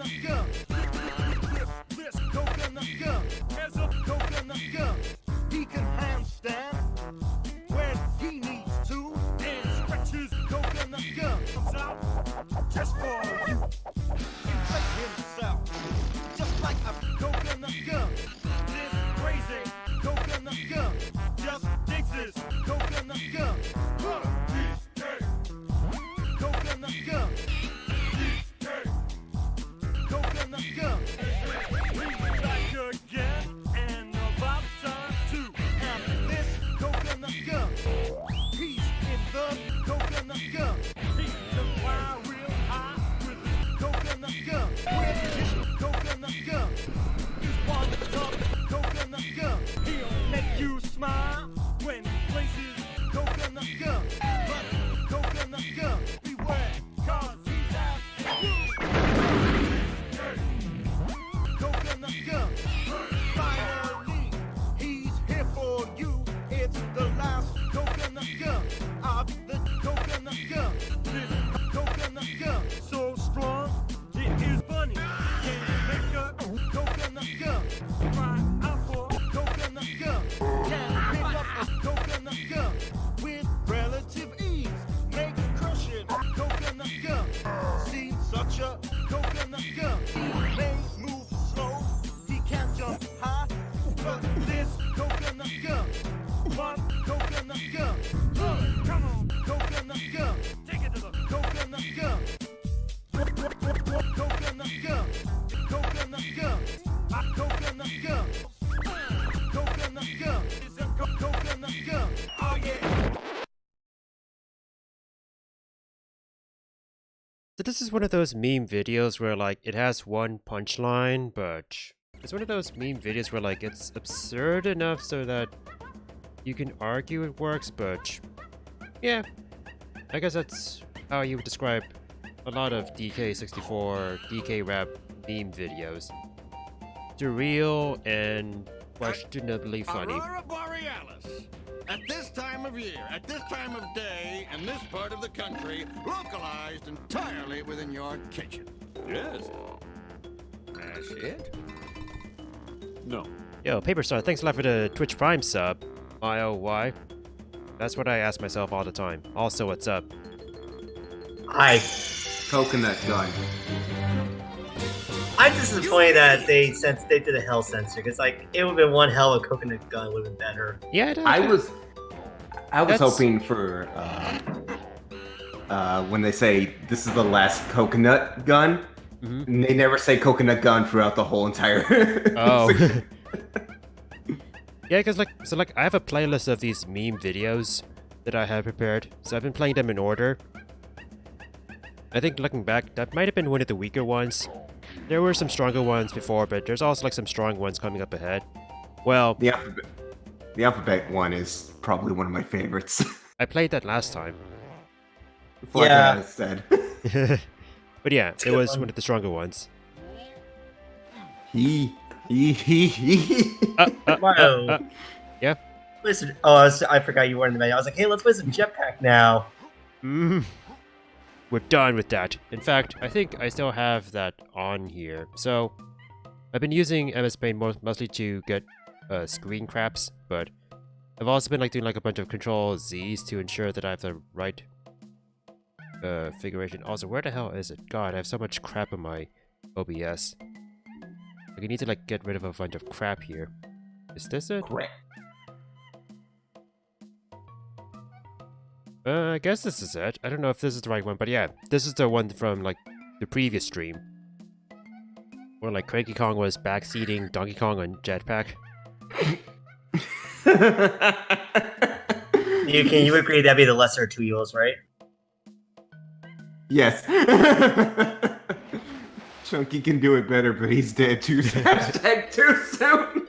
coconut gum. This coconut gum has a coconut gum. He can handstand when he needs to and stretches coconut gum. Comes out just for you. Inflate himself just like a coconut gum. This crazy coconut gum just digs this coconut gum. Coconut gum. Coconut gum. He's back again and about time to have this coconut gum. He's in the coconut gum. He's the fire real high with his coconut gum. With his coconut gum. He's one tough coconut gum. He'll make you smile when he places coconut gum. But coconut gum, beware, cause he's after you. Coconut gum. Finally, he's here for you. It's the last coconut gum of the coconut gum. This coconut gum, so strong, it is funny. Can't make a coconut gum. Try out for coconut gum. Can pick up a coconut gum with relative ease. Make crushing coconut gum. Seen such a coconut gum. He may move slow, he can't jump high, but this coconut gum, one coconut gum. Come on, coconut gum. Take it to the coconut gum. Coconut gum. Coconut gum. Coconut gum. Coconut gum. It's a coconut gum. Oh yeah. So this is one of those meme videos where like it has one punchline, but it's one of those meme videos where like it's absurd enough so that you can argue it works, but yeah, I guess that's how you would describe a lot of DK64, DK rap meme videos. Surreal and questionably funny. Aurora Borealis. At this time of year, at this time of day, in this part of the country, localized entirely within your kitchen. Yes. That's it? No. Yo, Paper Star, thanks a lot for the Twitch Prime sub. IOY. That's what I ask myself all the time. Also, what's up? Hi. Coconut gun. I'm disappointed that they did a hell censor, because like it would have been one hell of a coconut gun would have been better. Yeah, it is. I was hoping for when they say this is the last coconut gun, and they never say coconut gun throughout the whole entire. Oh. Yeah, because like I have a playlist of these meme videos that I have prepared, so I've been playing them in order. I think looking back, that might have been one of the weaker ones. There were some stronger ones before, but there's also like some strong ones coming up ahead. Well, the alphabet one is probably one of my favorites. I played that last time. Like Yeah. I said. But yeah, It's a it good was one. one of the stronger ones. He. Mario. Yeah. Listen, I forgot you were in the menu. I was like, hey, let's play some Jetpack now. We're done with that. In fact, I think I still have that on here. So, I've been using MS Paint mostly to get screen craps, but I've also been like doing like a bunch of Control Z's to ensure that I have the right configuration. Also, where the hell is it? God, I have so much crap in my OBS. Like, I need to like get rid of a bunch of crap here. Is this it? I guess this is it. I don't know if this is the right one, but yeah, this is the one from like the previous stream. Where like Cranky Kong was backseating Donkey Kong on Jetpack. You agree that'd be the lesser of two evils, right? Yes. Chunky can do it better, but he's dead too. Hashtag too soon.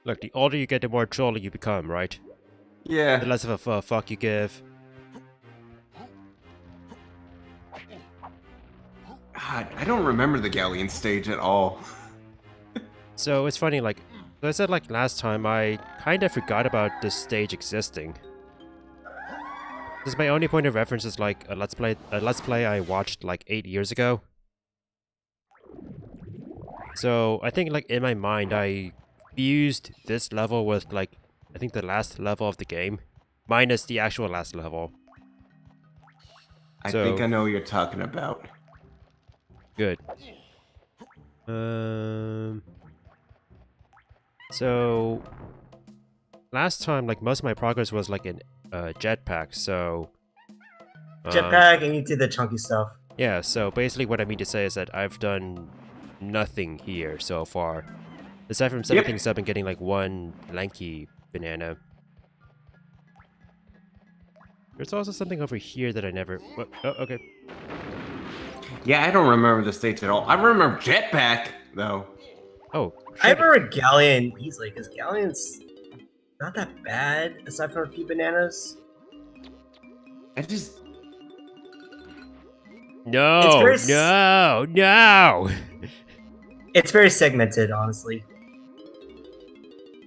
Look, the older you get, the more trolly you become, right? Yeah. The less of a fuck you give. God, I don't remember the Galleon stage at all. So it's funny, like, so I said like last time, I kind of forgot about this stage existing. This is my only point of reference is like a let's play I watched like 8 years ago. So I think like in my mind I fused this level with like I think the last level of the game, minus the actual last level. I So- think I know what you're talking about. Good. So last time, like most of my progress was like in jetpack. So Jetpack, and you did the chunky stuff. yeah. So basically, what I mean to say is that I've done nothing here so far, aside from setting Yep. things up and getting like one lanky banana. There's also something over here that I never. What? Oh, okay. Yeah, I don't remember the stage at all. I remember Jetpack, though. Oh, I shit. remember Galleon easily, because Galleon's not that bad, aside from a few bananas. I just... No, very no. It's very segmented, honestly.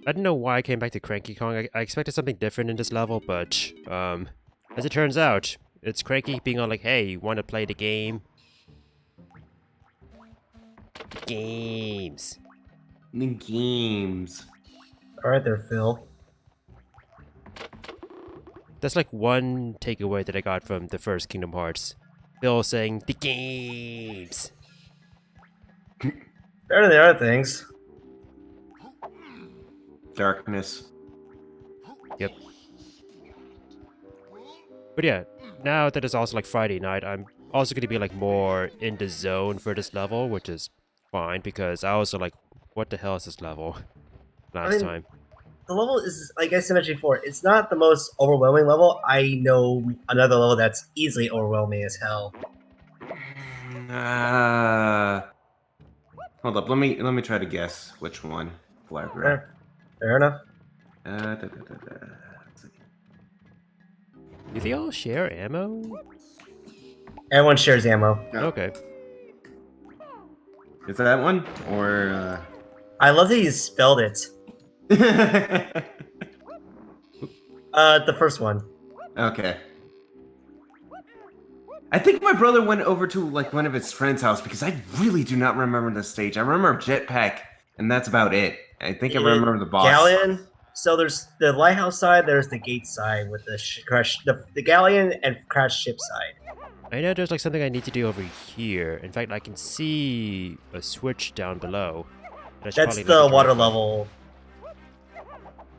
I don't know why I came back to Cranky Kong. I expected something different in this level, but as it turns out, it's Cranky being all like, "Hey, you want to play the game?" Games. The games. Alright there, Phil. That's like one takeaway that I got from the first Kingdom Hearts. Phil saying the games. Better than the other things. Darkness. Yep. But yeah, now that it's also like Friday night, I'm also going to be like more in the zone for this level, which is fine because I also like, what the hell is this level? Last mean, time. The level is, like I said mentioned before, it's not the most overwhelming level. I know another level that's easily overwhelming as hell. Hold up, let me try to guess which one. Flagger. Fair enough. Do they all share ammo? Everyone shares ammo. Okay. Is that one? Or I love that you spelled it. The first one. Okay. I think my brother went over to like one of his friend's house because I really do not remember the stage. I remember Jetpack, and that's about it. I think I remember the boss. Galleon. So there's the lighthouse side. There's the gate side with the crash, the galleon and crash ship side. I know there's like something I need to do over here. In fact, I can see a switch down below. that I should That's probably the look at water directly. level.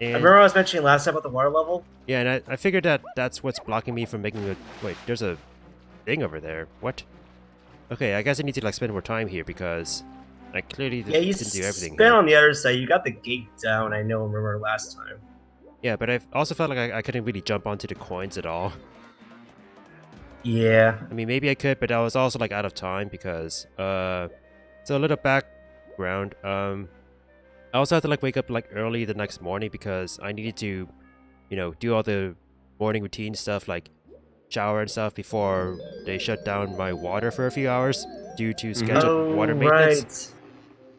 And, I remember I was mentioning last time about the water level. yeah, and I figured that that's what's blocking me from making a... Wait, there's a thing over there. What? Okay, I guess I need to like spend more time here because I clearly Yeah, you didn't do everything spent here. on the other side. You got the gate down. I know. Remember last time. Yeah, but I also felt like I couldn't really jump onto the coins at all. Yeah. I mean, maybe I could, but I was also like out of time because so a little background. I also had to like wake up like early the next morning because I needed to, you know, do all the morning routine stuff like shower and stuff before they shut down my water for a few hours due to scheduled water maintenance.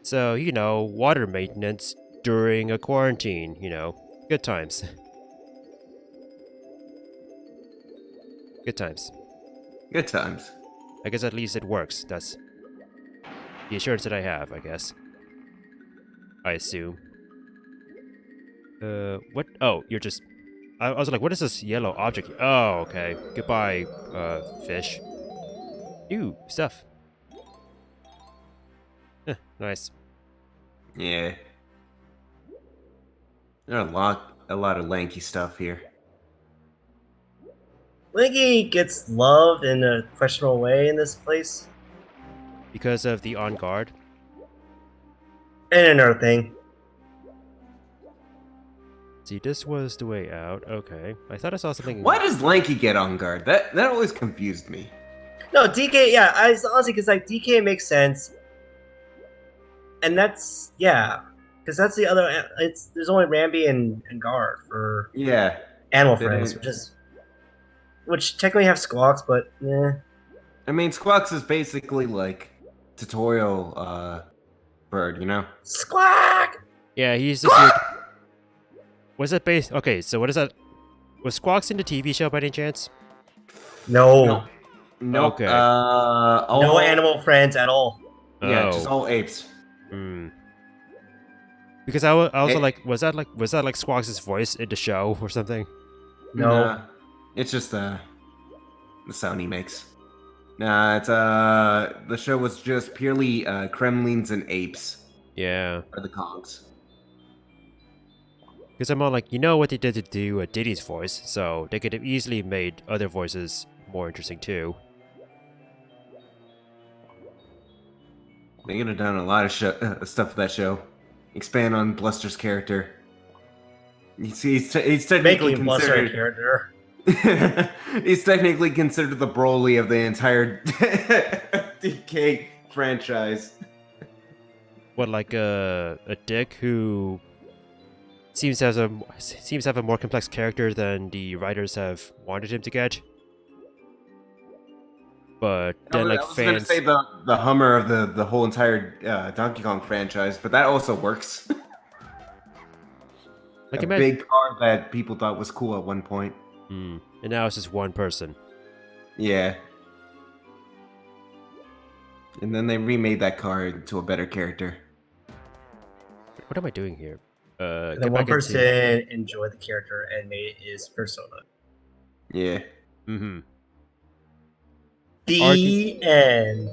So, you know, water maintenance during a quarantine, you know, good times. Good times. Good times. I guess at least it works. That's the assurance that I have, I guess. I assume. What? Oh, you're just... I was like, what is this yellow object? Oh, okay. Goodbye, fish. Ooh, stuff. Nice. Yeah. There are a lot of lanky stuff here. Linky gets loved in a questionable way in this place. Because of the on guard. And another thing. See, this was the way out. Okay. I thought I saw something... Why does Lanky get on guard? That always confused me. No, DK, yeah, honestly, because like DK makes sense. And that's, yeah. Because that's the other, there's only Rambi and Guard for Yeah. animal They friends, don't- which technically have Squawks, but eh. I mean, Squawks is basically like tutorial bird, you know? Squawk! Yeah, he's just here... Was it based... Okay, so what is that? Was Squawks in the TV show by any chance? No, Nope. Okay. no animal friends at all. Yeah, just Oh. all apes. Hmm. Because I also Eh. like was that like Squawks' voice in the show or something? No, Nah, it's just the sound he makes. Nah, it's the show was just purely Kremlins and apes Yeah. are the Kongs. Because I'm all like, you know what they did to do Diddy's voice, so they could have easily made other voices more interesting too. They could have done a lot of stuff with that show. Expand on Bluster's character. He's technically making Bluster a considered. character. He's technically considered the Broly of the entire DK franchise. What, like a dick who seems to have a more complex character than the writers have wanted him to get. But then like I was gonna fans, say the Hummer of the whole entire Donkey Kong franchise, but that also works. like A big car that people thought was cool at one point. and now it's just one person. Yeah. And then they remade that car into a better character. What am I doing here? The Get one back into- person enjoyed the character and made it his persona. Yeah. Mhm. The end.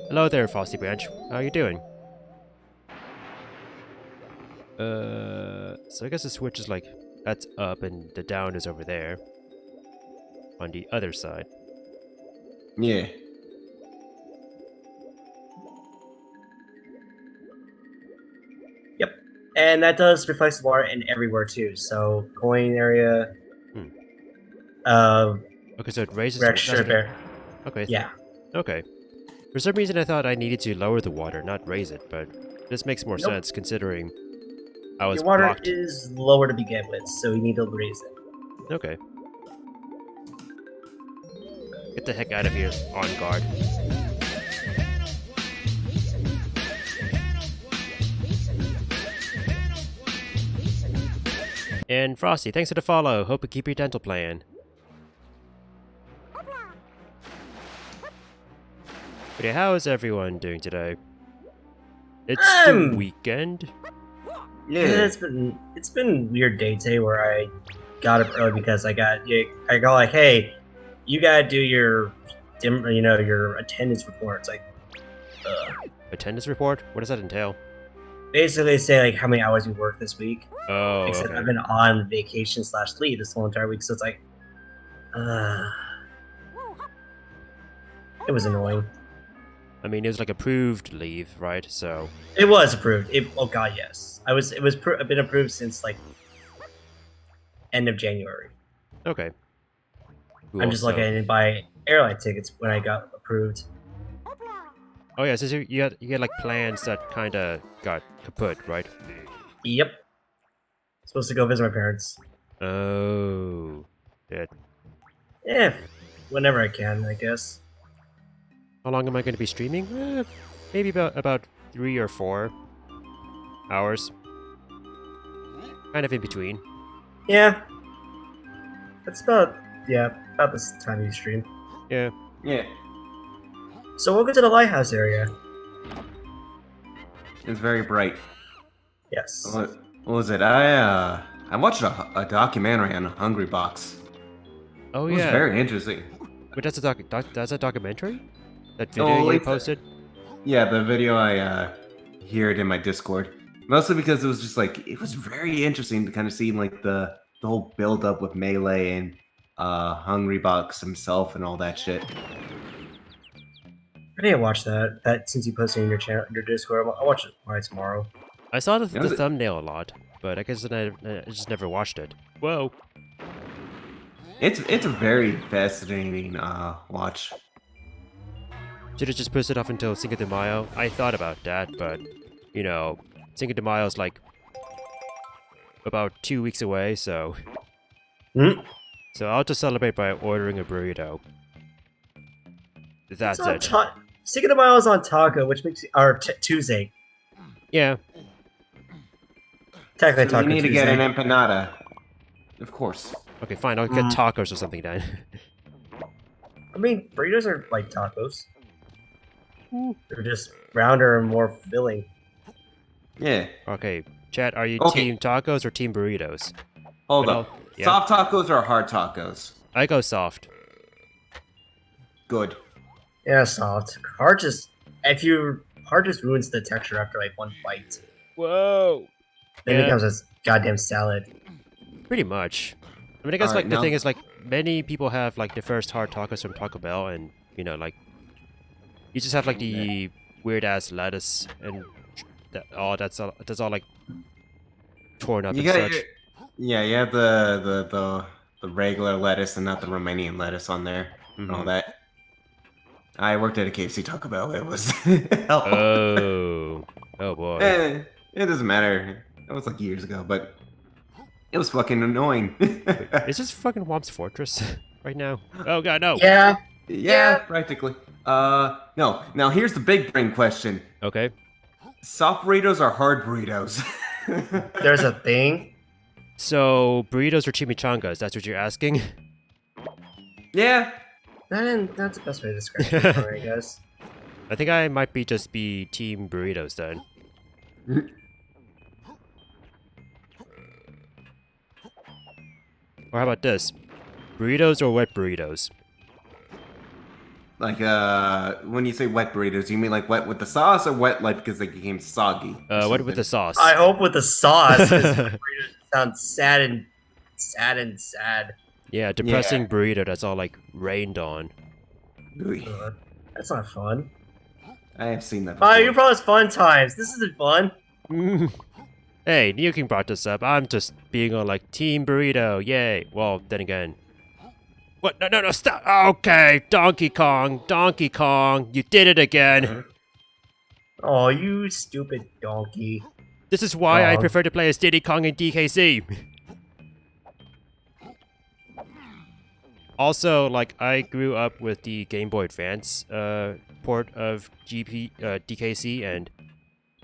Hello there, Frosty Branch. How you doing? So I guess the switch is like, that's up and the down is over there. On the other side. Yeah. Yep. And that does reflect the water in everywhere too. So coin area. Okay, so it raises... Register there. Okay. Yeah. Okay. For some reason I thought I needed to lower the water, not raise it, but this makes more Nope. sense considering I was Your water blocked. is lower to begin with, so you need to raise it. Okay. Get the heck out of here, on guard. And Frosty, thanks for the follow. Hope you keep your dental plan. But yeah, how is everyone doing today? It's the weekend. Yeah, it's been a weird day today where I got up early because I got like, hey, you gotta do your your attendance report. It's like, Attendance report? What does that entail? basically say like how many hours you worked this week. Oh, Except okay. I've been on vacation / leave this whole entire week, so it's like, it was annoying. I mean, it was like approved leave, right? So, It was approved. Oh god, yes. It was been approved since like end of January. okay. I'm just Cool, looking so- to buy airline tickets when I got approved. Oh yeah, so you had like plans that kind of got kaput, right? Yep. Supposed to go visit my parents. Oh, yeah. Yeah, whenever I can, I guess. How long am I going to be streaming? Maybe about 3 or 4 hours. Kind of in between. Yeah. That's about this time you stream. Yeah. Yeah. So welcome to the lighthouse area. It's very bright. Yes. What was it? I watched a documentary on Hungry Box. Oh It was yeah. very interesting. But that's a documentary. That video Oh, you it's- posted. Yeah, the video I heard in my Discord. Mostly because it was just like it was very interesting to kind of see like the whole build up with Melee and Hungry Box himself and all that shit. I didn't watch that. That since you posted in your channel, your Discord, I'll watch it probably tomorrow. I saw the Was it- thumbnail a lot, but I guess I just never watched it. Whoa. It's a very fascinating watch. Should have just pushed it off until Cinco de Mayo. I thought about that, but you know, Cinco de Mayo is like about 2 weeks away, so so I'll just celebrate by ordering a burrito. That's it. Cinco de Mayo is on Taco, which makes Tuesday. Yeah. Technically, So Taco you need to Tuesday. get an empanada. Of course. Okay, fine. I'll get tacos or something then. I mean, burritos are like tacos. They're just rounder and more filling. Yeah. Okay, chat, are you Okay. team tacos or team burritos? Hold Well, up. yeah. Soft tacos or hard tacos? I go soft. Good. Yeah, soft. Hard just ruins the texture after like one bite. Whoa. Then it Yeah, becomes a goddamn salad. pretty much. I mean, I guess Alright, like the now- thing is like many people have like the first hard tacos from Taco Bell, and you know like you just have like the weird ass lettuce and that's all like torn up You and got such. your, yeah, you have the regular lettuce and not the Romanian lettuce on there and all Mhm. that. I worked at a KFC Taco Bell. It was hell. Oh boy. It doesn't matter. That was like years ago, but it was fucking annoying. Is this fucking Womp's Fortress right now? Oh god, no. Yeah. yeah, practically. No. Now here's the big brain question: Okay. soft burritos or hard burritos? There's a thing. So burritos or chimichangas? That's what you're asking? yeah. That's the best way to describe it, I guess. I think I might just be team burritos then. Or how about this? Burritos or wet burritos? Like when you say wet burritos, you mean like wet with the sauce or wet like because they became soggy? or What with the something? sauce? I hope with the sauce, because burritos sound sad. Yeah, depressing burrito that's all like rained on. Ooh, That's not fun. I have seen that. Oh, Before. you promised fun times. This isn't fun. Hey, Neo King brought this up. I'm just being on like team burrito. Yay. Well, then again. What? No, stop. Okay, Donkey Kong, you did it again. Oh, you stupid donkey. This is why I Oh. prefer to play as Diddy Kong and DKC. Also, like, I grew up with the Game Boy Advance port of DKC, and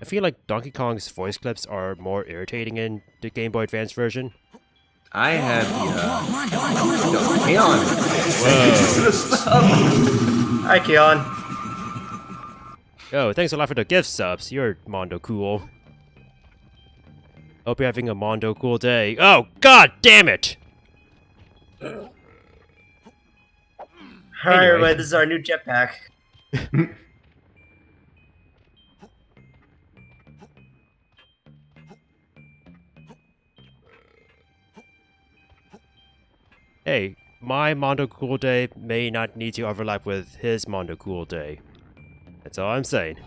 I feel like Donkey Kong's voice clips are more irritating in the Game Boy Advance version. I had the Keon. Hi, Keon. Oh, thanks a lot for the gift subs. You're Mondo cool. Hope you're having a Mondo cool day. Oh, god damn it! Alright, Anyway. everybody, this is our new jetpack. Hey, my Mondo cool day may not need to overlap with his Mondo cool day. That's all I'm saying.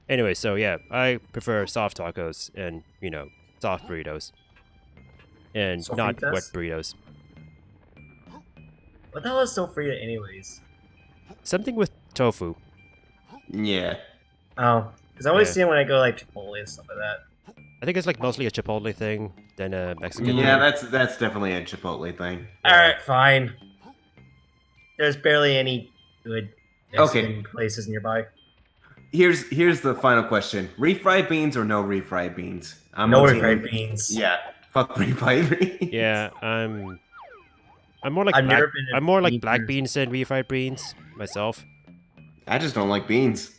Anyway, so yeah, I prefer soft tacos and, you know, soft burritos. And not wet Sofritas? burritos. What the hell is Sofrita anyways? Something with tofu. Yeah. Oh, because I always Yeah. see it when I go like Chipotle and stuff like that. I think it's like mostly a Chipotle thing than a Mexican Yeah, thing. that's definitely a Chipotle thing. Alright, fine. There's barely any good Okay. Mexican places nearby. Here's the final question: refried beans or no refried beans? I'm No on team- refried beans. Yeah. Fuck refried beans. Yeah, I'm more like I've black, never been a I'm more like bean black person. beans than refried beans myself. I just don't like beans.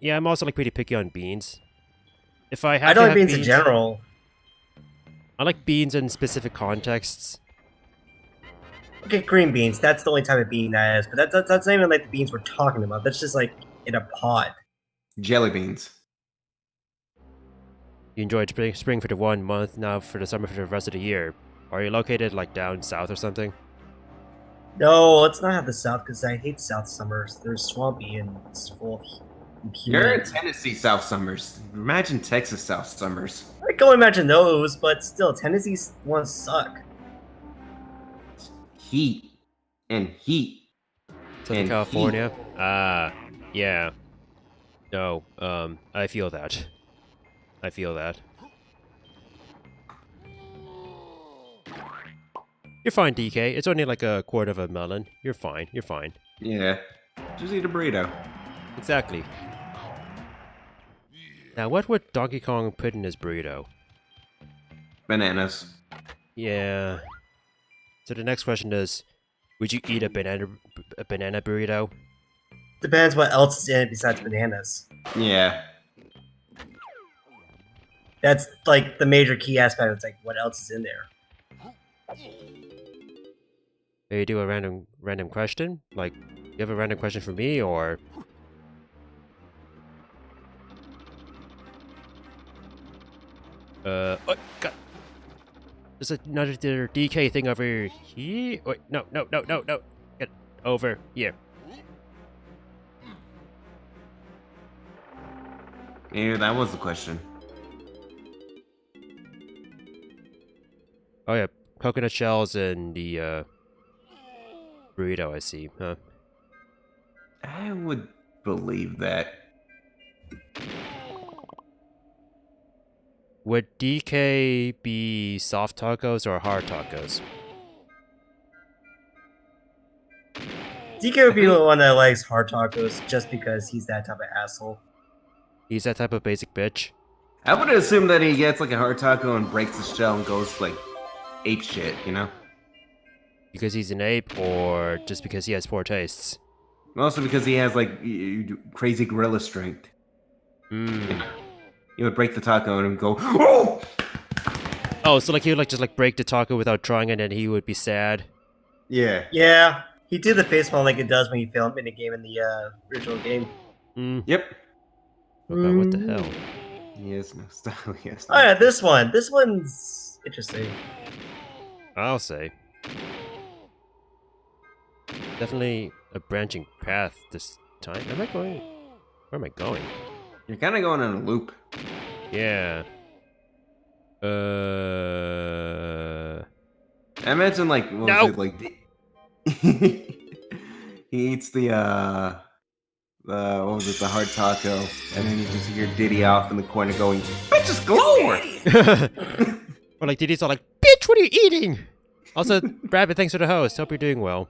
Yeah, I'm also like pretty picky on beans. If I have I to don't like have beans in general. I like beans in specific contexts. Okay, green beans. That's the only type of bean that is. But that's not even like the beans we're talking about. That's just like in a pot. Jelly beans. You enjoyed spring for the 1 month, now for the summer for the rest of the year. Are you located like down south or something? No, let's not have the South because I hate South summers. They're swampy and it's full of You're in humid. Tennessee South summers. Imagine Texas South summers. I can imagine those, but still, Tennessee's ones suck. Heat and heat. Southern And California? Yeah. No, I feel that. I feel that. You're fine, DK. It's only like a quarter of a melon. You're fine. You're fine. Yeah. Just eat a burrito. Exactly. Now, what would Donkey Kong put in his burrito? Bananas. Yeah. So the next question is, Would you eat a banana burrito? Depends what else is in it besides bananas. Yeah. That's like the major key aspect. It's like what else is in there. Maybe do a random question? Like, you have a random question for me, or... Oh, God. There's another DK thing over here. Wait, no. Get over here. Yeah, that was the question. Oh, yeah. Coconut shells and the, burrito, I see. Huh. I would believe that. Would DK be soft tacos or hard tacos? DK would be the one that likes hard tacos just because he's that type of asshole. He's that type of basic bitch. I would assume that he gets like a hard taco and breaks his shell and goes like ape shit, you know? Because he's an ape, or just because he has poor tastes? Mostly because he has like crazy gorilla strength. Hmm. He would break the taco and go, oh! Oh, so like he would like just like break the taco without trying it, and he would be sad. Yeah. Yeah, he did the facepalm like it does when you fail him in a game in the original game. Hmm. Yep. Oh God, what the hell? He has no style. Yes. Oh yeah, this one. This one's interesting. I'll say. Definitely a branching path this time. Am I going? Where am I going? You're kind of going in a loop. Yeah. I imagine like what No! was it like? He eats the what was it? The hard taco, and then you just hear Diddy off in the corner going, "Bitches galore!" Or like Diddy's all like, "Bitch, what are you eating?" Also, Rabbit, thanks for the host. Hope you're doing well.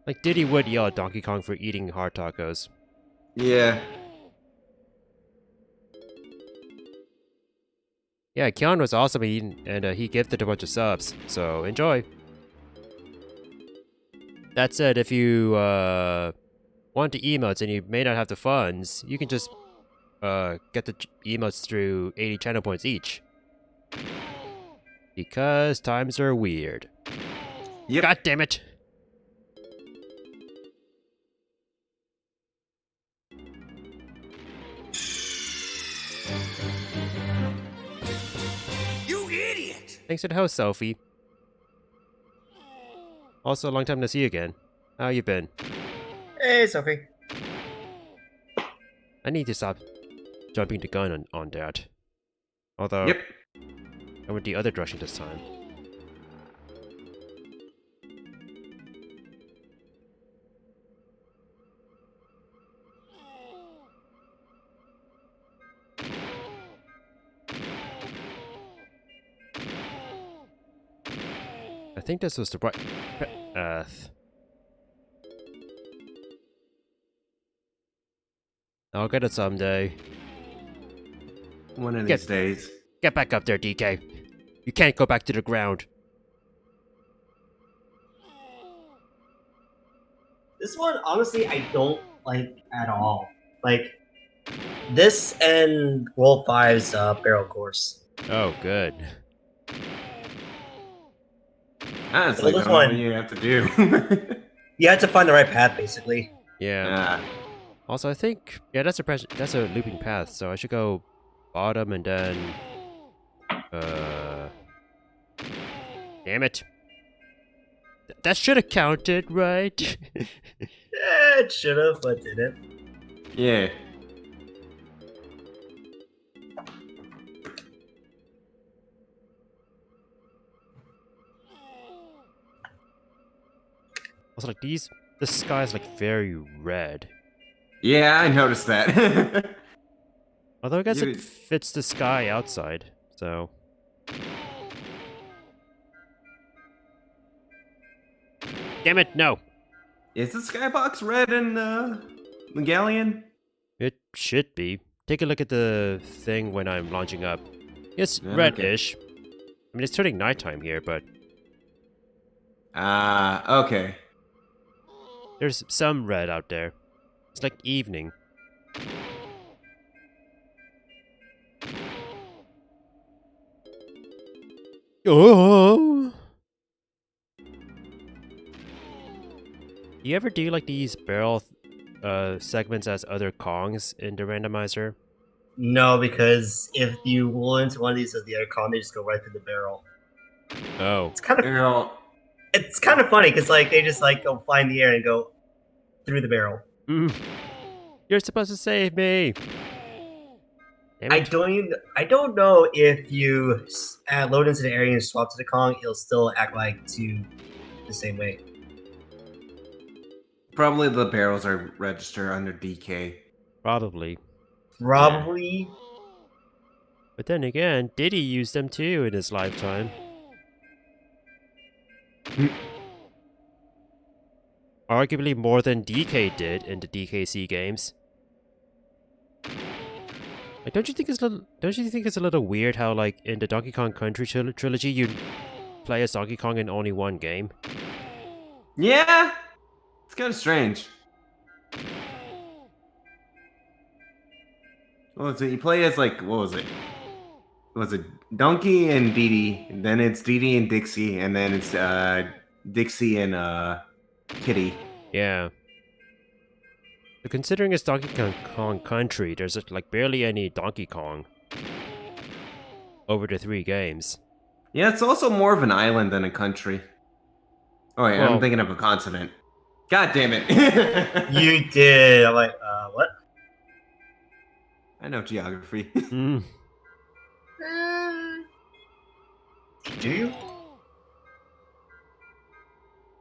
Like Diddy would yell at Donkey Kong for eating hard tacos. Yeah. Yeah, Keon was awesome and he gifted a bunch of subs, so enjoy. That said, if you want the emotes and you may not have the funds, you can just get the emotes through 80 channel points each. Because times are weird. Yep. God damn it! You idiot! Thanks for the host, Sophie. Also, long time to see you again. How you been? Hey, Sophie. I need to stop jumping the gun on that. Although, Yep. I went the other direction this time. I think this was the right path. I'll get it someday. One of Get- these days. Get back up there, DK. You can't go back to the ground. This one, honestly, I don't like at all. Like, this and World 5's barrel course. Oh, good. Honestly, Well, don't this know what one- you have to do. You have to find the right path, basically. Yeah. Ah, Also, I think that's a looping path, so I should go bottom and then damn it. That should have counted, right? It should have, but didn't. yeah. Also, like the sky is like very red. Yeah, I noticed that. Although I guess You- it fits the sky outside, so. Damn it, no! Is the skybox red in the galleon? It should be. Take a look at the thing when I'm launching up. It's Yeah, okay. reddish. I mean, it's turning nighttime here, but Okay. There's some red out there. It's like evening. Oh! You ever do like these barrel segments as other Kongs in the randomizer? No, because if you roll into one of these as the other con, they just go right through the barrel. Oh. It's kind of Errol, funny because like they just like go fly in the air and go through the barrel. Mm. You're supposed to save me! Damn it. I don't know if you load into the area and swap to the Kong, it'll still act like to the same way. probably the barrels are registered under DK. Probably. Probably. But then again, Diddy used them too in his lifetime. Arguably more than DK did in the DKC games. Like, don't you think it's a little weird how, like, in the Donkey Kong Country trilogy, you play as Donkey Kong in only one game? Yeah, it's kind of strange. What was it? You play as like what was it? Was it Donkey and Dee Dee? And then it's Dee Dee and Dixie, and then it's Dixie and Kitty. Yeah. But considering it's Donkey Kong Country, there's like barely any Donkey Kong over the 3 games. Yeah, it's also more of an island than a country. Oh wait, Well- I'm thinking of a continent. God damn it! You did. I'm like, what? I know geography. Mm. Do you?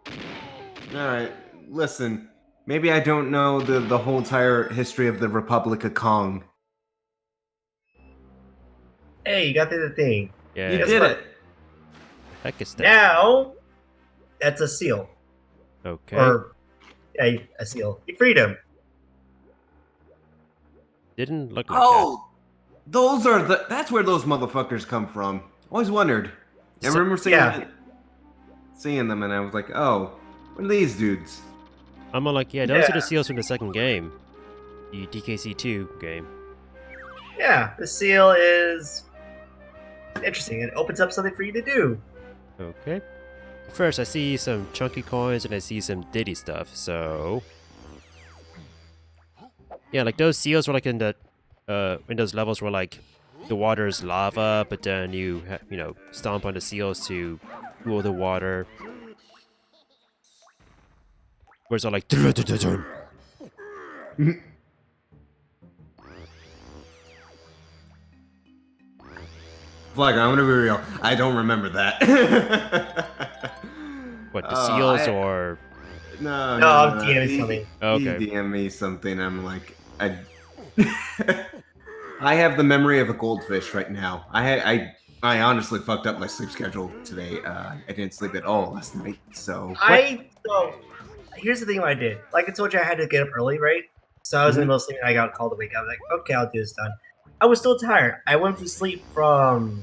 All right, listen. Maybe I don't know the whole entire history of the Republic of Kong. Hey, you got through the thing. Yeah. You Guess did what? it. Heck is that? Now, that's a seal. Okay. Or, yeah, a seal. You freed him. Didn't look like Oh, those are that's where those motherfuckers come from. Always wondered. I So- remember yeah. seeing them, and I was like, oh, what are these dudes? that. I'm all like, yeah, those are Yeah. the seals from the second game. The DKC2 game. Yeah, the seal is interesting. It opens up something for you to do. Okay. First, I see some chunky coins and I see some Diddy stuff, so... Yeah, like those seals were like in the... in those levels where like the water is lava, but then you, you know, stomp on the seals to cool the water. Where it's all like... Like, I'm gonna be real. I don't remember that. What, the Oh, seals or... No, No, I'm DMing something. Okay. He DM me something. I'm like, I have the memory of a goldfish right now. I honestly fucked up my sleep schedule today. I didn't sleep at all last night, so So, here's the thing what I did. Like I told you, I had to get up early, right? So I was in the middle of sleeping. I got called to wake up. I was like, okay, I'll do this done. I was still tired. I went to sleep from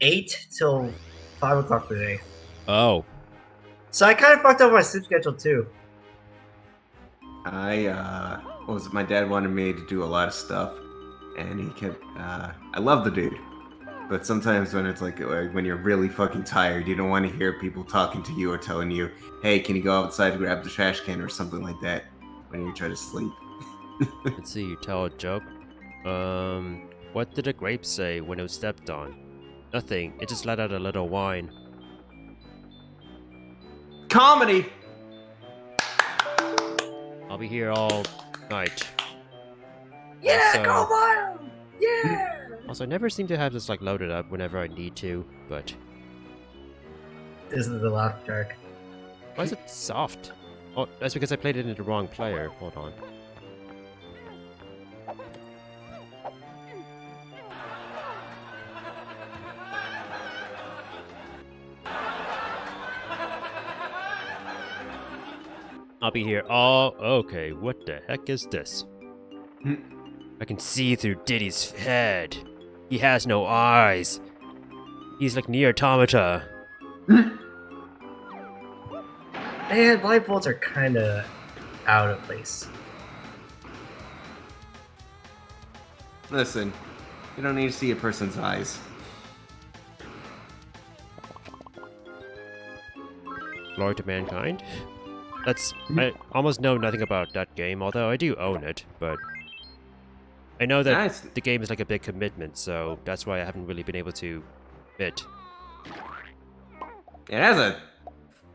8 till 5 o'clock today. Oh. So I kind of fucked up my sleep schedule too. what was it? My dad wanted me to do a lot of stuff, and he kept. I love the dude, but sometimes when it's like when you're really fucking tired, you don't want to hear people talking to you or telling you, "Hey, can you go outside and grab the trash can?" or something like that when you try to sleep. Let's see, you tell a joke. What did the grape say when it was stepped on? Nothing. It just let out a little whine. Comedy. I'll be here all night. Yeah, So- go wild! Yeah! Also, I never seem to have this like loaded up whenever I need to, but This is the laugh track. why is it soft? Oh, that's because I played it in the wrong player. Hold on. I'll be here all... Okay, what the heck is this? I can see through Diddy's head. He has no eyes. He's like Near Automata. Man, blindfolds are kind of out of place. Listen, you don't need to see a person's eyes. Glory to Mankind? I almost know nothing about that game, although I do own it, but I know that Nice. the game is like a big commitment, so that's why I haven't really been able to fit. It has a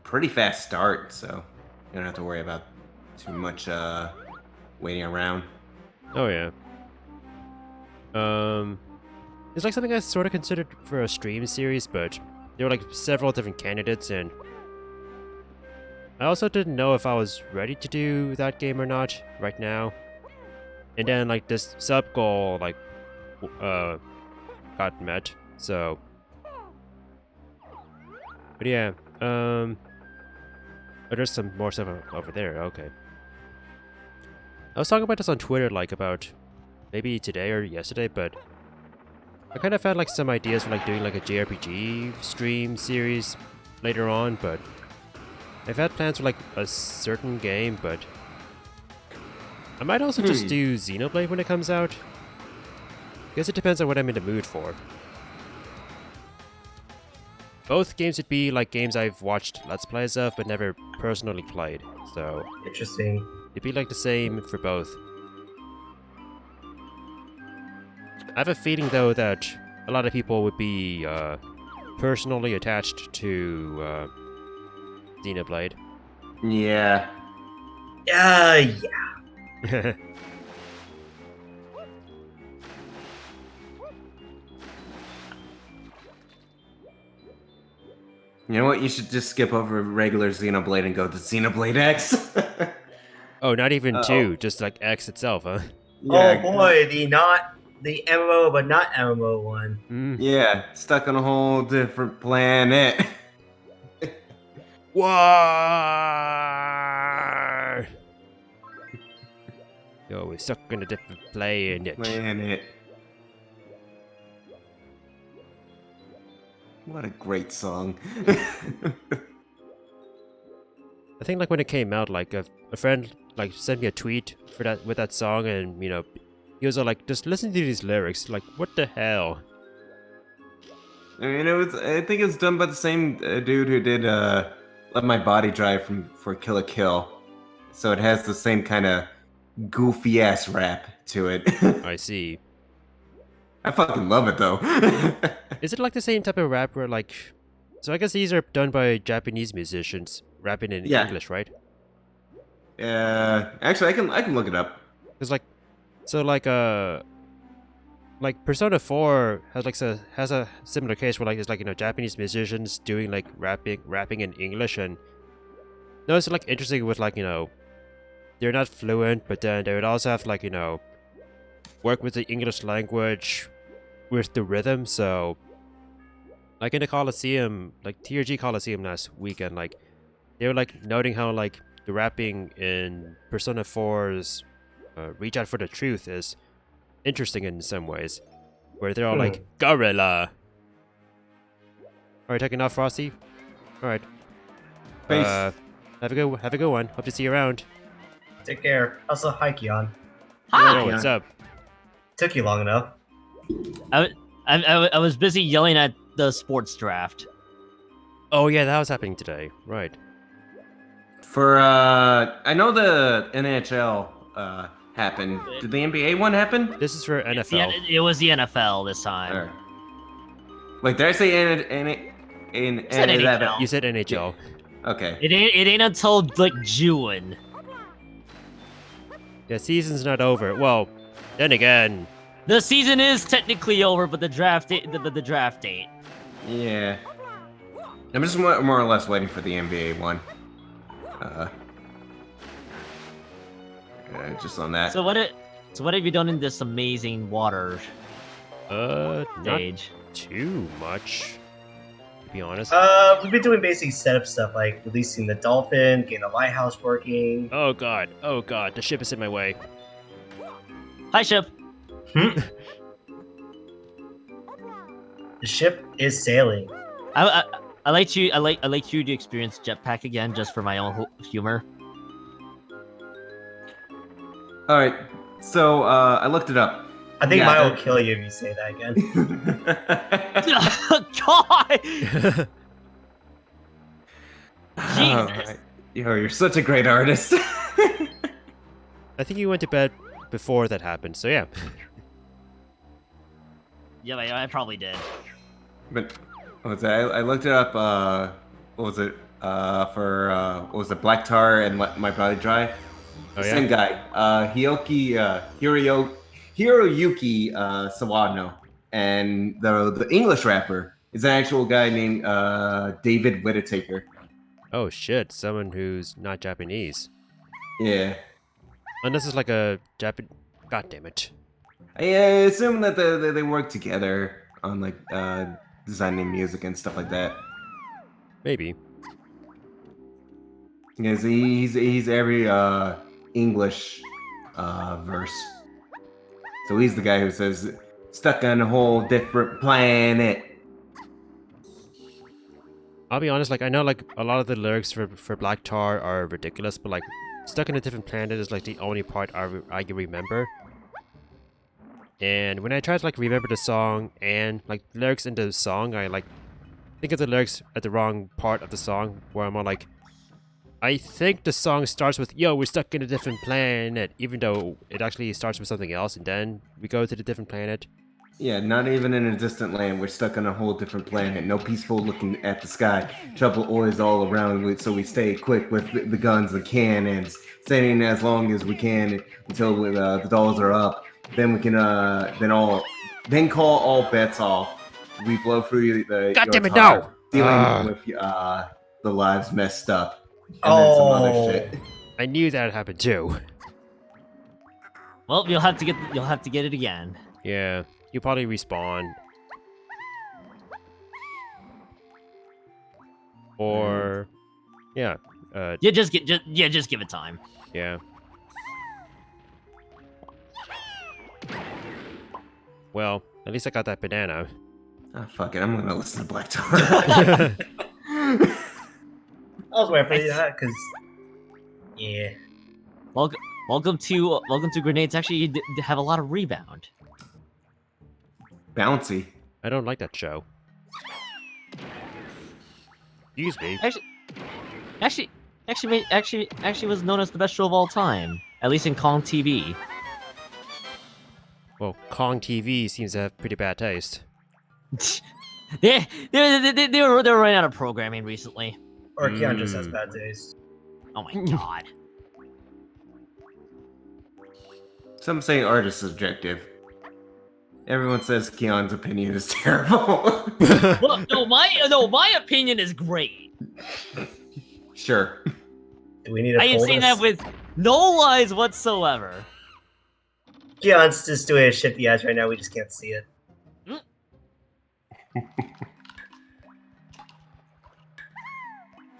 pretty fast start, so you don't have to worry about too much waiting around. Oh yeah. It's like something I sort of considered for a stream series, but there were like several different candidates, and I also didn't know if I was ready to do that game or not right now. And then like this sub goal like got met, so. But yeah, oh, there's some more stuff over there. Okay. I was talking about this on Twitter, like about maybe today or yesterday, but I kind of had like some ideas for like doing like a JRPG stream series later on, but I've had plans for like a certain game, but I might also just do Xenoblade when it comes out. Guess it depends on what I'm in the mood for. Both games would be like games I've watched Let's Plays of, but never personally played, so Interesting. it'd be like the same for both. I have a feeling though that a lot of people would be personally attached to Xenoblade. Yeah. Yeah. You know what? You should just skip over regular Xenoblade and go to Xenoblade X. Oh, not even Uh-oh. 2, just like X itself, huh? Oh boy, the MMO but not MMO one. Mm. Yeah, stuck on a whole different planet. War! Yo, we're stuck in a different planet. Planet. What a great song. I think like when it came out, like a friend like sent me a tweet for that with that song, and you know, he was all like, "Just listen to these lyrics." Like, what the hell? I mean, I think it was done by the same dude who did "Let My Body Drive" for Kill la Kill. So it has the same kind of goofy ass rap to it. I see. I fucking love it though. Is it like the same type of rap where like? So I guess these are done by Japanese musicians rapping in Yeah. English, right? Actually, I can look it up. Cause like, so like Persona 4 has a similar case where like it's like, you know, Japanese musicians doing like rapping in English, and no, it's like interesting with like, you know, they're not fluent, but then they would also have to like, you know, work with the English language with the rhythm. So like in the Coliseum, like TRG Coliseum last weekend, like they were like noting how like the rapping in Persona 4's Reach Out for the Truth is interesting in some ways, where they're all like gorilla. All right, taking off, Frosty. All right. Peace. Have a good one. Hope to see you around. Take care. Also, hi, Keon. Yo, what's up? Took you long enough. I was busy yelling at the sports draft. Oh yeah, that was happening today. Right. For I know the NHL happened. Did the NBA one happen? This is for NFL. It was the NFL this time. Or- Wait, did I say in said NHL. You said NHL. Okay. It ain't until like June. Yeah, season's not over. Well, then again, The season is technically over, but the draft the draft ain't. Yeah. I'm just more or less waiting for the NBA one. Just on that. So what have you done in this amazing water not stage? too much, to be honest. We've been doing basic setup stuff like releasing the dolphin, getting the lighthouse working. Oh god, the ship is in my way. Hi, ship. The ship is sailing. I like you to experience jetpack again just for my own humor. All right, so I looked it up. I think Yeah, mine will there- kill you if you say that again. God! All Jesus. right. You're such a great artist. I think you went to bed before that happened, so yeah. Yeah, I probably did. But what was that? I looked it up. What was it? What was it? Black Tar and My Body Dry. Oh, The yeah? same guy. Hiroyuki Sawano, and the English rapper is an actual guy named David Whittaker. Oh shit, someone who's not Japanese. Yeah. Unless it's like a Japan. God damn it. I assume that they work together on like designing music and stuff like that. Maybe. Because he's every English verse. So he's the guy who says stuck on a whole different planet. I'll be honest, like I know like a lot of the lyrics for Black Tar are ridiculous, but like Stuck in a Different Planet is like the only part I can remember. And when I try to like remember the song and like lyrics in the song, I like think of the lyrics at the wrong part of the song where I'm all like, I think the song starts with "Yo, we're stuck in a different planet," even though it actually starts with something else, and then we go to the different planet. Yeah, not even in a distant land. We're stuck on a whole different planet. No peaceful looking at the sky. Trouble always all around. So we stay quick with the guns and cannons, staying as long as we can until the dolls are up. Then we can then call all bets off. We blow through the God damn your it, tire, no! dealing with the lives messed up. And then some other shit. I knew that happened too. Well, you'll have to get it again. Yeah, you probably respawn. Or, yeah, Yeah, just give it time. yeah. Well, at least I got that banana. Oh, fuck it. I'm gonna listen to Black Tar. I was waiting for you that because, yeah. Welcome to grenades. Actually, you have a lot of rebound. Bouncy. I don't like that show. Excuse me. Actually was known as the best show of all time, at least in Kong TV. Well, Kong TV seems to have pretty bad taste. they were running out of programming recently. Or Keon just has bad taste. Oh my god. Some say art is subjective. Everyone says Keon's opinion is terrible. Well, my opinion is great. Sure. Do we need to I am pull saying this? that with no lies whatsoever. Keon's just doing a shifty ass right now. We just can't see it.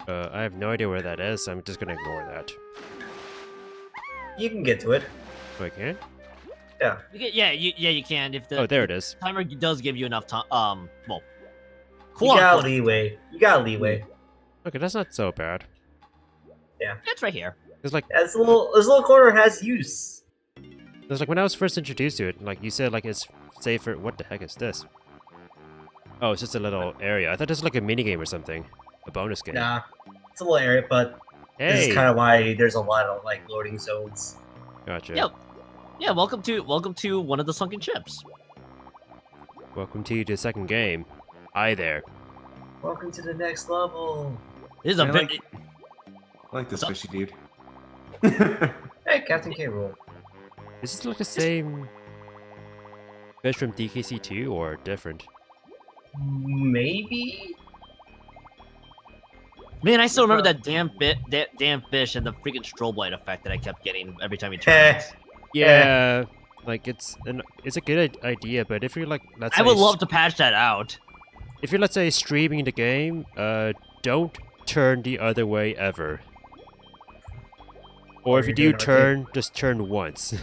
I have no idea where that is, so I'm just gonna ignore that. You can get to it. Oh, I can? Yeah. You can if the Oh, there it is. timer does give you enough time. Well, You got leeway. You got leeway. Okay, that's not so bad. It's right here. It's like, This little corner has use. it's like when I was first introduced to it, like you said, like it's safer. What the heck is this? Oh, it's just a little area. I thought this was like a mini game or something, a bonus game. Nah, it's a little area, but this Hey, is kind of why there's a lot of like loading zones. gotcha. Yep. Yeah, welcome to one of the sunken ships. Welcome to the second game. Hi there. Welcome to the next level. This is a I bit. I like this What's fishy dude. Hey, Captain K. Rool. Is this like the same fish from DKC2 or different? Maybe. Man, I still remember that damn fish and the freaking strobe light effect that I kept getting every time you turned. Yeah, like it's a good idea, but if you're like, let's I would say love to patch that out. if you're, let's say, streaming the game, don't turn the other way ever. Or if you you're Oh, do doing arcade. turn, just turn once.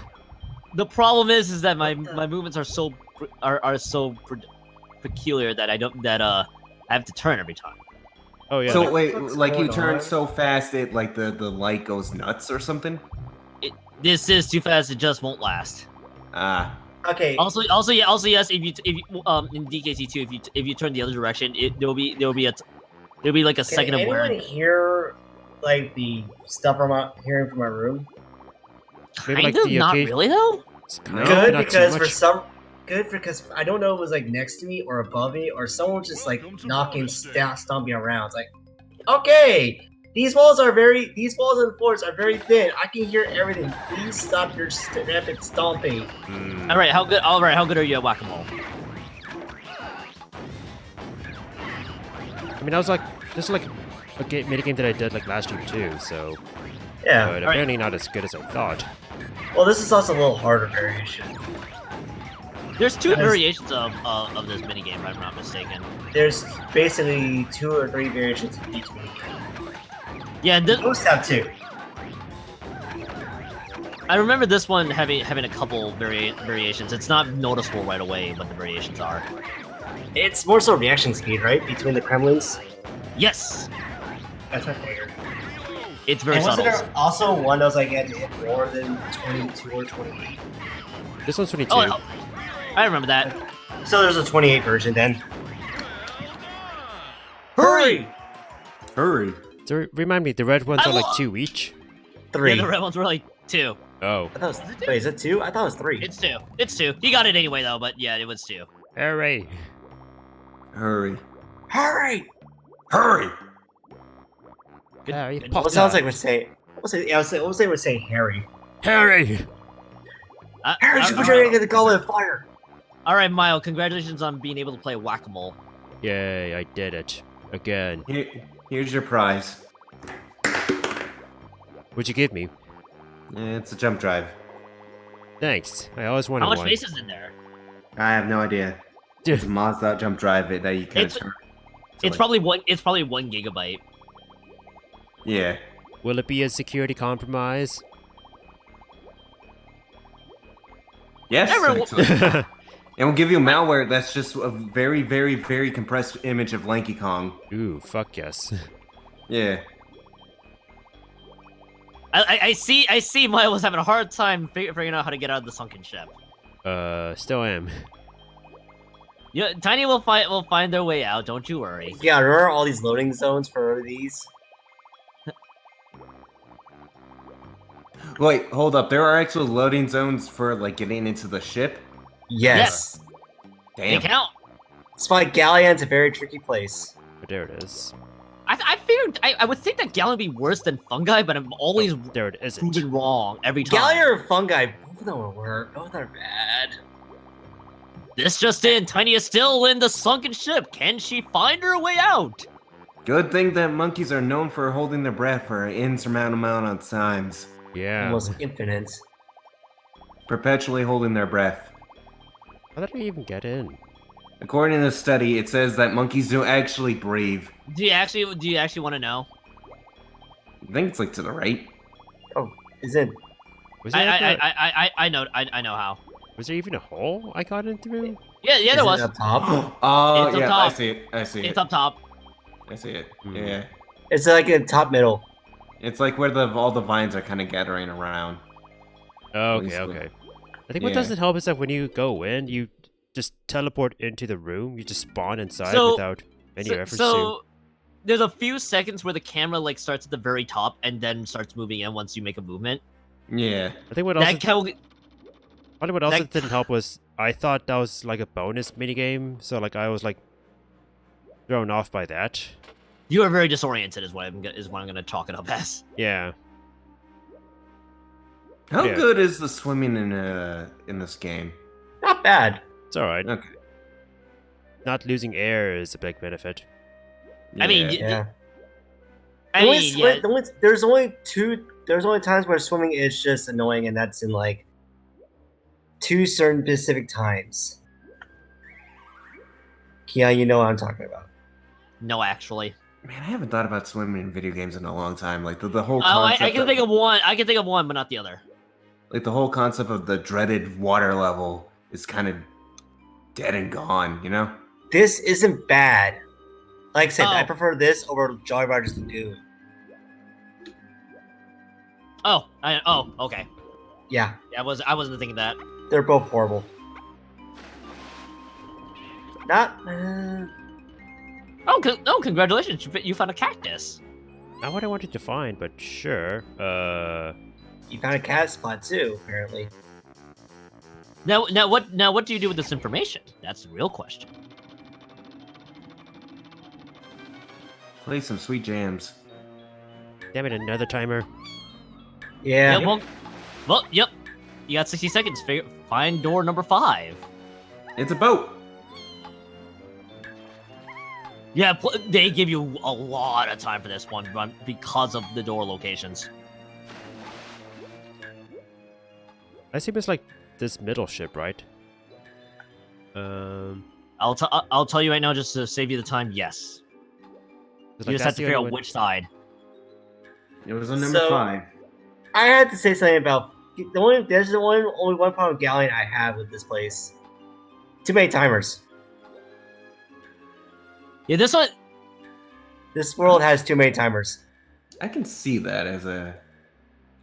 The problem is that my movements are so peculiar that I have to turn every time. Oh yeah. So like- wait, what's like you going turn on? so fast it like the light goes nuts or something? This is too fast. It just won't last. Ah, Okay. Also, yes. If you in DKC2, if you turn the other direction, there'll be like a Can second of anyone wear. hear like the stuff I'm hearing from my room? Maybe, Kind like, of, the not occasion- really though. it's No, kind of Good, not too because for much. some. Good because I don't know if it was like next to me or above me or someone was just like knocking, stomping around. It's like, okay, these walls and floors are very thin. I can hear everything. Please stop your rapid stomping. Hmm. All right, how good are you at whack-a-mole? I mean, I was like, this is like a minigame that I did like last year too, so Yeah. but apparently not as good as I thought. Well, this is also a little harder variation. There's two That is- variations of this minigame, if I'm not mistaken. There's basically 2 or 3 variations of each minigame. Yeah, Most have 2. I remember this one having a couple variations. It's not noticeable right away what the variations are. It's more so reaction speed, right? Between the Kremlins. Yes, That's my favorite. it's very And wasn't subtle. there also one that was like you had to hit more than 22 or 28? This one's 22. Oh, I remember that. So there's a 28 version then. Hurry! hurry! So remind me, the red ones I are like lo- 2 each. 3. Yeah, the red ones were like 2. Oh, I thought it was, wait, is it 2? I thought it was 3. It's 2. It's 2. He got it anyway though, but yeah, it was 2. hooray! Hurry! Hurry! Hurry! Good- Harry good- Potter. What sounds like we're saying? What was say we're saying Harry? Harry. Harry, you put your hand in the goblet of fire. All right, Mile. Congratulations on being able to play whack-a-mole. Yay! I did it again. Here's your prize. What'd you give me? It's a jump drive. Thanks. I always wanted How much one. space is in there? I have no idea. It's a Mazda jump drive that you can It's- turn. It's probably 1 gigabyte. Yeah. Will it be a security compromise? Yes. Everyone- actually. And we'll give you malware that's just a very, very, very compressed image of Lanky Kong. Ooh, fuck yes. Yeah. I see. Mile was having a hard time figuring out how to get out of the sunken ship. Still am. Yeah, Tiny will find their way out. Don't you worry. Yeah, remember all these loading zones for these? Wait, hold up. There are actual loading zones for like getting into the ship. Yes. They Damn. count. That's why Galleon's a very tricky place. But there it is. I figured I would think that Galleon would be worse than fungi, but I'm always There it isn't. proven wrong every time. Galleon or fungi, both of them will work. Both are bad. This just in, Tiny is still in the sunken ship. Can she find her way out? Good thing that monkeys are known for holding their breath for an insurmountable amount of times. Yeah. Almost infinite. Perpetually holding their breath. How did we even get in? According to the study, it says that monkeys don't actually breathe. Do you actually want to know? I think it's like to the right. Is it? Was there, like, a- I know how. was there even a hole I got in through? Yeah, Is there it was. up top? Oh, It's up yeah, I top. see it. I see It's it. up top. I see it. Hmm. Yeah. It's like in top middle. It's like where all the vines are kind of gathering around. Oh, least okay, the- okay. I think what yeah. doesn't help is that when you go in, you just teleport into the room. You just spawn inside So- without any efforts to. So there's a few seconds where the camera like starts at the very top and then starts moving in once you make a movement. Yeah. I think what also, That can probably what also that- didn't help was I thought that was like a bonus minigame, so like I was like thrown off by that. you are very disoriented is what I'm gonna chalk it up as. Yeah. How Yeah. good is the swimming in this game? Not bad. It's alright. Okay. Not losing air is a big benefit. I mean, Yeah. Yeah. I mean, yeah. There's only times where swimming is just annoying, and that's in like 2 certain specific times. Yeah, you know what I'm talking about. No, actually. Man, I haven't thought about swimming in video games in a long time. Like the whole Oh, I concept. can think of one. I can think of one, but not the other. Like the whole concept of the dreaded water level is kind of dead and gone. You know? This isn't bad. Like I said, I Oh. prefer this over Jolly Roger's Lagoon. Oh, okay. Yeah, Yeah, I wasn't thinking that. they're both horrible. Not. Oh, congratulations! You found a cactus. Not what I wanted to find, but sure. You found a cat spot too, apparently. Now, what do you do with this information? That's the real question. Play some sweet jams. Damn it, another timer. Yeah. Yep. You got 60 seconds. Find door number 5. It's a boat. Yeah, they give you a lot of time for this one because of the door locations. I assume it's like this middle ship, right? I'll tell you right now, just to save you the time. Yes. You just have to figure out which side. It was on number So- 5. I had to say something about there's only one problem with Galleon I have with this place. Too many timers. Yeah, this one. This world has too many timers. I can see that as a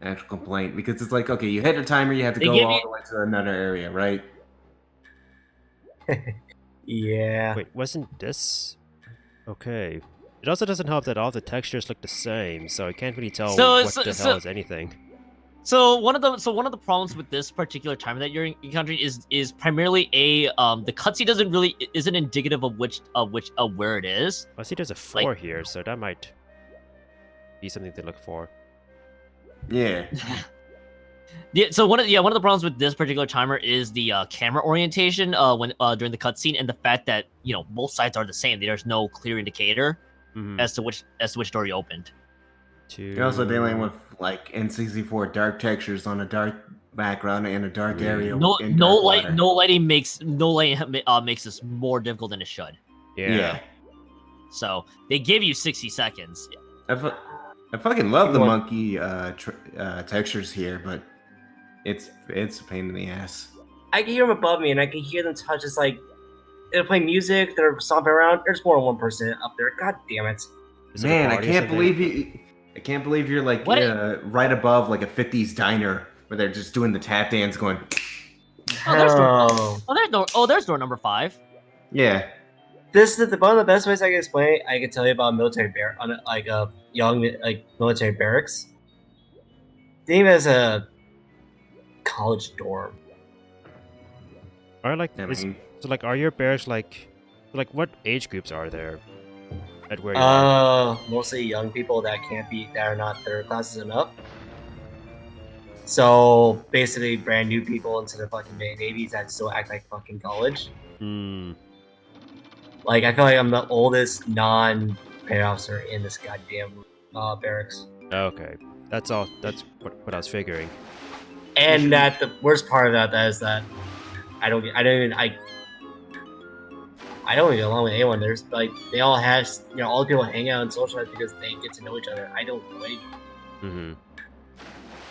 actual complaint because it's like, okay, you hit a timer, you have to They go give all you- the way to another area, right? Yeah. Wait, wasn't this? Okay. It also doesn't help that all the textures look the same, so I can't really tell what the hell is anything. So one of the problems with this particular timer that you're encountering is primarily the cutscene isn't indicative of where it is. I see there's a 4 here, so that might be something to look for. Yeah. Yeah, so one of the problems with this particular timer is the camera orientation when during the cutscene, and the fact that both sides are the same. There's no clear indicator Mhm. as to which door you opened. You're also dealing with like N64 dark textures on a dark background and a dark area. No in dark light water. no lighting makes this more difficult than it should. Yeah. So they give you 60 seconds. I fucking love the Go on. monkey textures here, but it's a pain in the ass. I can hear them above me, and I can hear them touch. It's like they're playing music, they're stomping around. There's more than one person up there. God damn it! Is it a Man, I party or can't something? believe you. I can't believe you're like What? right above like a 50s diner where they're just doing the tap dance, going. Oh, there's Oh. there's door number 5. Yeah. This is one of the best ways I can explain it. I can tell you about military young military barracks. Think of it as a college dorm. Are like I is, mean, so like are your bears like what age groups are there? At where you are? Mostly young people that are not third classes enough. So basically, brand new people into the fucking babies that still act like fucking college. Hmm. Like I feel like I'm the oldest non-pay officer in this goddamn barracks. Okay. That's all. That's what I was figuring. And that the worst part of that is that I don't even get along with anyone. There's like they all have all the people hang out and socialize because they get to know each other. I don't wait. Mm-hmm.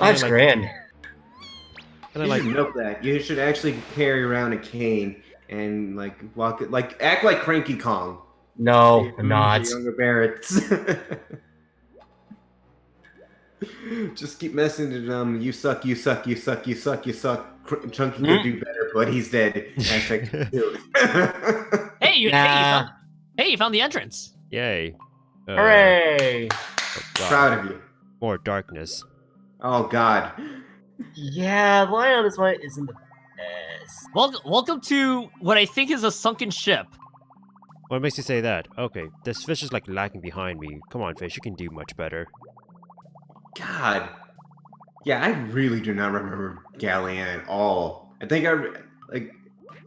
Life's like- grand. And you then like should milk that. You should actually carry around a cane and like act like Cranky Kong. No, I'm not. The younger Barretts. Just keep messing to them. You suck. You suck. You suck. You suck. You suck. Chunky could do better, but he's dead. Hashtag dude. Hey, you found the entrance. yay. Hooray! Oh, God. Proud of you. More darkness. Oh God. Yeah, the line on this one isn't the best. Welcome to what I think is a sunken ship. What makes you say that? Okay, this fish is like lagging behind me. Come on, fish, you can do much better. God. Yeah, I really do not remember Galleon at all. I think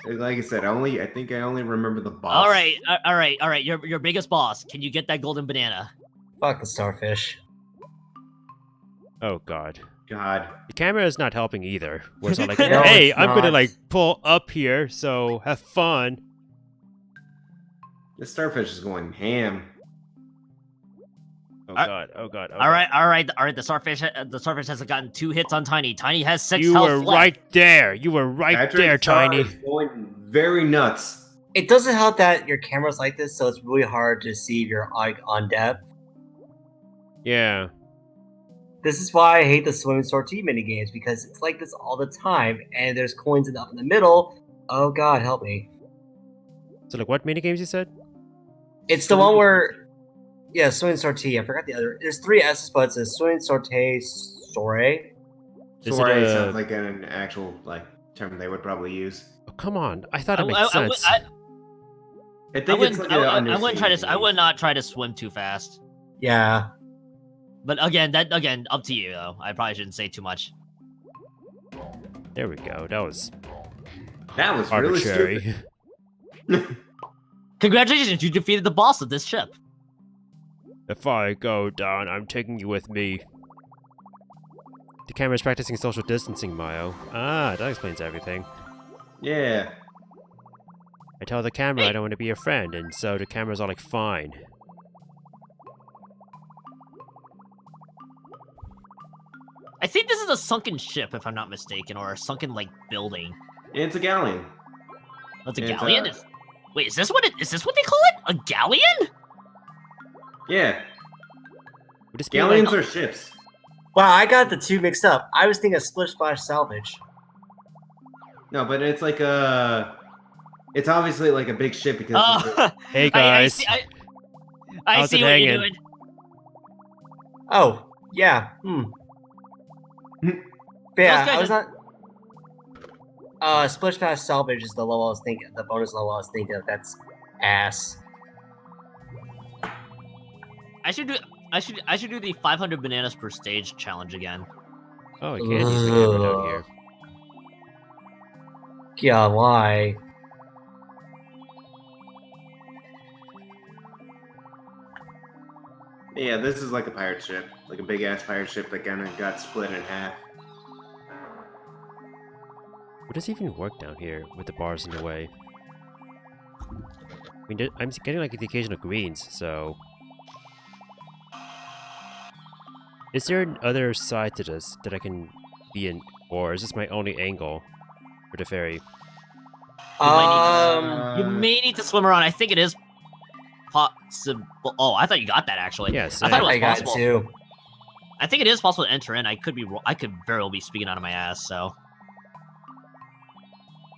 like I said, I think I only remember the boss. All right. Your biggest boss. Can you get that golden banana? Fuck the starfish. Oh God. God. The camera is not helping either. Where it's all like, No, hey, it's I'm gonna not. like pull up here, so have fun. The starfish is going ham. Oh I- God. Oh God. Oh All right. The starfish has gotten 2 hits on Tiny. Tiny has 6 You health were left. right there. You were right Patrick there, Star Tiny. is going very nuts. It doesn't help that your camera's like this, so it's really hard to see if you're like on depth. Yeah. This is why I hate the swim and sortie minigames, because it's like this all the time, and there's coins up in the middle. Oh god, help me. So like what minigames you said? It's the one where, yeah, swim and sortie. I forgot the other. There's 3 S's, but it's a swim and sortie soiree. Is Soiree it a- sounds like an actual like term they would probably use. Oh, come on. I thought it made I sense. I think it's like I wouldn't try to. I would not try to swim too fast. Yeah. But again, up to you though. I probably shouldn't say too much. There we go. That was That was really arbitrary. stupid. Congratulations, you defeated the boss of this ship. If I go down, I'm taking you with me. The camera's practicing social distancing, Mayo. Ah, that explains everything. Yeah. I tell the camera I don't want to be your friend, and so the camera's all like, fine. I think this is a sunken ship, if I'm not mistaken, or a sunken like building. It's a galleon. That's a It's, galleon. Wait, is this what they call it? A galleon? Yeah. Would this be Galleons like, are ships. Wow, I got the 2 mixed up. I was thinking of Splish Splash Salvage. No, but it's like a. It's obviously like a big ship because. Oh, hey guys, I How's see it what you're hanging? doing. Oh, yeah. Yeah, guys I was not. Splish Splash Salvage is the level I was thinking. The bonus level I was thinking of. That's ass. I should do the 500 bananas per stage challenge again. oh, I can't use the camera down here. Yeah, why? Yeah, this is like a pirate ship, like a big ass pirate ship that kind of got split in half. Would this even work down here with the bars in the way? I mean, I'm getting like the occasional greens, so... Is there another side to this that I can be in, or is this my only angle for the ferry? You may need to swim around. I think it is possible. Oh, I thought you got that actually. Yes, I thought it was I got it possible. too. I think it is possible to enter in. I could very well be speaking out of my ass. So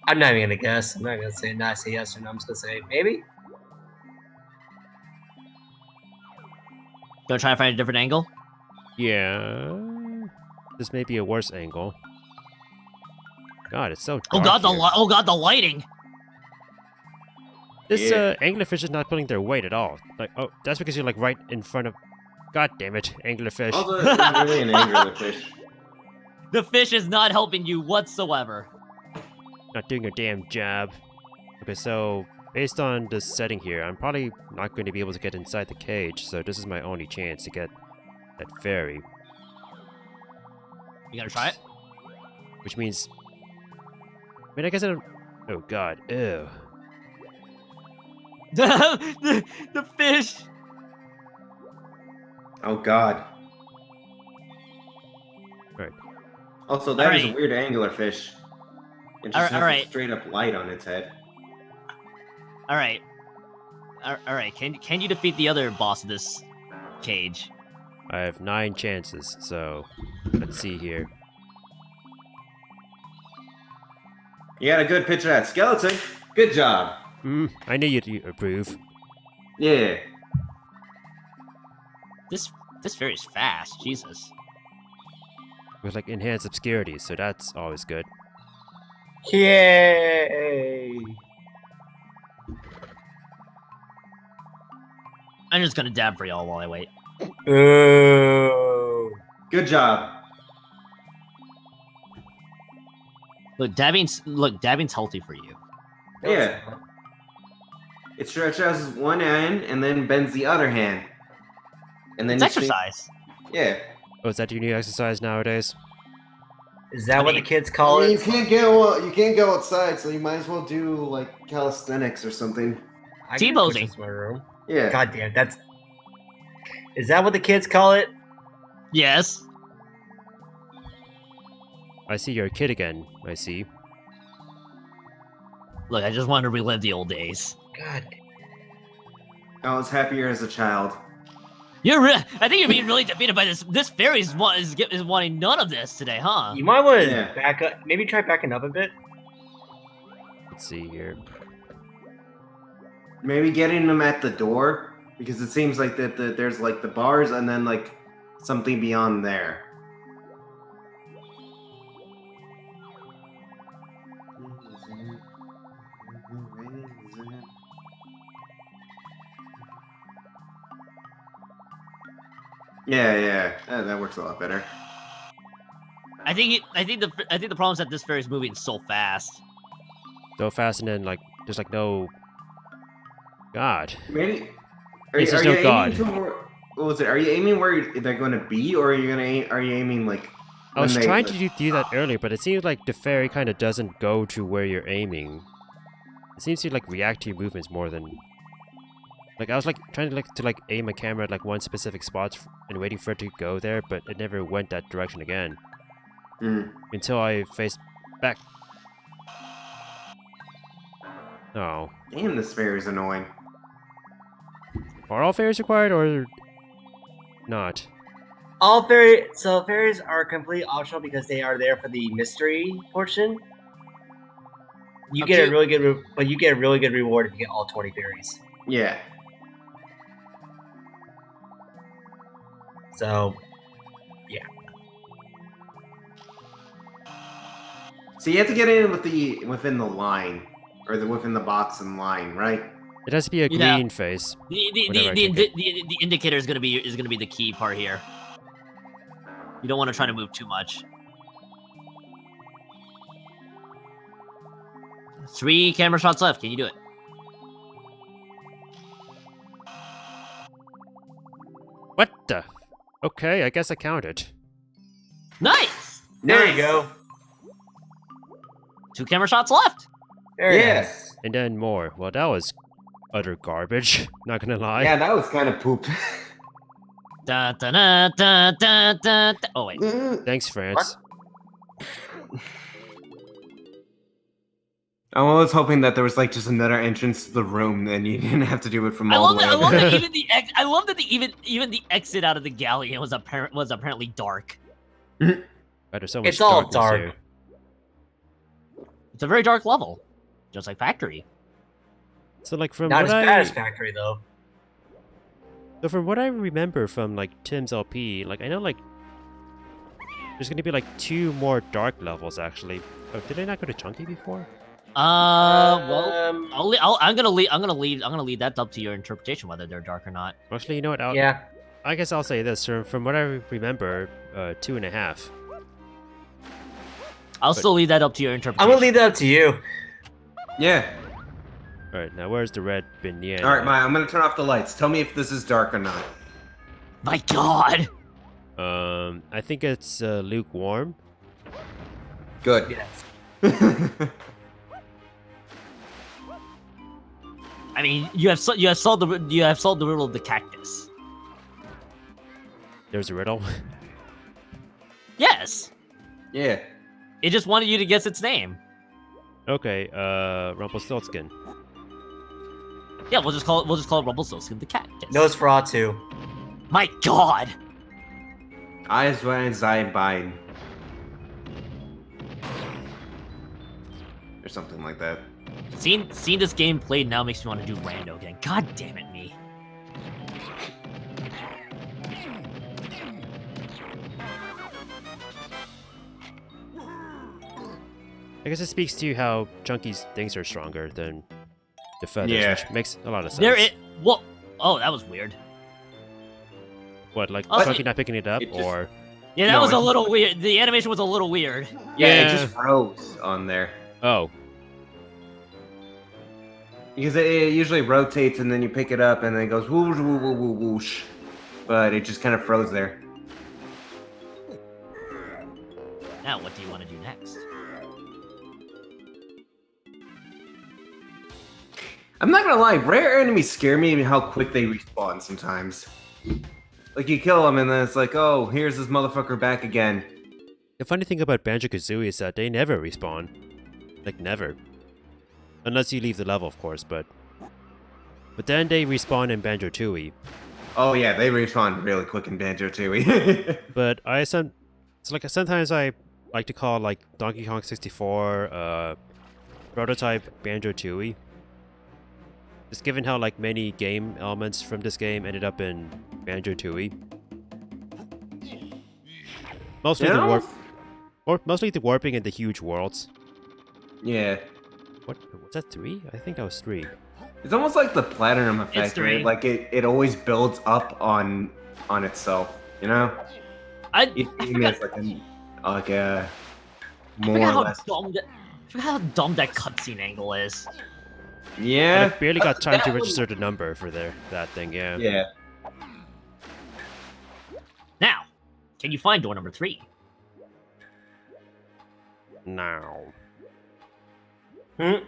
I'm not even gonna guess. I'm not gonna say yes or no. I'm just gonna say maybe. gonna try and find a different angle. Yeah... This may be a worse angle. God, it's so dark Oh god, here. the lighting. This Yeah. anglerfish is not pulling their weight at all. Like, oh, that's because you're like right in front of... God damn it, anglerfish. Also, it's not really an anglerfish. The fish is not helping you whatsoever. Not doing a damn job. Okay, so based on the setting here, I'm probably not going to be able to get inside the cage, so this is my only chance to get that ferry. You gonna try it? Which means... I mean, I guess I don't... Oh god, ew. the fish. Oh god. Right. Also, that is a Alright. weird anglerfish. It just Alright, has alright. a straight up light on its head. All right. All right. Can you defeat the other boss of this cage? I have 9 chances, so let's see here. You got a good picture of that skeleton. Good job. I knew you'd approve. Yeah. This fairy's fast. Jesus. With like enhanced obscurity, so that's always good. Yay! I'm just gonna dab for y'all while I wait. Ooh. Good job. Look, dabbing's healthy for you. Yeah. It stretches one hand and then bends the other hand. And then It's you swing- exercise. Yeah. Oh, is that your new exercise nowadays? Is that what the kids I call mean, you it? can't go outside, so you might as well do like calisthenics or something. I T-posing. can push this in my room. Yeah. God damn, that's. Is that what the kids call it? Yes. I see you're a kid again, I see. Look, I just wanted to relive the old days. God. I was happier as a child. I think you're being really defeated by this. This fairy is wanting none of this today, huh? You might want to Yeah. back up. Maybe try backing up a bit. Let's see here. Maybe getting them at the door, because it seems like that there's like the bars and then like something beyond there. Yeah, that works a lot better. I think the problem is that this fairy's moving so fast. So fast, and then like there's like no God. Maybe. Yes, there's no aiming God. what was it? Are you aiming where they're going to be, or are you are you aiming like? I was when they, trying like- to do that earlier, but it seems like the fairy kind of doesn't go to where you're aiming. It seems to like react to your movements more than. Like I was like trying to aim my camera at like one specific spot and waiting for it to go there, but it never went that direction again until I faced back. Oh, Damn, this fairy is annoying. are all fairies required or not? All fairies are completely optional because they are there for the mystery portion. You get a really good, but you get a really good reward if you get all 20 fairies. Yeah. So, So you have to get in with within the line, or within the box and line, right? It has to be a Yeah. green face. The Whatever I take it. the indicator is gonna be the key part here. You don't want to try to move too much. 3 camera shots left. Can you do it? What the? Okay, I guess I counted. Nice. there you go. 2 camera shots left. Very Yeah. nice. And then more. Well, that was utter garbage. Not gonna lie. Yeah, that was kind of poop. Da, da, da, da, da, da, da. Oh wait. Thanks, France. I was hoping that there was like just another entrance to the room, and you didn't have to do it from I all love the way that. I over love there. that even the exit out of the galleon was apparently dark. God, there's so much It's all darkness dark. here. It's a very dark level, just like Factory. So like from Not what as bad as Factory though. So from what I remember from like Tim's LP, like I know like there's gonna be like 2 more dark levels actually. Oh, did I not go to Chunky before? Well, I'm gonna leave that up to your interpretation whether they're dark or not. Actually, you know what? Yeah. I guess I'll say this. From what I remember, 2.5. I'll still leave that up to your I'm interpretation. gonna leave that up to you. Yeah. All right, now where's the red vignette? All right, Maya, I'm gonna turn off the lights. Tell me if this is dark or not. My God. I think it's lukewarm. Good. Yes. I mean, you have solved the riddle of the cactus. There's a riddle. Yes. Yeah. It just wanted you to guess its name. Okay, Rumpelstiltskin. Yeah, we'll just call it Rumpelstiltskin the cactus. Nosferatu. My God. Eyes wide, eye bind. Or something like that. Seeing this game played now makes me want to do rando again. God damn it, me. I guess it speaks to how Chunky's things are stronger than the feathers, Yeah. which makes a lot of sense. There it. What? Oh, that was weird. What, like Oh, Chunky not picking it up, it just- or Yeah, that No, was a it- little weird. The animation was a little weird. Yeah, Yeah. it just froze on there. oh, Because it usually rotates and then you pick it up and then it goes whoosh, whoosh, whoosh, whoosh, whoosh. But it just kind of froze there. Now, what do you want to do next? I'm not gonna lie, rare enemies scare me how quick they respawn sometimes. Like you kill them and then it's like, oh, here's this motherfucker back again. the funny thing about Banjo-Kazooie is that they never respawn. Like never. Unless you leave the level, of course, but then they respawn in Banjo-Tooie. Oh yeah, they respawn really quick in Banjo-Tooie. But sometimes I like to call like Donkey Kong 64 prototype Banjo-Tooie. Just given how like many game elements from this game ended up in Banjo-Tooie. Mostly Yeah, the I warp, almost- or mostly the warping and the huge worlds. yeah. What was that 3? I think that was 3. It's almost like the platinum effect, three. right? Like it always builds up on itself, you know? Each I game forgot, is like a I more forgot or how less. dumb that. I forgot how dumb that cutscene angle is. Yeah. I barely got time that to one- register the number for that thing. Yeah. Yeah. Now, can you find door number 3? Now. Hmm?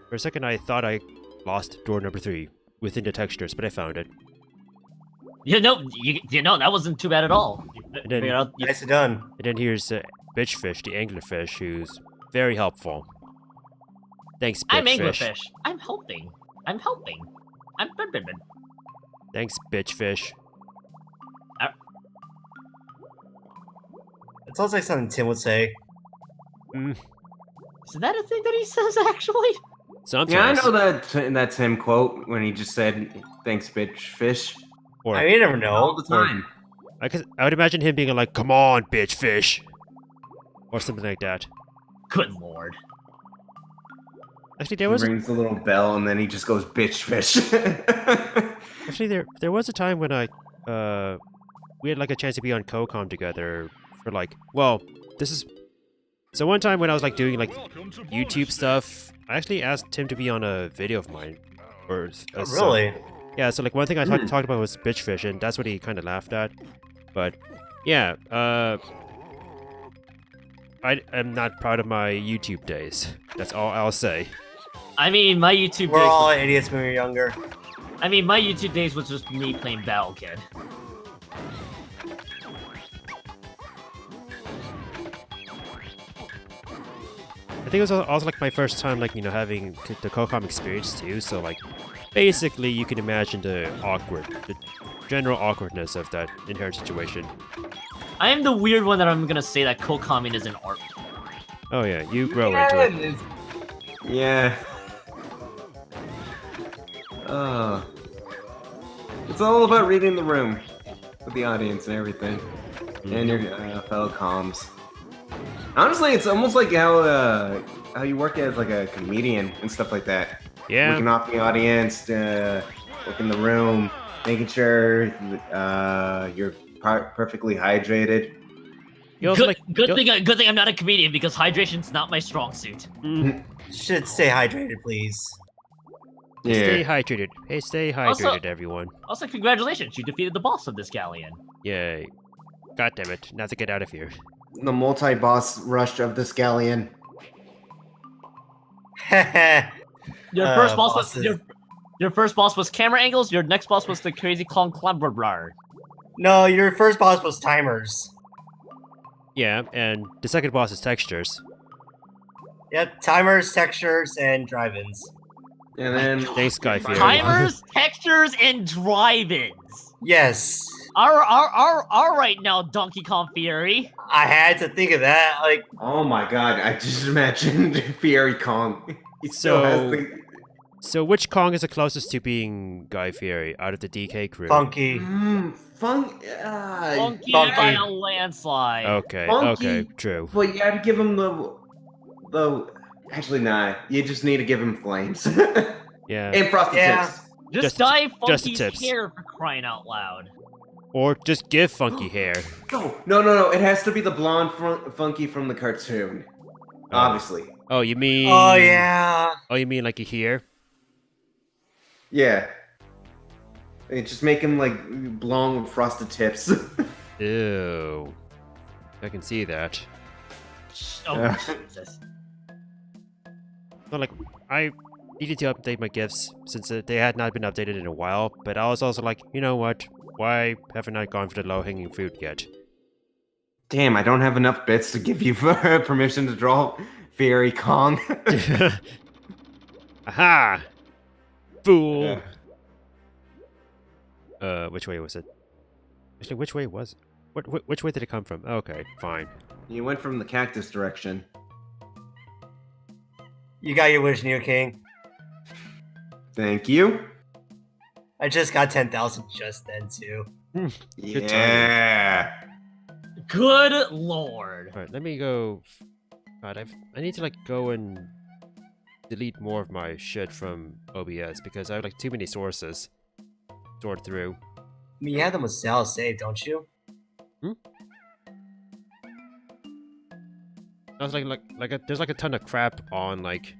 For a second, I thought I lost door number 3 within the textures, but I found it. You know, that wasn't too bad at all. You then- figured out- you- Nicely done. And then here's Bitchfish, the anglerfish, who's very helpful. Thanks, I'm Bitchfish. anglerfish. I'm helping. I'm helping. I'm bin. Thanks, Bitchfish. It sounds like something Tim would say. Mm, Is that a thing that he says actually? sometimes. Yeah, I know that Tim quote when he just said, "Thanks, bitch, fish." Or I mean, you never know. All the time. I would imagine him being like, "Come on, Bitchfish," or something like that. Good lord. Actually, He rings the little bell and then he just goes, "Bitch, fish." there was a time when we had like a chance to be on CoCom together for like, well, this is. So one time when I was like doing like YouTube stuff, I actually asked Tim to be on a video of mine. Or Oh, really? yeah, so like one thing I talked about was Bitchfish, and that's what he kind of laughed at. But yeah, I am not proud of my YouTube days. That's all I'll say. I mean, my YouTube We're days. all idiots when we were younger. I mean, my YouTube days was just me playing Battle Kid. I think it was also like my first time, like, you know, having the CoCom experience too. So like, basically, you can imagine the general awkwardness of that inherent situation. I am the weird one that I'm gonna say that co-comming is an art. Oh yeah, you grow into it. Yeah. It's all about reading the room with the audience and everything, and your fellow comms. Honestly, it's almost like how you work as like a comedian and stuff like that. Yeah. Looking off the audience, working the room, making sure you're perfectly hydrated. You also Good thing I'm not a comedian because hydration's not my strong suit. Should stay hydrated, please. Stay hydrated. Hey, stay hydrated, Also- everyone. Also, congratulations, you defeated the boss of this galleon. Yay. God damn it. Now to get out of here. The multi-boss rush of this galleon. Your first boss was bosses. your first boss was camera angles. Your next boss was the crazy clown Clumberbrar. No, your first boss was timers. Yeah, and the second boss is textures. Yep, timers, textures, and drive-ins. And then Thanks, Guy Fieri. Timers, textures, and drive-ins. Yes, All right now, Donkey Kong Fury. I had to think of that. Like, oh my god, I just imagined Fieri Kong. He still So- has the So which Kong is the closest to being Guy Fieri out of the DK crew? funky. Funky. Funky Funky. by a landslide. Okay, Funky. okay, true. But you gotta give him the. Actually, nah. You just need to give him flames Yeah. and frosted Yeah. tips. Just Just- dye just the Funky's tips. hair for crying out loud. Or just give Funky hair. No. It has to be the blonde Funky from the cartoon. Obviously. Oh, you mean... Oh yeah. Oh, you mean like a hair? Yeah. And just make him like blonde with frosted tips. Ew. I can see that. Oh, Yeah. Jesus. Well, like, I needed to update my GIFs since they had not been updated in a while, but I was also like, you know what? Why haven't I gone for the low-hanging fruit yet? Damn, I don't have enough bits to give you permission to draw Fairy Kong. Aha! Fool! Yeah. Which way was it? Actually, which way was it? Which way did it come from? Okay, fine. You went from the cactus direction. You got your wish, Neo King. Thank you. I just got 10,000 just then too. Good timing. Yeah. Good lord. Alright, let me go. God, I need to like go and delete more of my shit from OBS because I have like too many sources stored through. I mean, you have them with Sal saved, don't you? I was there's like a ton of crap on like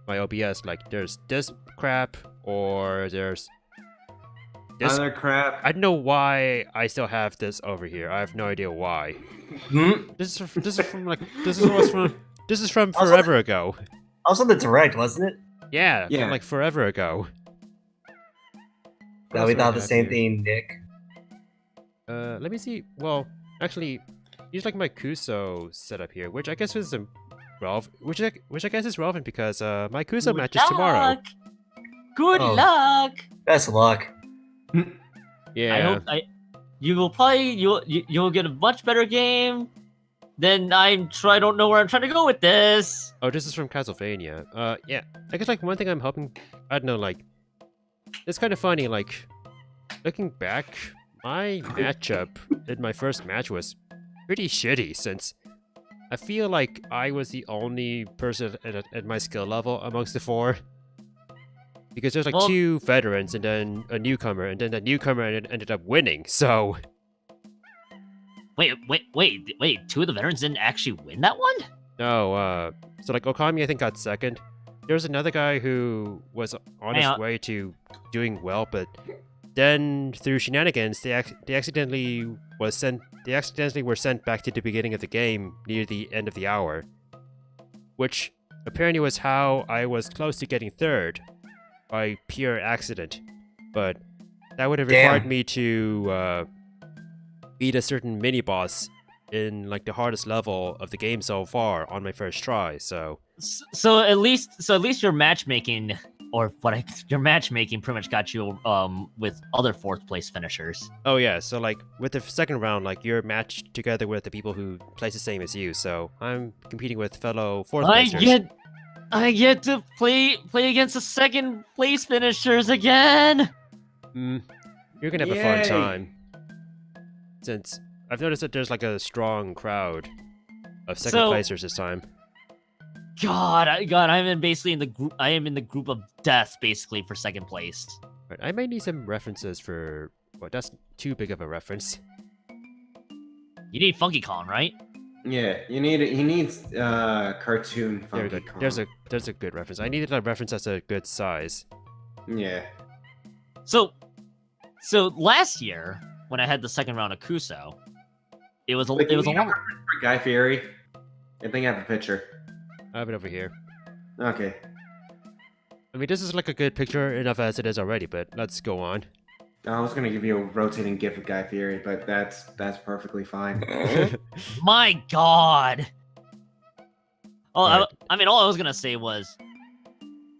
my OBS. Like there's this crap or there's this. Other crap. I don't know why I still have this over here. I have no idea why. This is from Also- forever ago. Also the direct, wasn't it? Yeah, Yeah. from like forever ago. What No, else we do I thought the have same here? thing, Nick. Let me see. Well, actually, use like my Kuso setup here, which I guess is which I guess is relevant because my Kuso matches tomorrow. Good Oh. luck. Best of luck. Yeah. I hope you will probably you'll get a much better game than I don't know where I'm trying to go with this. Oh, this is from Castlevania. Yeah. I guess like one thing I'm hoping, I don't know, like, it's kind of funny. Like, looking back, my matchup in my first match was pretty shitty since I feel like I was the only person at my skill level amongst the four. Because there's like Well- 2 veterans and then a newcomer, and then the newcomer ended up winning. So Wait. 2 of the veterans didn't actually win that one? no, so like Okami I think got second. There was another guy who was on his Hang on. way to doing well, but then through shenanigans, they accidentally were sent back to the beginning of the game near the end of the hour, which apparently was how I was close to getting third by pure accident. But that would have required Damn. me to beat a certain mini boss in like the hardest level of the game so far on my first try. So So at least your matchmaking your matchmaking pretty much got you with other 4th place finishers. oh yeah, so like with the second round, like you're matched together with the people who place the same as you. So I'm competing with fellow 4th placers. I get to play against the 2nd place finishers again. You're gonna have a Yay. fun time. Since I've noticed that there's like a strong crowd of second So- placers this time. God, I'm in the group. I am in the group of death basically for 2nd place. Right, I might need some references for. Well, that's too big of a reference. You need Funky Kong, right? Yeah, he needs cartoon There we Funky go. Kong. There's a good reference. I needed a reference that's a good size. Yeah. So last year when I had the 2nd round of Kuso, it was a Wait, it was a you need long. for Guy Fieri. I think I have a picture. I have it over here. Okay. I mean, this is like a good picture enough as it is already, but let's go on. I was gonna give you a rotating gif of Guy Fieri, but that's perfectly fine. My God. Oh, Right. I mean, all I was gonna say was,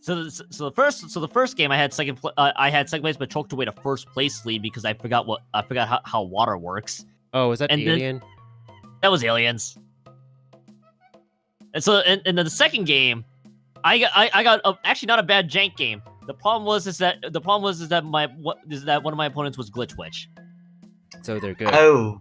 so the first game I had second place, but choked away to 1st place lead because I forgot how water works. Oh, is that And then- Alien? That was aliens. And so, and then the second game, I got actually not a bad jank game. The problem was that one of my opponents was Glitch Witch. So they're good. Oh,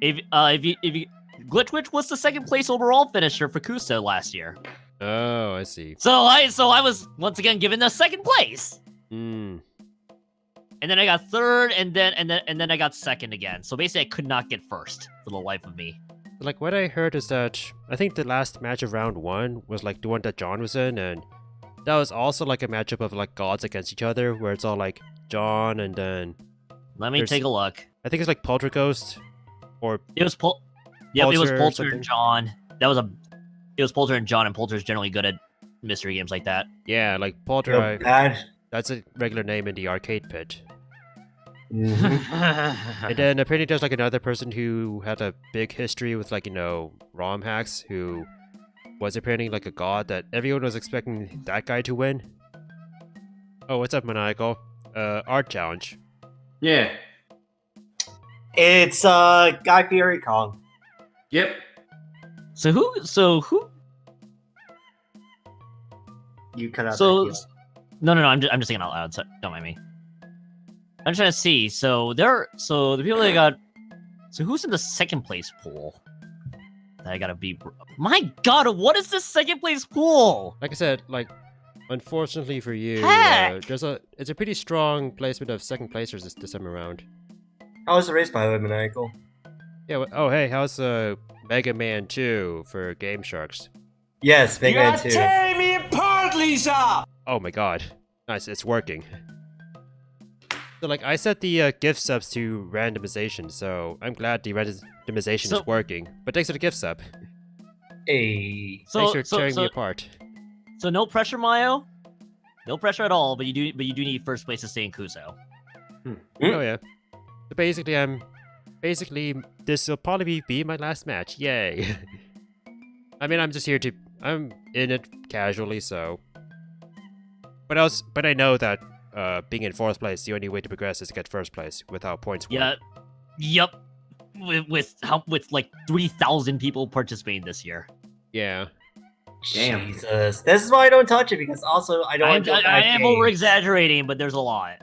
If you Glitch Witch was the 2nd place overall finisher for Kuso last year. Oh, I see. So I was once again given the 2nd place. Hmm. And then I got 3rd, and then I got 2nd again. So basically, I could not get 1st for the life of me. Like what I heard is that I think the last match of round 1 was like the one that John was in, and that was also like a matchup of like gods against each other, where it's all like John and then Let me There's- take a look. I think it's like Polterghost, or It was Yep, it was Polter or Polter something? and John. It was Polter and John, and Polter's generally good at mystery games like that. yeah, like Polter. feel bad. That's a regular name in the arcade pit. And then apparently there's like another person who had a big history with like, ROM hacks who was apparently like a god that everyone was expecting that guy to win. Oh, what's up, Maniacal? Art challenge. Yeah. It's Guy Fieri Kong. Yep. So who? You cut out. So that no. I'm just thinking out loud. So don't mind me. I'm trying to see. So the people that got. So who's in the second place pool? That I gotta beat. My God, what is this second place pool? Like I said, like, unfortunately for you, Heck! it's a pretty strong placement of second placers this time around. How was the race, by the way, Maniacal? Yeah. Oh, hey, how's Mega Man 2 for Game Sharks? Yes, Mega Man 2. tearing me apart, Lisa! Oh my God, nice, it's working. So like, I set the gift subs to randomization, so I'm glad the randomization So- is working. But thanks for the gift sub. Hey. Thanks for tearing me apart. So no pressure, Mayo. No pressure at all. But you do need first place to stay in Kuso. Oh yeah. So basically, this will probably be my last match. Yay. I mean, I'm in it casually, so. But I know that being in fourth place, the only way to progress is to get first place without points. Yeah. Yep. With like 3,000 people participating this year. Yeah. Damn. Jesus. This is why I don't touch it, because also I don't want to I am over exaggerating, but there's a lot.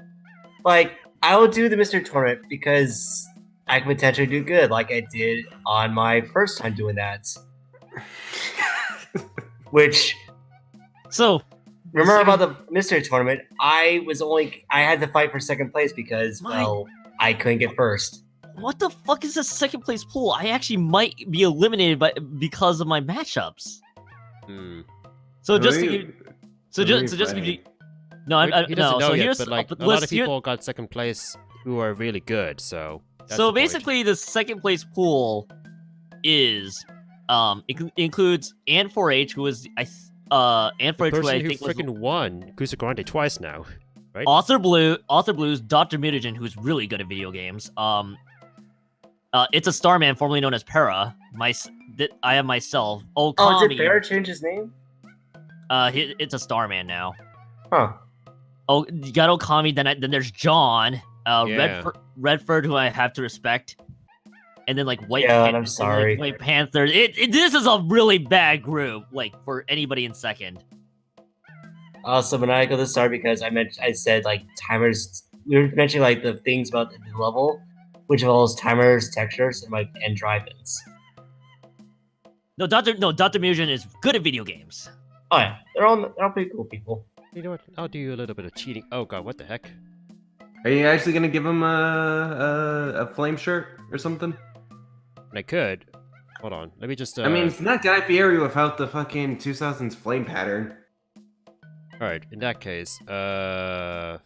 Like, I will do the Mr. Tournament because I can potentially do good, like I did on my first time doing that. Which, So remember about the Mr. Tournament, I had to fight for second place because, well, I couldn't get first. what the fuck is this second place pool? I actually might be eliminated because of my matchups. Hmm. So just to Really? give, so Really just to give you, funny. no, He doesn't no. know So yet, here's but like a lot let's of people got second place who are really good. So. That's So the point. basically, the second place pool is includes Ann 4H, who was the 4H, who person I who think was freaking won Kusa Grande twice now, right? Author Blues, Dr. Mutagen, who's really good at video games. It's a Starman, formerly known as Para. I am myself. Okami. Oh, did Bear change his name? It's a Starman now. Huh. Oh, you got Okami. Then there's John. Yeah. Redford, who I have to respect. And then like White Yeah, Panther. I'm sorry. White Panther. This is a really bad group. Like for anybody in second. Also, Maniacal, this started because I said like timers. We were mentioning like the things about the level, which involves timers, textures, and drive-ins. No, Dr. Mutagen is good at video games. Oh yeah, they're all pretty cool people. You know what? I'll do a little bit of cheating. Oh God, what the heck? Are you actually gonna give him a flame shirt or something? And I could. Hold on. Let me just. I mean, it's not Guy Fieri without the fucking 2000s flame pattern. All right. In that case, okay,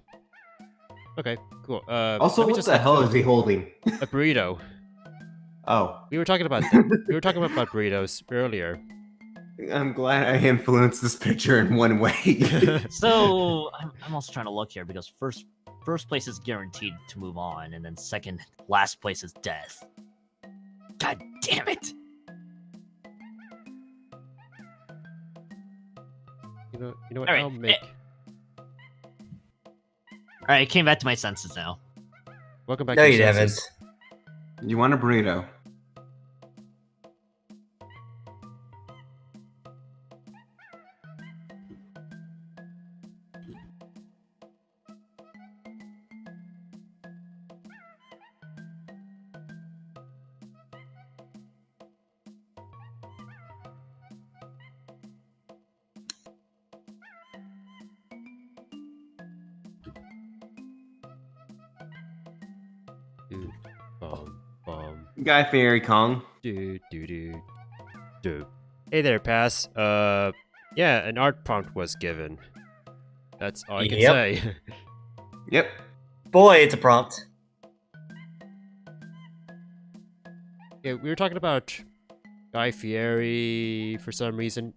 cool. Also, let me what just the hell is he holding? a burrito. Oh, We were talking about about burritos earlier. I'm glad I influenced this picture in one way. So I'm also trying to look here because first place is guaranteed to move on, and then last place is death. God damn it! You know what? All right, I'll make. All right, I came back to my senses now. Welcome back. No, to you your haven't. senses. You want a burrito? Do, Guy Fieri Kong. do. Hey there, Pass. Yeah, an art prompt was given. That's all I can Yep. say. Yep. Boy, it's a prompt. Yeah, we were talking about Guy Fieri for some reason.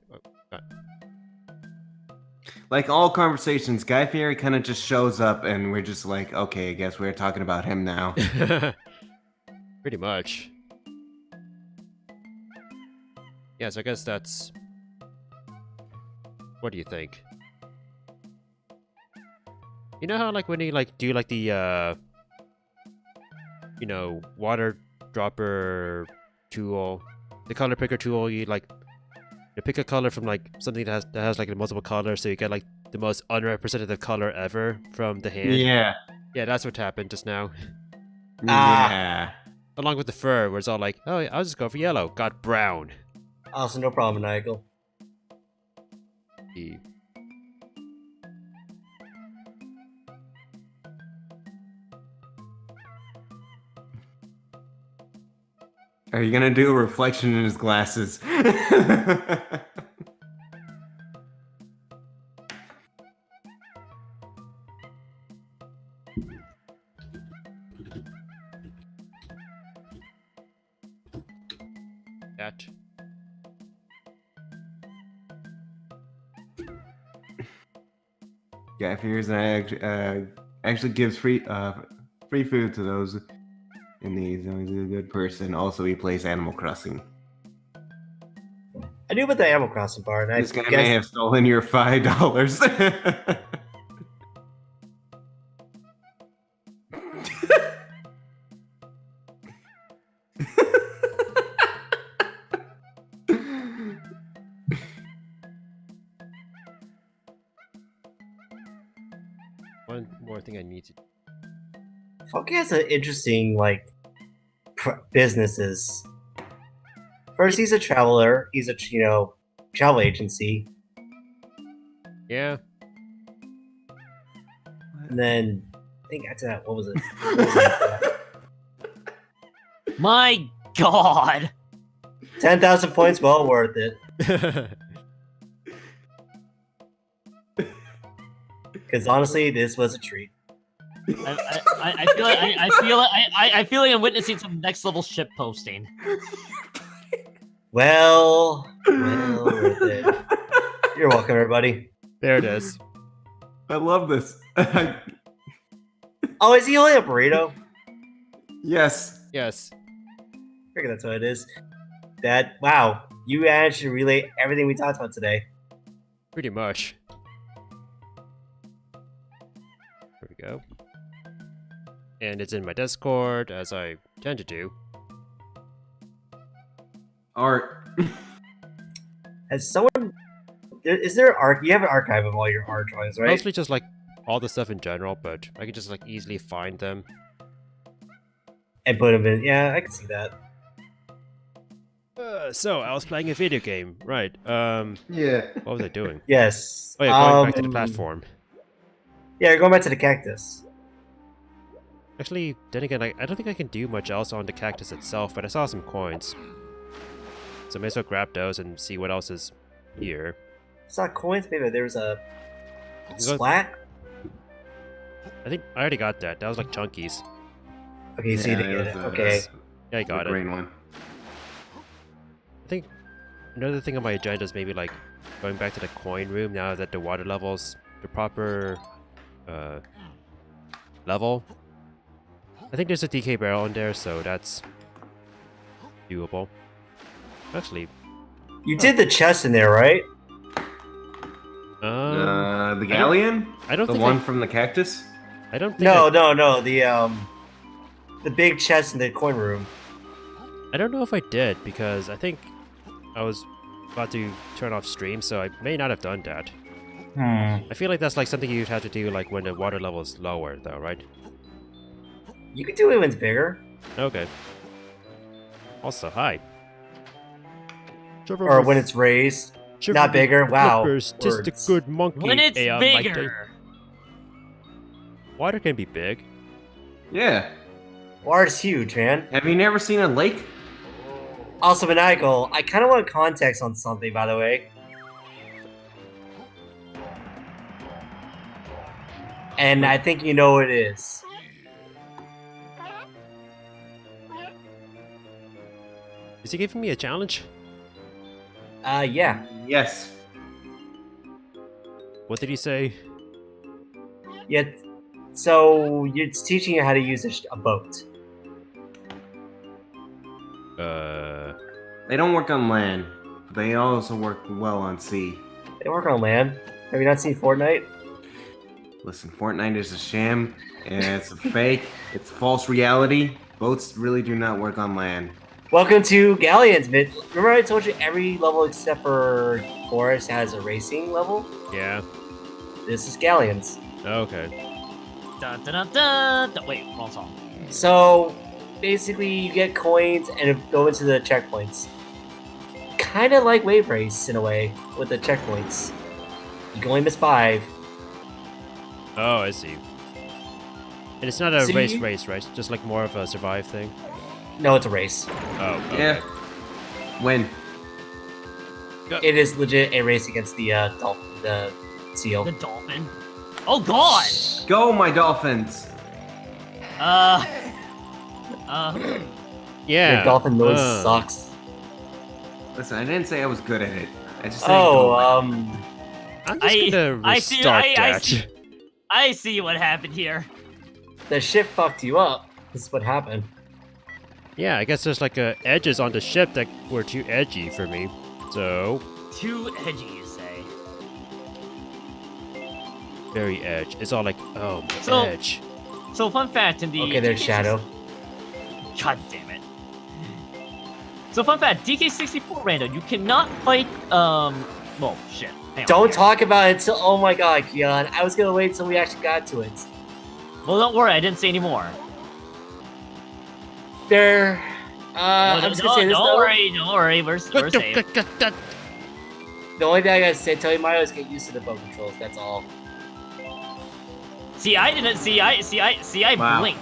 like all conversations, Guy Fieri kind of just shows up, and we're just like, okay, I guess we're talking about him now. Pretty much. Yes, I guess that's... What do you think? You know how, like, when you, like, do, like, the, you know, water dropper tool, the color picker tool, you, like, you pick a color from, like, something that has like, multiple colors, so you get, like, the most unrepresentative color ever from the hand? Yeah. Yeah, that's what happened just now. Yeah. Along with the fur, where it's all like, oh, I'll just go for yellow. Got brown. Also, no problem, Nigel. The- Are you gonna do a reflection in his glasses? That. Guy Fieri's actually gives free food to those in need. He's a good person. Also, he plays Animal Crossing. I knew about the Animal Crossing part, and This guy I may guess have stolen your $5. One more thing I need to... Funky has an interesting businesses. First, he's a traveler. He's a travel agency, Yeah. and then I think after that, what was it? What was it after that? My God. 10,000 points, well worth it. Because honestly, this was a treat. I feel like I'm witnessing some next level ship posting. Well worth it. You're welcome, everybody. There it is. I love this. Oh, is he only a burrito? Yes. Yes. I figure that's what it is. Wow, you managed to relay everything we talked about today. Pretty much. There we go. And it's in my Discord, as I tend to do. Art. Has someone? Is there you have an archive of all your art drawings, right? Mostly just like all the stuff in general, but I can just like easily find them. And put them in. Yeah, I can see that. So I was playing a video game, right? Yeah. What was I doing? Yes. Oh yeah, going back to the platform. Yeah, going back to the cactus. Actually, then again, I don't think I can do much else on the cactus itself, but I saw some coins. So I may as well grab those and see what else is here. Saw coins, maybe there was a go- splat. I think I already got that. That was like chunkies. Okay, so you didn't get it. Okay. Yeah, I got the it. green one. I think another thing on my agenda is maybe like going back to the coin room now that the water level's the proper level. I think there's a DK barrel in there, so that's doable. Actually, You did the chest in there, right? The galleon? I don't The think one from the cactus? I don't think No. The big chest in the coin room. I don't know if I did because I think I was about to turn off stream, so I may not have done that. I feel like that's like something you'd have to do like when the water level is lower, though, right? You can do it when it's bigger. Okay. Also, hi. Or when it's raised. Not bigger. Wow. Just a Words. good monkey. When it's I like to- bigger. Water can be big. Yeah. Water's huge, man. Have you never seen a lake? Also, Maniacal, I kind of want context on something, by the way. And I think you know what it is. Is he giving me a challenge? Yeah. Yes. What did he say? Yeah. So it's teaching you how to use a boat. They don't work on land, but they also work well on sea. They work on land. Have you not seen Fortnite? Listen, Fortnite is a sham, and it's a fake. It's false reality. Boats really do not work on land. Welcome to Galleons, man. Remember I told you every level except for Forest has a racing level? Yeah. This is Galleons. Okay. Dun, dun, dun, dun, dun. Wait, wrong song. So basically, you get coins and go into the checkpoints. Kind of like Wave Race in a way with the checkpoints. You can only miss 5. Oh, I see. And it's not a So race, you- right? Just like more of a survive thing. No, it's a race. Oh. Okay. Yeah. Win. It is legit a race against the dolphin, the seal. The dolphin. Oh god. Go, my Dolphins! Yeah. Your dolphin noise uh, sucks. Listen, I didn't say I was good at it. I just said Oh, go. I'm just gonna I see- restart I that. see. I see what happened here. the ship fucked you up. This is what happened. Yeah, I guess there's like edges on the ship that were too edgy for me. So, Too edgy, you say. very edge. It's all like, oh, my So- edge. So, fun fact in the Okay, there's Shadow. God damn it. So, fun fact, DK64 random, you cannot fight, well, shit. Hang on. Don't talk about it until. Oh my god, Keon. I was gonna wait until we actually got to it. Well, don't worry, I didn't say any more. There. I was gonna say this don't though. worry, we're safe. The only thing I gotta say, tell you, Mario, is get used to the boat controls. That's all. See, I didn't see, I Wow. blinked.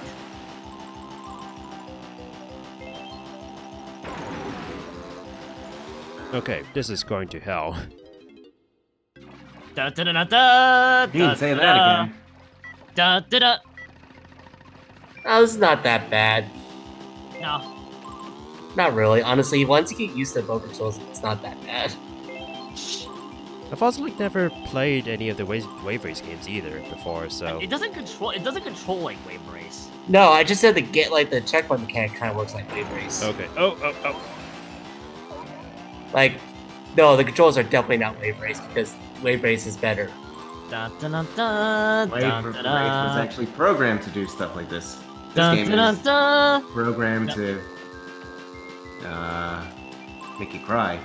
Okay, this is going to hell. Da da da da da. You didn't say that again. Da da da. Oh, this is not that bad. No. Not really. Honestly, once you get used to the boat controls, it's not that bad. I've also like never played any of the Wave Race games either before, so It doesn't control like Wave Race. No, I just said the checkpoint mechanic kind of works like Wave Race. okay. Oh. Like, no, the controls are definitely not Wave Race because Wave Race is better. Da da da da Wave da Race da was actually programmed to do stuff like this. This da game da is da. programmed to make you cry.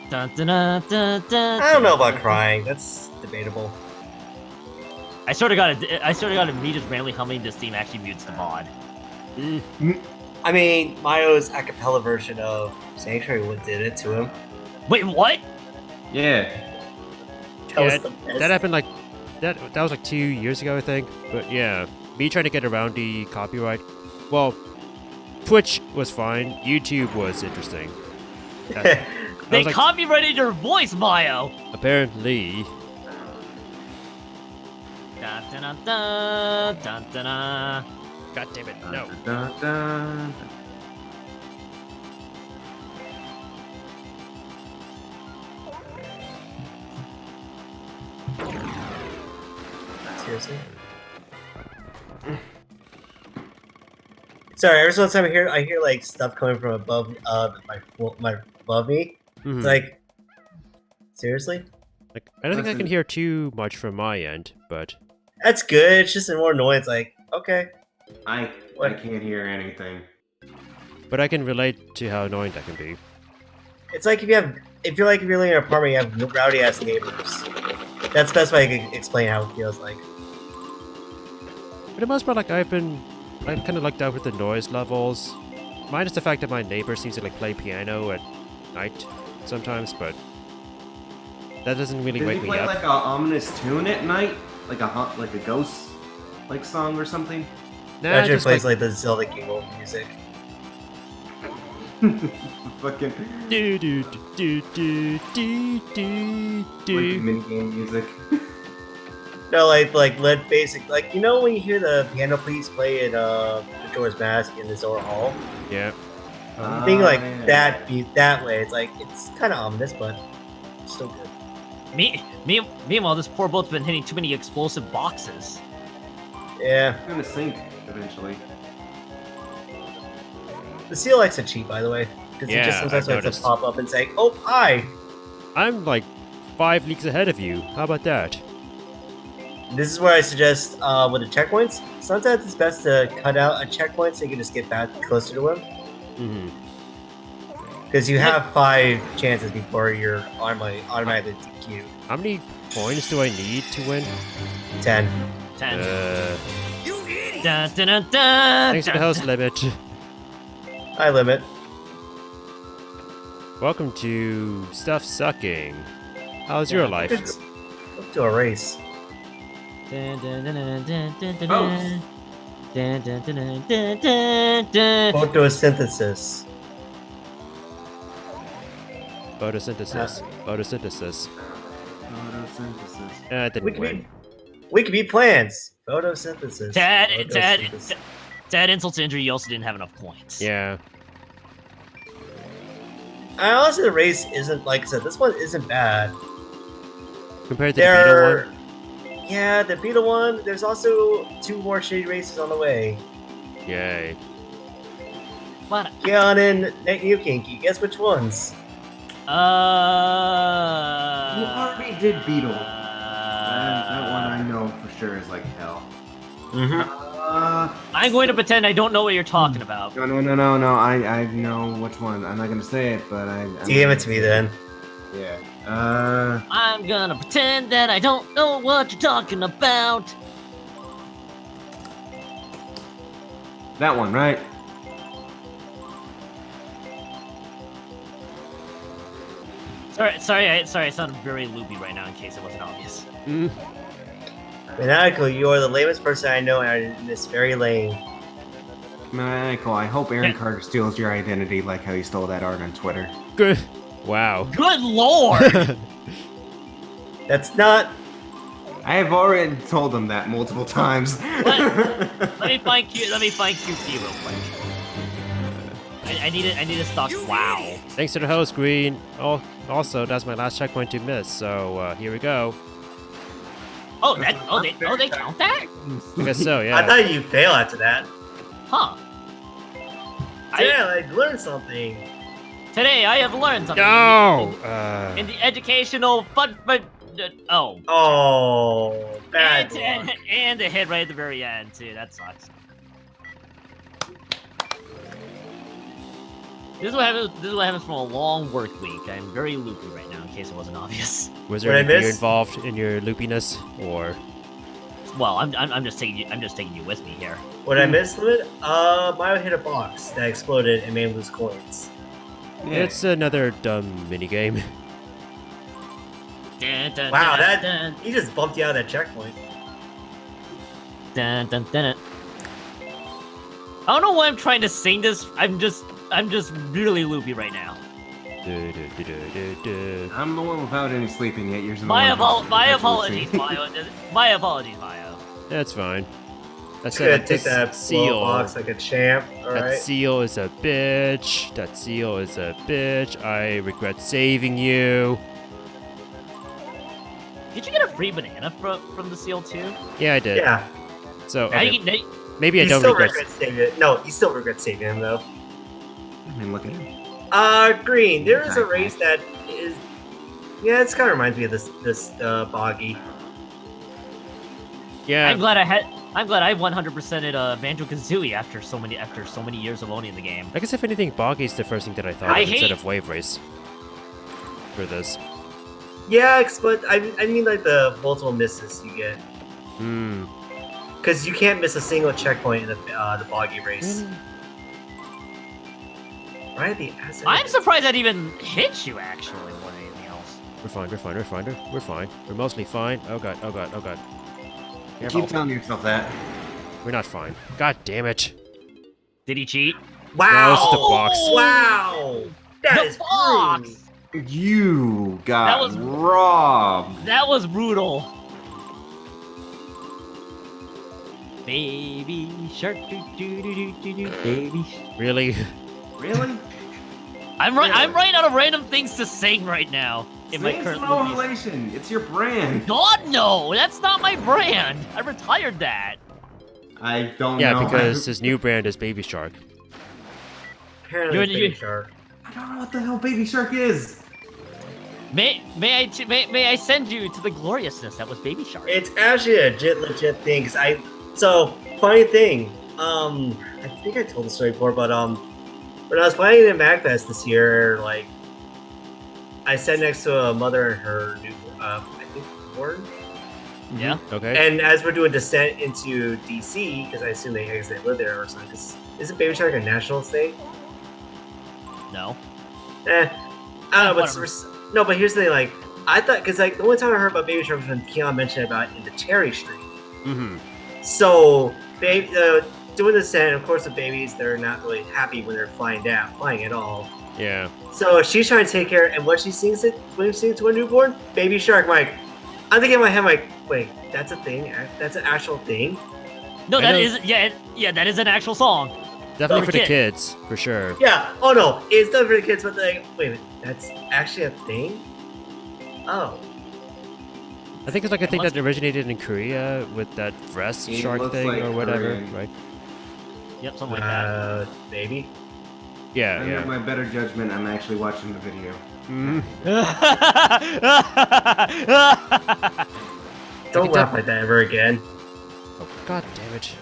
Da da da da da. I don't know about crying. That's debatable. I sort of got me just randomly humming this theme actually mutes the mod. I mean, Mario's a cappella version of Sanctuary what did it to him. Wait, what? Yeah. That was Yeah, the best. that happened like that was like 2 years ago, I think. But yeah, me trying to get around the copyright. Well, Twitch was fine. YouTube was interesting. That- They was like- copyrighted your voice, Mayo. apparently. Da da da da da da da. God damn it! No. Da, da, da. Seriously. Sorry, every single time I hear like stuff coming from above my above me. Mhm. It's like, seriously? Like, I don't think I can Listen- hear too much from my end, but That's good. It's just more annoying. It's like, okay. I What? can't hear anything. I can relate to how annoying that can be. It's like if you're living in an apartment, you have rowdy ass neighbors. That's the best way I can explain how it feels like. For the most part, like I've kind of lucked out with the noise levels, minus the fact that my neighbor seems to like play piano at night sometimes, but that doesn't really Did wake he me play up. like a ominous tune at night, like a ghost like song or something? Nah, Imagine it just plays like, like the Zelda King old music. Fucking do do do do do do like do. minigame music. No, like let basic like you know when you hear the piano piece play in Majora's Mask in the Zora Hall, Yeah. being like yeah. that way. It's like it's kind of ominous, but it's still good. Meanwhile, this poor boat's been hitting too many explosive boxes. Yeah. It's gonna sink eventually. The seal likes to cheat, by the way. Because he Yeah, just sometimes I've likes to noticed. pop up and say, "Oh, hi." I'm like 5 leagues ahead of you. How about that? This is where I suggest with the checkpoints. Sometimes it's best to cut out a checkpoint so you can just get back closer to him. Hmm. Because you have 5 chances before you're automatically DQ. How many points do I need to win? 10. 10. You idiot! Dun, dun, dun, dun, Thanks for the dun, host dun. limit. High limit. Welcome to Stuff Sucking. How's your life? Let's do a race. Dun, dun, dun, dun, dun, dun, dun, Boats. dun, dun, dun, dun, dun, dun, dun. Photosynthesis. Photosynthesis. Photosynthesis. Photosynthesis. It didn't win. We could be plants. Photosynthesis. Dad, Photosynthesis. Dad, insult to injury, you also didn't have enough points. Yeah. I honestly, the race isn't, like I said, this one isn't bad. Compared to the Beetle There, one? yeah, the Beetle one. There's also 2 more shitty races on the way. Yay. But, Keon and you, Kinky. Guess which ones? You already did Beetle. That one I know for sure is like hell. Mm-hmm. I'm going to pretend I don't know what you're talking about. No. I know which one. I'm not gonna say it, but I. Give it to me then. Yeah. I'm gonna pretend that I don't know what you're talking about. That one, right? Sorry, I sound very loopy right now in case it wasn't obvious. Mm. Maniacal, you are the lamest person I know in this very lane. Maniacal, I hope Aaron Carter steals your identity like how he stole that art on Twitter. Good. Wow. Good lord! That's not. I have already told him that multiple times. Let me find QT real quick. I need to stock. Wow. Thanks to the host, Green. Oh, also, that's my last checkpoint to miss, so here we go. They count that? I guess so, I yeah. thought you fail after that. Huh. Yeah, I learned something. Today I have learned something. No! In the educational fun, oh. Oh, bad And, luck. and a hit right at the very end too. That sucks. This is what happens from a long work week. I'm very loopy right now, in case it wasn't obvious. Was there What I any beer miss? involved in your loopiness, or? Well, I'm just taking you with me here. What I missed, Limit? Mario hit a box that exploded and made him lose coins. It's another dumb minigame. Dun, dun, Wow, dun, that dun, he just bumped you out of that checkpoint. dun, dun, dun, dun. I don't know why I'm trying to sing this. I'm just really loopy right now. I'm the one without any sleeping yet. You're the My one apologies, Bio. My apologies, Bio. That's fine. That's Gonna it. take that seal. box like a champ. All That right. seal is a bitch. That seal is a bitch. I regret saving you. Did you get a free banana from the seal too? Yeah, I did. Yeah. So Now okay, you can- maybe I You don't still regret. regret saving it. No, you still regret saving him though. I mean, look at him. Green. There is a race that is. Yeah, it kind of reminds me of this boggy. Yeah, I'm glad I 100%ed Banjo-Kazooie after so many years of owning the game. I guess if anything, boggy is the first thing that I thought I of instead hate- of wave race. For this. Yeah, but I mean like the multiple misses you get. Hmm. Because you can't miss a single checkpoint in the boggy race. Right? The acid. I'm surprised that even hit you actually more than anything else. We're fine. We're fine. We're mostly fine. Oh god. Keep telling yourself that. We're not fine. God damn it. Did he cheat? Wow! No, it's the box. Wow! That The is box! rude. You got That was- robbed. That was brutal. Baby shark, baby. Really? Really? I'm running out of random things to sing right now. in my Sing current slow movies. elation. It's your brand. God no, that's not my brand. I retired that. I don't Yeah, know. because his new brand is Baby Shark. Apparently, You're- it's Baby you- Shark. I don't know what the hell Baby Shark is. May I send you to the gloriousness that was Baby Shark? It's actually a legit thing. So funny thing. I think I told the story before, but when I was playing in MagFest this year, like, I sat next to a mother and her new, I think, born. Yeah. Okay. And as we're doing descent into DC, because I assume they live there or something, because isn't Baby Shark a national thing? No. I don't know, but Whatever. no. But here's the thing, like, I thought, because like the only time I heard about Baby Shark was when Keon mentioned about it in the Cherry Stream. Mm-hmm. So, doing the descent, of course, the babies, they're not really happy when they're flying at all. Yeah. So she's trying to take care, and what she sings it when she sings to a newborn, Baby Shark. Mike, I'm thinking in my head, like, wait, that's a thing? That's an actual thing? No, I that know- is yeah, that is an actual song. Definitely For for the kid. kids, for sure. Yeah. Oh no, it's not for the kids, but like, wait a minute, that's actually a thing? Oh. I think it's like a thing that originated in Korea with that breast It shark looks thing like or whatever, Korean. right? Yep, something like that. Baby. Yeah, Under yeah. my better judgment, I'm actually watching the video. Mhm. Don't can laugh tell- like that ever again. Oh, God damn it.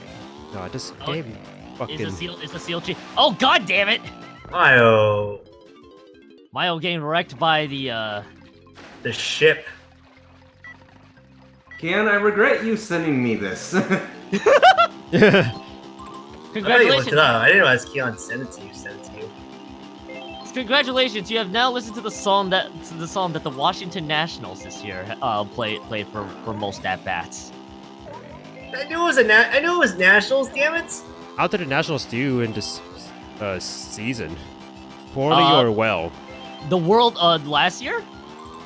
No, this Oh, game fucking... Is the seal chief? Oh god damn it! Oh, Mayo getting wrecked by the the ship. Kian, I regret you sending me this. I thought you looked Congratulations! it up. I didn't realize Keon sent it to you. Congratulations! You have now listened to the song that the Washington Nationals this year played for most at bats. I knew it was I knew it was nationals. Damn it! How did the Nationals do in this season? Poorly or well? The World last year,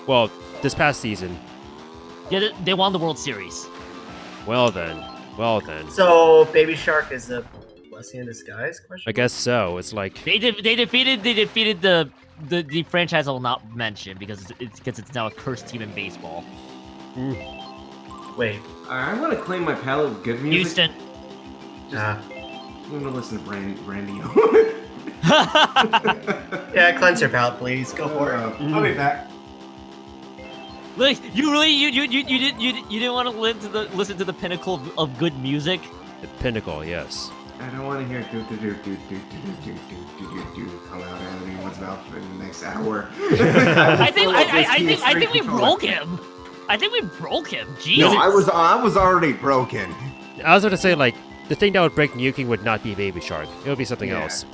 Well, this past season. yeah, they won the World Series. Well then. Well then. So Baby Shark is a blessing in disguise? Question. I guess so. It's like... They defeated the franchise I will not mention because it's now a cursed team in baseball. Wait. I want to claim my palette of good music. Houston. I'm gonna listen to Randy. Yeah, cleanse your palate, please. Go for it. I'll be back. Like, you didn't want to listen to the pinnacle of good music. The pinnacle, yes. I don't want to hear do come out of anyone's mouth for the next hour. I think we broke him. I think we broke him. Jesus. No, I was already broken. I was going to say, like, the thing that would break Nuking would not be Baby Shark. It would be something Yeah. else.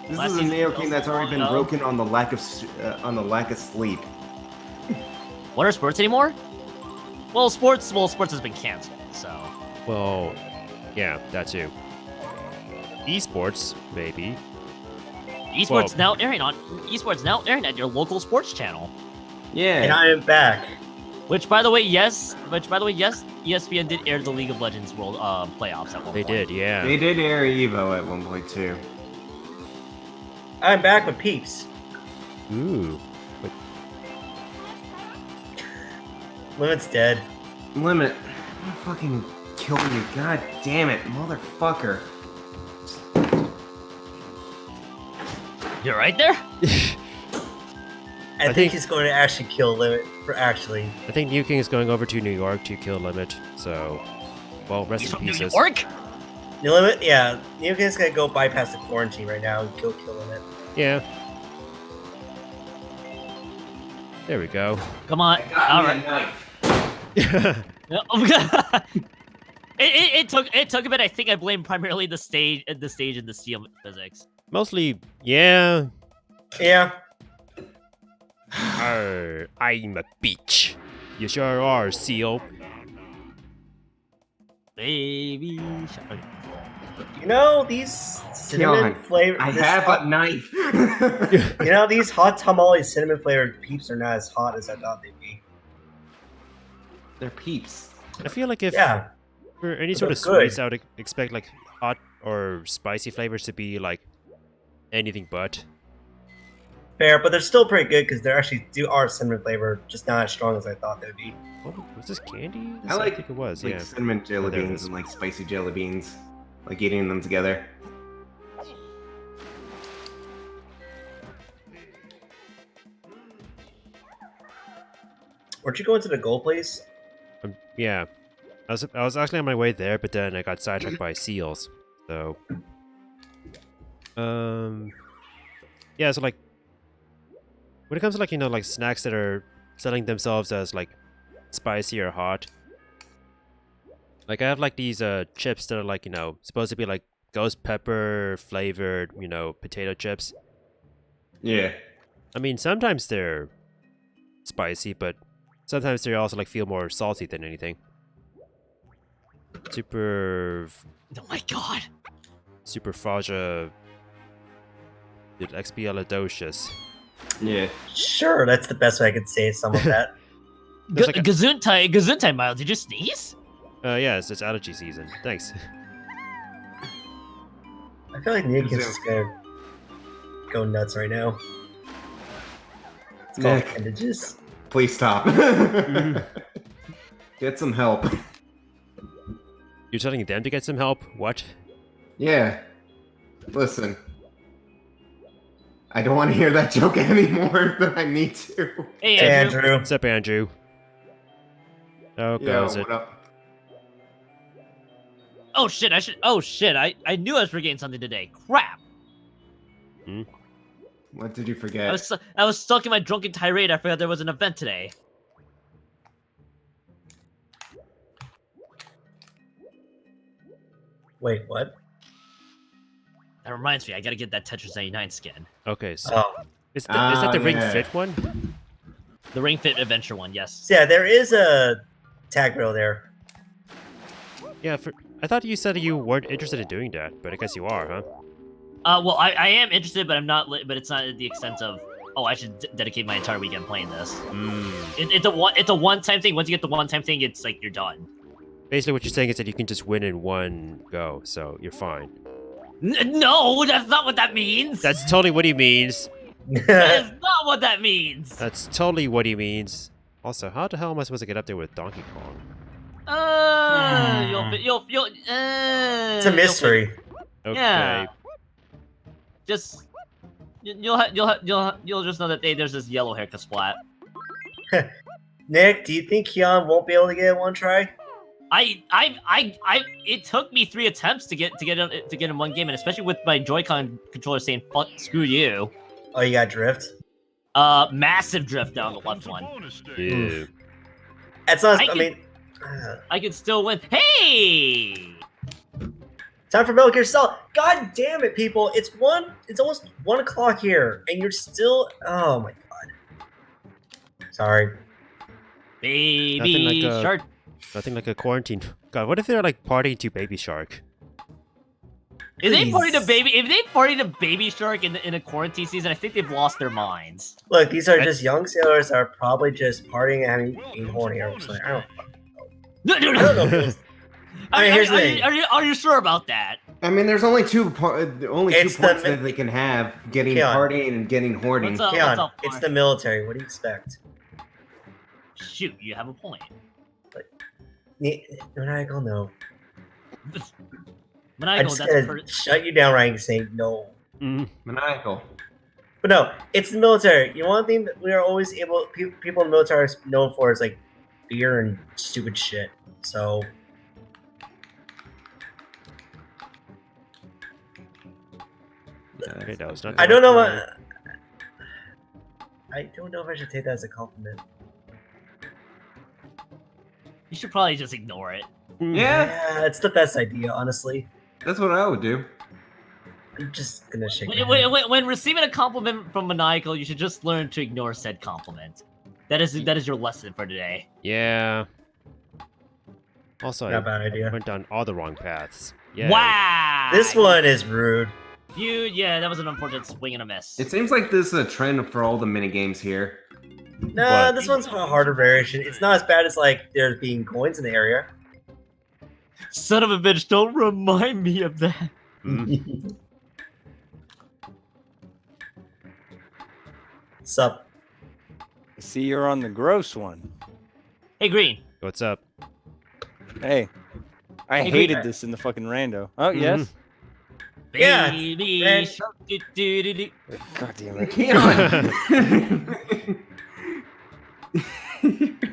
This Last is a season Neo was King that's already been long broken on the lack of sleep. What are sports anymore? Well, sports has been canceled. So Well, yeah, that too. Esports, maybe. esports Well- now airing at your local sports channel. And Yeah. I am back. Which, by the way, yes, ESPN did air the League of Legends World playoffs at one They point. did, yeah. They did air Evo at one point too. I'm back with Peeps. Ooh. But Limit's dead. Limit. I'm gonna fucking kill you. God damn it, motherfucker. You're right there. I think think- he's going to actually kill Limit for actually. I think Nuking is going over to New York to kill Limit, so... Well, rest He's in from New pieces. York. The Limit, yeah. Neokin's gonna go bypass the quarantine right now and kill Limit. Yeah. There we go. Come on. All right. Yeah, it took a bit. I think I blame primarily the stage and the steel physics. Mostly, yeah. Yeah. Arr, I'm a beach. You sure are, Seal. Baby shark. You know, these cinnamon Keon, flavored. I have a knife. You know, these hot tamale cinnamon flavored Peeps are not as hot as I thought they'd be. They're peeps. I feel like if Yeah. for any But sort of they're good. sweets, I would expect like hot or spicy flavors to be like anything but. Fair, but they're still pretty good because they're actually are cinnamon flavored, just not as strong as I thought they'd be. What, was this candy? I like think it was. like Yeah. cinnamon jelly there it beans is. and like spicy jelly beans, like eating them together. Weren't you going to the gold place? Yeah. I was actually on my way there, but then I got sidetracked by seals. So. Yeah. So like, when it comes to like like snacks that are selling themselves as like spicy or hot. Like I have like these chips that are like supposed to be like ghost pepper flavored potato chips. Yeah. I mean sometimes they're spicy, but sometimes they also like feel more salty than anything. Oh my god. Super Faja expialidocious. Yeah. Sure, that's the best way I could say some of that. There's like a- Gesundheit, Miles. Did you sneeze? Yeah, it's allergy season. Thanks. I feel like Nick is just gonna go nuts right now. It's called Nick. appendages. Please stop. Get some help. You're telling them to get some help? What? Yeah. Listen. I don't want to hear that joke anymore than I need to. Hey, Hey, Andrew. Andrew. What's up, Andrew? How goes it? What up? Oh shit! I knew I was forgetting something today. Crap! What did you forget? I was stuck in my drunken tirade. I forgot there was an event today. Wait, what? That reminds me, I gotta get that Tetris 99 skin. Okay, so Oh. is that the Ring yeah. Fit one? The Ring Fit Adventure one, yes. So yeah, there is a tag rail there. Yeah, I thought you said you weren't interested in doing that, but I guess you are, huh? Well, I am interested, but I'm not. But it's not at the extent of. Oh, I should dedicate my entire weekend playing this. It's a one-time thing. Once you get the one-time thing, it's like you're done. Basically, what you're saying is that you can just win in one go, so you're fine. No, that's not what that means. That's totally what he means. That is not what that means. That's totally what he means. Also, how the hell am I supposed to get up there with Donkey Kong? You'll. It's a mystery. Okay. Yeah. Just. You'll just know that there's this yellow haircut splat. Nick, do you think Keon won't be able to get it one try? It took me 3 attempts to get in one game, and especially with my Joy-Con controller saying "fuck, screw you." Oh, you got drift? Massive drift down the left one. Yeah. It's not. I I mean, I could still win. Hey! time for Metal Gear Solid. God damn it, people! It's almost 1 o'clock here, and you're still. Oh my god. Sorry. Baby like shark. Nothing like a quarantine. God, what if they're like partying to Baby Shark? If they Please. party to Baby Shark in a quarantine season, I think they've lost their minds. Look, these are just young sailors that are probably just partying and being horny or something. I don't No, no, I don't know. no. If it's- I mean, here's the thing. Are you sure about that? I mean, there's only two points the- that they can have: getting Keon. partying and getting hoarding. What's up? Keon, it's the military. What do you expect? Shoot, you have a point. Maniacal, no. I'm Maniacal, just that's gonna shut you down, Ryan, and say no. Maniacal. But no, it's the military. You know, one thing that we are always able, people in the military are known for is like beer and stupid shit. So. Okay, that was not. I don't know what. I don't know if I should take that as a compliment. You should probably just ignore it. Yeah, Yeah, it's the best idea, honestly. that's what I would do. I'm just gonna shake. my head. When receiving a compliment from Maniacal, you should just learn to ignore said compliment. That is your lesson for today. Yeah. Also, Not a bad I idea. went down all the wrong paths. Yeah. Wow! This one is rude. Yeah, that was an unfortunate swing and a miss. It seems like this is a trend for all the mini games here. Nah, What? this one's a harder variation. It's not as bad as like there being coins in the area. Son of a bitch, don't remind me of that. Sup? See, you're on the gross one. Hey, Green. What's up? Hey, I Hey, hated Green. this in the fucking rando. Oh, yes? Yeah, Baby and- shark, do, do, do, do. God damn it. Keon!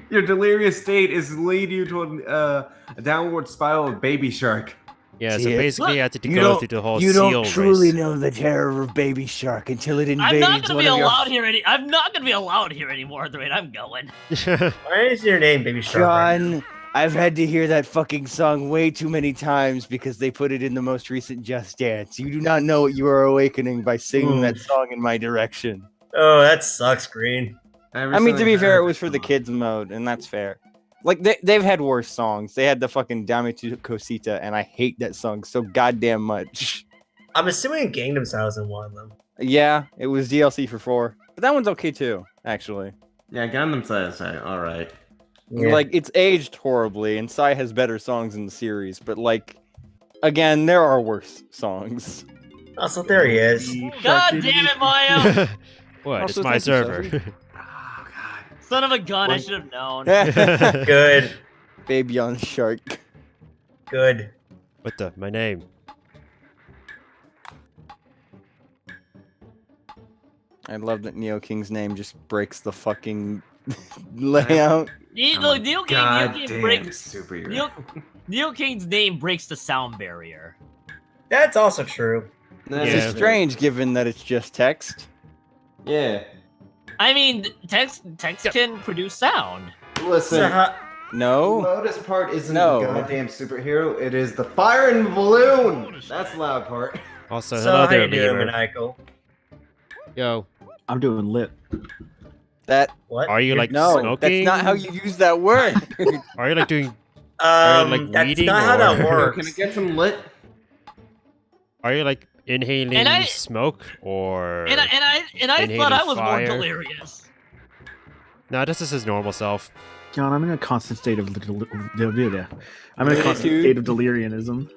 Your delirious state is lead you to a downward spiral of Baby Shark. Yeah, so See it? basically Look, you had to go through the whole you seal don't truly race. know the terror of Baby Shark until it I'm invades not gonna one be of your... allowed here. I'm not gonna be allowed here anymore at the rate I'm going. Why is your name Baby Shark? right now? John, I've had to hear that fucking song way too many times because they put it in the most recent Just Dance. You do not know what you are awakening by singing that song in my direction. Oh, that sucks, Green. I mean, to be fair, it was for the kids mode, and that's fair. Like, they've had worse songs. They had the fucking Dame Tu Cosita, and I hate that song so goddamn much. I'm assuming Gangnam Style isn't one of them. Yeah, it was DLC for 4. But that one's okay, too, actually. Yeah, Gundam says, alright. Yeah. Like, it's aged horribly, and Psy has better songs in the series, but, like, again, there are worse songs. Oh, so there he is. God damn it, Mario! What? Also, It's my thank you, server. Sophie. Oh, God. Son of a gun, I should have known. Good. Baby on shark. Good. What the? My name. I love that Neo King's name just breaks the fucking layout. Look, Neo King Goddamn breaks. superhero. Neo King's name breaks the sound barrier. That's also true. This Yeah. is strange given that it's just text. Yeah. I mean, text can produce sound. Listen, So, how- No? Lotus part isn't No. the goddamn superhero. It is the fire and balloon. That's the loud part. Also, so hello how there, you doing, Lemur. Maniacal? Yo, I'm doing lit. That What? are you like no, smoking? that's not how you use that word. Are you like doing? Are you, like, That's weeding not how that or- works. Can I get some lit? Are you like inhaling And I- smoke or? And I Inhaling thought I was fire. more delirious. No, this is his normal self. John, I'm in a constant state of I'm in a constant Dude. state of delirianism.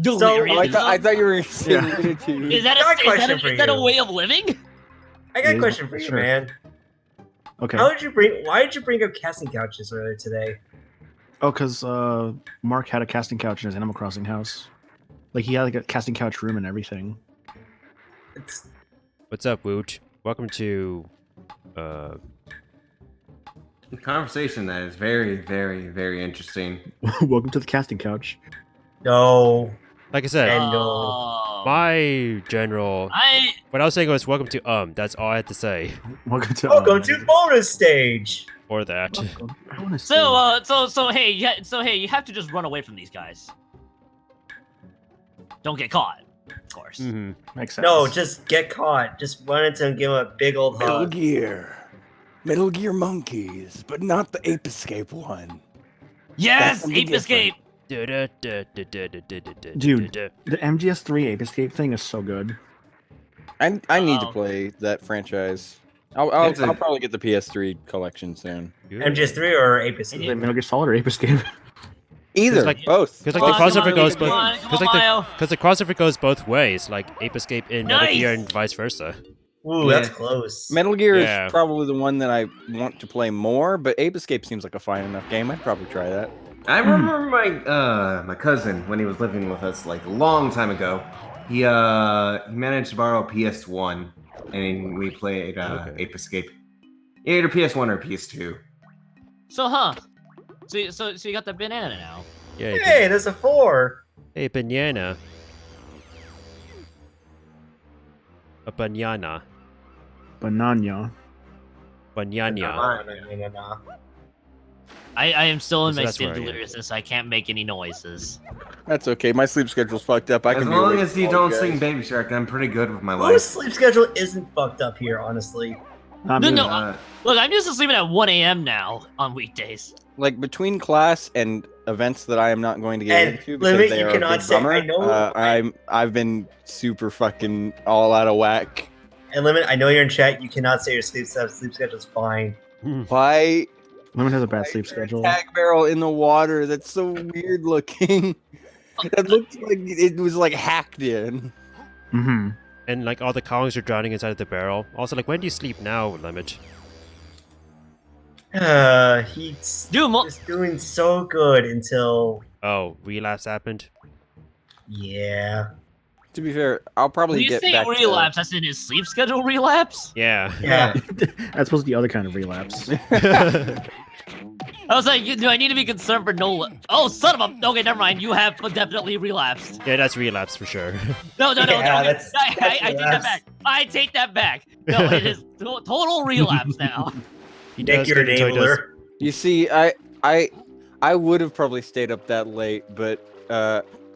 Delirious. I thought you were saying Yeah. Latitude. Is that Got a a, question for is that a you. way of living? I got a Yeah, question for you, sure. man. Okay. Why did you bring up casting couches earlier today? Oh, because Mark had a casting couch in his Animal Crossing house. Like he had like a casting couch room and everything. It's, What's up, Woot? Welcome to. A conversation that is very, very, very interesting. Welcome to the casting couch. no. Like I said, And my general. What I was saying was welcome to That's all I had to say. Welcome to Welcome to bonus stage. Or that. So hey, you have to just run away from these guys. Don't get caught, of course. hmm Makes sense. No, just get caught. Just run into him and give him a big old Metal hug. Gear. Metal Gear Monkeys, but not the Ape Escape one. Yes, That's Ape Escape. Dude, the MGS3 Ape Escape thing is so good. I need to play that franchise. I'll It's a- probably get the PS3 collection soon. MGS3 or Ape Is Escape? it Metal Gear Solid or Ape Escape? Either, like- both. Because like Come the on, crossover come goes on, both. come on, Because come like on, the crossover goes both ways, like Ape Escape in Metal Nice. Gear and vice versa. Ooh, that's Yeah. close. Metal Gear Yeah. is probably the one that I want to play more, but Ape Escape seems like a fine enough game. I'd probably try that. I remember my cousin when he was living with us like a long time ago. He managed to borrow a PS1 and we played Okay. Ape Escape. Either PS1 or PS2. So you got the banana now. Yeah. Hey, there's a 4. Hey, banana. A banana. Banana. Banana. No. I am still in So my that's state of where I am. deliriousness. I can't make any noises. That's okay. My sleep schedule's fucked up. I As can be long awake as you all don't day. sing Baby Shark, I'm pretty good with my Whose life. sleep schedule isn't fucked up here, honestly? Not No, me. no. Look, I'm used to sleeping at 1 a.m. now on weekdays. Like between class and events that I am not going to get And into because Limit, they you are a cannot big say- bummer. I know- I've been super fucking all out of whack. And Limit, I know you're in chat. You cannot say your sleep schedule's fine. Why Lemon has a bad sleep schedule. tag barrel in the water? That's so weird looking. That looked like it was like hacked in. Mm-hmm. And like all the Kongs are drowning inside of the barrel. Also, like when do you sleep now, Limit? He's Dude, just doing so good until Oh, relapse happened. yeah. To be fair, I'll probably when you get say back relapse, that's in his sleep schedule relapse? Yeah. Yeah. That's supposed to be the other kind of relapse. I was like, do I need to be concerned for no? Oh, son of a. Okay, never mind. You have definitely relapsed. Yeah, that's relapse for sure. No. Yeah, that's I take that relapse. back. I take that back. No, it is total relapse now. He Nick, does you're an good until he does. enabler. You see, I would have probably stayed up that late, but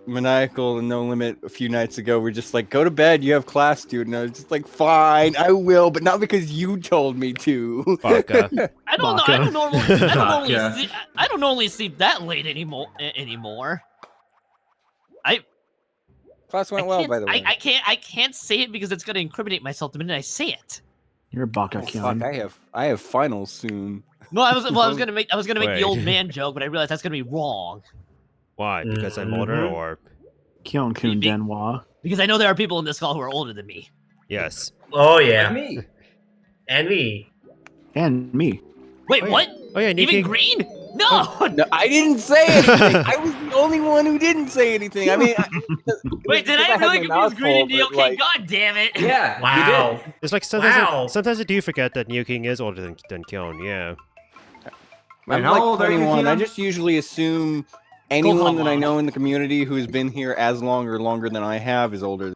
Maniacal and No Limit a few nights ago were just like, go to bed, you have class, dude. And I was just like, fine, I will, but not because you told me to. Baka. I don't know. Baka. I don't normally sleep that late anymore. Class went well, by the way. I can't say it because it's gonna incriminate myself the minute I say it. You're a Baka Oh, fuck, Kyon. I have finals soon. No, I was gonna make the Wait. old man joke, but I realized that's gonna be wrong Why? Because I'm older, Mhm. or Kyon Kun Maybe. Denwa. because I know there are people in this call who are older than me. yes. Oh yeah. Me. And me. And me. Wait, Oh, yeah. what? Oh yeah, Even Nikki. Green? No. No, I didn't say anything. I was the only one who didn't say anything. I mean, Wait, did I really confuse Green and DOK? God damn it! Yeah. Wow. It's like sometimes, Wow. sometimes I do forget that Neo King is older than Kyon. Yeah. I'm Wait, how like old are you, 21. I Keon? just usually assume anyone that I Lounge. know in the community who's been here as long or longer than I have is older.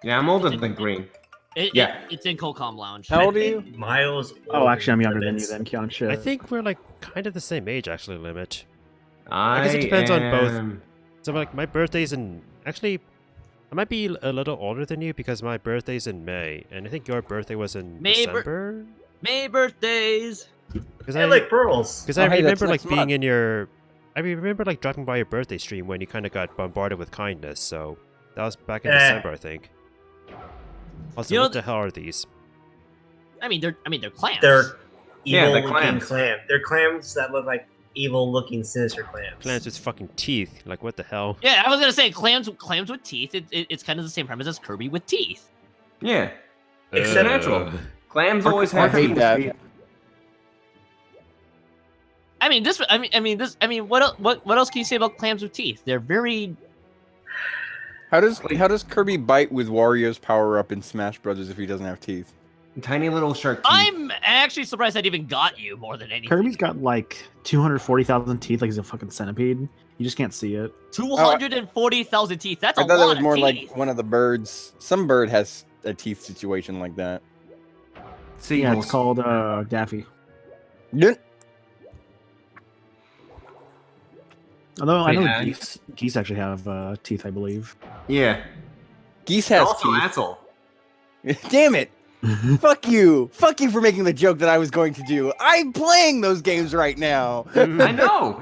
Yeah, I'm older than Green. Yeah. It's in Colcom Lounge. How old are I you? think Miles. Oh, actually, I'm younger than you Limits. then, Kyon. Shit. I think we're like kind of the same age, actually, Limit. I guess it depends on both. am- So like my birthday's in actually, I might be a little older than you because my birthday's in May, and I think your birthday was in May December. May birthdays. Because I like pearls. Because Oh, I hey, that's remember like next being month. in your, I remember like dropping by your birthday stream when you kind of got bombarded with kindness. So that was back in December, I think. Also, You know what the hell are these? I mean, they're clams. They're Yeah, evil they're looking clams. clam. They're clams that look like evil looking sinister clams. Clams with fucking teeth. Like what the hell? Yeah, I was gonna say clams with teeth. It's kind of the same premise as Kirby with teeth. Yeah. It's Ugh. natural. Clams always I have hate teeth. that. I mean, what else can you say about clams with teeth? They're very. How does Kirby bite with Wario's power up in Smash Brothers if he doesn't have teeth? Tiny little shark teeth. I'm actually surprised that even got you more than anything. Kirby's got like 240,000 teeth, like he's a fucking centipede. You just can't see it. 240,000 teeth. That's a I thought lot that was more of like teeth. one of the birds. Some bird has a teeth situation like that. Yeah, it's called Daffy. Didn't- Although I know Yeah. geese actually have teeth, I believe. Yeah. Geese has Also, teeth. asshole. Damn it! Fuck you! Fuck you for making the joke that I was going to do. I'm playing those games right now. I know.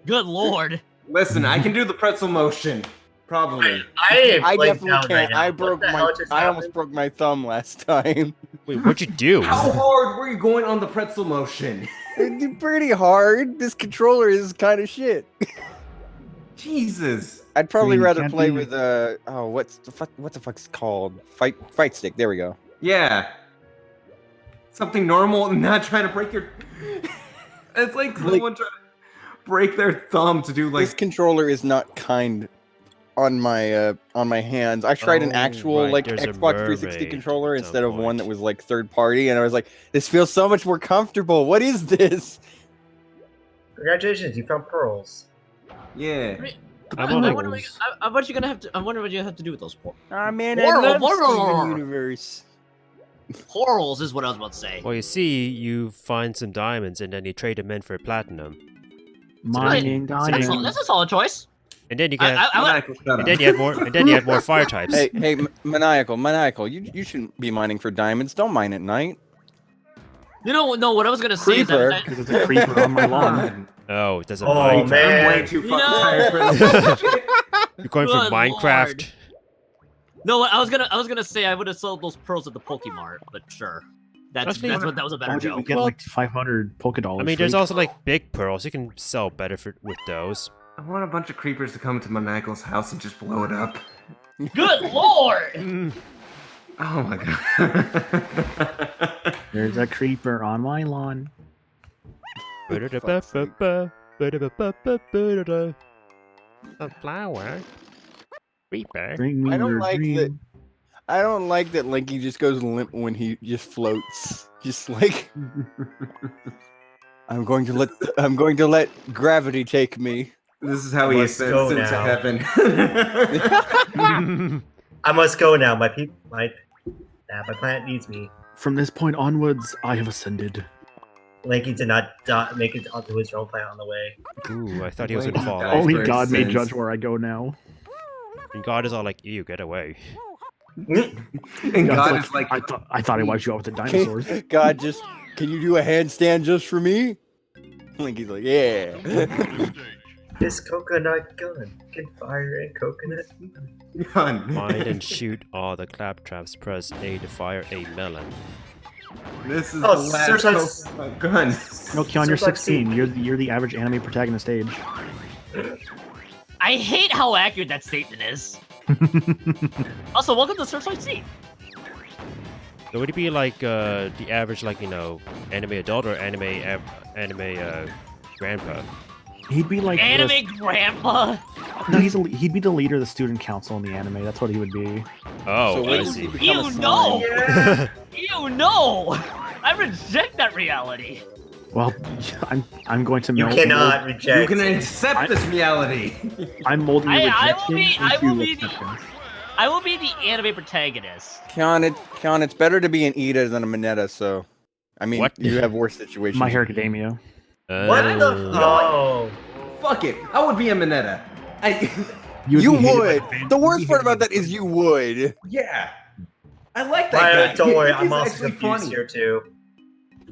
Good lord. Listen, I can do the pretzel motion. Probably. I like definitely down can't. right now. I What broke the my. hell just I almost happened? broke my thumb last time. Wait, what'd you do? How hard were you going on the pretzel motion? It's pretty hard. This controller is kind of shit. Jesus. I'd probably I mean, rather can't play be- with what the fuck's it called? Fight stick. There we go. Yeah. Something normal and not trying to break your. It's like someone trying to break their thumb to do This like. controller is not kind on my hands. I tried an Oh, actual right, like there's a Xbox 360 mermaid controller at some instead of one point. that was like third party, and I was like, this feels so much more comfortable. What is this? Congratulations, you found pearls. Yeah. I'm I on wonder like, what you're gonna have to. I wonder what you have to do with those Ah man, Horror, I love horror. Steven Universe. corals. Is what I was about to say. well, you see, you find some diamonds and then you trade them in for platinum, Mining That's, diamonds. that's a solid choice. and then you get, I and then you have more, and then you have more fire types. Hey, maniacal, you shouldn't be mining for diamonds. Don't mine at night. you know, no. What I was gonna say is Creeper. that. Because it's a creeper on my lawn. God. Oh, it doesn't Oh, mine. man. I'm way too You fucking know- tired for this. You're going from Good Minecraft. lord. No, I was gonna say I would have sold those pearls at the Pokemart, but sure. Actually, That was a better Why do we joke. get Well- like 500 Poké Dollars? I mean, for there's each also pearl? like big pearls. You can sell better with those. I want a bunch of creepers to come to Maniacal's house and just blow it up. Good lord! Oh my god. There's a creeper on my lawn. A flower. Creeper. Bring me I don't your like dream. I don't like that Linky just goes limp when he just floats. Just like I'm going to let gravity take me. This is how he Let's ascends go into now. heaven. I must go now. My planet needs me. From this point onwards, I have ascended. Lanky did not make it onto his own planet on the way. Ooh, I thought he was gonna fall Guys, off. Only first God may sense. judge where I go now. And God is all like, ew, get away. And God is like, I thought I wiped you out with the dinosaurs. God, just can you do a handstand just for me? Linky's like, yeah. This coconut gun can fire a coconut. Gun. Find and shoot all the claptraps. Press A to fire a melon. This is Oh, the last Surfside's- coconut gun. No, Keon, you're Seems like 16. You're the average anime protagonist age. I hate how accurate that statement is. Also, welcome to Surfside Sea. So would it be like the average, like, you know, anime adult or anime grandpa? He'd be like Anime grandpa. No, he'd be the leader of the student council in the anime. That's what he would be. Oh, So I when does see. he become You a slime? know. Yeah. You know. I reject that reality. Well, I'm going to You meld. cannot You reject. can accept this reality. I'm molding your I rejection will be into the- acceptance. I will be the anime protagonist. Keon, it's better to be an Ida than a Mineta, so I mean What? you have worse situations. My Hero Academia. What the? Oh. Fuck it. I would be a Mineta. You'd You be hated by would. fans. The You'd worst be part hated about by that is fans. you would. Yeah. I like that Why, guy. don't worry, He's I'm also actually confused funny. here too.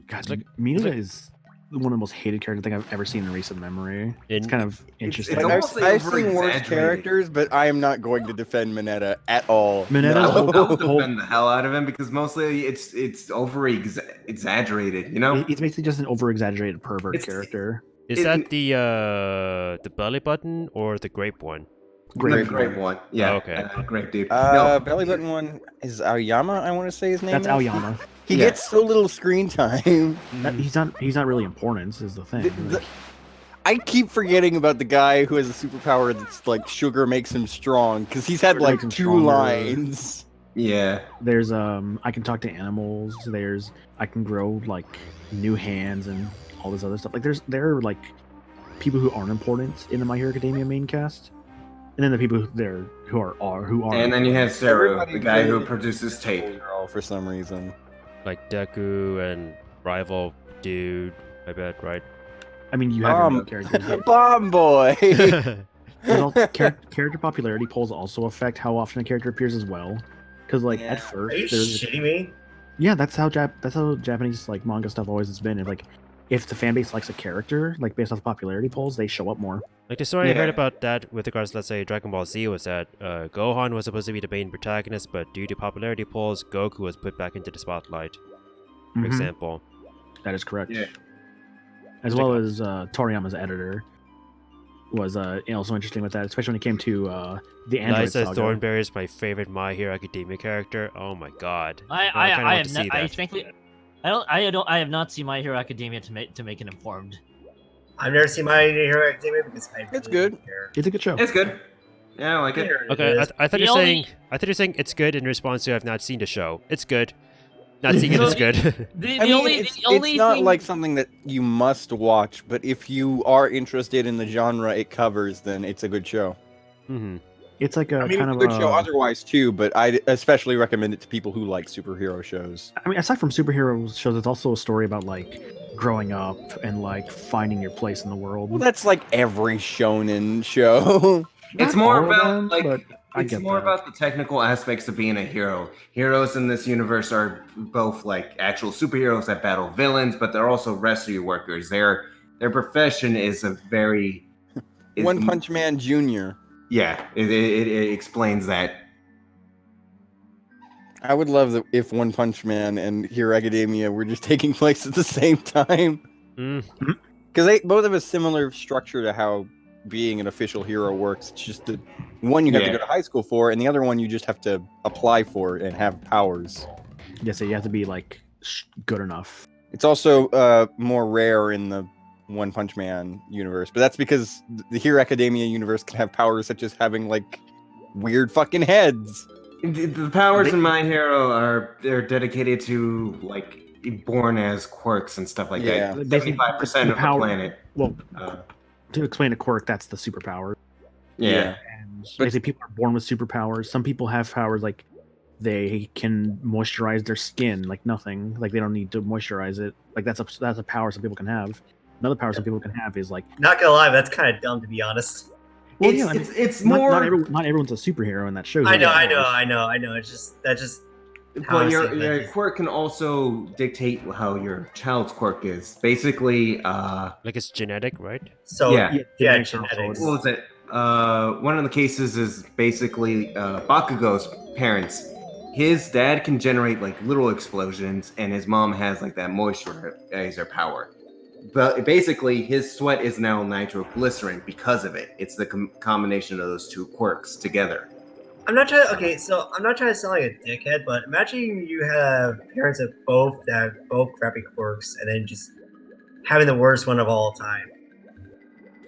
God, like- Mineta is one of the most hated characters I think I've ever seen in recent memory. It's In- kind of interesting. it's Like, almost I've like seen worse over-exaggerated. characters, but I am not going to defend Mineta at all. Mineta's I whole- would whole- defend the hell out of him because mostly it's over exaggerated, you know? It's basically just an over-exaggerated pervert It's- character. Is It- that the belly button or the grape one? Great one. Yeah. Oh, okay. Great dude. Belly button one is Aoyama, I want to say his name. That's is. Aoyama. He Yeah. gets so little screen time. He's not really important. Is the thing. I keep forgetting about the guy who has a superpower that's like sugar makes him strong because he's had Sugar like makes him 2 stronger. lines. Yeah. There's I can talk to animals. There's I can grow like new hands and all this other stuff. Like there are like people who aren't important in the My Hero Academia main cast, and then the people who are. And then you have Saru, Everybody the guy who plays- produces tape. Girl for some reason. Like Deku and rival dude, I bet, right? I mean, you have your main characters. but- Bomb boy. Well, character popularity polls also affect how often a character appears as well. Because like Yeah. at first, Are you there's shitting me? yeah, that's how Japanese like manga stuff always has been. It's like if the fan base likes a character, like based off the popularity polls, they show up more. Like the story I heard Yeah. about that with regards to, let's say, Dragon Ball Z was that Gohan was supposed to be the main protagonist, but due to popularity polls, Goku was put back into the spotlight, for Mhm, example. that is correct. Yeah. As well as Toriyama's editor was also interesting with that, especially when it came to the Android Liza saga. Thornberry is my favorite My Hero Academia character. Oh my god. I kinda want have to see I that. frankly I have not seen My Hero Academia to make an informed. I've never seen My Hero Academia because I It's really good. don't care. It's a good show. It's good. Yeah, I like it. Here it Okay, is. I thought The you're only- saying it's good in response to I've not seen the show. It's good. Not seeing it is good. The I mean, only it's, the only it's not thing, like something that you must watch, but if you are interested in the genre it covers, then it's a good show. hmm It's like a I mean, kind it's of a good show otherwise too, but I especially recommend it to people who like superhero shows. I mean, aside from superhero shows, it's also a story about like growing up and like finding your place in the world. Well, that's like every shonen show. It's Not more all of about them, like but I it's get more that. about the technical aspects of being a hero. Heroes in this universe are both like actual superheroes that battle villains, but they're also rescue workers. Their profession is a very One Punch Man Jr. Yeah, it explains that. I would love that if One Punch Man and Hero Academia were just taking place at the same time. Mm. Because they both have a similar structure to how being an official hero works. It's just the one you have to go to high school for, and the other one you just have to apply for and have powers. Yeah, so you have to be like good enough. It's also more rare in the One Punch Man universe, but that's because the Hero Academia universe can have powers such as having like weird fucking heads. The powers in My Hero they're dedicated to like born as quirks and stuff like that. 75% of the planet. Well, to explain a quirk, that's the superpower. Yeah. And basically, people are born with superpowers. Some people have powers like they can moisturize their skin like nothing. Like they don't need to moisturize it. Like that's a power some people can have. Another power some people can have is like. Not gonna lie, that's kind of dumb to be honest. Well, it's more. Not everyone's a superhero in that show. I know. It's just that just. But your quirk can also dictate how your child's quirk is. Basically, like it's genetic, right? So yeah, genetics. What was it? One of the cases is basically Bakugo's parents. His dad can generate like little explosions, and his mom has like that moisturizer power. But basically, his sweat is now nitroglycerin because of it. It's the combination of those two quirks together. I'm not trying to sound like a dickhead, but imagine you have parents that have both crappy quirks, and then just having the worst one of all time.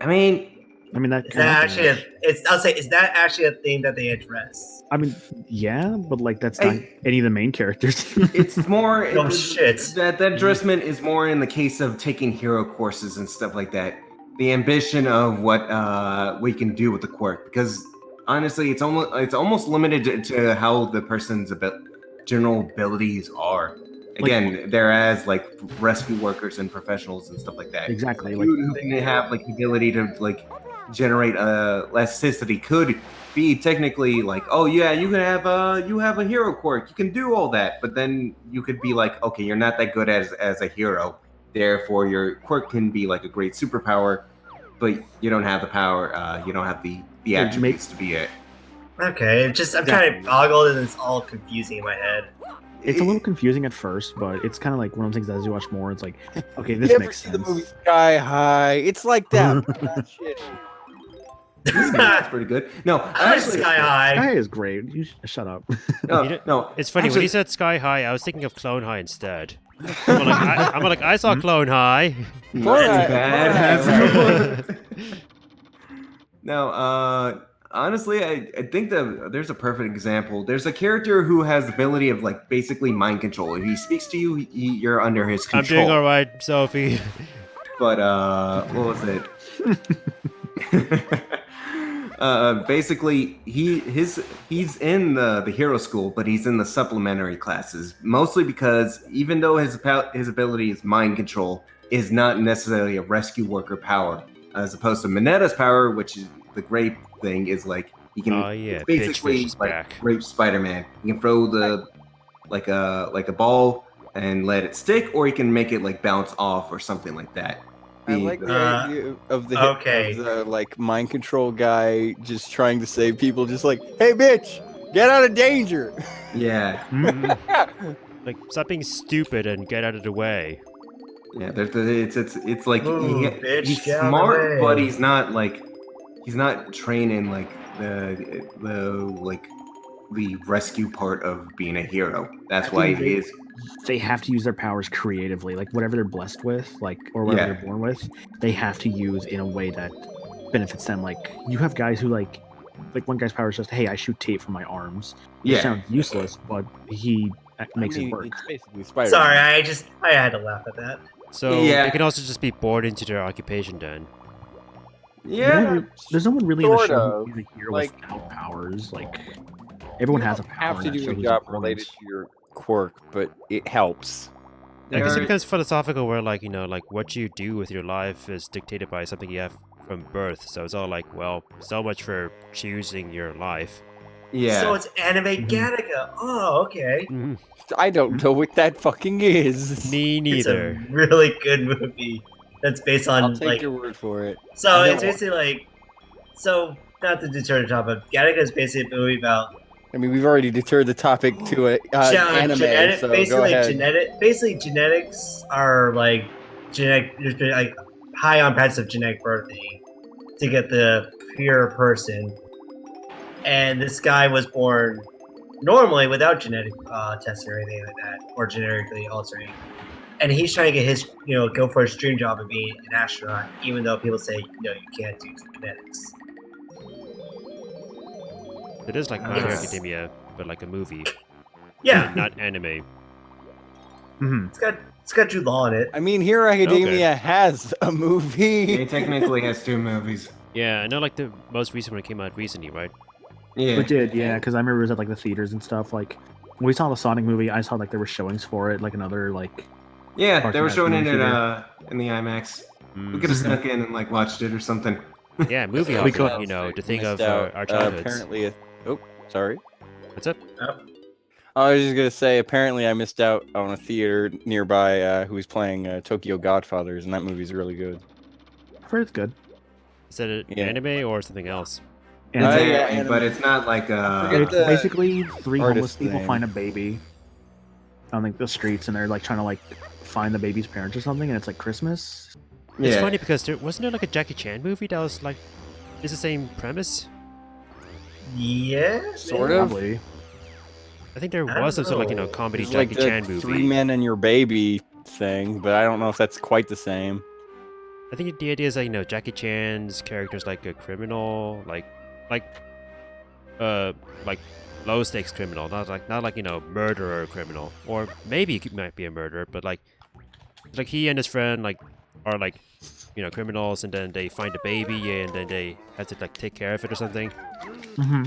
I mean is that actually a thing that they address? I mean, yeah, but like that's not any of the main characters. It's more. Shit. That addressment is more in the case of taking hero courses and stuff like that. The ambition of what we can do with the quirk, because honestly, it's almost limited to how the person's general abilities are. Again, they're as like rescue workers and professionals and stuff like that. Exactly. Who can have like the ability to like generate elasticity could be technically like, oh yeah, you have a hero quirk, you can do all that, but then you could be like, okay, you're not that good as a hero, therefore your quirk can be like a great superpower, but you don't have the power, you don't have the attributes to be it. Okay, I'm kind of boggled and it's all confusing in my head. It's a little confusing at first, but it's kind of like one of those things that as you watch more, it's like, okay, this makes sense. The movie Sky High, it's like that. Shit. That's pretty good. No, I like Sky High. Sky High is great. You shut up. No. It's funny when he said Sky High, I was thinking of Clone High instead. I'm like, I saw Clone High. That's bad. No, honestly, I think that there's a perfect example. There's a character who has the ability of like basically mind control. If he speaks to you, you're under his control. I'm doing all right, Sophie. But what was it? Basically, he's in the hero school, but he's in the supplementary classes, mostly because even though his ability is mind control, is not necessarily a rescue worker power, as opposed to Minetta's power, which is the great thing, is like he can basically like rape Spider-Man. He can throw the like a ball and let it stick, or he can make it like bounce off or something like that. I like the idea of the like mind control guy just trying to save people, just like, hey bitch, get out of danger. Yeah. Like, stop being stupid and get out of the way. Yeah, it's like he's get smart, but he's not trained in like the rescue part of being a hero. That's why he is. They have to use their powers creatively, like whatever they're blessed with, like or whatever they're born with. They have to use in a way that benefits them. Like you have guys who like one guy's power is just, hey, I shoot tape from my arms. It sounds useless, but he makes it work. It's basically Spider-Man. Sorry, I had to laugh at that. So they can also just be born into their occupation then. Yeah, there's no one really in the Sort show of. who's a hero Like- without powers. Like everyone has a power. Have to in that do show a who's job important. related to your quirk, but it helps. I guess it becomes philosophical where, like, like what you do with your life is dictated by something you have from birth. So it's all like, well, so much for choosing your life. Yeah. So it's anime Gattaca. Oh, okay. I don't know what that fucking is. Me neither. It's a really good movie that's based on I'll take like. your word for it. So it's basically like, not to deter the topic, Gattaca is basically a movie about. I mean, we've already deterred the topic to an anime, so go ahead. Basically, genetics are like genetic, like high on paths of genetic birthing, to get the pure person. And this guy was born normally without genetic testing or anything like that, or genetically altering. And he's trying to get his, go for his dream job of being an astronaut, even though people say, no, you can't do genetics. It is like My Hero It's- Academia, but like a movie, Yeah, not anime. Hmm. it's got Jude Law in it. I mean, Hero Academia has a movie. It technically has 2 movies. Yeah, I know like the most recent one came out recently, right? Yeah. We did, yeah, because I remember it was at like the theaters and stuff. Like when we saw the Sonic movie, I saw like there were showings for it, like another like. Yeah, they were Cartoon showing it movie in the IMAX. We Mm. could have snuck in and like watched it or something. Yeah, movie We hopping, could- you know, to think Missed of out. our childhoods. Apparently, oh, sorry. What's up? I was just gonna say, apparently, I missed out on a theater nearby who was playing Tokyo Godfathers, and that movie's really good. I've heard it's good. Is that an Yeah. anime or something else? And Oh, it's, yeah, Anime, anime. but it's not like Forget it's the basically 3 homeless artist's people name. find a baby on like the streets, and they're like trying to like find the baby's parents or something, and it's like Christmas. It's yeah. funny because wasn't there like a Jackie Chan movie that was like, is the same premise? Yeah, Sort of. Probably. I think there I was some don't sort of like, know. comedy It's like Jackie the Chan movie. 3 Men and Your Baby thing, but I don't know if that's quite the same. I think the idea is like, Jackie Chan's character's like a criminal, like low stakes criminal, not like murderer criminal, or maybe he might be a murderer, but like he and his friend like are like criminals, and then they find a baby and then they have to like take care of it or something. Mm-hmm.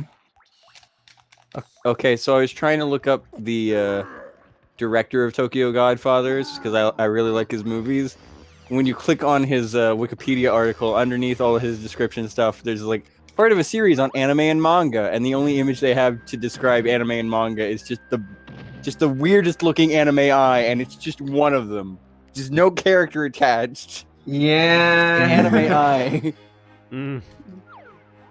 Okay, so I was trying to look up the director of Tokyo Godfathers because I really like his movies. When you click on his Wikipedia article, underneath all of his description stuff, there's like part of a series on anime and manga, and the only image they have to describe anime and manga is just the weirdest looking anime eye, and it's just one of them. Just no character attached. Yeah. Anime eye. Mm.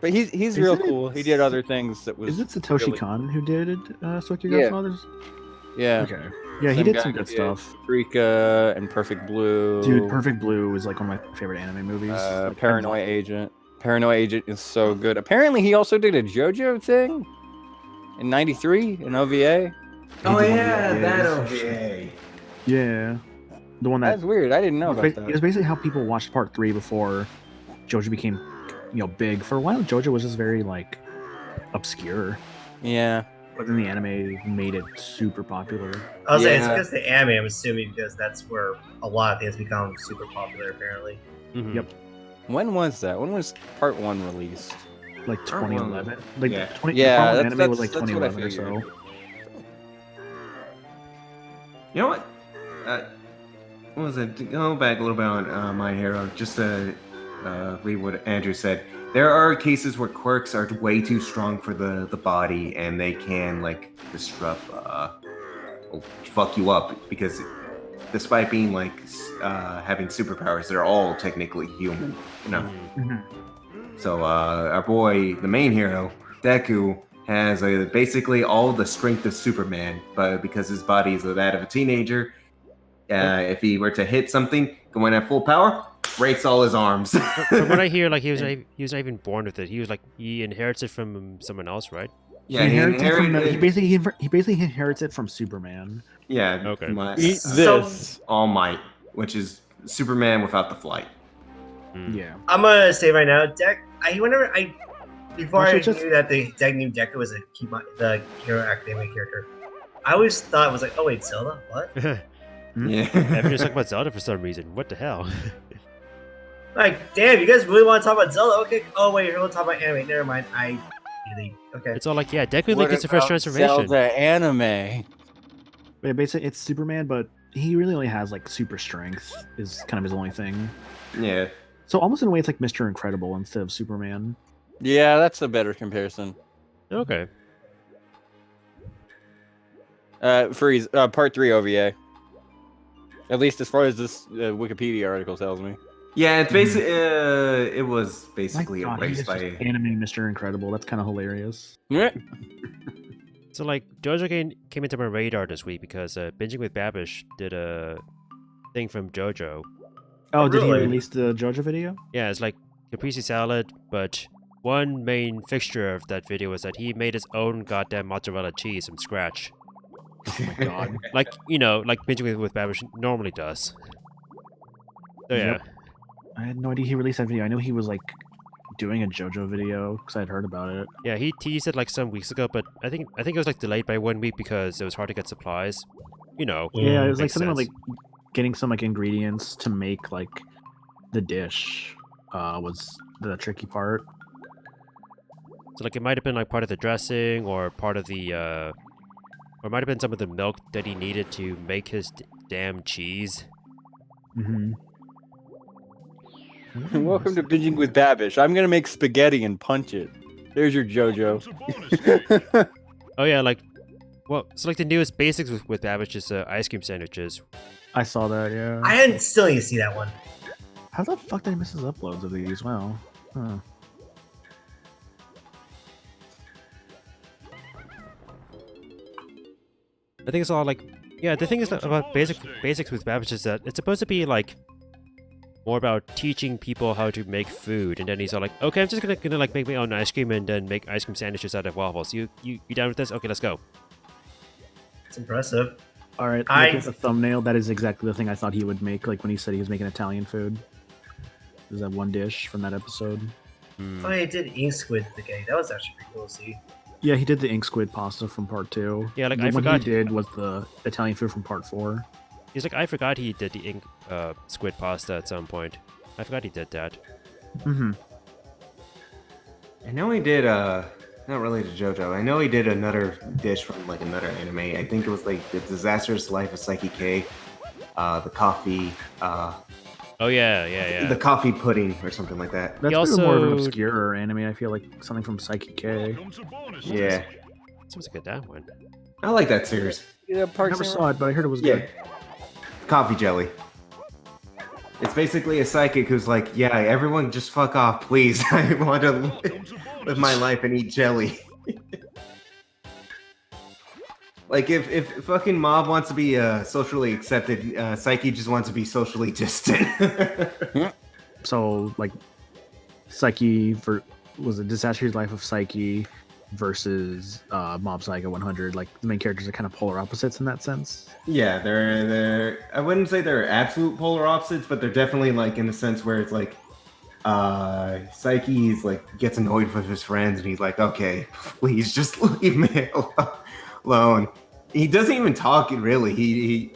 But he's Is real it- cool. He did other things that was Is it Satoshi really- Kon who did Tokyo Yeah. Godfathers? Yeah. Okay. Yeah, he Same did guy some who good did stuff. Eureka and Perfect Blue. Dude, Perfect Blue is like one of my favorite anime movies. Like, Paranoia Agent. Paranoia Agent is so good. Apparently, he also did a JoJo thing in '93 in OVA. Oh He did yeah, one that of the OVA. Yeah. The one that That's weird. I didn't know about it that. was basically how people watched part 3 before JoJo became, big. For a while, JoJo was just very like obscure, Yeah. but then the anime made it super popular. I was saying it's Yeah. because the anime. I'm assuming because that's where a lot of things become super popular. Apparently, Mhm. Yep. When was that? When was Part 1 released? Like 2011. Like Yeah. 20, Yeah, part one that's- anime was like that's what I 2011 or so. figured. You know what? What was it? Go back a little bit on My Hero, just to read what Andrew said. There are cases where quirks are way too strong for the body, and they can like disrupt, fuck you up, because despite being like having superpowers, they're all technically human, Mhm. So our boy, the main hero, Deku, has basically all the strength of Superman, but because his body is that of a teenager, if he were to hit something going at full power, breaks all his arms. From what I hear, like he was not even born with it. He inherits it from someone else, right? Yeah, he inherits it from inherited- he basically inherits it from Superman. Yeah. Okay. Eat So- this. All Might, which is Superman without the flight. Mm. Yeah. I'm gonna say right now, before Also, I just- knew that the named Deku was the Hero Academia character, I always thought it was like, oh wait, Zelda, what? Yeah. Everyone's talking about Zelda for some reason. What the hell? Like, damn, you guys really want to talk about Zelda? Okay. Oh wait, you're gonna talk about anime. Never mind. Okay. It's all like, yeah, Deku What Link is the first about transformation. Zelda anime. But basically, it's Superman, but he really only has like super strength is kind of his only thing. Yeah. So almost in a way, it's like Mr. Incredible instead of Superman. Yeah, that's a better comparison. Okay. Freeze. Part 3 OVA. At least as far as this Wikipedia article tells me. Yeah, it's basically it was My basically God, he erased is by. just anime Mr. Incredible. That's kind of hilarious. Yeah. So like JoJo came into my radar this week because Binging with Babish did a thing from JoJo. Oh, did he Really? release the JoJo video? Yeah, it's like caprese salad, but one main fixture of that video was that he made his own goddamn mozzarella cheese from scratch. Oh my god. Like, like binging with Babish normally does. So yeah. Yep. I had no idea he released that video. I knew he was like doing a JoJo video because I'd heard about it. Yeah, he teased it like some weeks ago, but I think it was like delayed by 1 week because it was hard to get supplies. Yeah, it was like makes something sense. like getting some like ingredients to make like the dish was the tricky part. So like it might have been like part of the dressing or part of the or it might have been some of the milk that he needed to make his damn cheese. Mm-hmm. Welcome to Binging with Babish. I'm gonna make spaghetti and punch it. There's your JoJo. Oh yeah, like, well, so like the newest basics with Babish is ice cream sandwiches. I saw that, yeah. I still need to see that one. How the fuck did I miss his uploads of these? Wow. Huh. I think it's all like, yeah. The thing is about basics with Babish is that it's supposed to be like more about teaching people how to make food, and then he's all like, okay, I'm just gonna like make my own ice cream and then make ice cream sandwiches out of waffles. You down with this? Okay, let's go. It's impressive. All right, look at the thumbnail. That is exactly the thing I thought he would make. Like when he said he was making Italian food. There's that one dish from that episode. Oh, he did ink squid the game. That was actually pretty cool to see. Yeah, he did the ink squid pasta from part 2. Yeah, like the I one forgot he did was the Italian food from part 4. He's like, I forgot he did the ink squid pasta at some point. I forgot he did that. Mm-hmm. I know he did, not related to JoJo. I know he did another dish from like another anime. I think it was like The Disastrous Life of Psyche K, the coffee, Oh yeah. the coffee pudding or something like that. That's also more of an obscure anime. I feel like something from Psyche K. Yeah, Seems like a that one. I like that series. Yeah, I never saw it, but I heard it was Yeah, good. coffee jelly. It's basically a psychic who's like, yeah, everyone just fuck off, please. I want to live my life and eat jelly. Like, if fucking Mob wants to be socially accepted, Psyche just wants to be socially distant. So, like, Psyche was a Disastrous Life of Psyche versus Mob Psycho 100. Like, the main characters are kind of polar opposites in that sense. Yeah, they're I wouldn't say they're absolute polar opposites, but they're definitely like in a sense where it's like Psyche's like gets annoyed with his friends and he's like, okay, please just leave me alone. He doesn't even talk really. He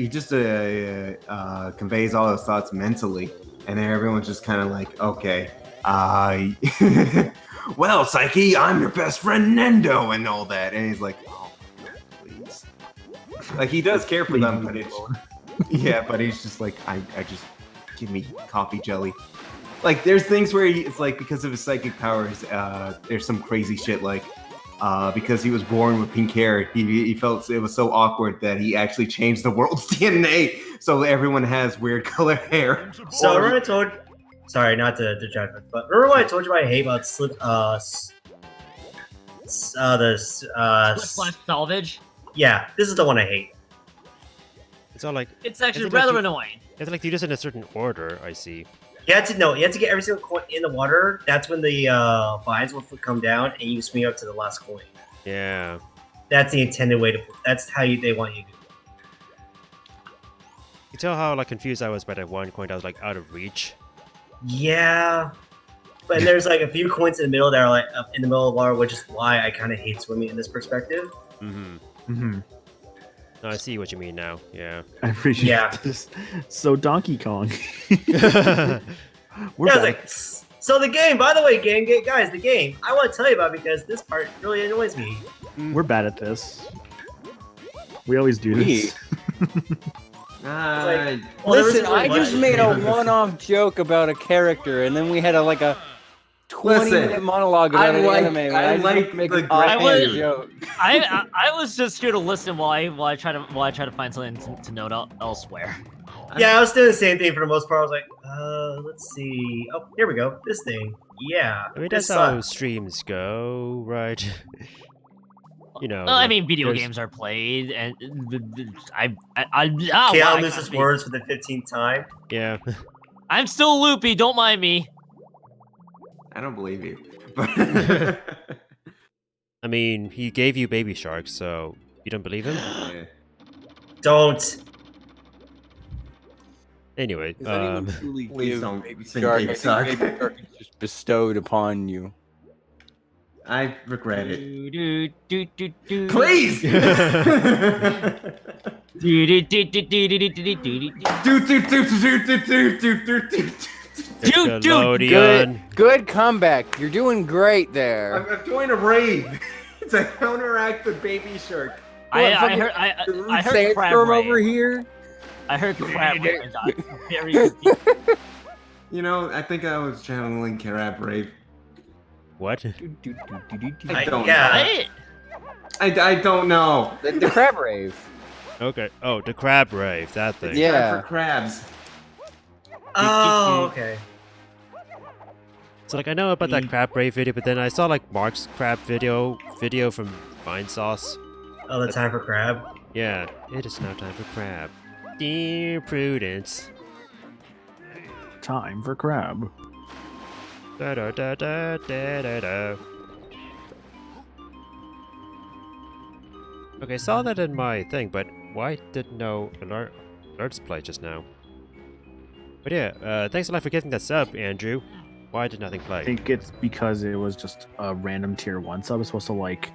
just conveys all his thoughts mentally, and then everyone's just kind of like, okay, well, Psyche, I'm your best friend Nendo and all that, and he's like, oh, please. Like, he does care for them, but it's... Yeah, but he's just like, I just... Give me coffee jelly. Like, there's things where it's like, because of his psychic powers, there's some crazy shit, like, because he was born with pink hair, he felt it was so awkward that he actually changed the world's DNA, so everyone has weird color hair. So, remember I told... Sorry, not to judge, but remember what I told you what I hate about Salvage. Yeah, this is the one I hate. It's all like It's actually Is it like rather you- annoying. it's like do this in a certain order. I see. You had to get every single coin in the water. That's when the vines will come down, and you swing up to the last coin. Yeah. That's the intended way to. That's how they want you to do it. You tell how like confused I was by that one coin that was like out of reach. Yeah, but there's like a few coins in the middle that are like up in the middle of the water, which is why I kind of hate swimming in this perspective. Mm-hmm. Mm-hmm. No, I see what you mean now. Yeah. I appreciate Yeah. this. So, Donkey Kong. We're Yeah, I was back. like, so the game. By the way, guys, the game. I want to tell you about it because this part really annoys me. We're bad at this. We always do this. Well, there Listen, isn't really I just much. made a one-off joke about a character, and then we had a 20-minute monologue about an anime. Man. I just like make the an offhand gratitude. joke. I was just here to listen while I try to find something to note elsewhere. Yeah, I was doing the same thing for the most part. I was like, let's see. Oh, here we go. This thing. Yeah. I mean, this that's how sucks. streams go, right? You know. Well, I like, mean, video there's- games are played, and Okay, well, I'll I lose can't his speak. words for the 15th time. Yeah. I'm still loopy. Don't mind me. I don't believe you. But I mean, he gave you baby sharks, so you don't believe him? yeah. Don't. Anyway, Does anyone truly please give don't Baby sing Shark? Baby I think Shark. Baby Shark is just bestowed upon you. I regret it. Do, do, do, do. Please! Do, do, do, do, do, do, do, do, do, do. Dude, Nickelodeon. Good comeback. You're doing great there. I'm doing a rave. It's a counteract with Baby Shark. I heard crab Sandstorm rave. over here. I heard crab rave and got very confused. You know, I think I was channeling Crab Rave. What? I don't yeah. What? I don't know. The crab rave. Okay. Oh, the crab rave, that thing. Yeah. Crab for crabs. Oh, okay. So like I know about that crab rave video, but then I saw like Mark's crab video from Vine Sauce. Oh, the time for crab. Yeah, it is now time for crab. Dear Prudence. Time for crab. Da da da da da da da. Okay, saw that in my thing, but why did no alerts play just now? But yeah, thanks a lot for getting that sub, Andrew. Why did nothing I play? think it's because it was just a random tier 1 sub. It's supposed to like,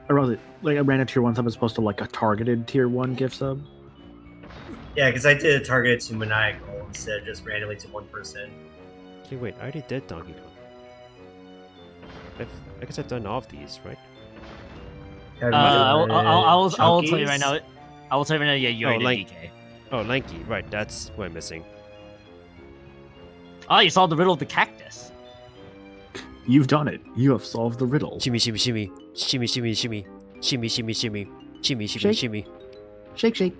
or was it like a random tier 1 sub is supposed to like a targeted tier 1 gift sub? Yeah, because I did it targeted to Maniacal instead of just randomly to one person. Okay, wait, I already did Donkey Kong. I guess I've done all of these, right? I will tell you Chunkies? right now. I will tell you right now. Yeah, you already like- did DK. Oh, Lanky, right, that's what I'm missing. Oh, you solved the riddle of the cactus. You've done it. You have solved the riddle. Shimmy, shimmy, shimmy. Shimmy, shimmy, shimmy. Shimmy, shimmy, shimmy. Shimmy, shimmy, Shake. shimmy. Shake, shake.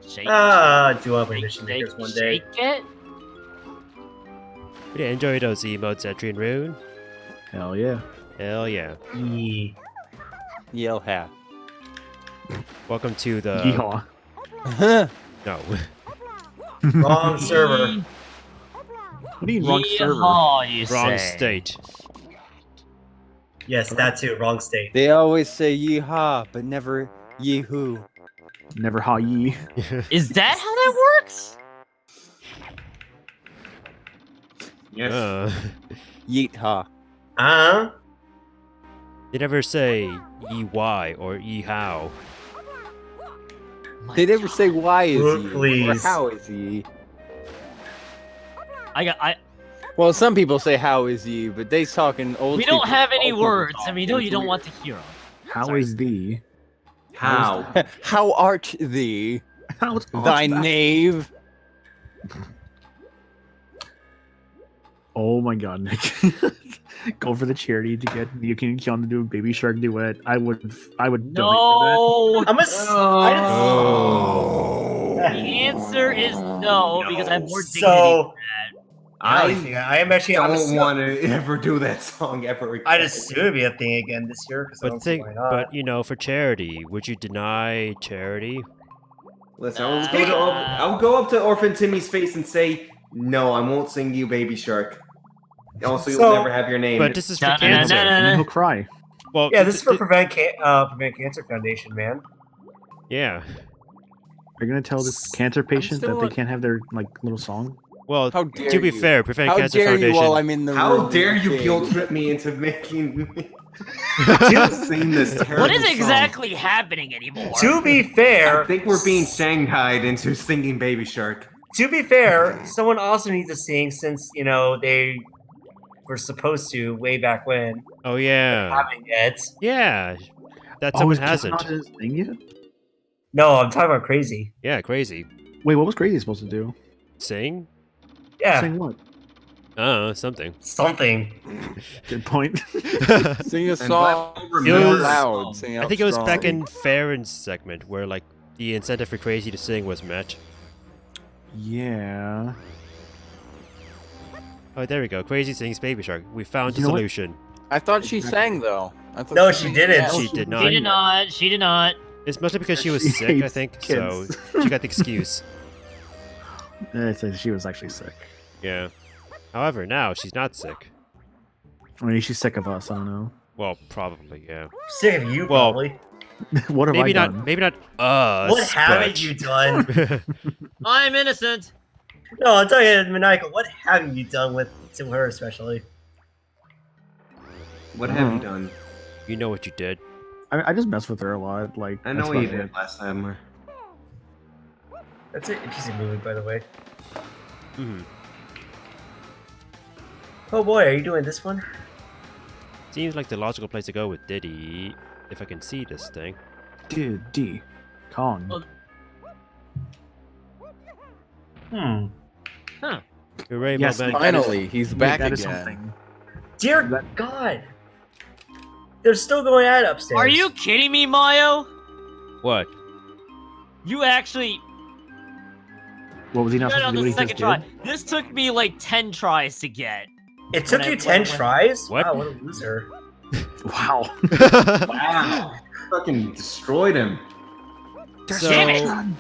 Shake, Do up shake, mission shake, makers one day. shake it. But yeah, enjoy those emotes, Edry and Rune. Hell yeah. Hell yeah. Yee. Yell hat. Welcome to the... Yeehaw. No. Wrong server. What do you mean wrong server? Yeehaw, you Wrong say. state. Yes, that too. Wrong state. They always say yeehaw, but never yee-hoo. Never ha ye. Is that how that works? Yes. Yeet-ha. They never say EY or E-how. My They never say God. why is Look, ye or please. how is ye. Well, some people say how is ye, but they talking old. we don't people- have any old people words, talk. and we know you It's don't weird. want to hear them. How Sorry. is thee? How? How art thee, How's thy knave? Oh my god, Nick. Go for the charity to get you can Keon to do a Baby Shark duet. I would donate No. I'm a. Oh. The answer is no, because I have more dignity. So I I am actually. don't want to ever do that song ever again. I'd assume it'd be a thing again this year because I But don't see think, why not. but you know, for charity, would you deny charity? Listen, I'll go up to Orphan Timmy's face and say, "No, I won't sing you, Baby Shark." Also, you'll So- never have your name. But this is for No, no, no, cancer. no, no, and no. then he'll cry. Well, Yeah, this is for Prevent Cancer Foundation, man. yeah. Are you gonna tell this cancer patient still that they on- can't have their like little song? Well, How dare to be you. fair, Prevent How Cancer dare Foundation. you while I'm in the How room dare with you King? guilt trip me into making me sing this terrible What is song? exactly happening anymore? To be I fair, think we're being shanghaied into singing Baby Shark. to be fair, someone also needs to sing since they were supposed to way back when. Oh yeah, Haven't yet. yeah. That Oh, someone is Keon hasn't. not in his thing yet? No, I'm talking about crazy. Yeah, crazy. Wait, what was Crazy supposed to do? Sing? Yeah, Sing what? Something. something. Good point. Sing a And song Black more Remember- loud. Sing I out think it was back strong. in Farron's segment where like the incentive for Crazy to sing was met. Yeah. Oh, there we go. Crazy sings Baby Shark. We found the You know what? solution. I thought she sang though. I thought No, she didn't. She did not. She did not. She did not. It's mostly because she was She sick, I hates think. kids. So she got the excuse. So she was actually sick. Yeah. However, now she's not sick. I mean, she's sick of us. I don't know. Well, probably, yeah. Sick of you, Well, probably. What have I Maybe done? not. Maybe not us. What haven't but- you done? I'm innocent. No, I'm telling you, Maniacal, what have you done with to her especially? What have you done? You know what you did. I just mess with her a lot. Like I that's know what you about did it. last time. That's an interesting movie, by the way. Hmm. Oh boy, are you doing this one? Seems like the logical place to go with Diddy, if I can see this thing. Dude, D, Kong. Oh. Hmm. Hooray, Yes, my man. Finally, he's Wait, back that is again. something. Dear That- God. They're still going at it upstairs. Are you kidding me, Mayo? What? You actually What was he not got it supposed on to do? the What he second just try. did? This took me like 10 tries to get. It took When I- you 10 when- tries? What? Wow, what a loser. Wow. Wow. Fucking destroyed him. So- Damn it!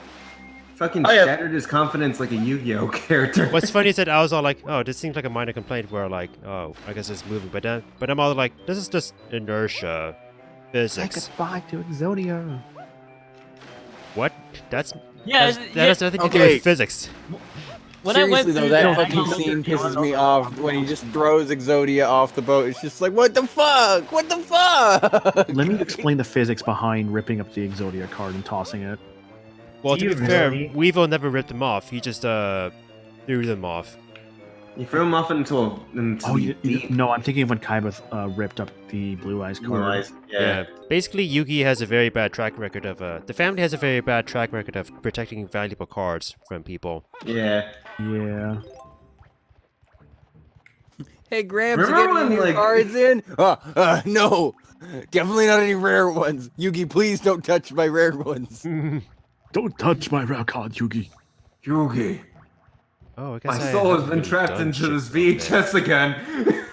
Fucking Oh, yeah. shattered his confidence like a Yu-Gi-Oh character. What's funny is that I was all like, "Oh, this seems like a minor complaint." Where like, "Oh, I guess it's moving," but I'm all like, "This is just inertia, Say physics." goodbye to Exodia. What? That Yeah, has nothing to do Okay. with physics. when I went Seriously though, through that that, fucking scene pisses me off when he just throws Exodia off the boat. It's just like, what the fuck? What the fuck? Let me explain the physics behind ripping up the Exodia card and tossing it. Well, Do to be you fair, really? Weevil never ripped them off. He just threw them off. You threw him off into Oh, the deep no, I'm thinking of when Kaiba ripped up the Blue Eyes card. blue eyes. Yeah. Basically, Yugi has a very bad track record of the family has a very bad track record of protecting valuable cards from people. Yeah. Yeah. Hey, Gramps, you Remember getting when, any like- cards in? No. Definitely not any rare ones. Yugi, please don't touch my rare ones. Don't touch my rare card, Yugi. Yugi, Oh, I guess my I soul has haven't been really trapped done into shit this like that. VHS again.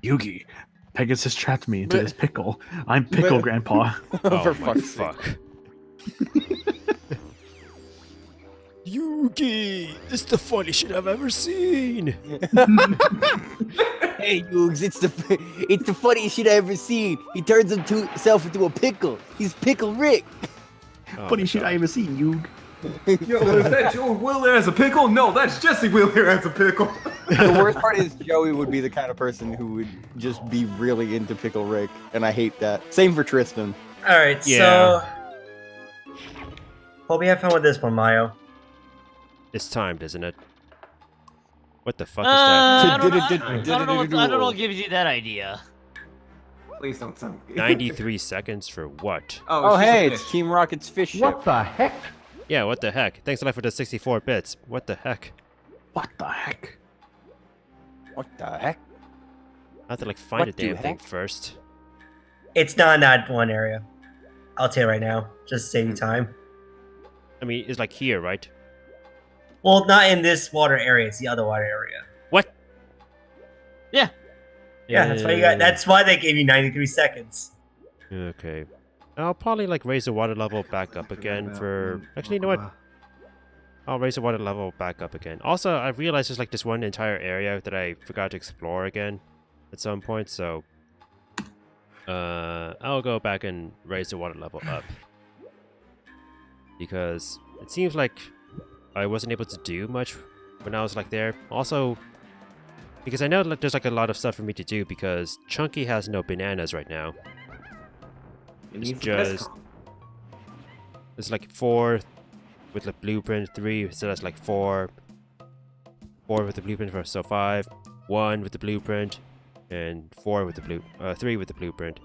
Yugi. Pegasus trapped me into But- this pickle. I'm pickle, but- Grandpa. Oh For my fuck's sake. fuck. Yugi, it's the funniest shit I've ever seen. Hey, Yugs, it's the funniest shit I ever seen. He turns himself into a pickle. He's Pickle Rick. Oh Funny my shit God. I ever seen, Yug. Yo, is that Joe Wheeler as a pickle? No, that's Jesse Wheeler as a pickle. The worst part is Joey would be the kind of person who would just be really into Pickle Rick, and I hate that. Same for Tristan. Alright, Yeah. so... Hope you have fun with this one, Mayo. It's timed, isn't it? What the fuck is that? I don't know. I Did- don't know. I don't know what gives you that idea. Please don't sound. 93 seconds for what? Oh, it's just a hey, fish. it's Team Rocket's fish ship. Yeah, what the heck? Thanks a lot for the 64 bits. What the heck? What the heck? What the heck? I have to like find What a damn the thing heck? first. It's not in that one area. I'll tell you right now. Just to save you time. I mean, it's like here, right? Well, not in this water area. It's the other water area. What? Yeah. Yeah, that's why you got. That's why they gave you 93 seconds. Okay. I'll probably like raise the water level back up again for. Actually, you know what? I'll raise the water level back up again. Also, I realized there's like this one entire area that I forgot to explore again at some point, so I'll go back and raise the water level up. Because it seems like I wasn't able to do much when I was like there. Also, because I know like there's like a lot of stuff for me to do because Chunky has no bananas right now. It's just it's like 4 with the blueprint, 3, so that's like 4. 4 with the blueprint, so 5. 1 with the blueprint, and 4 with the 3 with the blueprint.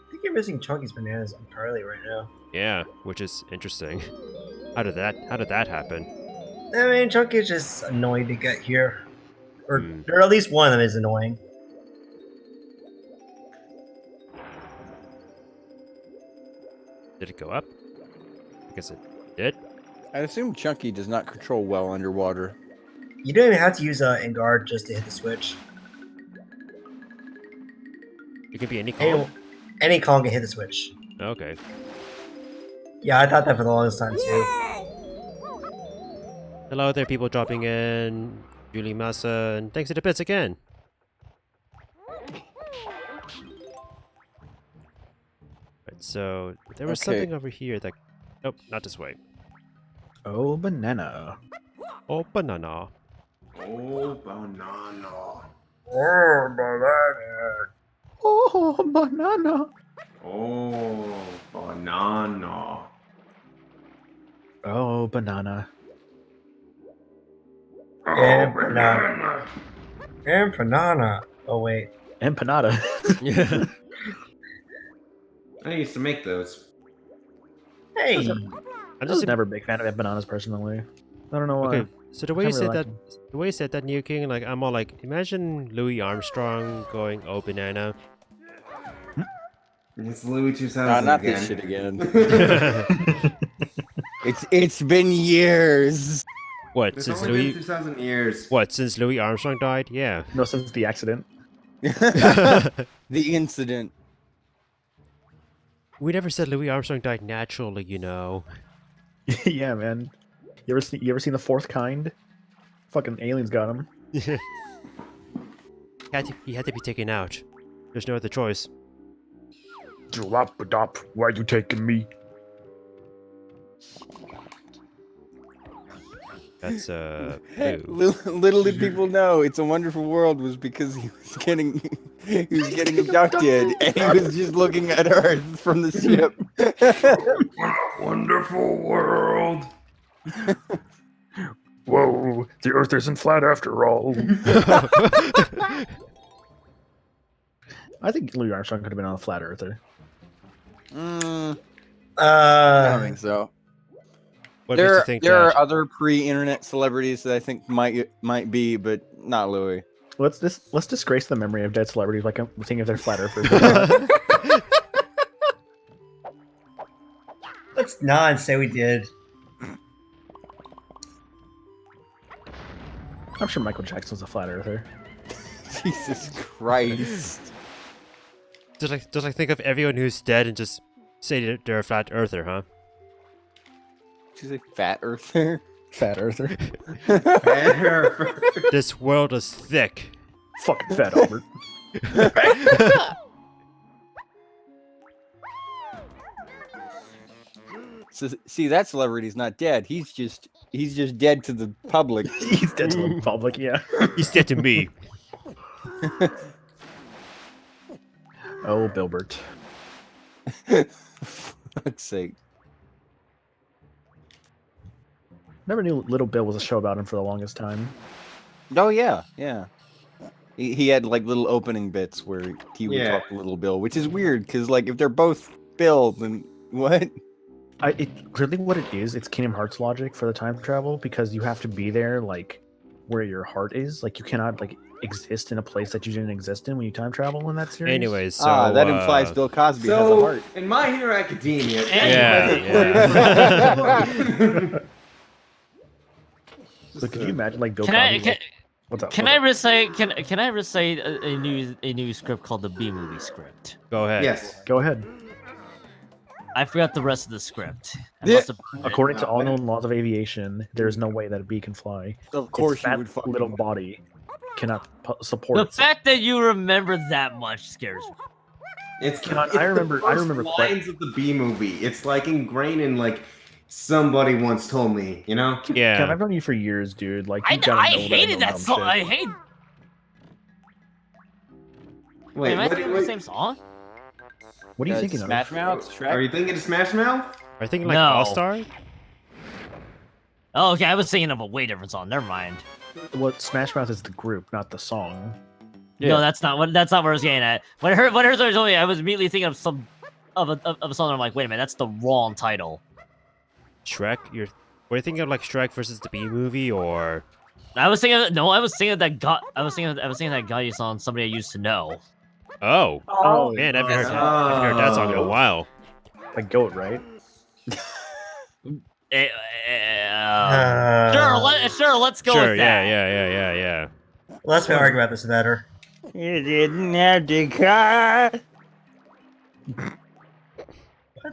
I think you're missing Chunky's bananas entirely right now. Yeah, which is interesting. How did that happen? I mean, Chunky's just annoying to get here. Or, Hmm. or at least one of them is annoying. Did it go up? I guess it did. I assume Chunky does not control well underwater. You don't even have to use Engard just to hit the switch. It could be any call. Any Kong can hit the switch. Okay. Yeah, I thought that for the longest time too. Hello there, people dropping in. Julie Massa, and thanks to the bits again. Right, so there was Okay. something over here that. Nope, not this way. Oh, banana. Oh, banana. Oh, banana. Oh, banana. Oh, banana. Oh, banana. Oh, banana. And banana. And banana. Oh, wait. Empanada. Yeah. I used to make those. Hey. I'm I just was never a big fan of bananas personally. I don't know why. okay. So the way you Can't really said that, like the way you said that, New King, like I'm all like, imagine Louis Armstrong going, "Oh, banana." It's Louis 2000 Not again. this shit again. It's been years. What It's since only been Louis? 2,000 years. What since Louis Armstrong died? Yeah. No, since the accident. The incident. We never said Louis Armstrong died naturally, you know. Yeah, man. You ever seen the fourth kind? Fucking aliens got him. He had to be taken out. There's no other choice. Drop-a-dop, why you taking me? That's Little did people know "It's a Wonderful World" was because he was getting abducted and he was just looking at Earth from the ship. Wonderful world. Whoa, the Earth isn't flat after all. I think Louis Armstrong could have been on a flat earther. I don't think so. What makes you There think are that? other pre-internet celebrities that I think might be, but not Louis. Let's disgrace the memory of dead celebrities like I'm thinking if they're flat earthers. Let's not say we did. I'm sure Michael Jackson was a flat earther. Jesus Christ. Just like think of everyone who's dead and just say they're a flat earther, huh? Did you say fat earther? Fat earther. This world is thick. Fucking fat Albert. So, see, that celebrity's not dead. He's just dead to the public. He's dead to the public, yeah. He's dead to me. Oh, Bilbert. Fuck's sake. Never knew Little Bill was a show about him for the longest time. Oh yeah, yeah. He had like little opening bits where he would Yeah. talk to Little Bill, which is weird because like if they're both Bill, then what? Really what it is, it's Kingdom Hearts logic for the time travel because you have to be there like where your heart is. Like you cannot like exist in a place that you didn't exist in when you time travel in that series. Anyways, so that implies Bill Cosby has a So, heart. in My Hero Academia, So could you imagine like Bill Can Cosby? I can, what's up? can I recite can I recite a new script called the B movie script? Go ahead. Yes. Go ahead. I forgot the rest of the script. I Yeah. must have put it- According to all known laws of aviation, there is no way that a bee can fly. Of course its you fat would fucking little body cannot support the itself. fact that you remember that much scares me. It's, Can I- it's I remember- the I first remember quite- lines of the B movie. It's like ingrained in like somebody once told me, you know? Yeah. Cam, I've known you for years, dude. Like I you gotta know hated know that song. shit. I hate. Wait, Am I what, thinking of the same song? What are you thinking Smash of? Mouth, Shrek? are you thinking of Smash Mouth? Are you thinking like No. All Star? Oh, okay. I was thinking of a way different song. Never mind. What Smash Mouth is the group, not the song. No, that's not what I was getting at. When I heard someone told me, I was immediately thinking of a song. And I'm like, wait a minute, that's the wrong title. Shrek? Were you thinking of like Shrek versus the B movie, or I was thinking that guy song somebody I used to know. oh Oh, man, I haven't heard Oh. that song in a while. like goat, right? Sure, let's go Sure, with that. yeah. Let's argue about this better. You didn't have to cut.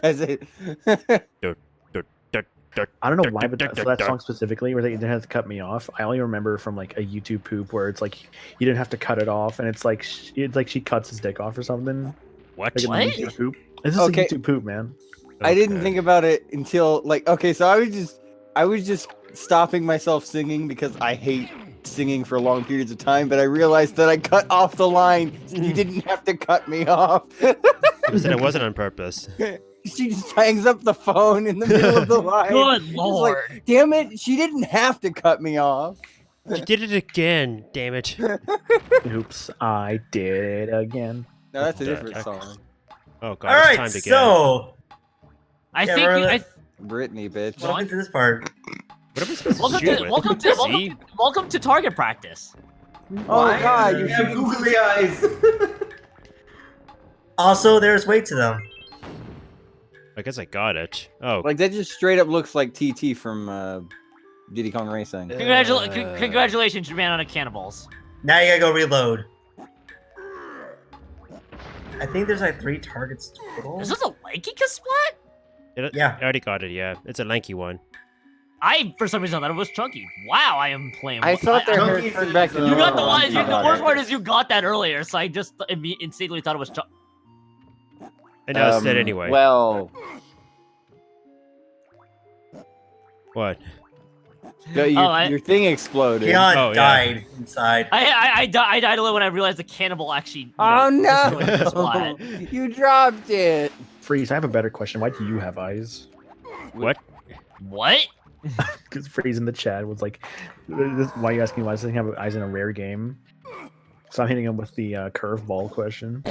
That's it. I don't know why, but for that song specifically, where they didn't have to cut me off, I only remember from like a YouTube poop where it's like you didn't have to cut it off, and it's like she cuts his dick off or something. What? Like in the What? YouTube poop. This is Okay. a YouTube poop, man. I didn't Okay. think about it until like okay, so I was just stopping myself singing because I hate singing for long periods of time, but I realized that I cut off the line, so you didn't have to cut me off. Said it wasn't on purpose. She just hangs up the phone in the middle of the line. Good She's lord. like, damn it, she didn't have to cut me off. You did it again, damn it. Oops, I did it again. No, that's a The different heck? song. Oh god, All it's right, time to get. so I Yeah, think we're you, in I, Britney, bitch. welcome to this part. What am I supposed welcome to shoot to with? welcome to See? welcome to target practice. Oh god, you have googly eyes. Also, there's weight to them. I guess I got it. Oh, like that just straight up looks like TT from Diddy Kong Racing. Congratulations, you ran out of cannibals. Now you gotta go reload. I think there's like 3 targets total. Is this a lanky splat? Yeah. I already got it. Yeah, it's a lanky one. I, for some reason, thought it was chunky. Wow, I am playing. I thought their hair Chunky turned back to is, You got the normal one. once The got worst it. part is you got that earlier, so I just instinctively thought it was chunky. And now it's dead anyway. Well, What? your thing exploded. Keon Oh, yeah. died inside. I died a little when I realized the cannibal actually. Oh destroyed the no! splat. You dropped it. Freeze, I have a better question. Why do you have eyes? What? What? Because Freeze in the chat was like, why are you asking why does he have eyes in a rare game? So I'm hitting him with the curveball question.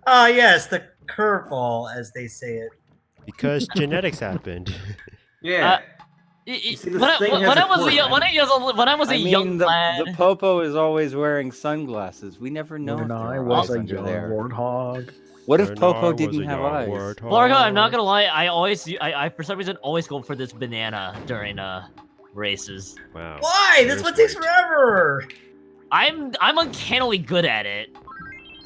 Ah, yes, the curveball, as they say it. Because genetics happened. Yeah. see, this thing has a cord, man. When I was a I mean, young lad, the Popo is always wearing sunglasses. We never know if When there I are was eyes a under young there. warthog. What if When I Popo was didn't a have young eyes? warthog. Largo, I'm not gonna lie. I for some reason always go for this banana during races. Wow. Why? This Here's one takes weight. forever. I'm uncannily good at it.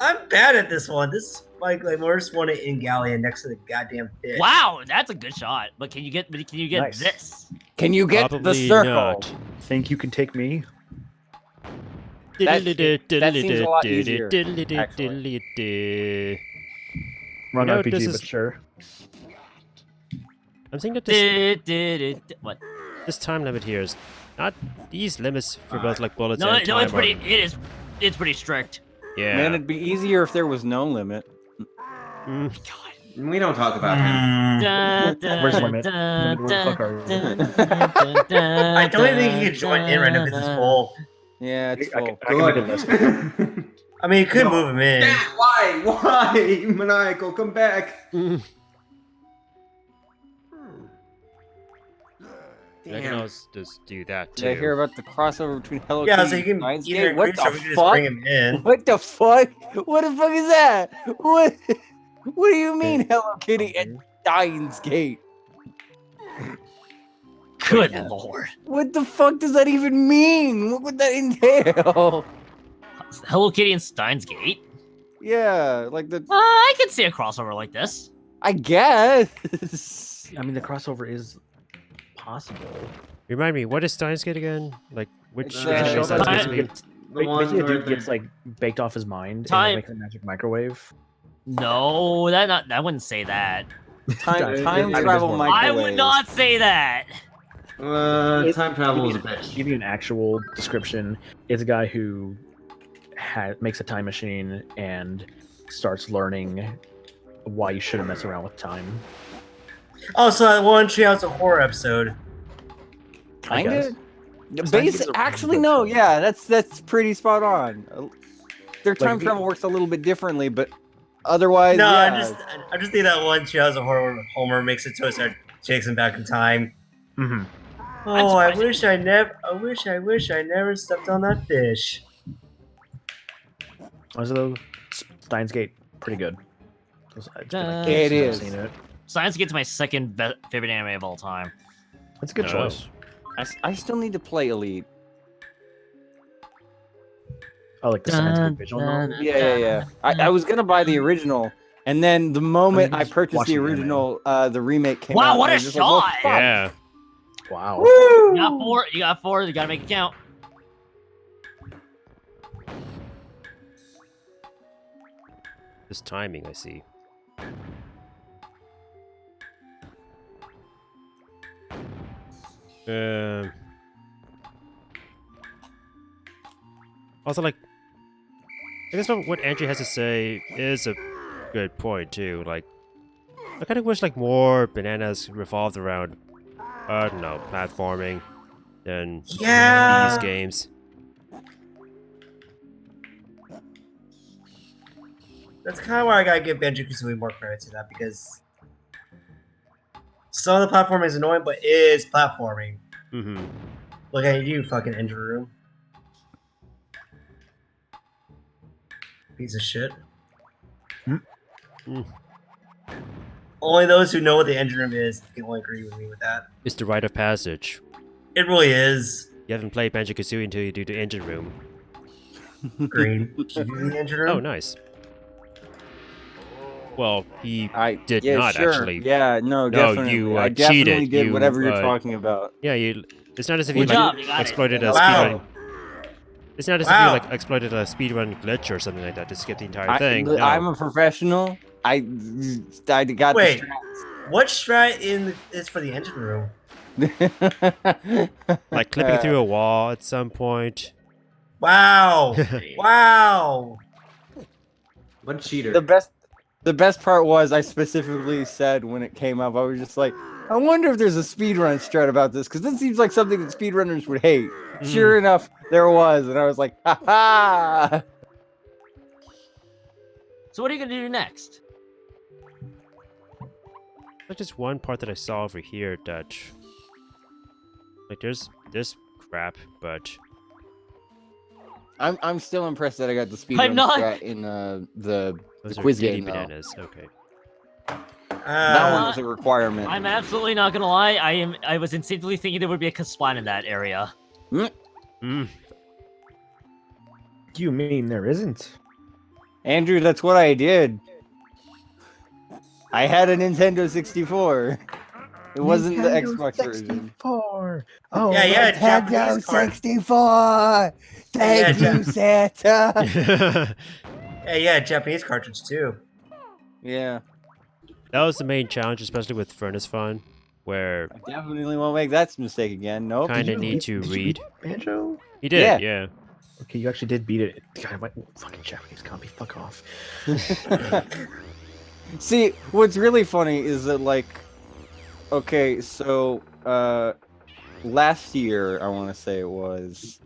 I'm bad at this one. This is like worst one in Galleon next to the goddamn fish. Wow, that's a good shot. But can you get Nice. this? Can you get the Probably circle? not. Think you can take me? That seems a lot easier, Run know, RPG, this but is- sure. I'm thinking that this, What? this time limit here is not these limits for both like bullets No, and no, time it's pretty. are- It's pretty strict. Yeah. Man, it'd be easier if there was no limit. Mm. We don't talk about him. Mm. Where's Limit? Limit, where the fuck are you? I don't even think he could join in right now because it's full. Yeah, it's I full. can make a list. I mean, you could No. move him in. Dad, why? Maniacal, come back. Mm. I can Damn. also just do that Did I too. hear about the crossover between Hello Yeah, Kitty so you and can Steins either Gate? What increase or we the can just bring fuck? him in. What the fuck? What the fuck is that? What? What do you mean Hello Kitty and Steins Gate? Good lord. What the fuck does that even mean? What would that entail? Hello Kitty and Steins Gate. Yeah, like the. I can see a crossover like this. I guess. I mean, the crossover is possible. Remind me, what is Steins Gate again? Like which It's, anime is that Time- supposed to be? The ones Basically, a where dude gets like baked off his mind Time- and makes a magic microwave. No, I wouldn't say that. Time I mean, travel there's more. I microwave. would not say that. time travel is a bitch. Give you an actual description. It's a guy who makes a time machine and starts learning why you shouldn't mess around with time. Oh, so that one Treehouse of Horror episode. I guess. Kinda. Steins Gate's Basic. a Actually, good no. show. Yeah, that's pretty spot on. Their time the- travel works a little bit differently, but otherwise, No, yeah. I just think that one Treehouse of Horror where Homer makes it to us and takes him back in time. Mm-hmm. Oh, I wish I never stepped on that fish. Also, Steins Gate, pretty good. It's been, like, It years is. since I've seen it. Science Gate's my second favorite anime of all time. It's a good No. choice. I still need to play Elite. Oh, like the Steins Gate visual novel? Yeah. I was gonna buy the original, and then the moment I just purchased watch the the anime. original, the remake came out. Wow, and what I a was just like, well, shot! fuck. Yeah. Wow. Woo! You got 4. You got 4. You gotta make it count. This timing, I see. Also, like, I guess what Andrew has to say is a good point too. Like, I kind of wish like more bananas revolved around, I don't know, platforming than Yeah. these games. That's kind of why I gotta give Banjo-Kazooie more credit to that, because some of the platforming is annoying, but it is platforming. Mm-hmm. Look at you, fucking engine room. Piece of shit. Mm. Only those who know what the engine room is can only agree with me with that. It's the rite of passage. It really is. You haven't played Banjo-Kazooie until you do the engine room. Green. Did you do the engine room? Oh, nice. Well, he I did yeah, not sure. actually. Yeah, no, definitely. you, I definitely cheated. did You, whatever you're talking about. Yeah, you. It's not as if Good you job, like you got it. exploited a Wow. speedrun. It's not as if Wow. you like exploited a speedrun glitch or something like that to skip the entire thing. No. I'm a professional. I got Wait. the What strat is for the engine room? strats. Like clipping through a wall at some point. Wow. Wow. What a cheater. The best part was I specifically said when it came up, I was just like, I wonder if there's a speedrun strat about this, because this seems like something that speedrunners would hate. Sure enough, there was, and I was like, ha ha! So what are you gonna do next? Like just one part that I saw over here that, like, there's this crap, but I'm still impressed that I got the I'm speedrun not. strat in the those are quiz kitty game. Though. bananas. Okay. That one was a requirement. I'm absolutely not gonna lie. I was instinctively thinking there would be a Kasplan in that area. Mm. You mean there isn't? Andrew, that's what I did. I had a Nintendo 64. It wasn't the Xbox version. 64. Oh, Yeah, Nintendo Japanese card. 64. Thank Yeah, you, Santa. Hey, yeah, Japanese cartridge too. Yeah, That was the main challenge, especially with Furnace Fun, where I definitely won't make that mistake again. Nope. kind of you need to did you read. beat Banjo? He did, yeah. Okay, you actually did beat it. God, what fucking Japanese copy? Fuck off. See, what's really funny is that, like, okay, so last year I want to say it was,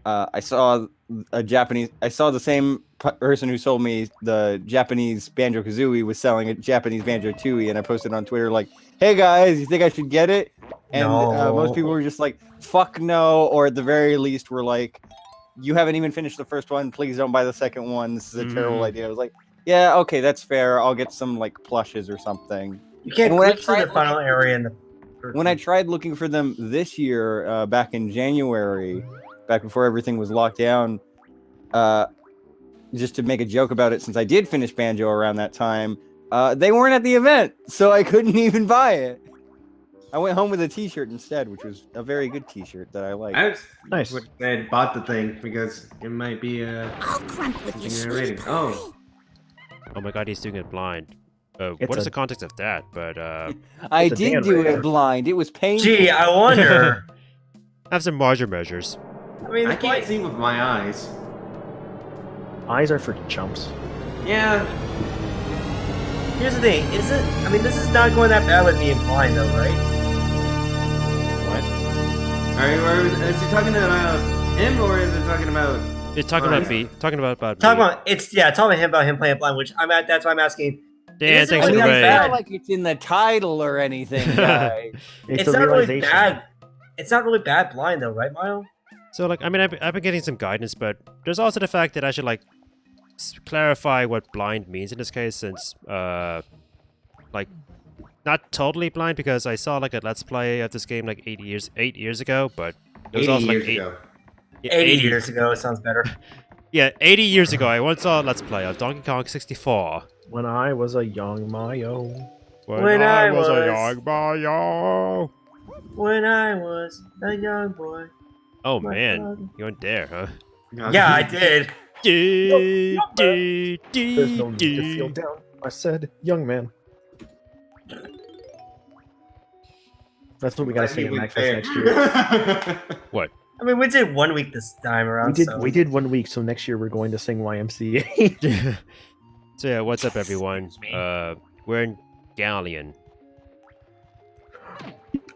I saw the same person who sold me the Japanese Banjo-Kazooie was selling a Japanese Banjo-Tooie, and I posted on Twitter like, "Hey guys, you think I should get it?" And No. most people were just like, "Fuck no," or at the very least were like, "You haven't even finished the first one. Please don't buy the second one. This is a terrible idea." I was like, "Yeah, okay, that's fair. I'll get some like plushes or something." You can't And when I glitch through the tried final area in the. When I tried looking for them this year, back in January, back before everything was locked down, just to make a joke about it, since I did finish Banjo around that time, they weren't at the event, so I couldn't even buy it. I went home with a T-shirt instead, which was a very good T-shirt that I liked. I was Nice. I bought the thing because it might be I'll grunt with you, something sweet rating. boy. Oh, Oh my god, he's doing it blind. It's What is a- the context of that? But I It's a did Dan do radar. it blind. It was painful. Gee, I wonder. have some margin measures. I mean, I the can't point. see with my eyes. Eyes are for chumps. Yeah, Here's the thing. Is it? I mean, this is not going that bad with being blind, though, right? is he talking about him or is it talking about? It's talking about me. Talking about Talk me. about talking about him playing blind, which I'm at. That's why I'm asking. Dan, Is it thanks I for mean, the really it's raid. bad? not like it's in the title or anything, guy. It's, It's a not really realization. bad. It's not really bad blind, though, right, Milo? So like, I mean, I've been getting some guidance, but there's also the fact that I should like clarify what blind means in this case, since like not totally blind, because I saw like a let's play of this game like 8 years ago, but it was 80 also years like ago. 80 years ago. It sounds better. Yeah, 80 years ago, I once saw a let's play of Donkey Kong 64. When I was a young Mayo. When I was a was- young Mario. when I was a young boy. Oh My man, father- you went there, huh? Yeah, I did. Do, There's no need to feel down. I said, young man. That's what we gotta sing at MacFest next year. What? I mean, we did 1 week this time around. We did 1 week, so next year we're going to sing YMCA. So yeah, what's up, everyone? Excuse me. We're in Galleon.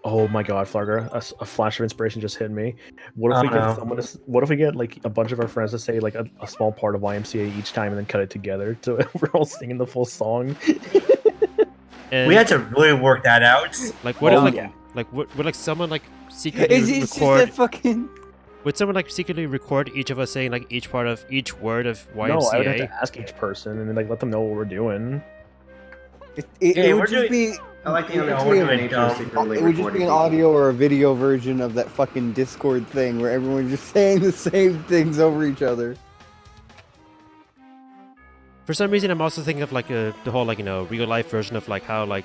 Oh my god, Flarga, a flash of inspiration just hit me. What if we Oh, get no. someone to, what if we get like a bunch of our friends to say like a small part of YMCA each time and then cut it together so we're all singing the full song? And We had to really work that out. like what Oh, if yeah. would like someone like secretly It's just record that fucking. would someone like secretly record each of us saying like each part of each word of YMCA? No, I would have to ask each person and then like let them know what we're doing. It Yeah, would we're just doing- be. I like the You know, other we're two doing nature dumb. secretly It would just recording be an people. audio or a video version of that fucking Discord thing where everyone's just saying the same things over each other. For some reason, I'm also thinking of like the whole like real life version of like how like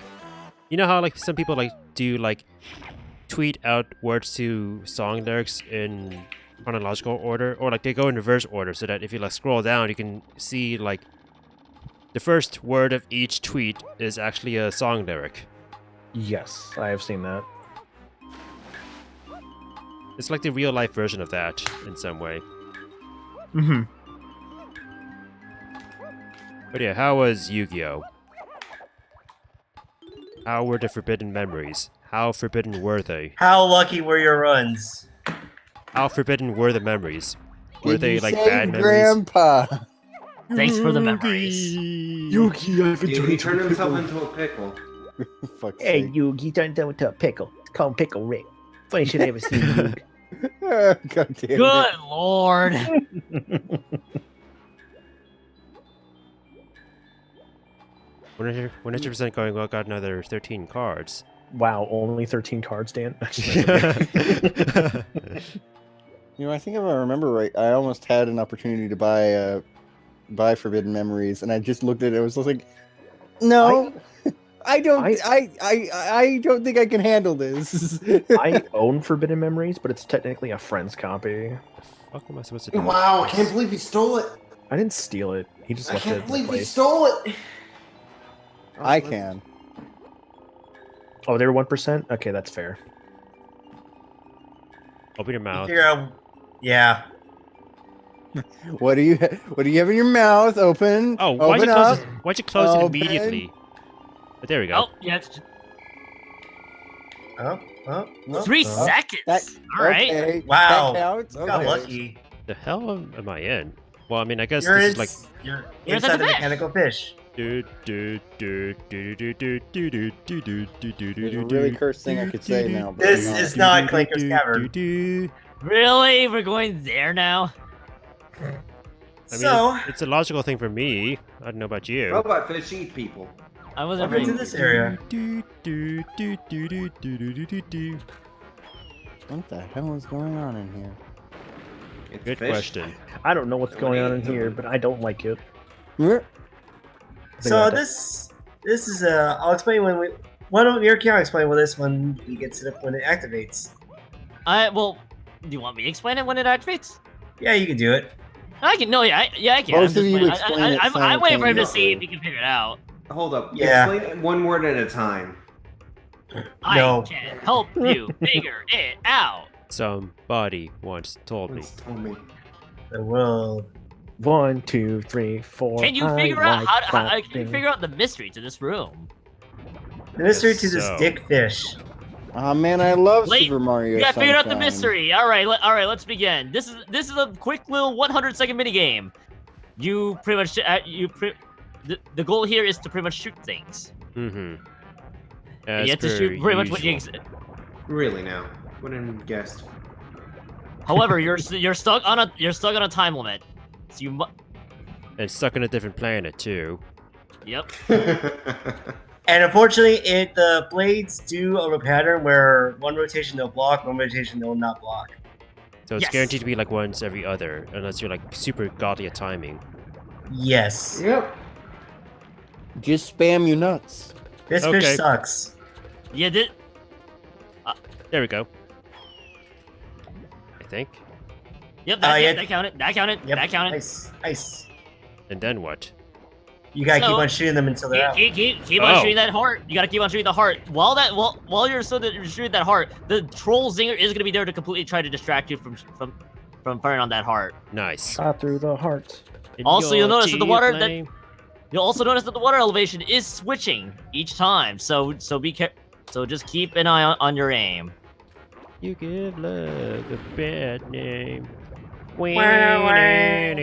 how like some people like do like tweet out words to song lyrics in chronological order, or like they go in reverse order, so that if you like scroll down, you can see like the first word of each tweet is actually a song lyric. Yes, I have seen that. It's like the real life version of that in some way. Mm-hmm. But yeah, how was Yu-Gi-Oh? How were the forbidden memories? How forbidden were they? How lucky were your runs? How forbidden were the memories? Were Did they you like save bad memories? Grandpa? Thanks for the memories. Yugi, I've Dude, he turned himself into a pickle. Fuck's Hey, sake. Yugi, turned into a pickle. Call him Pickle Rick. Funny shit I ever seen, Yugi. God damn Good lord. 100% going well, got another 13 cards. Wow, only 13 cards, Dan? You know, I think if I remember right, I almost had an opportunity to buy Forbidden Memories, and I just looked at it. I was just like, no, I don't think I can handle this. I own Forbidden Memories, but it's technically a friend's copy. What am I supposed to do? Wow, I can't believe he stole it. I didn't steal it. He just I left it can't in believe he place. stole it. I can. Oh, they were 1%? Okay, that's fair. Open your mouth. Figure out. Yeah. What do you have in your mouth? Open. Oh, why'd you Open close up. it? Why'd you close it Open. immediately? But there we go. Oh, yeah. it's Oh, 3 oh. seconds. That- All right. Okay. Wow. That counts. Got Okay. lucky. The hell am I in? Well, I mean, I guess You're, this in, is like. you're You're inside inside the the fish. mechanical fish. There's a really cursed thing I could say now. But This I'm not. is not Clanker's Cavern. Really? We're going there now? I mean, So, it's a logical thing for me. I don't know about you. Robot fish eat people. I wasn't welcome to ready. this area. What the hell is going on in here? It's Good fish. question. I don't know what's going on in here, but I don't like it. So this is I'll explain when we. Why don't your I'll explain what this when we get to the when it activates. Well, do you want me to explain it when it activates? Yeah, you can do it. I can. No, yeah, I can. Both I'm of you just explain waiting. it I'm waiting for him to see simultaneously. if he can figure it out. Hold up. Yeah. Explain it one word at a time. No. I can help you figure it out. Somebody once told me. Once told me. The world. 1, 2, 3, 4. Can you I figure out like how can you clapping. figure out the mystery to this room? The mystery Yes, to this so. dick fish. Oh man, I love Wait, Super Mario. Yeah, figured out the Sunshine. mystery. All right, let's begin. This is a quick little 100-second mini game. You pretty much the goal here is to pretty much shoot things. Mm-hmm. You have to shoot pretty much what you. Really now? Wouldn't guessed. However, you're stuck on a time limit. So you And stuck on a different planet too. Yep. And unfortunately, the blades do a pattern where one rotation they'll block, one rotation they'll not block. So it's Yes. guaranteed to be like once every other, unless you're like super godly at timing. Yes. Yep. Just spam you nuts. This Okay. fish sucks. Yeah. There we go. I think. Yep, that, yeah. that counted. That counted. Yep. That counted. Nice, nice. And then what? You gotta keep So- on shooting them until they're out. Keep on shooting that heart. You gotta keep on shooting the heart. While you're shooting that heart, the troll zinger is gonna be there to completely try to distract you from firing on that heart. Nice. Shot through the heart. Also, you'll notice that the water that flame. you'll also notice that the water elevation is switching each time. So be careful. So just keep an eye on your aim. You give love a bad name. Bad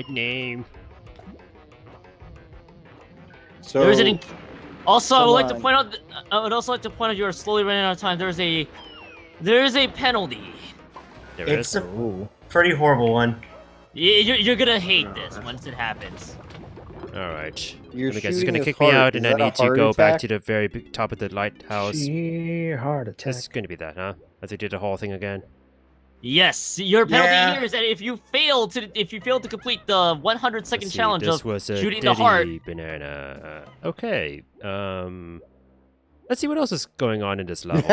name. So There's an. Also, I would like to on. point out. I would also like to point out you are slowly running out of time. There is a penalty. There It's is. a Ooh. pretty horrible one. You're gonna hate this once it happens. Alright. You're I guess it's shooting gonna his kick me heart. out Is and I that a need to heart go back attack? to the very top of the lighthouse. Sheer heart attack. It's gonna be that, huh? As I did the whole thing again. Yes, your penalty Yeah. here is that if you fail to complete the 100-second Let's see, challenge this of was a shooting the heart. Diddy banana. Okay. Let's see what else is going on in this level.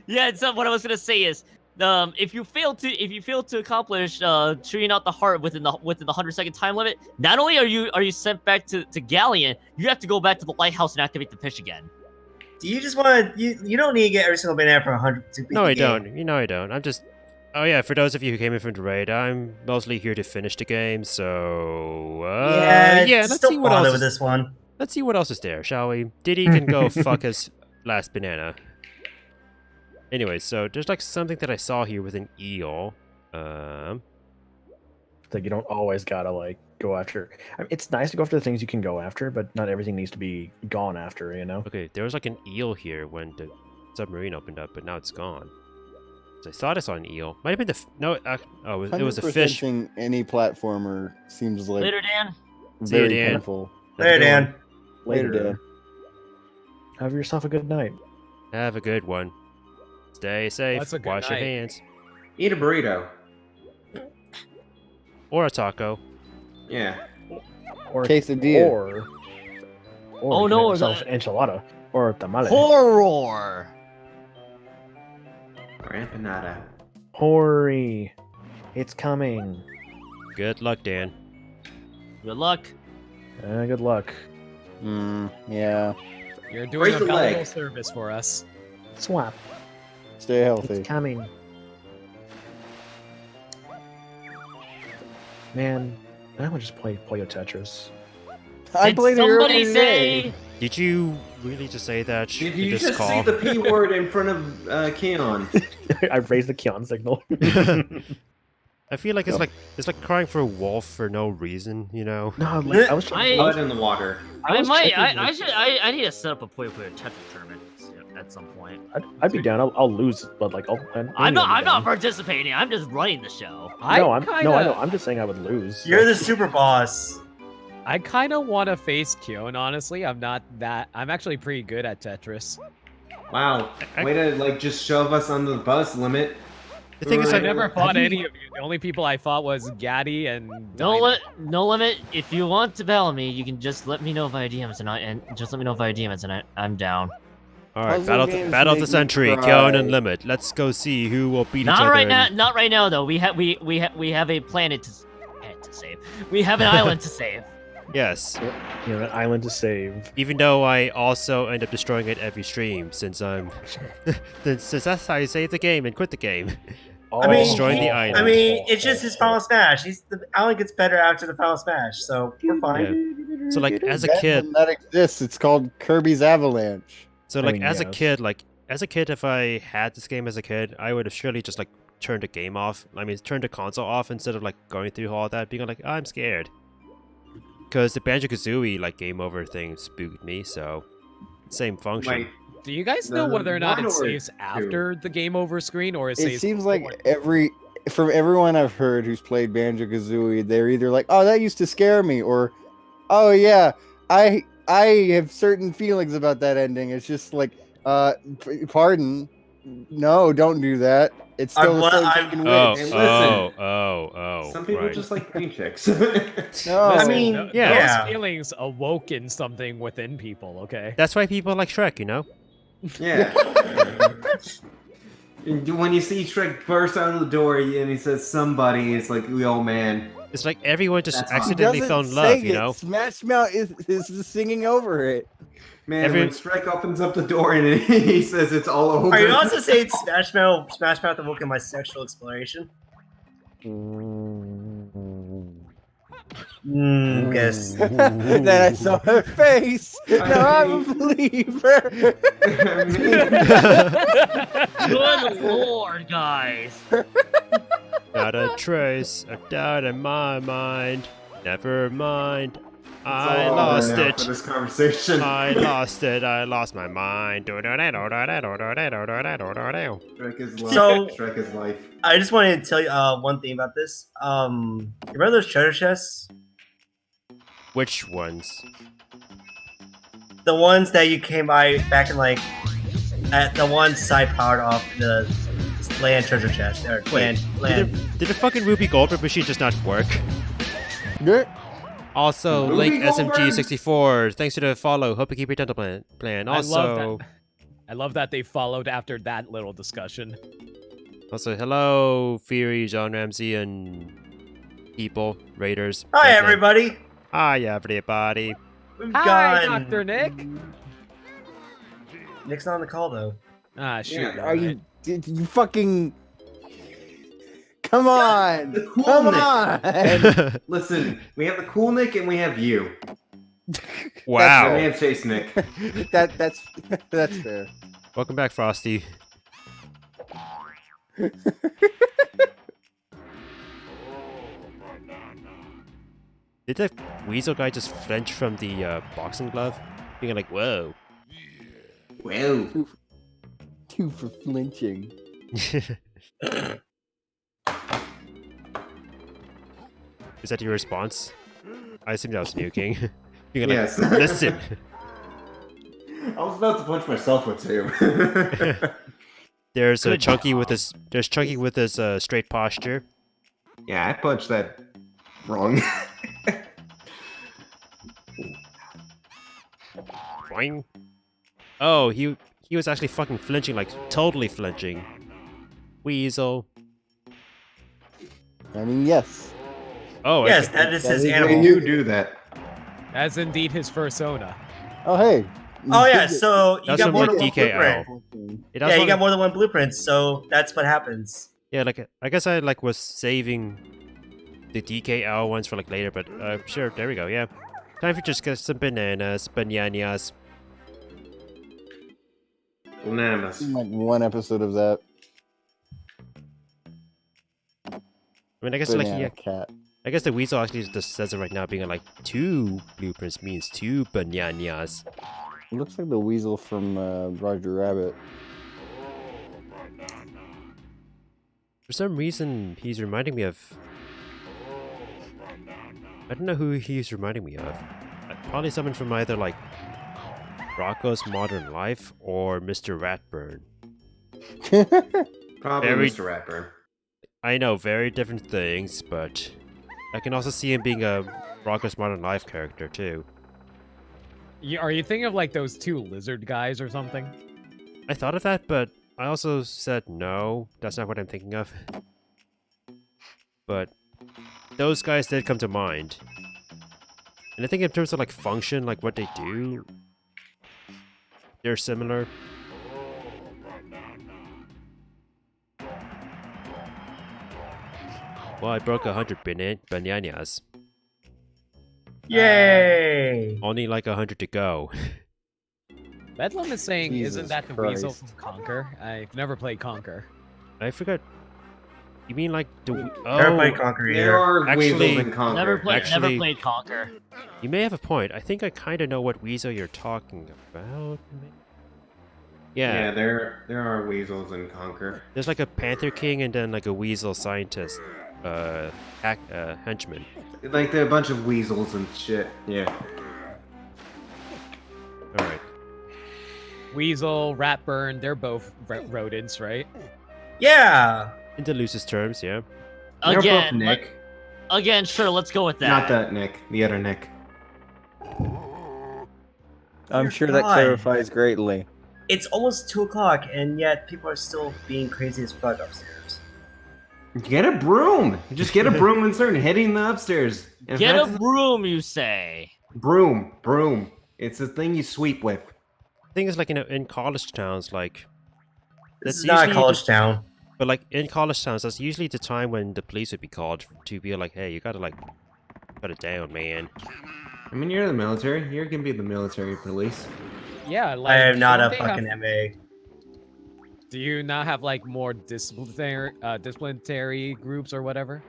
Yeah, so what I was gonna say is, if you fail to accomplish shooting out the heart within the 100-second time limit, not only are you sent back to Galleon, you have to go back to the lighthouse and activate the fish again. Do you just want to? You don't need to get every single banana for 100 to beat No, the I game. don't. You know I don't. I'm just... Oh yeah, for those of you who came in from the raid, I'm mostly here to finish the game, so... yeah, just let's don't see what bother else with is... this one. Let's see what else is there, shall we? Diddy can go fuck his last banana. Anyway, so there's like something that I saw here with an eel. Like you don't always gotta like go after. I mean, it's nice to go after the things you can go after, but not everything needs to be gone after. You know. Okay, there was like an eel here when the submarine opened up, but now it's gone. So I thought I saw an eel. Might have been the... No, it was a fish. 100%ing any platformer seems like Later, Dan. See you, very Dan. painful. There, Dan. Later, Dan. Have yourself a good night. Have a good one. Stay safe. That's a good Wash your night. hands. Eat a burrito. Or a taco. Yeah. Or Quesadilla. Or Oh, you can no, have or yourself the- an enchilada or tamale. Horror. Or empanada. Hori, it's coming. Good luck, Dan. Good luck. Good luck. Yeah. You're doing Raise a the valuable leg. service for us. Swap. Stay healthy. It's coming. Man, I would just play your Tetris. I Did played it somebody earlier today. say? Did you really just say that Did in you this just call? say the P word in front of Keon? I raised the Kion signal. I feel like it's like crying for a wolf for no reason, you know? No, like, I was trying. Blood in the water. I was might. checking I need to set up a Puyo Puyo Tetris tournament at some point. I'd be down. I'll lose, but like I'm I'll not be down. participating. I'm just running the show. No, I know. kinda- I'm just saying I would lose. You're the super boss. I kind of want to face Kyon, honestly. I'm actually pretty good at Tetris. Wow. Way to like just shove us under the bus limit. The thing is, I like, never fought any of you. The only people I fought was Gaddy and No limit. If you want to battle me, you can just let me know via DMs and I'm down. all right, Puzzle games battle of make the me century, cry. Keon and Limit. Let's go see who will beat each Not other. right now. in- Not right now, though. We have a planet to save. We have an island to save. Yes, You know, an island to save. even though I also end up destroying it every stream, since I'm, since that's how you save the game and quit the game. I mean, destroying the island. I mean, it's just his final smash. The island gets better after the final smash, so we're fine. So like as a That kid, one that exists. It's called Kirby's Avalanche. so I like mean, as a yes. kid, if I had this game as a kid, I would have surely just like turned the game off. I mean, turned the console off instead of like going through all that, being like, I'm scared. Because the Banjo-Kazooie like game over thing spooked me, so same function. Wait. Do you guys know whether or not it one or saves after the game over screen or it It saves seems before? like from everyone I've heard who's played Banjo Kazooie, they're either like, "Oh, that used to scare me," or, "Oh yeah, I have certain feelings about that ending." It's just like, pardon, No, don't do that. It's still the same fucking witch. Oh, Hey, listen. oh. Some people right. just like green chicks. No. Listen, mean, those yeah. feelings awoken something within people. Okay. That's why people like Shrek, you know? Yeah. When you see Shrek burst out of the door and he says somebody, it's like, oh man. It's like everyone just That's all. accidentally Doesn't fell in say love, you it. know? Smash Mouth is singing over it. Man, when Shrek opens up the door and he says it's all over. Are you also saying Smash Mouth awoken my sexual exploration? Guess. Then I saw her face. Now I'm a believer. Good lord, guys. Not a trace of doubt in my mind. Never mind. I lost it. For this conversation. I lost it. I lost my mind. Shrek is life. So- Shrek is life. I just wanted to tell you one thing about this. You remember those treasure chests? Which ones? The ones that you came by back in like at the one side powered off the land treasure chest or Wait, land. Did the fucking Ruby Goldberg machine just not work? Yeah. Also, Ruby Link Goldberg? SMG64, thanks for the follow. Hope you keep your dental plan. Also, I love that they followed after that little discussion. also, hello, Fury, John Ramsey, and people, Raiders. Hi Benson. everybody. Hi, everybody. We've Hi, got Dr. Nick. Nick's not on the call though. Ah, shoot. Yeah, Are you? Did you fucking? Come on! The cool Come Nick. on! Listen, we have the cool Nick and we have you. And we Wow. have Chase Nick. That's fair. Welcome back, Frosty. Did the Weasel guy just flinch from the boxing glove? Being like, whoa. Well, Two for flinching. Is that your response? I assume that was nuking. Being yes. like, listen. I was about to punch myself with two. There's Good Chunky with job. his. There's Chunky with his straight posture. Yeah, I punched that wrong. Boing. Oh, he was actually fucking flinching, like totally flinching. Weasel. I mean, yes. Oh, Yes, okay. that is his That is How do animal. you do that? That's indeed his persona. Oh hey. Oh yeah, so you That's got from more like than one DKL. blueprint. It Yeah, also- you got more than one blueprint, so that's what happens. Yeah, like I guess I like was saving the DKL ones for like later, but sure, there we go. Yeah, time for just get some bananas. Bananas. Like one episode of that. I mean, I guess like Banana yeah, cat. I guess the Weasel actually just says it right now, being like 2 blueprints means 2 bananas. It looks like the weasel from Roger Rabbit. For some reason, he's reminding me of. I don't know who he's reminding me of. Probably someone from either like Rocco's Modern Life or Mr. Ratburn. Probably Very- Mr. Ratburn. I know, very different things, but I can also see him being a Rocco's Modern Life character too. Are you thinking of like those 2 lizard guys or something? I thought of that, but I also said no, that's not what I'm thinking of. But those guys did come to mind. And I think in terms of like function, like what they do, they're similar. Well, I broke 100 bananas. Yay! Only like 100 to go. Bedlam is saying, Jesus isn't that the Weasel Christ. from Conquer? I've never played Conquer. I forgot. You mean like the... Never played Oh, Conquer There either. are Actually- weasels in Conquer. Never Actually- played Conquer. you may have a point. I think I kind of know what Weasel you're talking about. Yeah, there are weasels in Conquer. There's like a Panther King and then like a Weasel scientist, henchman. Like there are a bunch of weasels and shit. Yeah. All right. Weasel, Ratburn, they're both rodents, right? Yeah. In the loosest terms, yeah. They're both Again, Nick. again, sure, let's go with that. Not that Nick. The other Nick. I'm Dear sure that God. clarifies greatly. It's almost 2 o'clock, and yet people are still being crazy as fuck upstairs. Get a broom. Just get a broom and start hitting the upstairs. In Get a fact, broom, you say? broom. It's the thing you sweep with. Thing is, like, you know, in college towns, like, This that's is not a usually college town. but like in college towns, that's usually the time when the police would be called to be like, hey, you gotta like put it down, man. I mean, you're the military. You're gonna be the military police. Yeah, like I am not a don't they have- fucking MA. Do you not have like more disciplinary groups or whatever?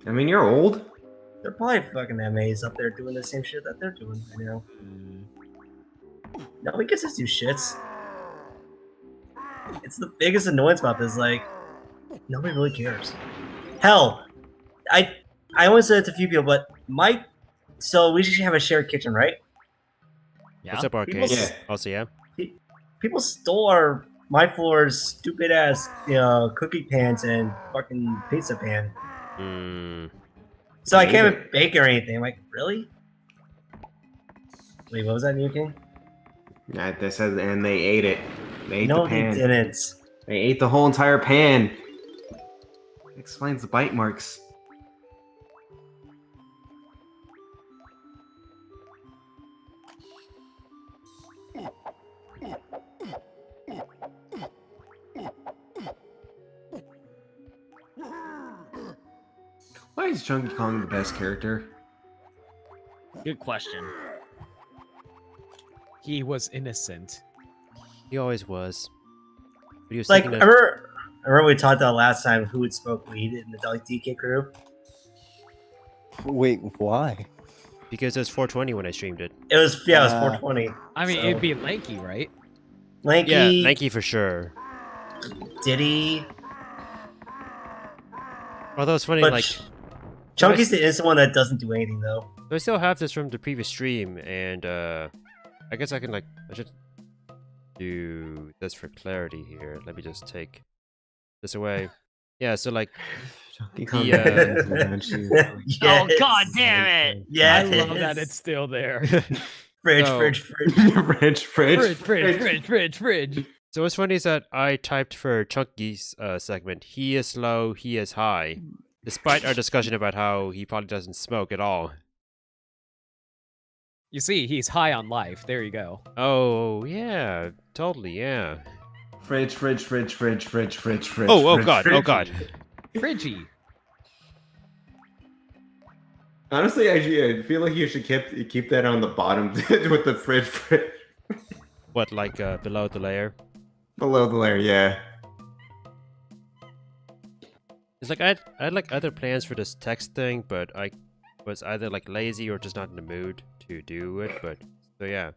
I mean, you're old. They're probably fucking MAs up there doing the same shit that they're doing right now. Nobody gets to do shits. It's the biggest annoyance about this, like, nobody really cares. Hell, I only said it to a few people, but so we should have a shared kitchen, right? Yeah. What's up, Arcade? People- Yeah. Also, yeah. People stole my floor's stupid ass, cookie pans and fucking pizza pan. Mm, So I Ate can't it. even bake or anything. I'm like, really? Wait, what was that, New King? They said, and they ate it. They ate No, the they pan. didn't. They ate the whole entire pan. Explains the bite marks. Why is Chunky Kong the best character? Good question. He was innocent. he always was. But he was Like, I thinking of, remember we talked about last time who would smoke weed in the DK crew? Wait, why? because it was 420 when I streamed it. It was 420. I mean, So- it'd be Lanky, right? Lanky, Yeah, Lanky for sure. Diddy, Although it's funny, but like, Chunky's the innocent one that doesn't do anything though. I still have this from the previous stream, and I guess I can like I should do this for clarity here. Let me just take this away. Yeah, so like Chunky Kong. The, Yes. Oh god damn it! Yeah, I love that it's still there. fridge, No. fridge, fridge. Fridge. So what's funny is that I typed for Chunky's segment, he is low, he is high, despite our discussion about how he probably doesn't smoke at all. You see, he's high on life. There you go. Oh, yeah, totally, yeah. Fridge. Oh, Fridge, God, oh, fridge. God. Friggy. Honestly, I feel like you should keep that on the bottom with the fridge What, like below the layer? below the layer. Yeah. It's like I had like other plans for this text thing, but I was either like lazy or just not in the mood to do it, but so yeah.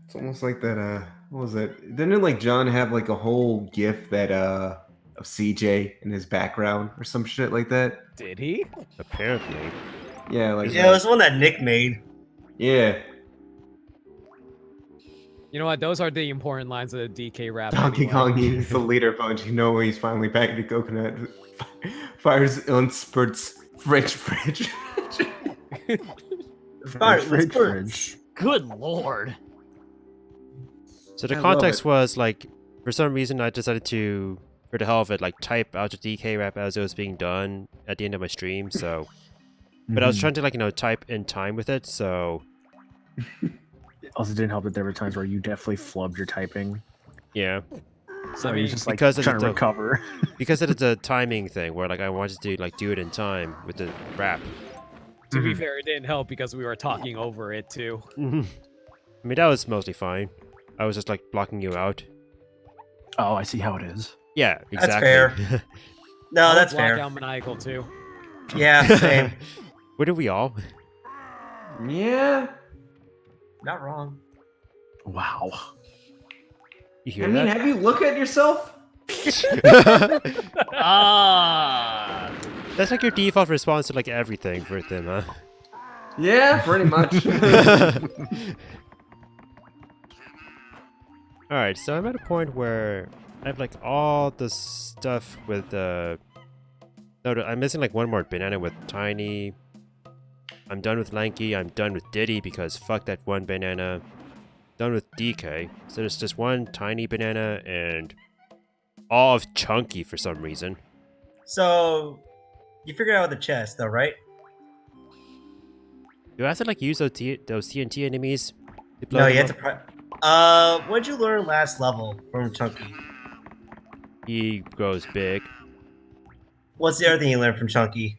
It's almost like that. What was it? Didn't like John have like a whole GIF that of CJ in his background or some shit like that? Did he? Apparently. Yeah, like Yeah, it was the one that Nick made. yeah. You know what? Those are the important lines of the DK rap. Donkey anyway. Kong is the leader bunch. You know he's finally back in the coconut. Fires on spurts. Fridge. Fridge. Good lord. So the I love context it. was like, for some reason I decided to, for the hell of it, like type out the DK rap as it was being done at the end of my stream, so. But I was trying to like, type in time with it, so Also, didn't help that there were times where you definitely flubbed your typing. yeah. So I you mean, just like because of trying to the- recover. Because it's a timing thing where like I wanted to like do it in time with the rap. To be fair, it didn't help because we were talking over it too. I mean, that was mostly fine. I was just like blocking you out. Oh, I see how it is. Yeah, That's exactly. fair. No, I'll that's block fair. out Maniacal too. Yeah, same. Wouldn't we all? Yeah. Not wrong. Wow. You hear I mean, that? have you looked at yourself? Ah. That's like your default response to like everything for them, huh? Yeah, pretty much. Alright, so I'm at a point where I have like all the stuff with the... No, I'm missing like one more banana with Tiny. I'm done with Lanky, I'm done with Diddy because fuck that one banana. Done with DK. So there's just one Tiny banana and all of Chunky for some reason. So, you figured out the chest, though, right? Do I have to like use those TNT enemies? To blow No, them you have up? to. What'd you learn last level from Chunky? He grows big. What's the other thing you learned from Chunky?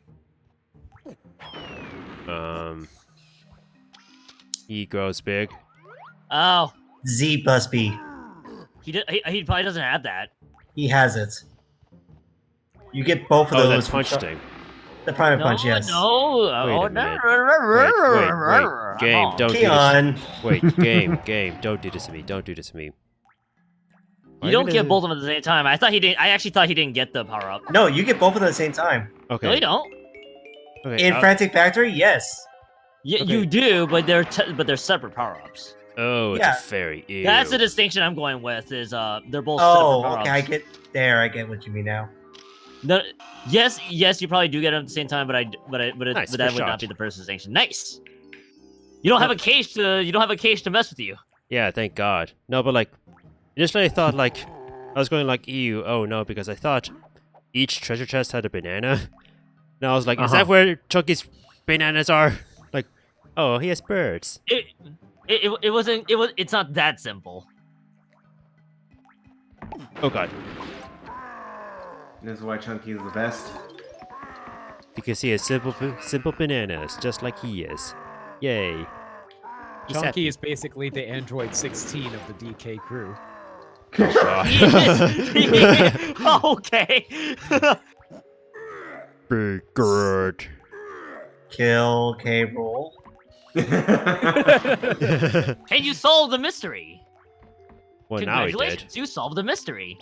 He grows big. Oh, Z plus B. he probably doesn't have that. He has it. You get both of Oh, those that from punch thing. The Private No, Punch, yes. no. Wait a minute. Wait. Game, don't do Keon. this. Wait, game. Don't do this to me. Don't do this to me. Why You don't gonna- get both of them at the same time. I actually thought he didn't get the power up. No, you get both of them at the same time. Okay. No, you don't. Okay, In Frantic Factory, yes. Yeah, Okay. you do, but they're separate power ups. Oh, it's Yeah. a fairy. Ew. That's the distinction I'm going with. Is they're both Oh, separate power okay, I get what you mean now. No, yes, you probably do get them at the same time, but Nice, that would good not shot. be the first distinction. Nice. You don't have a cage to mess with you. Yeah, thank God. No, but like, initially I thought like, I was going like, ew, oh no, because I thought each treasure chest had a banana. And I was like, is that where Chunky's bananas are? Like, oh, he has birds. It's not that simple. Oh God. This is why Chunky is the best. Because he has simple bananas, just like he is. Yay. He's Chunky happy. is basically the Android 16 of the DK crew. Okay. Big good. Kill K roll. Hey, you solved the mystery. Well, now he did. Congratulations, you solved the mystery.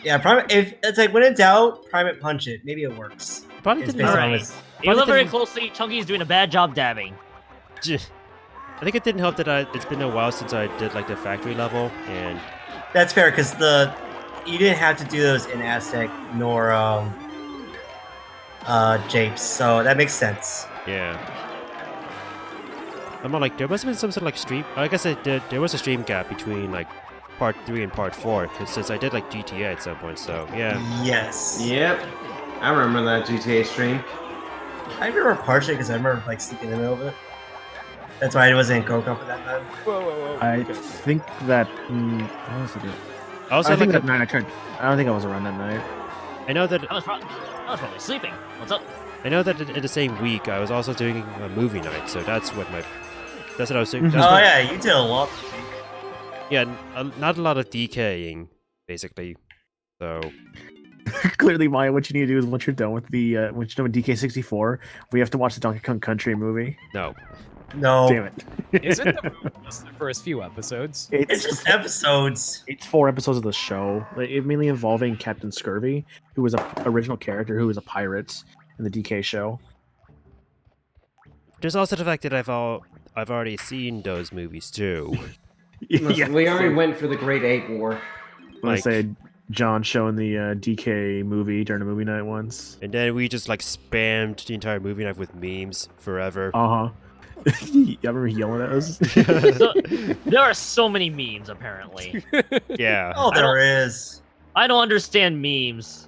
Yeah, if it's like when in doubt, Primate Punch it. Maybe it works. Probably It's didn't. based on Alright. his- If you look very didn't- closely, Chunky's doing a bad job dabbing. I think it didn't help that it's been a while since I did like the factory level, and That's fair because you didn't have to do those in Aztec nor Japes, so that makes sense. yeah. I'm like, there must have been some sort of like stream. I guess there was a stream gap between like part 3 and part 4, because since I did like GTA at some point, so yeah. Yes. Yep. I remember that GTA stream. I remember partially because I remember like sneaking in over it. That's why I wasn't in Coco for that time. I think that. What was it? Also, I think like, that night I tried. I don't think I was around that night. I know that I was probably sleeping. What's up? I know that in the same week I was also doing a movie night, so that's what I was doing. Oh That's what- yeah, you did a lot. Yeah, not a lot of DKing, basically. So Clearly, Maya, what you need to do is once you're done with DK64, we have to watch the Donkey Kong Country movie. no. No, Damn it! Isn't the movie just the first few episodes? it's just episodes. It's 4 episodes of the show, like, it mainly involving Captain Scurvy, who was a original character who was a pirate in the DK show. There's also the fact that I've already seen those movies too. Listen, we already went for the Great Ape War. When I Like- say John showing the DK movie during a movie night once. And then we just like spammed the entire movie night with memes forever. I remember yelling at us. So, there are so many memes, apparently. Yeah. Oh, there is. I don't understand memes.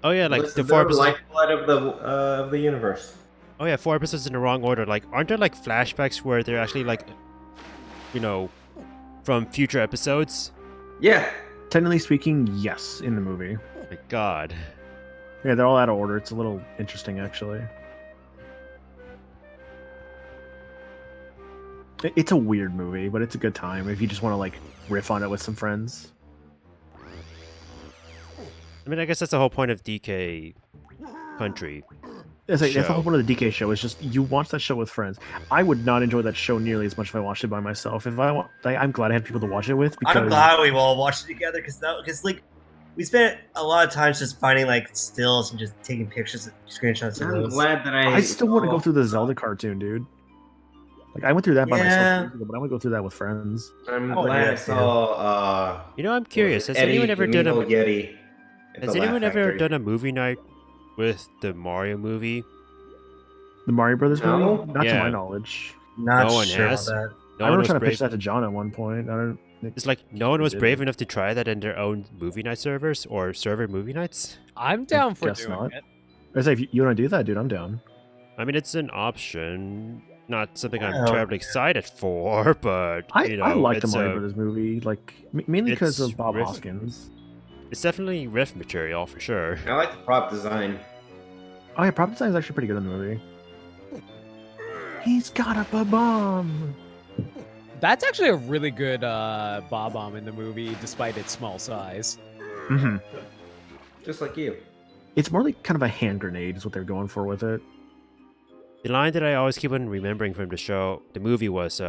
Oh yeah, like Listen, the 4 they're episodes. lifeblood of the universe. Oh yeah, 4 episodes in the wrong order. Like, aren't there like flashbacks where they're actually like, you know, from future episodes? Yeah. Technically speaking, yes, in the movie. My God. Yeah, they're all out of order. It's a little interesting, actually. It's a weird movie, but it's a good time if you just want to like riff on it with some friends. I mean, I guess that's the whole point of DK Country. That's the whole Show. point of the DK show. Is just you watch that show with friends. I would not enjoy that show nearly as much if I watched it by myself. I'm glad I have people to watch it with because I'm glad we all watched it together because like we spent a lot of time just finding like stills and just taking pictures and screenshots of I'm those. glad that I still want to go through the Zelda cartoon, dude. Like I went through that by myself Yeah. years ago, but I want to go through that with friends. I'm Oh, glad I yeah, saw. You know, I'm what was curious. it? Has anyone Eddie ever the done Evil a Yeti at Has the anyone Laugh ever Factory. done a movie night with the Mario movie? The Mario Brothers No? movie? Not to my Yeah. knowledge. Not No one sure has. about that. No I one remember was trying to pitch brave. that to John at one point. I don't think It's like no one he was did brave it. enough to try that in their own movie night servers or server movie nights. I'm down for guess doing not. it. I say, if you want to do that, dude, I'm down. I mean, it's an option, not something I'm Well, terribly excited for, but you know, I like the it's Mario Brothers movie, like mainly because it's of Bob riff- Hoskins. it's definitely riff material for sure. I like the prop design. Oh yeah, prop design is actually pretty good in the movie. He's got a bomb. That's actually a really good Bob-omb in the movie, despite its small size. Mm-hmm. Just like you. It's more like kind of a hand grenade is what they're going for with it. The line that I always keep on remembering from the movie was,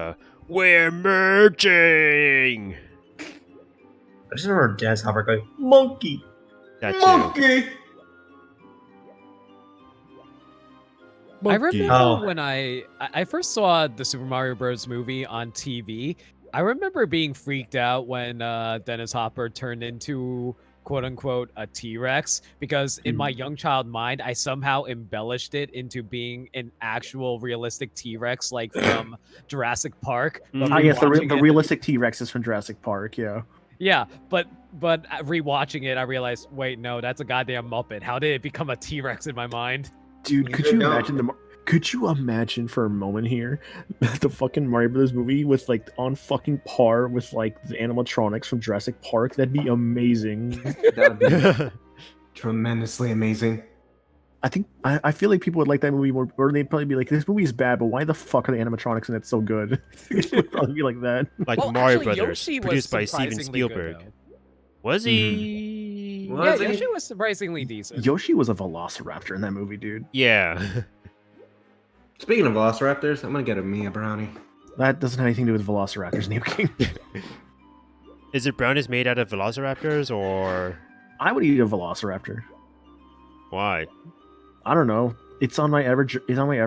"We're merging." I just remember Dennis Hopper going, "Monkey." That too. Monkey! I remember Oh. when I first saw the Super Mario Bros. Movie on TV. I remember being freaked out when Dennis Hopper turned into quote unquote a T-Rex because in my young child mind I somehow embellished it into being an actual realistic T-Rex like from Jurassic Park. But I guess the rewatching it- realistic T-Rex is from Jurassic Park, yeah. Yeah, but rewatching it I realized wait no that's a goddamn Muppet. How did it become a T-Rex in my mind? Dude, You could sure you don't. imagine could you imagine for a moment here the fucking Mario Brothers movie with like on fucking par with like the animatronics from Jurassic Park? That'd be amazing. That would be tremendously amazing. I think I feel like people would like that movie more, or they'd probably be like, "This movie is bad, but why the fuck are the animatronics in it so good?" It would probably be like that. Like Well, Mario actually, Brothers, Yoshi was produced by Steven surprisingly good, Spielberg. though. Was he? Was Yeah, he? Yoshi was surprisingly decent. Yoshi was a velociraptor in that movie, dude. Yeah. Speaking of velociraptors, I'm gonna get a Mia brownie. That doesn't have anything to do with velociraptors, Neo King. Is it brownies made out of velociraptors or I would eat a velociraptor. why? I don't know. It's on my It's on my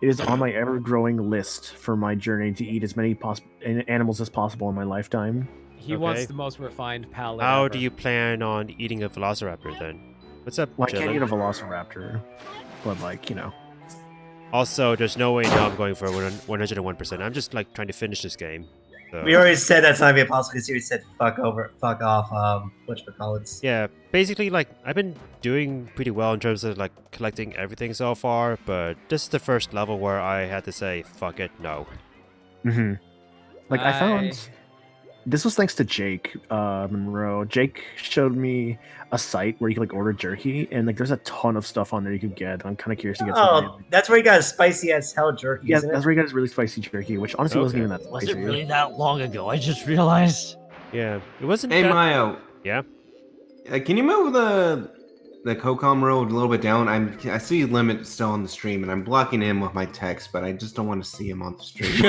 It is on my ever-growing list for my journey to eat as many animals as possible in my lifetime. He Okay. wants the most refined palate. How ever. do you plan on eating a velociraptor then? What's up, Well, I can't Chillin? eat a velociraptor, but like, you know. Also, there's no way now I'm going for 101%. I'm just like trying to finish this game. So. We already said that's not gonna be possible because you already said fuck off, whatchamacallits. Yeah, basically, like, I've been doing pretty well in terms of, like, collecting everything so far, but this is the first level where I had to say, fuck it, no. Mm-hmm. Like, I found... This was thanks to Jake Monroe. Jake showed me a site where you could, like, order jerky, and, like, there's a ton of stuff on there you could get. I'm kind of curious to get some. Oh, that's where you got a spicy as hell jerky, Yeah, isn't that's it? where you got his really spicy jerky, which honestly wasn't Okay. even that Was spicy. it really that long ago? I just realized. Yeah, it wasn't Hey, that... Mayo. Yeah? Can you move the Cocom road a little bit down? I see Limit still on the stream, and I'm blocking him with my text, but I just don't want to see him on the stream.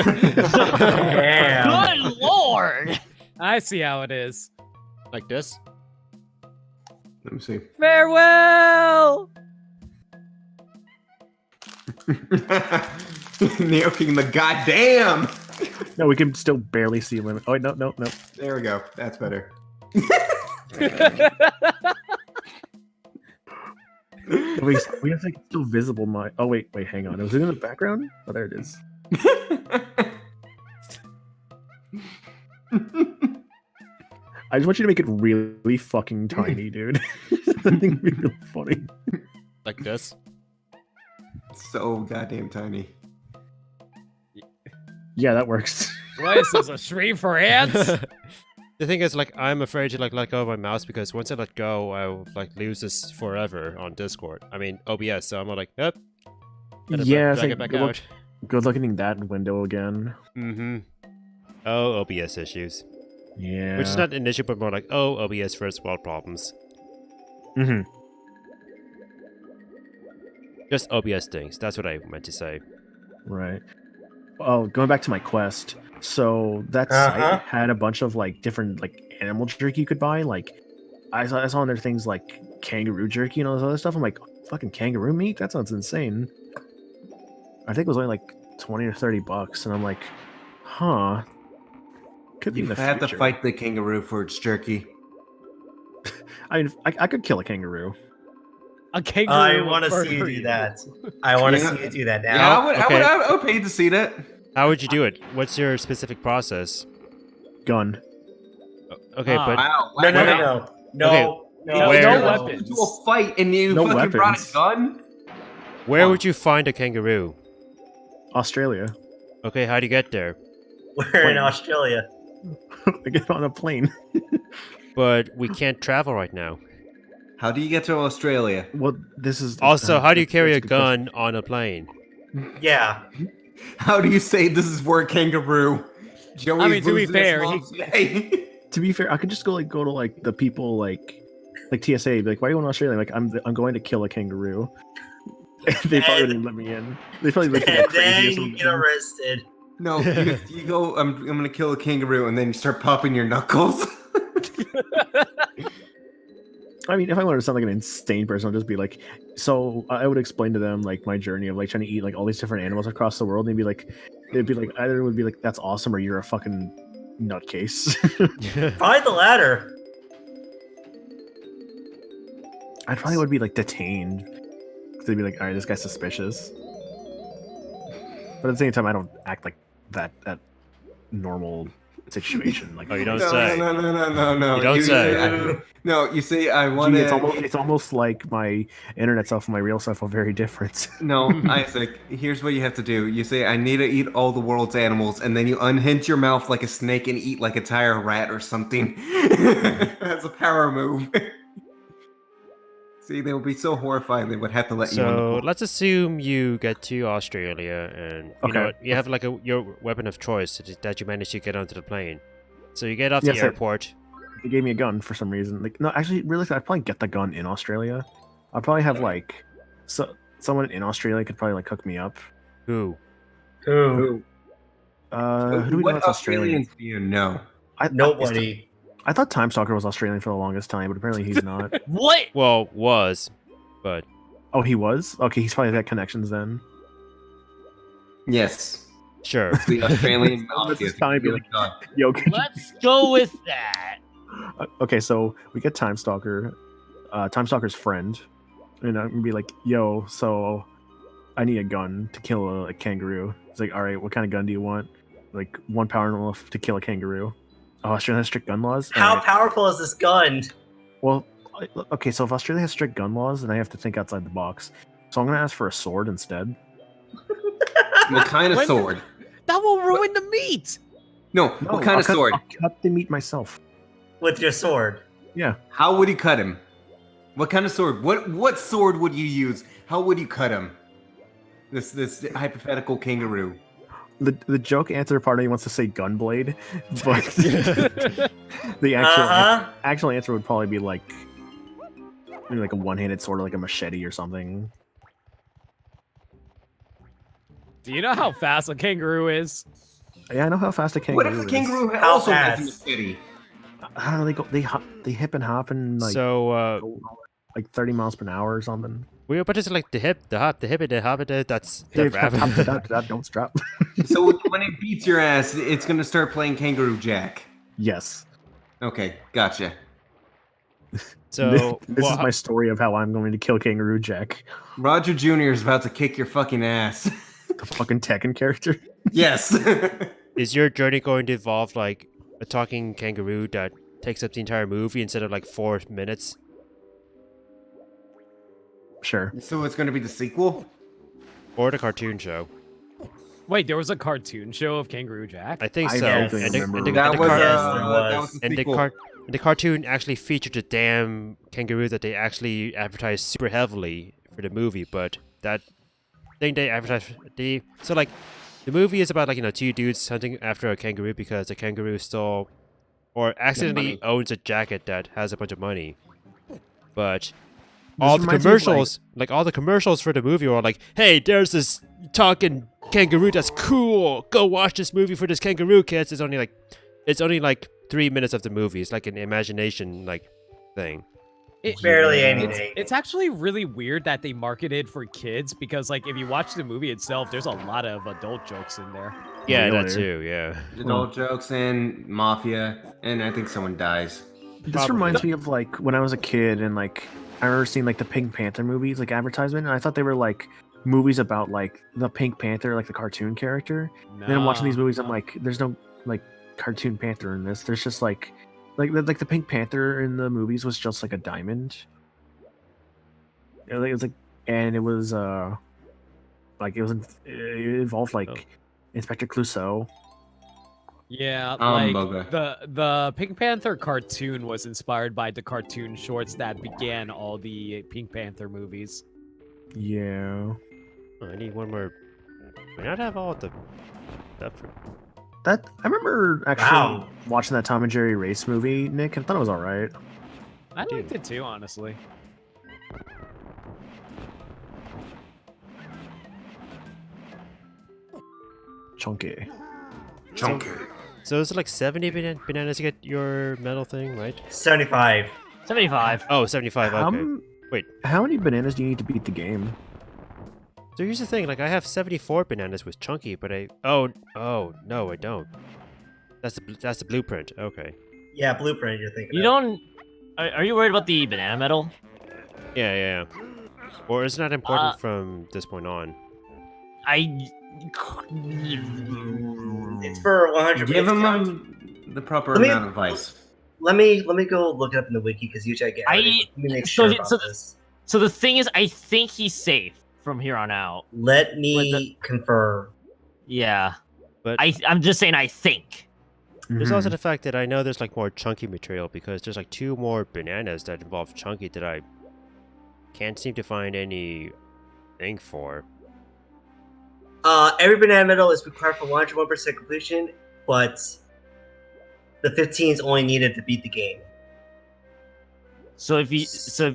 Damn. Good lord! I see how it is. Like this? Let me see. Farewell! Neo King the goddamn! No, we can still barely see limit. Oh, wait, no. There we go. That's better. We have like still visible. Oh wait, hang on. Was it in the background? Oh, there it is. I just want you to make it really fucking tiny, dude. I think it'd be really funny. Like this? So goddamn tiny. Yeah, that works. What is this, a stream for ants? The thing is, like, I'm afraid to, like, let go of my mouse because once I let go, I will, like, lose this forever on Discord. I mean, OBS, so I'm like, yep. Yeah, it's drag like, it back good, out. good looking in that window again. Mm-hmm. Oh, OBS issues. Yeah. Which is not an issue, but more like, oh, OBS first world problems. Mm-hmm. Just OBS things. That's what I meant to say. Right. Oh, going back to my quest. So that site had a bunch of like different like animal jerky you could buy. Like I saw on there things like kangaroo jerky and all this other stuff. I'm like, fucking kangaroo meat? That sounds insane. I think it was only like 20 or 30 bucks, and I'm like, huh. Could be You in the have to future. fight the kangaroo for its jerky. I mean, I could kill a kangaroo. A kangaroo. I would want to see you murder do that. I want to see you do that now. Yeah, okay. I would pay to see that. How would you do it? What's your specific process? Gun. Okay, Ah. but Wow. No, no, Okay. no, no, no, Okay. no, Where- No no. weapons. To a fight and you No fucking brought weapons. a gun? where would you find a kangaroo? Australia. Okay, how do you get there? We're in Australia. I get on a plane. But we can't travel right now. How do you get to Australia? Well, this is Also, how do you that's- carry that's a good question. gun on a plane? Yeah. How do you say this is for a kangaroo? Joey's I mean, to be losing his fair, mom today. To be fair, I could just go to like the people like TSA, be like, why are you going to Australia? Like, I'm going to kill a kangaroo. They probably wouldn't let me in. They probably look And like crazy or then you something. get arrested. No, you go, I'm gonna kill a kangaroo, and then you start popping your knuckles. I mean, if I wanted to sound like an insane person, I'd just be like, so I would explain to them like my journey of like trying to eat like all these different animals across the world, and they'd be like, either it would be like, that's awesome, or you're a fucking nutcase. Probably the latter. I probably would be like detained. They'd be like, all right, this guy's suspicious. But at the same time, I don't act like that normal situation. Like, Oh, you don't no, say. No. You don't say. No, you say I want gee, to. it's almost like my internet self and my real self are very different. No, Isaac. Here's what you have to do. You say I need to eat all the world's animals, and then you unhinge your mouth like a snake and eat like a tire rat or something. That's a power move. See, they would be so horrified they would have to let you on the So boat. let's assume you get to Australia and you know Okay. what, you have like your weapon of choice that you manage to get onto the plane. So you get off Yes, the sir. airport. They gave me a gun for some reason. Like, no, actually, realistically, I'd probably get the gun in Australia. I'd probably have like someone in Australia could probably like hook me up. Who? Who? Who do we know What that's Australian? Australians do you know? Nobody. I thought Time Stalker was Australian for the longest time, but apparently he's not. What? Well, was, but Oh, he was? Okay, he's probably got connections then. Yes. sure. It's the Australian This is mafia. time to be like, yo, could you- Let's go with that. Okay, so we get Time Stalker, Time Stalker's friend, and I'm gonna be like, yo, so I need a gun to kill a kangaroo. It's like, all right, what kind of gun do you want? Like 1 pound enough to kill a kangaroo. Oh, Australia has strict gun laws? How Alright. powerful is this gun? Well, okay, so if Australia has strict gun laws, then I have to think outside the box. So I'm gonna ask for a sword instead. What kind of When- sword? That will ruin the meat. No, No, what kind I'll of sword? I'll cut the meat myself. With your sword. Yeah. How would you cut him? What kind of sword? What sword would you use? How would you cut him? This hypothetical kangaroo. The joke answer party wants to say gunblade, but the actual answer would probably be like maybe like a one-handed sword or like a machete or something. Do you know how fast a kangaroo is? Yeah, I know how fast a What kangaroo if the kangaroo How also has fast? a machete? I don't know. They hip and hop and like So like 30 miles per hour or something. we but it's like the hip, the hop, the hip, the hop, that's the Hip, hop, rabbit. hop, da, da, don't stop. So when it beats your ass, it's gonna start playing Kangaroo Jack. Yes. Okay, gotcha. So this well, is my story of how I'm going to kill Kangaroo Jack, Roger Jr. is about to kick your fucking ass. the fucking Tekken character. Yes. is your journey going to involve like a talking kangaroo that takes up the entire movie instead of like 4 minutes? Sure. So it's gonna be the sequel? Or the cartoon show? Wait, there was a cartoon show of Kangaroo Jack? I think I so. vaguely And the, remember and the, that and the was car- Yes, there was. that was the and the, sequel. the cartoon actually featured the damn kangaroo that they actually advertised super heavily for the movie, but that thing they advertised so like the movie is about like, you know, 2 dudes hunting after a kangaroo because the kangaroo stole or accidentally money. owns a jacket that has a bunch of money. But This all the reminds me of, commercials, like all the commercials for the movie are like, hey, there's this talking kangaroo that's cool. Go watch this movie for this kangaroo, kids. It's only like 3 minutes of the movie. It's like an imagination like thing. Barely Yeah. anything. It's actually really weird that they marketed for kids because, like, if you watch the movie itself, there's a lot of adult jokes in there. Yeah, that Really? too. Yeah. Adult jokes and mafia, and I think someone dies. This Probably. reminds me of like when I was a kid and like I remember seeing like the Pink Panther movies, like advertisement, and I thought they were like movies about like the Pink Panther, like the cartoon character. And then I'm watching these movies, I'm like, there's no like cartoon panther in this. There's just like the Pink Panther in the movies was just like a diamond. It was like, and it was like it involved like Oh. Inspector Clouseau. Yeah, like Bugger. the Pink Panther cartoon was inspired by the cartoon shorts that began all the Pink Panther movies. Yeah. Oh, I need one more. We not have all the stuff for. That I remember actually Wow. watching that Tom and Jerry race movie, Nick, and I thought it was alright. I liked it too, honestly. Chunky. Chunky. So is it like 70 bananas to get your medal thing, right? 75. 75. Oh, 75. Okay. Wait. How many bananas do you need to beat the game? So here's the thing. Like I have 74 bananas with Chunky, but oh no, I don't. That's the blueprint. Okay. Yeah, blueprint you're thinking You of. don't. Are you worried about the banana medal? Yeah. Or is it not important from this point on? It's for 100. Give it's him count- the proper Let me- amount of ice. Let me go look it up in the wiki because usually I get. Let me make sure about this. So the thing is, I think he's safe from here on out. Let me confirm. Yeah. But I'm just saying I think. there's Mhm. also the fact that I know there's like more Chunky material because there's like 2 more bananas that involve Chunky that I can't seem to find any thing for. Every banana medal is required for 101% completion, but the 15 is only needed to beat the game. So if you So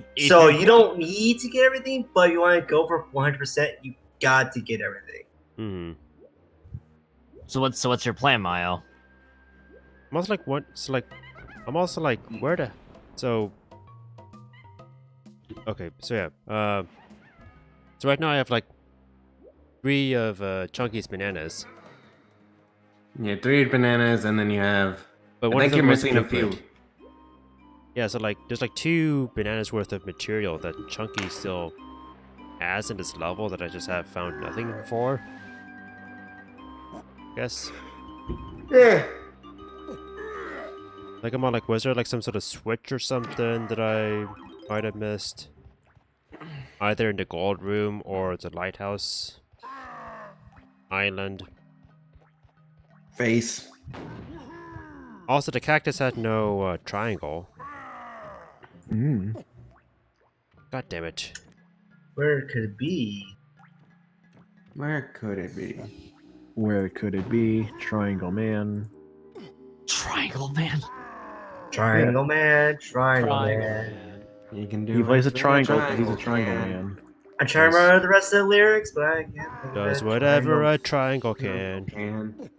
you don't need to get everything, but you want to go for 100%, you got to get everything. Hmm. So what's your plan, Mayo? I'm also like what? So like, I'm also like where the? So. Okay, so yeah. So right now I have like 3 of Chunky's bananas. Yeah, 3 bananas, and then you have. But I one of think them you're was missing a few. blueprint. Yeah, so like there's like 2 bananas worth of material that Chunky still has in this level that I just have found nothing for. Guess. Yeah. Like I'm on like, was there like some sort of switch or something that I might have missed? Either in the gold room or the lighthouse island. Face. Also, the cactus had no triangle. Mm. God damn it. Where could it be? Where could it be? Where could it be? Triangle Man. Triangle Man. Triangle Man, Triangle Triangle Man. Man. You can do. He plays a it with triangle because he's a triangle man. man. I'm trying to remember the rest of the lyrics, but I can't. Does whatever a triangle can. Can.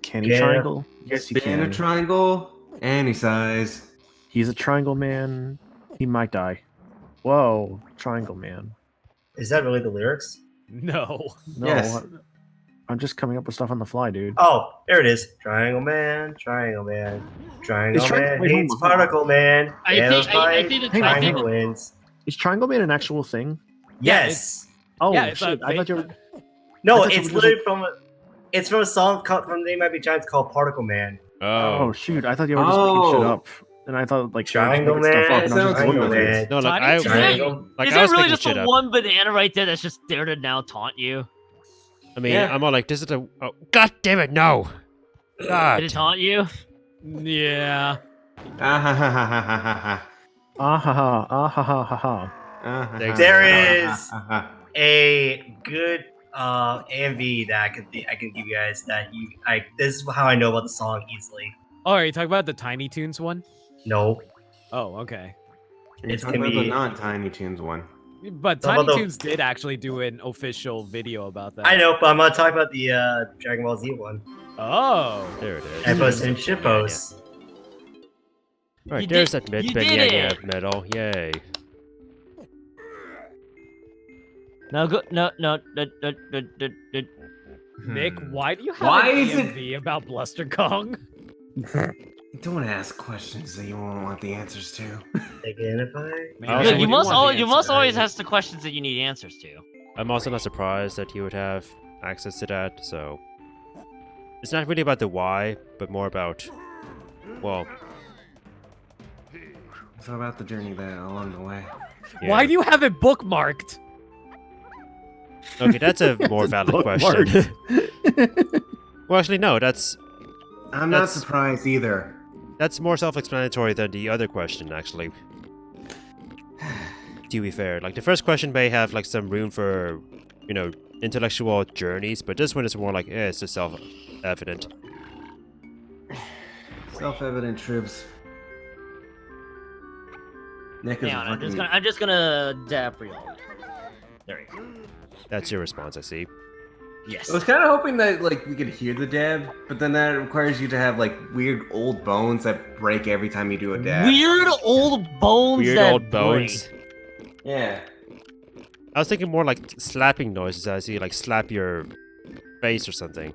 Can he Yeah. triangle? Yes, he Spin a can. triangle any size. He's a triangle man. He might die. Whoa, triangle man. Is that really the lyrics? No. No, Yes. I'm just coming up with stuff on the fly, dude. Oh, there it is. Triangle Man, Triangle Man, Triangle It's Man wait, hold hates on, hold on. Particle Man. I Yellow think- I fight, think it's- I Triangle think- wins. Is triangle man an actual thing? Yes. Oh yeah, it's shit! a I thought you were. No, I thought you it's were literally from a. It's from a song called, from They Might Be Giants called Particle Man. Oh Oh. shoot! I thought you were just making shit Oh. up, and I thought like Triangle making stuff up, Man, and I was just Triangle looking at it. Man. No, like Tiny I, Triangle. like Is I it was really making just shit the up. one banana right there that's just there to now taunt you? I mean, Yeah. I'm all like, this is a. Oh, God damn it, no! Did it God. taunt you? Yeah. Ah ha ha ha ha ha ha. Ah ha ha! Ah ha ha ha ha! Ah, ha, There ha, is- ha, ha, ha. A good AMV that I can give you guys that this is how I know about the song easily. Oh, are you talking about the Tiny Toons one? No. Oh, okay. You're It's talking gonna about the be- non-Tiny Toons one. But How Tiny about the- Toons did actually do an official video about that. I know, but I'm not talking about the Dragon Ball Z one. Oh. There it is. Epos and Shippos. Alright, You there's did- that mid you spin. did Yeah, it. yeah, medal. Yay. No, go. No. Nick, why do you have Why an is it- EMV about Bluster Kong? Don't ask questions that you won't want the answers to. Identify. I also You would- must. You must answer, always right? ask the questions that you need answers to. I'm also not surprised that he would have access to that, so... It's not really about the why, but more about... Well, It's all about the journey that along the way. Why yeah. do you have it bookmarked? Okay, that's a more valid question. Bookmarked. Well, actually, no, that's I'm not That's- surprised either. more self-explanatory than the other question, actually. To be fair, like, the first question may have, like, some room for, you know, intellectual journeys, but this one is more like, it's just self-evident. Self-evident truths. Nick is Hang a on, fucking... I'm just gonna dab for y'all. There you go. That's your response, I see. Yes. I was kind of hoping that like we could hear the dab, but then that requires you to have like weird old bones that break every time you do a dab. Weird old bones. Weird that old bones. break. Yeah. I was thinking more like slapping noises as you, like, slap your face or something.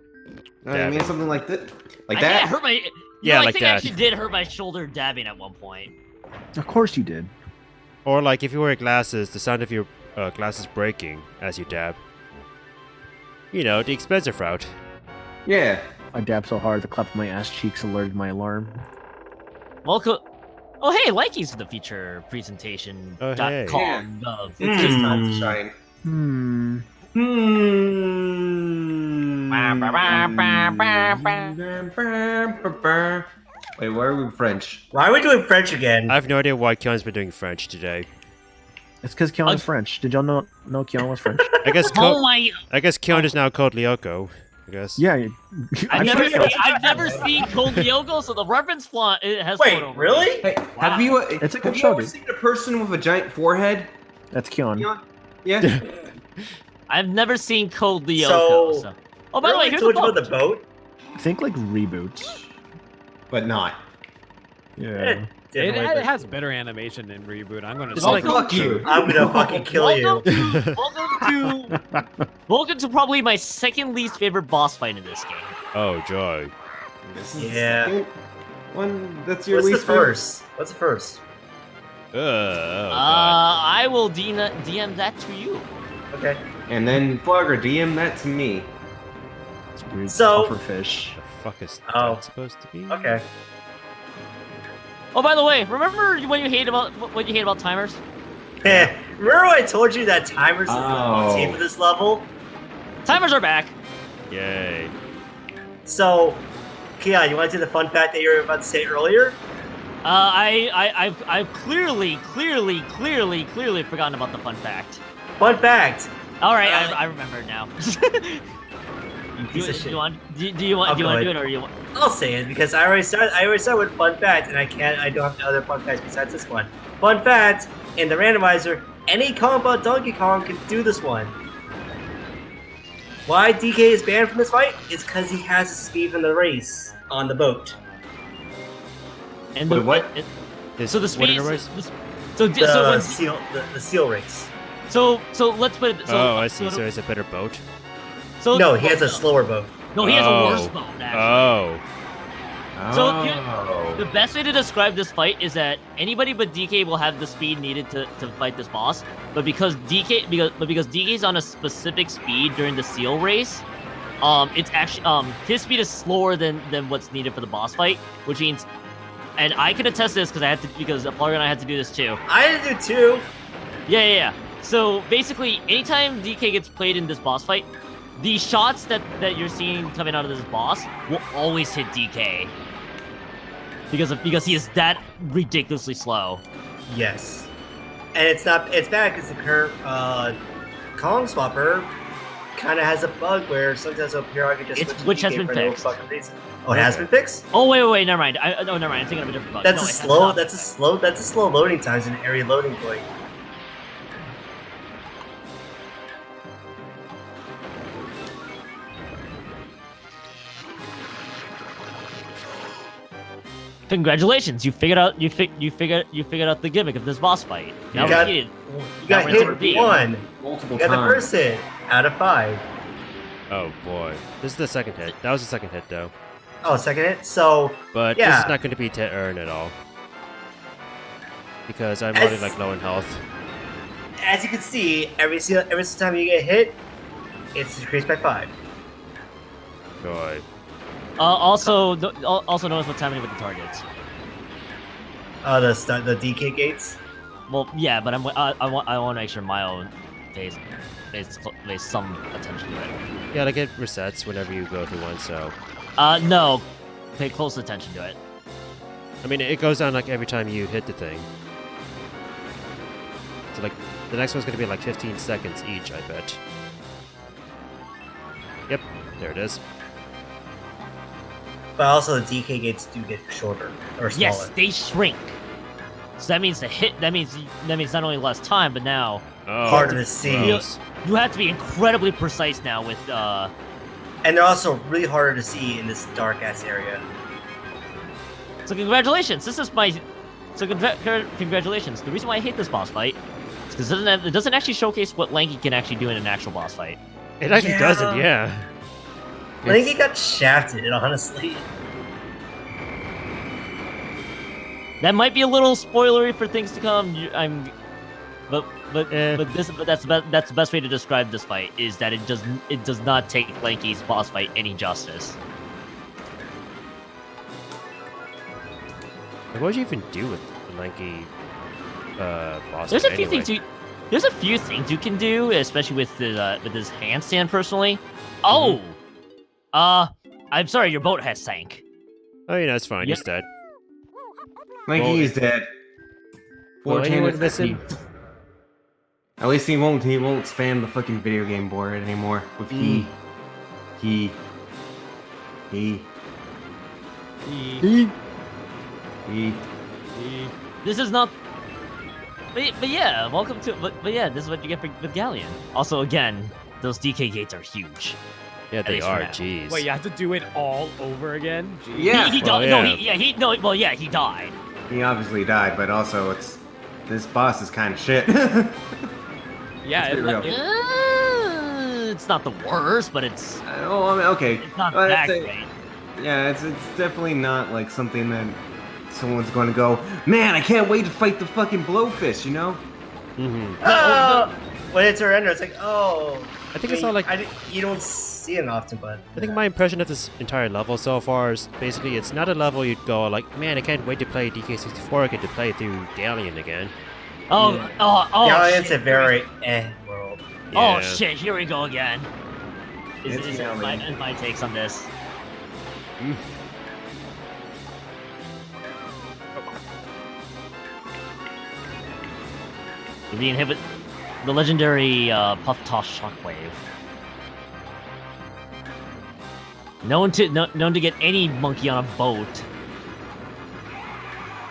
I mean Dabbing. something like that. Like I think I that. hurt my. Yeah, I like think that. I actually did hurt my shoulder dabbing at one point. Of course you did. Or, like, if you wear glasses, the sound of your glasses breaking as you dab. You know, the expensive route. Yeah. I dabbed so hard the clap of my ass cheeks alerted my alarm. Welcome. Oh hey, Likey's to the feature presentation. Oh, hey. .com of. It's just time to shine. Hmm. Wait, why are we French? Why are we doing French again? I have no idea why Keon's been doing French today. It's because Keon is French. Did y'all know Keon was French? I guess Oh my! I guess Keon is now called Lyoko. I guess. Yeah. I've never seen Cold Lyoko, so the reference flaw it has. Wait, flown over me. really? Hey, have you? It's a good have you show, ever dude. seen a person with a giant forehead? That's Keon. Yeah. I've never seen Cold Lyoko. So- So. Oh, by the way, Really here's told the you about boat. the boat? Think like reboots. But not. Yeah. Different, It has better animation in Reboot. I'm gonna It's say. like- Fuck you. I'm gonna fucking kill you. Welcome to probably my second least favorite boss fight in this game. Oh joy. This is Yeah. the second one. That's your What's the least favorite? first? What's the first? Oh, God. I will DM that to you. Okay. And then Flogger, DM that to me. It's weird. So- Pufferfish. The fuck is Oh. that supposed to be? Okay. Oh, by the way, remember when you hate about what you hate about timers? Remember when I told you that timers is the Oh. OT for this level? Timers are back. Yay. So, Keon, you want to do the fun fact that you were about to say earlier? I've clearly forgotten about the fun fact. Fun fact. All right, I remember it now. You piece of shit. Do you want to do it or you want? I'll say it because I already started with fun fact, and I don't have other fun facts besides this one. Fun fact: in the randomizer, any Kong but Donkey Kong can do this one. Why DK is banned from this fight? It's because he has a speed from the race on the boat. And Wait, what? What So the in the speed. race? The seal race. So let's put it. So, Oh, I see. So it's a better boat. So No, he has a slower boat. No, he has a Oh. worse boat. Actually. Oh. So Oh. the best way to describe this fight is that anybody but DK will have the speed needed to fight this boss. But because DK's on a specific speed during the seal race, it's actually his speed is slower than what's needed for the boss fight, which means, and I can attest to this because Apollo and I had to do this too. I had to do two. Yeah. So basically, anytime DK gets played in this boss fight, the shots that you're seeing coming out of this boss will always hit DK. Because he is that ridiculously slow. Yes. And it's bad because the current Kong Swapper kind of has a bug where sometimes it'll periodically just switch to Which has DK been for no fixed. fucking reason. Oh, it has been fixed? Oh wait, never mind. Never mind. I'm thinking of a different bug. That's No, a it has slow not. that's a slow loading times in an area loading point. Congratulations, you figured out you figured out the gimmick of this boss fight. Now You got- repeat it. You got Now we're hit repeat. one. Multiple You got the times. first hit out of 5. Oh boy. This is the second hit. That was the second hit though. Oh, second hit. So But this Yeah. is not going to be to earn at all. Because I'm As- already like low in health. as you can see, every time you get hit, it's decreased by 5. Boy. Also notice what's happening with the targets. The DK gates. Well, yeah, but I want to make sure Mile pays some attention to it. Yeah, like it resets whenever you go through one, so. No, pay close attention to it. I mean, it goes down like every time you hit the thing. So like, the next one's gonna be like 15 seconds each, I bet. Yep, there it is. But also the DK gates do get shorter or smaller. Yes, they shrink. So that means that means not only less time, but now Oh, Harder to see. gross. you have to be incredibly precise now with And they're also really harder to see in this dark ass area. So congratulations, this is my congratulations. The reason why I hate this boss fight is because it doesn't actually showcase what Lanky can actually do in an actual boss fight. It actually Yeah. doesn't, yeah. I think he got shafted, honestly. That might be a little spoilery for things to come. But that's the best way to describe this fight is that it does not take Lanky's boss fight any justice. Like, what would you even do with the lanky boss? There's a fight few anyway? things there's a few things you can do, especially with his handstand. Personally, oh, I'm sorry, your boat has sank. Oh, you know, it's fine. Yeah. He's dead. Lanky is dead. Will Fortune anyone is miss him? dead. At least he won't spam the fucking video game board anymore with he. This is not. But yeah, welcome to. But yeah, this is what you get with Galleon. Also, again, those DK gates are huge. Yeah, they least for are. now. Jeez. Wait, you have to do it all over again? Jeez. Yeah. He Well, died. yeah. He died. He obviously died, but also this boss is kind of shit. Yeah, Let's be real. It's not the worst, but it's Oh, I mean, okay. not Well, that it's great. Yeah, it's definitely not like something that someone's going to go, man, I can't wait to fight the fucking blowfish, you know? Mm-hmm. Oh! When it's surrender, it's like, oh. I think it's not like. you don't see it often, but I think my impression of this entire level so far is basically it's not a level you'd go like, man, I can't wait to play DK64. I get to play through Galleon again. Oh, Yeah. oh, Galleon's shit. a very world. Oh Yeah. shit! Here we go again. It's Is Galleon. my takes on this? You're being hit with the legendary Puff Toss Shockwave. Known to get any monkey on a boat.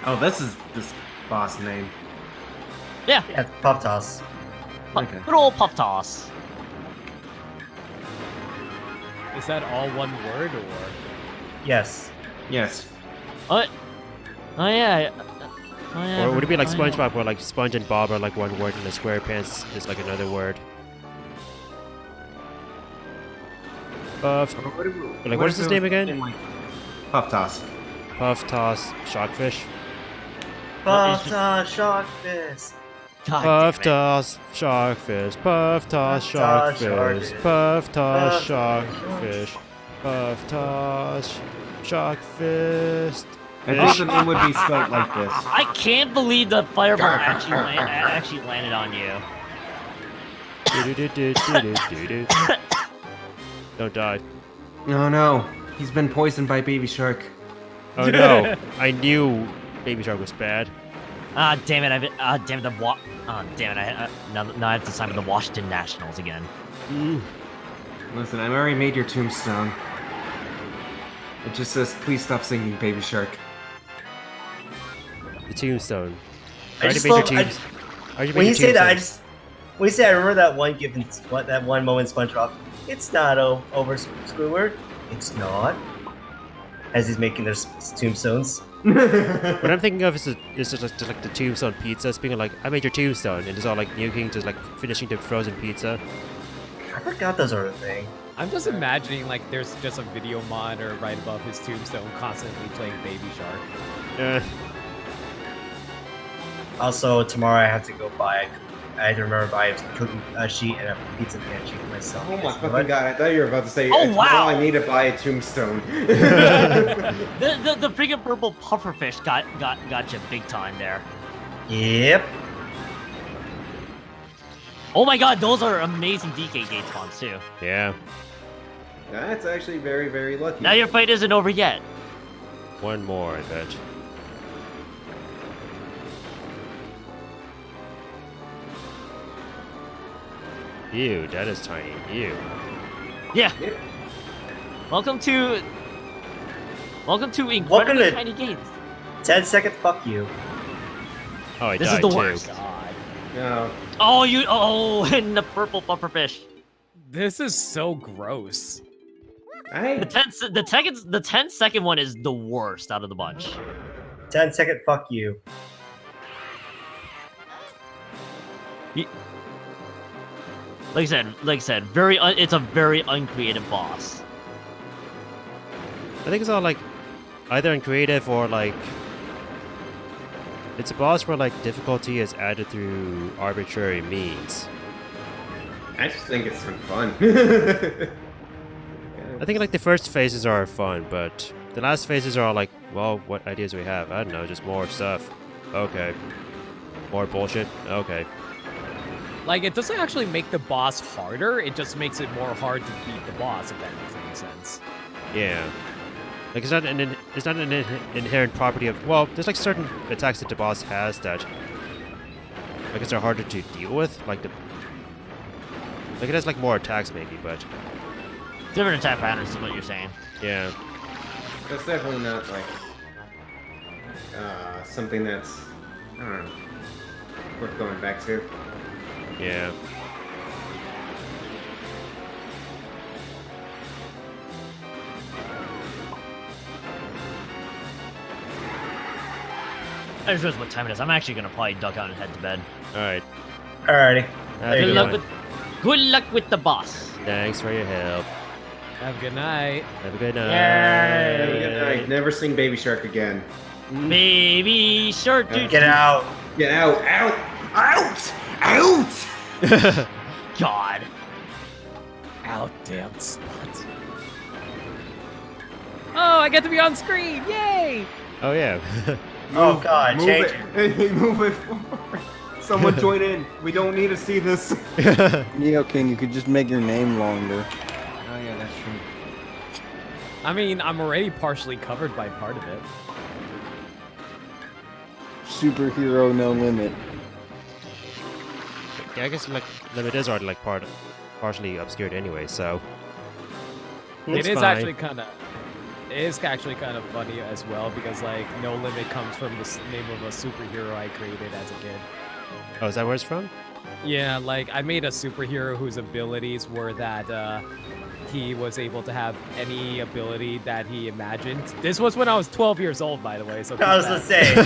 Oh, this is this boss name. Yeah, Yeah, it's Puff Toss. Okay. good old Puff Toss. Is that all one word or? Yes. Yes. Oh yeah. Oh, yeah. Or would it be like Oh, yeah. SpongeBob, where like Sponge and Bob are like one word, and the SquarePants is like another word? What is his name again? Puff Toss. Puff Toss Shockfish. Puff Toss Sharkfish. God Puff damn it. Toss Sharkfish. Puff Toss Puff Toss Sharkfish. Sharkfish. Puff Toss Puff Toss Sharkfish. Puff Toss Sharkfish. I think the name would be spelled like this. I can't believe the fireball actually landed on you. Do-do-do-do-do-do-do. Don't die. Oh no, he's been poisoned by Baby Shark. Oh no, I knew Baby Shark was bad. Ah, damn it! Damn it! Damn it! Now I have to sign with the Washington Nationals again. Listen, I've already made your tombstone. It just says, please stop singing Baby Shark. The tombstone. I just made your love- I tombs- just- already made When your you say that, tombstone. when you say, I remember that one given, that one moment in SpongeBob. It's not over Squidward. It's not. As he's making their tombstones. What I'm thinking of is just like the tombstone pizza. Speaking of like, I made your tombstone, and it's all like nuking, just like finishing the frozen pizza. I forgot those are a thing. I'm just imagining like there's just a video monitor right above his tombstone constantly playing Baby Shark. Also, tomorrow I have to go buy. I had to remember to buy a cookie sheet and a pizza pan sheet for myself. Oh my Because you know fucking what? god! I thought you were about to say, Oh, tomorrow wow. I need to buy a tombstone." The freaking purple pufferfish got you big time there. Yep. Oh my god, those are amazing DK gate spawns too. Yeah. That's actually very, very lucky. Now your fight isn't over yet. One more, I bet. Ew, that is tiny. Ew. Yeah. Yep. Welcome to Welcome incredibly to- tiny games. 10-second fuck you. Oh, I This died is the too. worst. God. No. Oh, and the purple pufferfish. This is so gross. The 10-second one is the worst out of the bunch. 10-second fuck you. Like I said, it's a very uncreative boss. I think it's all like either uncreative or like it's a boss where like difficulty is added through arbitrary means. I just think it's some fun. I think like the first phases are fun, but the last phases are all like, well, what ideas do we have? I don't know, just more stuff. Okay. More bullshit? Okay. Like, it doesn't actually make the boss harder, it just makes it more hard to beat the boss, if that makes any sense. Yeah. Like it's not an inherent property of, well, there's like certain attacks that the boss has that I guess are harder to deal with, like it has like more attacks maybe, but Different attack patterns is what you're saying. yeah. That's definitely not like something that's, I don't know, worth going back to. Yeah. I just realized what time it is. I'm actually gonna probably duck out and head to bed. Alright. Alrighty. Have a you good go. one. Good luck with the boss. Thanks for your help. Have a good night. Have a good night. Yay. Have a good night. Never sing Baby Shark again. Baby shark. Get out. Get out! Out! Out! Out! God. Out, damn spot. Oh, I get to be on screen! Yay! Oh yeah. Oh god, Move change it. it. Move it forward. Someone join in. We don't need to see this. Yeah, okay, you could just make your name longer. Oh yeah, that's true. I mean, I'm already partially covered by part of it. Superhero no limit. Yeah, I guess like limit is already like partially obscured anyway, so It is fine. actually kind of funny as well because like No Limit comes from the name of a superhero I created as a kid. Oh, is that where it's from? Yeah, like I made a superhero whose abilities were that he was able to have any ability that he imagined. This was when I was 12 years old, by the way. So I was keep gonna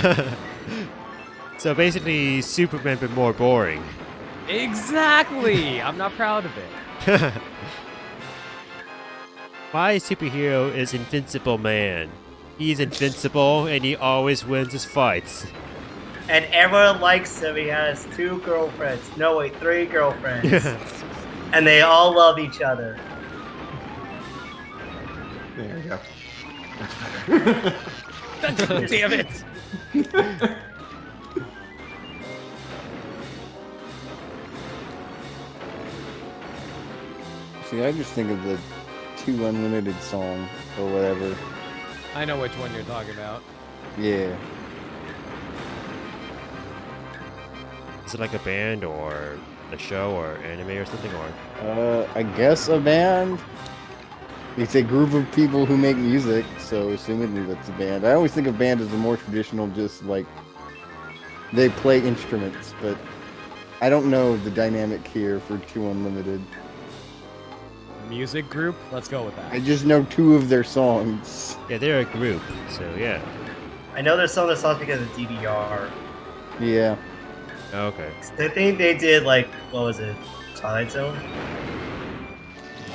that- say. So basically Superman but more boring. Exactly. I'm not proud of it. My superhero is Invincible Man. He's invincible and he always wins his fights. And everyone likes him. He has 2 girlfriends. No, wait, 3 girlfriends. And they all love each other. There we go. Damn it. See, I just think of the 2 Unlimited song or whatever. I know which one you're talking about. Yeah. Is it like a band or a show or anime or something or? I guess a band. It's a group of people who make music, so assumedly that's a band. I always think of band as a more traditional, just like they play instruments, but I don't know the dynamic here for 2 Unlimited. Music group? Let's go with that. I just know 2 of their songs. Yeah, they're a group, so yeah. I know there's some of the songs because of DDR. Yeah. Okay. I think they did like what was it, Twilight Zone?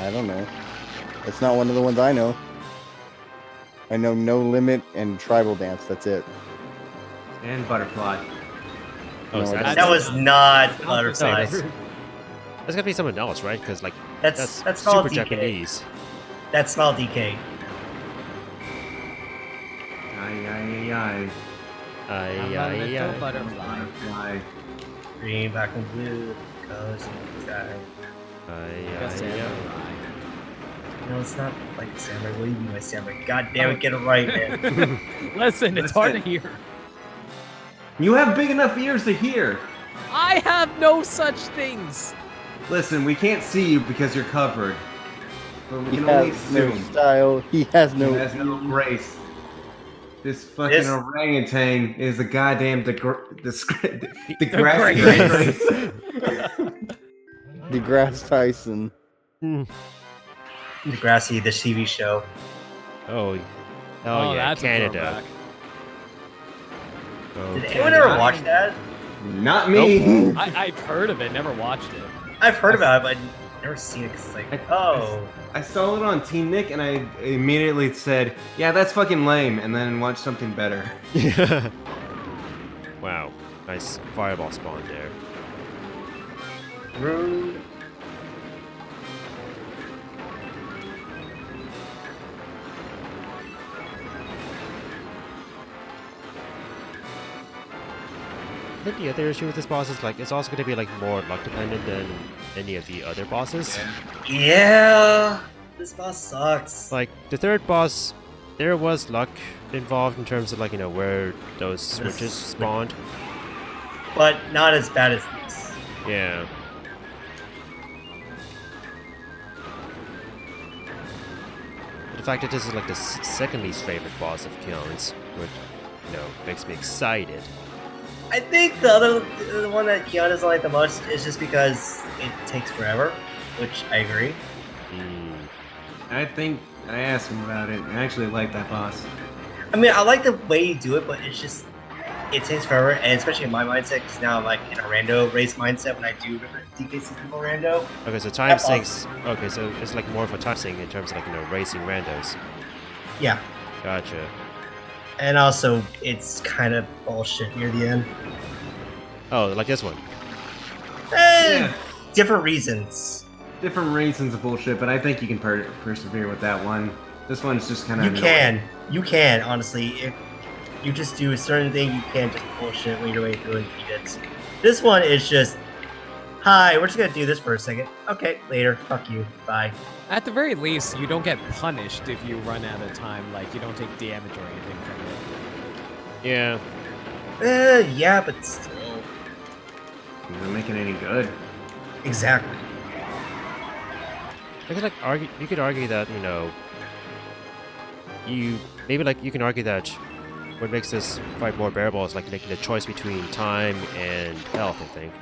I don't know. It's not one of the ones I know. I know No Limit and Tribal Dance. That's it. And Butterfly. Oh, No, so that's- That was not No, Butterfly. that's gotta be someone else, right? Because like That's super called DK. Japanese. That's Small DK. Aye, aye, aye, Aye, I'm a aye, little aye. butterfly. aye. Green, black, and blue. Colors in the sky. Aye, Like a aye, aye. samurai. No, it's not like a samurai. What do you mean by samurai? God damn it, get it right, man. Listen, it's hard to hear. You have big enough ears to hear. I have no such things. Listen, we can't see you because you're covered. But we He can only has no assume. style. He has He no. has no grace. This fucking This- orangutan is a goddamn Grace. DeGrasse Tyson. Degrassi, the TV show. Oh, Oh, yeah, that's a Canada. throwback. Oh, Did anyone ever watch that? Not me. I've heard of it, never watched it. I've heard about it, but I've never seen it because it's like, oh. I saw it on Teen Nick and I immediately said, yeah, that's fucking lame, and then watched something better. Wow, nice fireball spawn there. Rude. I think the other issue with this boss is like it's also going to be like more luck dependent than any of the other bosses. Yeah. This boss sucks. Like the third boss, there was luck involved in terms of like where those switches spawned. But not as bad as this. Yeah. But the fact that this is like the second least favorite boss of Kion's, which makes me excited. I think the one that Keon doesn't like the most is just because it takes forever, which I agree. Hmm. I think I asked him about it. I actually like that boss. I mean, I like the way you do it, but it's just it takes forever, and especially in my mindset, because now I'm like in a rando race mindset when I do DK64 rando. Okay, so time sinks. Okay, so it's like more of a time sink in terms of like racing randos. Yeah, Gotcha. and also it's kind of bullshit near the end. Oh, like this one. Yeah. Different reasons. Different reasons of bullshit, but I think you can persevere with that one. This one's just kind of You can honestly if you just do a certain thing, you can't just bullshit when you're way through and beat it. This one is just, hi, we're just gonna do this for a second. Okay, later. Fuck you. Bye. At the very least, you don't get punished if you run out of time. Like, you don't take damage or anything from it. Yeah. Yeah, but still. You're not making any good. Exactly. I could like argue. You could argue that you can argue that what makes this fight more bearable is like making a choice between time and health. I think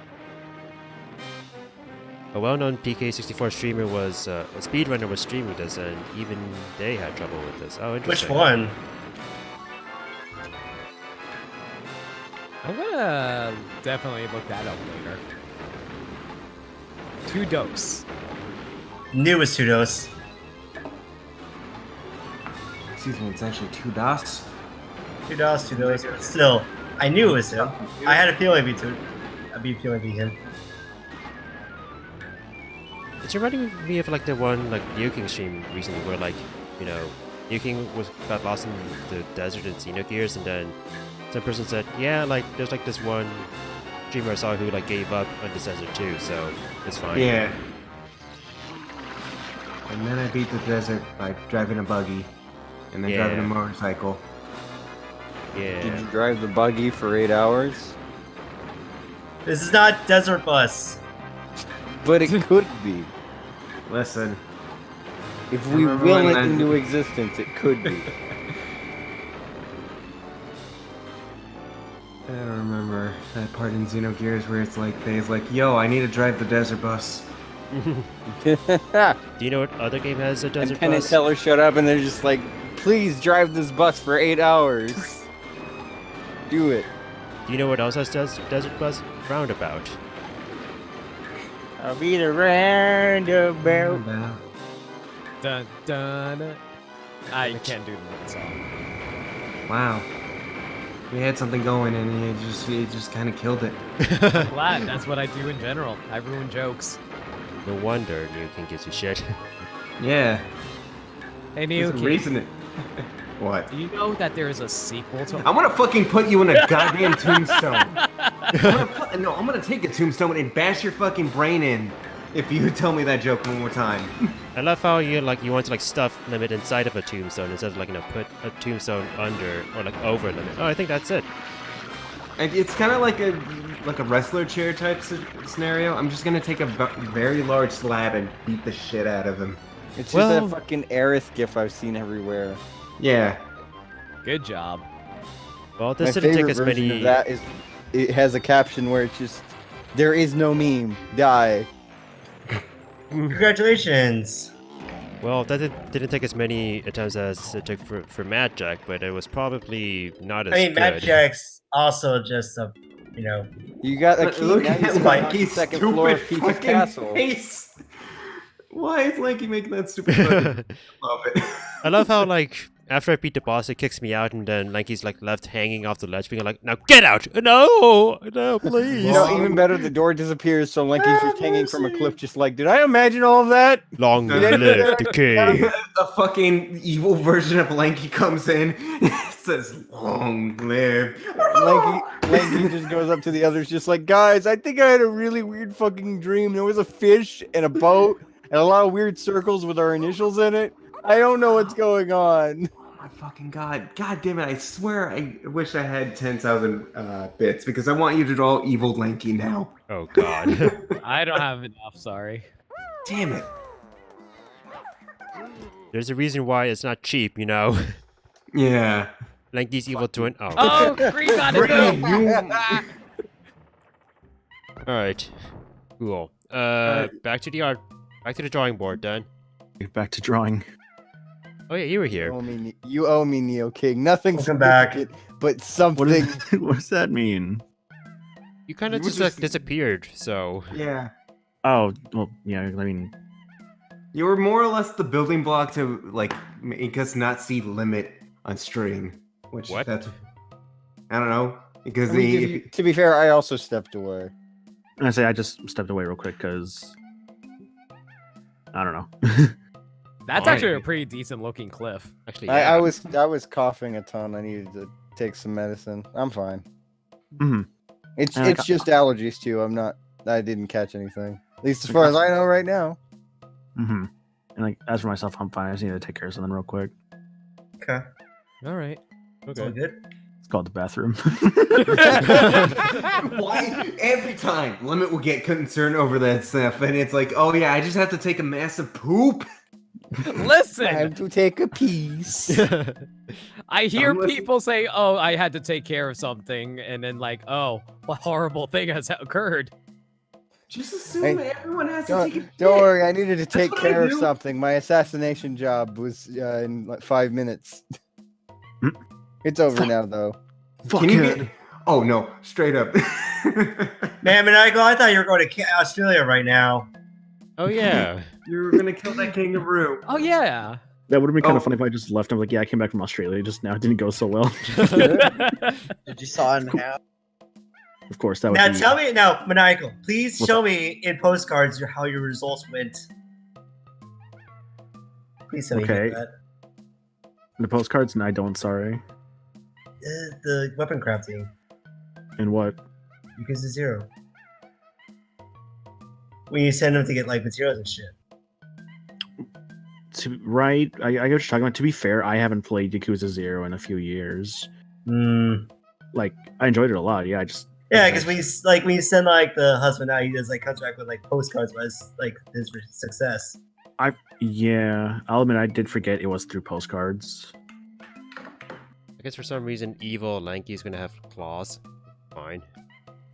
a well-known PK64 streamer was a speedrunner was streaming this, and even they had trouble with this. Oh, Which interesting. one? I'm gonna definitely look that up later. 2 dose. Newest Tudos. Excuse me, it's actually 2 dots. 2 Tudos, but still, I knew it was him. I had a feeling it'd be I'd be feeling it'd be him. It's reminding me of like the one like Nuking stream recently, where like Nuking got lost in the desert in Xenogears, and then some person said, yeah, like there's like this one streamer I saw who like gave up on this desert too, so it's fine. Yeah. And then I beat the desert by driving a buggy, and then driving a Yeah. motorcycle. Yeah. Did you drive the buggy for 8 hours? This is not Desert Bus. But it could be. Listen, If we Remember will when it I- into existence, it could be. I don't remember that part in Xenogears where it's like Faye's like, "Yo, I need to drive the desert bus." Do you know what other game has a And desert Penn and bus? Teller showed up and they're just like, please drive this bus for 8 hours. Do it. Do you know what else has desert bus? Roundabout. I'll be the roundabout. Dun, dun, dun. I can't do the song. Wow. We had something going and he just kind of killed it. I'm glad. That's what I do in general. I ruin jokes. No wonder Newkin gives you shit. Yeah. Hey, There's a Newkin, reason it. What? do you know that there is a sequel to... I'm gonna fucking put you in a goddamn tombstone. I'm gonna take a tombstone and bash your fucking brain in if you tell me that joke one more time. I love how you want to like stuff limit inside of a tombstone instead of like put a tombstone under or like over limit. Oh, I think that's it. And it's kind of like a wrestler chair type scenario. I'm just gonna take a very large slab and beat the shit out of him. It's just that fucking Aerith gif I've seen everywhere. Yeah. Good job. Well, My this didn't take favorite as version many. of that is it has a caption where it's just there is no meme. Die. Congratulations. Well, that didn't take as many attempts as it took for Mad Jack, but it was probably not as I mean, good. Mad Jack's also just a, you know. You got a But key. look Now you at spy on the Lanky's second floor stupid of Peach's fucking castle. face. Why is Lanky making that stupid fucking love it? I love how like after I beat the boss, it kicks me out, and then Lanky's like left hanging off the ledge, being like, "Now get out! No, please!" You know, even better, the door disappears, so Lanky's just hanging from a cliff, just like, did I imagine all of that? Long live the king. A fucking evil version of Lanky comes in. It says, "Long live." Lanky just goes up to the others, just like, guys, I think I had a really weird fucking dream. There was a fish and a boat and a lot of weird circles with our initials in it. I don't know what's going on. My fucking god. God damn it. I swear I wish I had 10,000 bits because I want you to draw evil Lanky now. Oh god. I don't have enough, sorry. Damn it. There's a reason why it's not cheap, you know. Yeah. Lanky's evil twin. Oh. Oh, Green got it! All right. Cool. Back to the drawing board then. Back to drawing. Oh yeah, you were here. You owe me, Neo King. Nothing Welcome back. significant, but something. What does that mean? You kind of You were just like just- disappeared, so. Yeah. Oh, well, yeah, I mean, You were more or less the building block to like make us not see limit on stream. Which What? that's I don't know. Because I mean, to be fair, I also stepped away. and I say I just stepped away real quick because I don't know. That's Fine. actually a pretty decent looking cliff. Actually, yeah. I was coughing a ton. I needed to take some medicine. I'm fine. Mhm. It's And I it's just allergies too. I didn't catch anything. At least as far as I know right now. Mm-hmm. And like as for myself, I'm fine. I just need to take care of something real quick. Okay. All right. It's all good. It's called the bathroom. Why every time Limit will get concerned over that stuff, and it's like, oh yeah, I just have to take a massive poop. Listen, Time to take a piece. I hear I'm listening. people say, "Oh, I had to take care of something," and then like, "Oh, what horrible thing has occurred?" Just assume Hey, that everyone has to take a Don't shit. worry, I needed to take what I care of do. something. My assassination job was in like 5 minutes. It's over now, though. Can you get? Oh no, straight up. Man, Maniacal, I thought you were going to Australia right now. Oh yeah. You were gonna kill that kangaroo. Oh yeah. That would have been kind Oh. of funny if I just left. I'm like, yeah, I came back from Australia just now. It didn't go so well. Did you saw it in half? Of course, that would Now be. tell me, now, Maniacal, please What's show me in postcards how your results went. Please tell me you Okay. did that. The postcards, and I don't. Sorry. The weapon crafting. And what? You gives a 0. When you send them to get like materials and shit. Right, I get what you're talking about. To be fair, I haven't played Yakuza 0 in a few years. Hmm. Like, I enjoyed it a lot. Yeah, I just. Yeah, because when you send like the husband out, he does like comes back with like postcards as like his success. Yeah, I'll admit I did forget it was through postcards. I guess for some reason, evil Lanky's gonna have claws. Fine.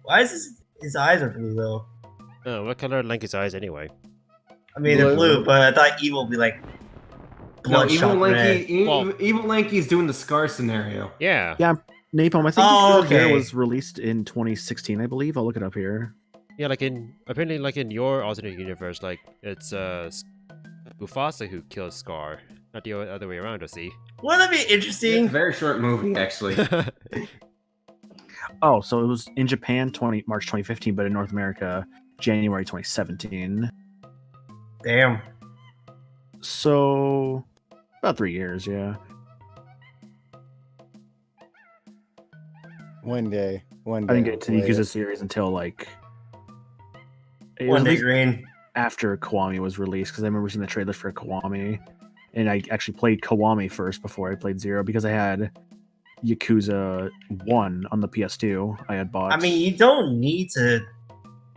Why is his eyes are blue though? Oh, what color are Lanky's eyes anyway? I mean they're Blue. blue, but I thought evil would be like No, bloodshot red. Evil Lanky's doing the scar scenario. Yeah. Yeah, Napalm, I think Oh, Yakuza 0 okay. was released in 2016, I believe. I'll look it up here. Yeah, like apparently like in your alternate universe, like it's Mufasa who kills Scar, not the other way around. I see. Wouldn't that be It's a interesting? very short movie, actually. Oh, so it was in Japan March 2015, but in North America January 2017. Damn. So about 3 years, yeah. One day. I didn't get to the play Yakuza it. series until like it was One at day least green. after Kiwami was released, because I remember seeing the trailer for Kiwami, and I actually played Kiwami first before I played Zero because I had Yakuza 1 on the PS2. I had bought. I mean, you don't need to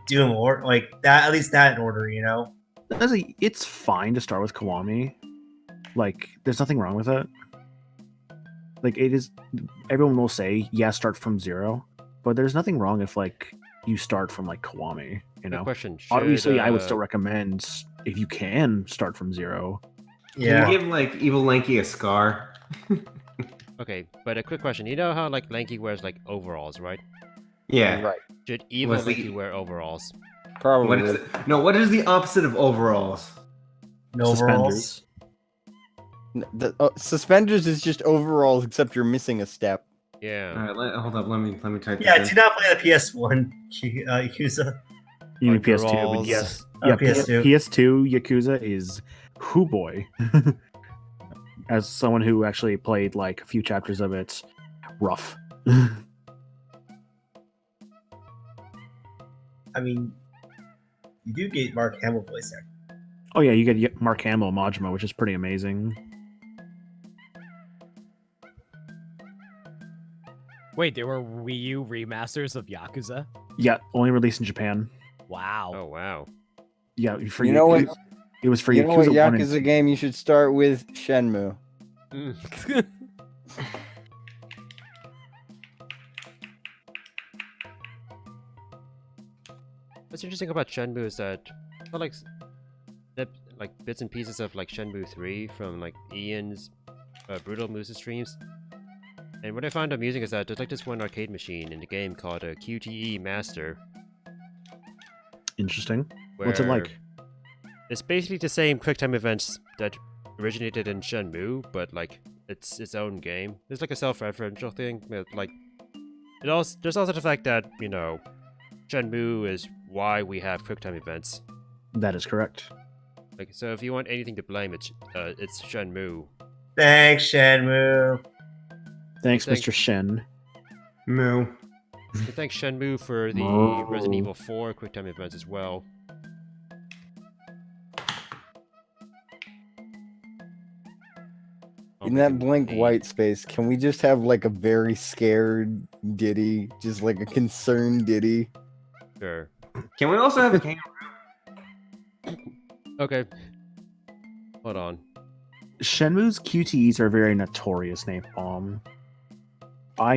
do them like that. At least that in order, you know. It's fine to start with Kiwami. Like, there's nothing wrong with it. Like, it is. Everyone will say, yeah, start from 0, but there's nothing wrong if like you start from like Kiwami. You Good know, question. obviously, I would still recommend if you can start from 0. Yeah. Can you give like Evil Lanky a scar? Okay, but a quick question. You know how like Lanky wears like overalls, right? Yeah. Right. Should Evil What's the- Lanky wear overalls? Probably. What is it? No, what is the opposite of overalls? No overalls. Suspenders is just overalls, except you're missing a step. Yeah. All right, hold up. Let me type Yeah, this do in. not play the PS1 Yakuza. You mean PS2, but Overalls. yes, Oh, yeah, PS2. PS2 Yakuza is hoo boy. As someone who actually played like a few chapters of it, rough. I mean, you do get Mark Hamill voice acting. Oh yeah, you get Mark Hamill Majima, which is pretty amazing. Wait, there were Wii U remasters of Yakuza? Yeah, only released in Japan. Wow. Oh wow. Yeah, for You know what? It was for You know what Yakuza 1 and Yakuza game you should start with? Shenmue. Mm. What's interesting about Shenmue is that, I like bits and pieces of like Shenmue 3 from like Ian's Brutal Moose streams. And what I found amusing is that there's like this one arcade machine in the game called a QTE Master. Interesting. What's it like? It's basically the same QuickTime events that originated in Shenmue, but like it's its own game. It's like a self-referential thing. Like there's also the fact that, you know, Shenmue is why we have QuickTime events. That is correct. Like, so if you want anything to blame, it's Shenmue. Thanks, Shenmue. Thanks, Thank- Mr. Shen. Moo. And thanks Shenmue for the Oh. Resident Evil 4 QuickTime events as well. In that blank white space, can we just have like a very scared Diddy? Just like a concerned Diddy? Sure. Can we also have a kangaroo? Okay. Hold on. Shenmue's QTEs are very notorious, Napalm. I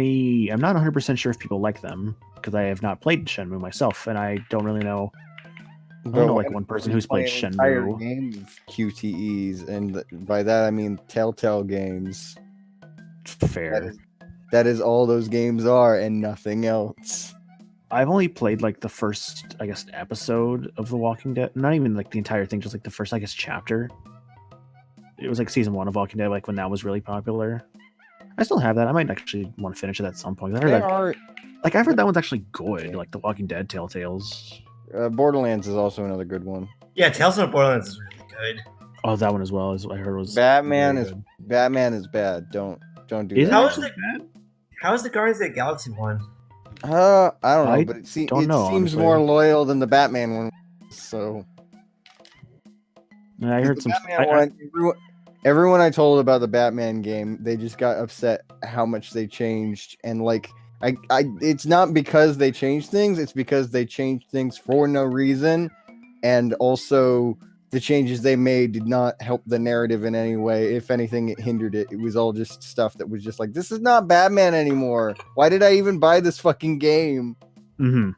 am not 100% sure if people like them, because I have not played Shenmue myself, and I don't really know. I don't know like one person who's played Play an entire Shenmue. game of QTEs, and by that I mean Telltale games. Fair. That is all those games are, and nothing else. I've only played like the first, I guess, episode of The Walking Dead. Not even like the entire thing, just like the first, I guess, chapter. It was like season 1 of Walking Dead, like when that was really popular. I still have that. I might actually want to finish it at some point. I heard They that, are. I've heard that one's actually good, like The Walking Dead Telltales. Borderlands is also another good one. Yeah, Tales from the Borderlands is really good. Oh, that one as well, as I heard was Batman very is good. Batman is bad. Don't do Is it that. How is actually it? bad? How is the Guardians of the Galaxy one? I don't know, I but it don't know, seems honestly. more loyal than the Batman one. So I heard the some. Batman one, everyone I told about the Batman game, they just got upset how much they changed, and like it's not because they changed things, it's because they changed things for no reason, and also the changes they made did not help the narrative in any way. If anything, it hindered it. It was all just stuff that was just like, this is not Batman anymore. Why did I even buy this fucking game? Mm-hmm.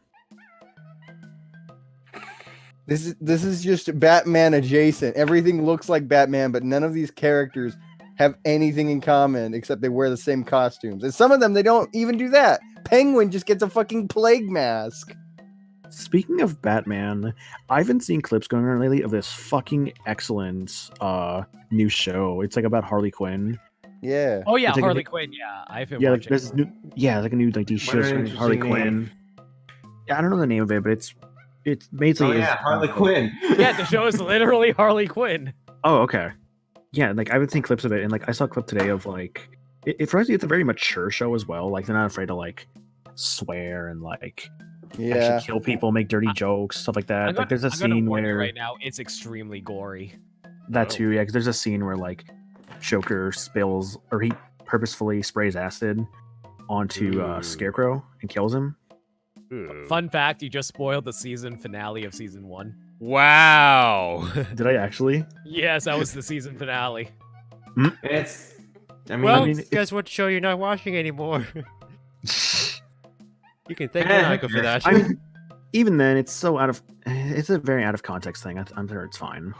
This is just Batman adjacent. Everything looks like Batman, but none of these characters have anything in common except they wear the same costumes. And some of them, they don't even do that. Penguin just gets a fucking plague mask. Speaking of Batman, I've been seeing clips going around lately of this fucking excellent new show. It's like about Harley Quinn. Yeah. Oh yeah, It's like Harley Quinn. Yeah, I've been Yeah, like watching. there's new, like a new like these What an shows from interesting Harley name. Quinn. Yeah, I don't know the name of it, but it's basically Oh yeah, Harley Quinn. Yeah, the show is literally Harley Quinn. Oh, okay. Yeah, like I've been seeing clips of it, and like I saw a clip today of like it frankly it's a very mature show as well. Like they're not afraid to like swear and like Yeah. actually kill people, make dirty jokes, stuff like that. Like there's a I'm gonna scene warn you where right now, it's extremely gory. that too, yeah, because there's a scene where like Joker spills or he purposefully sprays acid onto Scarecrow and kills him. Fun fact: you just spoiled the season finale of season 1. Wow. Did I actually? Yes, that was the season finale. It's. I mean, Well, mean, guess what show you're not watching anymore? You can thank Monaco for that. I mean, even then, it's so out of. It's a very out of context thing. I'm sure it's fine.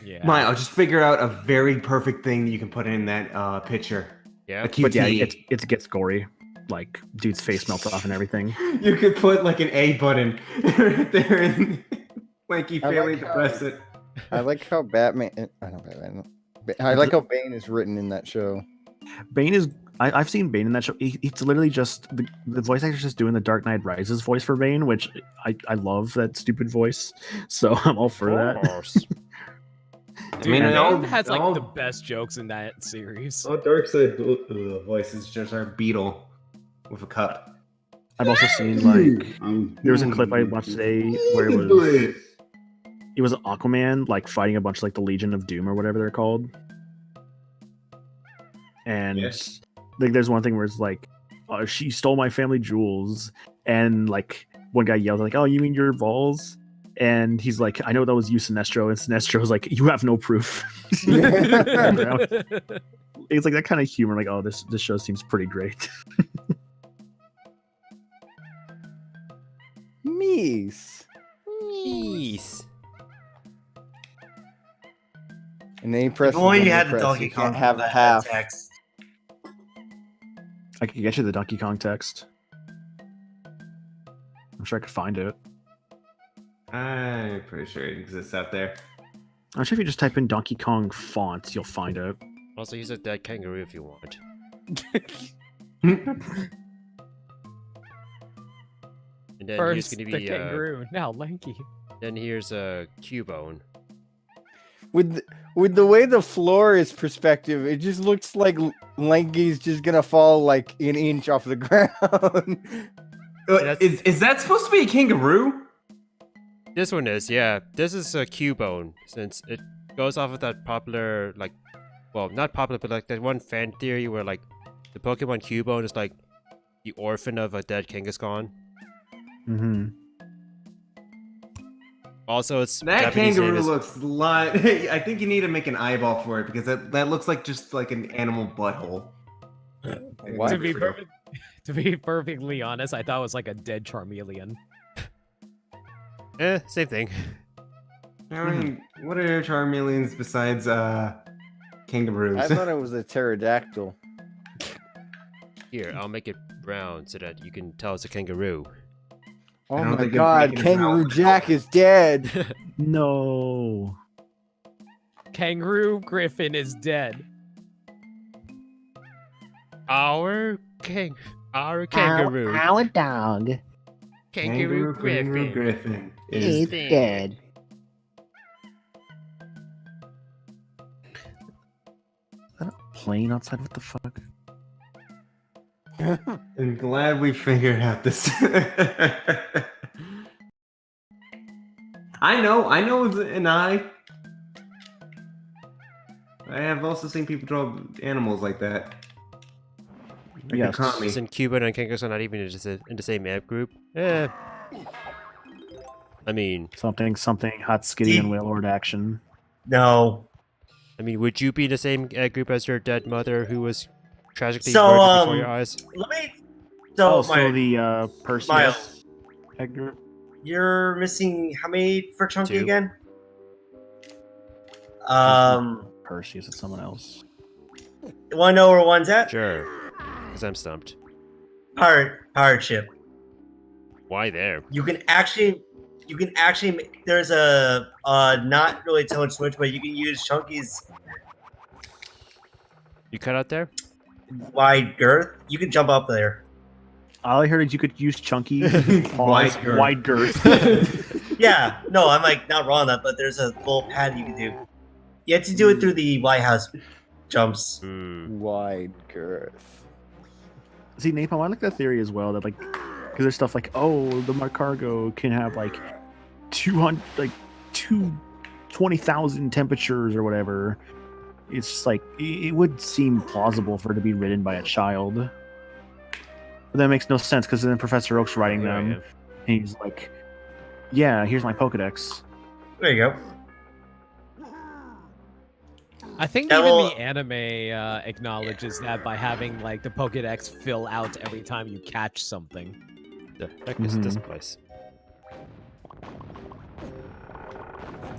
Yeah. I'll just figure out a very perfect thing you can put in that picture. Yeah. A QT. But yeah, it gets gory. Like dude's face melts off and everything. You could put like an A button right there and Lanky I failing like to how- press it. I like how Batman. I like how Bane is written in that show. Bane is. I've seen Bane in that show. It's literally just the voice actor's just doing the Dark Knight Rises voice for Bane, which I love that stupid voice. So I'm all for that. Dude, I mean, Bane has like the best jokes in that series. Oh, Darkseid voice is just our Beetle with a cup. I've also seen like there was a clip I watched today where it was Aquaman like fighting a bunch of like the Legion of Doom or whatever they're called. And Yes. like there's one thing where it's like she stole my family jewels, and like one guy yells like, "Oh, you mean your balls?" And he's like, "I know that was you, Sinestro." And Sinestro's like, "You have no proof." It's like that kind of humor, like, "Oh, this show seems pretty great." Mies. Peace. And then he presses. If only the you had the press, Donkey you can't Kong have that half. text. I could get you the Donkey Kong text. I'm sure I could find it. I'm pretty sure it exists out there. I'm sure if you just type in Donkey Kong fonts, you'll find it. Also, use a dead kangaroo if you want. And then First, here's the gonna be kangaroo, now Lanky. then here's a Cubone. With the way the floor is perspective, it just looks like Lanky's just gonna fall like an inch off the ground. Is that supposed to be a kangaroo? This one is, yeah. This is a Cubone, since it goes off of that popular, like, well, not popular, but like that one fan theory where like the Pokemon Cubone is like the orphan of a dead Kangaskhan. Mm-hmm. Also, it's That Japanese kangaroo name is- looks lot. I think you need to make an eyeball for it because that looks like just like an animal butthole. What? To be perfectly honest, I thought it was like a dead Charmeleon. same thing. I mean, what are Charmeleons besides kangaroos? I thought it was a pterodactyl. Here, I'll make it brown so that you can tell it's a kangaroo. Oh don't my think it's god, making it Kangaroo brown. Jack is dead. No. Kangaroo Griffin is dead. Our kangaroo. Our dog Kangaroo Griffin. Griffin is dead. Is that a plane outside? What the fuck? I'm glad we figured out this. I know it's an eye. I have also seen people draw animals like that. Like Yes. a Kami. Isn't Cubone and Kangaskhan not even in the same app group? Eh. I mean, Something, hot skitty and Wailord action. No. would you be in the same group as your dead mother who was tragically So, murdered before your eyes? Let me. Oh, So, so the Perseus Miles, egg group? you're missing how many for Chunky 2. again? Perseus, it's someone else. Want to know where one's at? Sure. Because I'm stumped. Pirate ship. Why there? You can actually. There's a not really tone switch, but you can use Chunky's You cut out there? wide girth. You can jump up there. All I heard is you could use Chunky Wide girth. wide girth. Yeah, no, I'm like not wrong on that, but there's a little pad you can do. You have to do it through the White House jumps. Wide girth. See, Napalm, I like that theory as well. That like, because there's stuff like, oh, the Cargo can have like 20,000 temperatures or whatever. It's just like it would seem plausible for it to be written by a child. But that makes no sense because then Professor Oak's writing them, and he's like, "Yeah, here's my Pokedex." There you go. I think That even will- the anime acknowledges that by having like the Pokédex fill out every time you catch something. The heck is this place?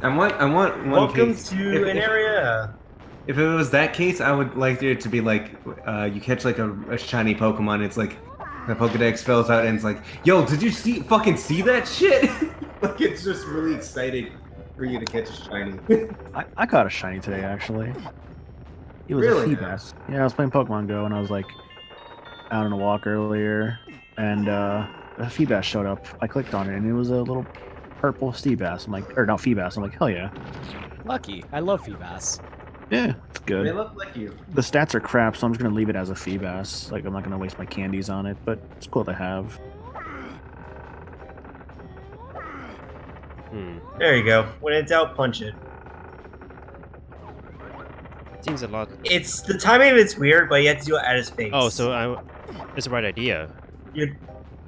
I want one Welcome case. to an area. If it was that case, I would like it to be like you catch like a shiny Pokemon. It's like the Pokedex fills out and it's like, yo, did you fucking see that shit? Like it's just really exciting for you to catch a shiny. I caught a shiny today, actually. It was Really? a Feebas. Yeah, I was playing Pokemon Go, and I was like out on a walk earlier, and a Feebas showed up. I clicked on it, and it was a little purple Feebas. I'm like, or not Feebas. I'm like, hell yeah. Lucky. I love Feebas. Yeah, it's They good. look like you. The stats are crap, so I'm just gonna leave it as a Feebas. Like, I'm not gonna waste my candies on it, but it's cool to have. There you go. When in doubt, punch it. Seems a lot. It's the timing of it's weird, but you have to do it at his face. Oh, so it's the right idea. you're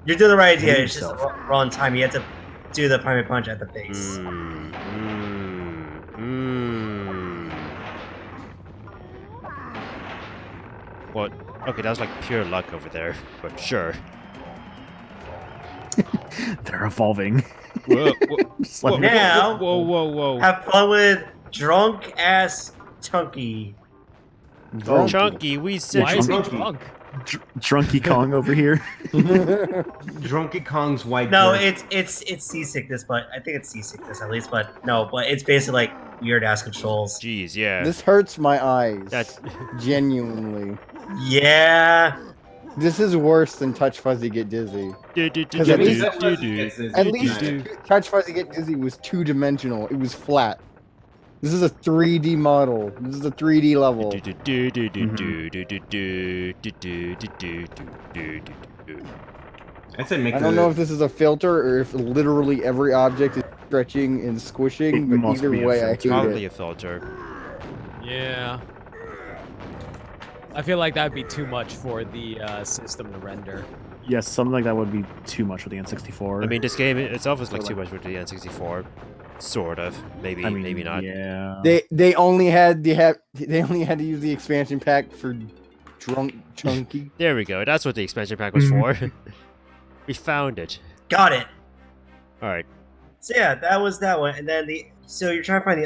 doing the right idea. Hate It's just the yourself. wrong time. You have to do the primary punch at the face. What? Okay, that was like pure luck over there, but sure. They're evolving. Whoa, whoa, Just let whoa, me- Now- whoa. Have fun with drunk ass Chunky. Chunky, we said Why is he Chunky. drunk? Drunky Kong over here. Donkey Kong's white. No, girth. it's seasickness, but I think it's seasickness at least. But no, but it's basically like weird ass controls. Jeez, yeah. This hurts my eyes. That's Genuinely. Yeah. This is worse than Touch Fuzzy Get Dizzy. Yeah, at least- that's what he gets is At he's least giant. Touch Fuzzy Get Dizzy was two-dimensional. It was flat. This is a 3D model. This is a 3D level. I said make I don't know if this is a filter or if literally every object is stretching and squishing, It but must either be a way, I filter. hate Probably it. a filter. Yeah. I feel like that'd be too much for the system to render. Yes, something like that would be too much for the N64. I mean, this game itself is like too much for the N64. Sort of. Maybe, I mean, maybe not. Yeah. They only had to use the expansion pack for Drunk Chunky. There we go. That's what the expansion pack was for. We found it. Got it. All right. So yeah, that was that one, and then so you're trying to find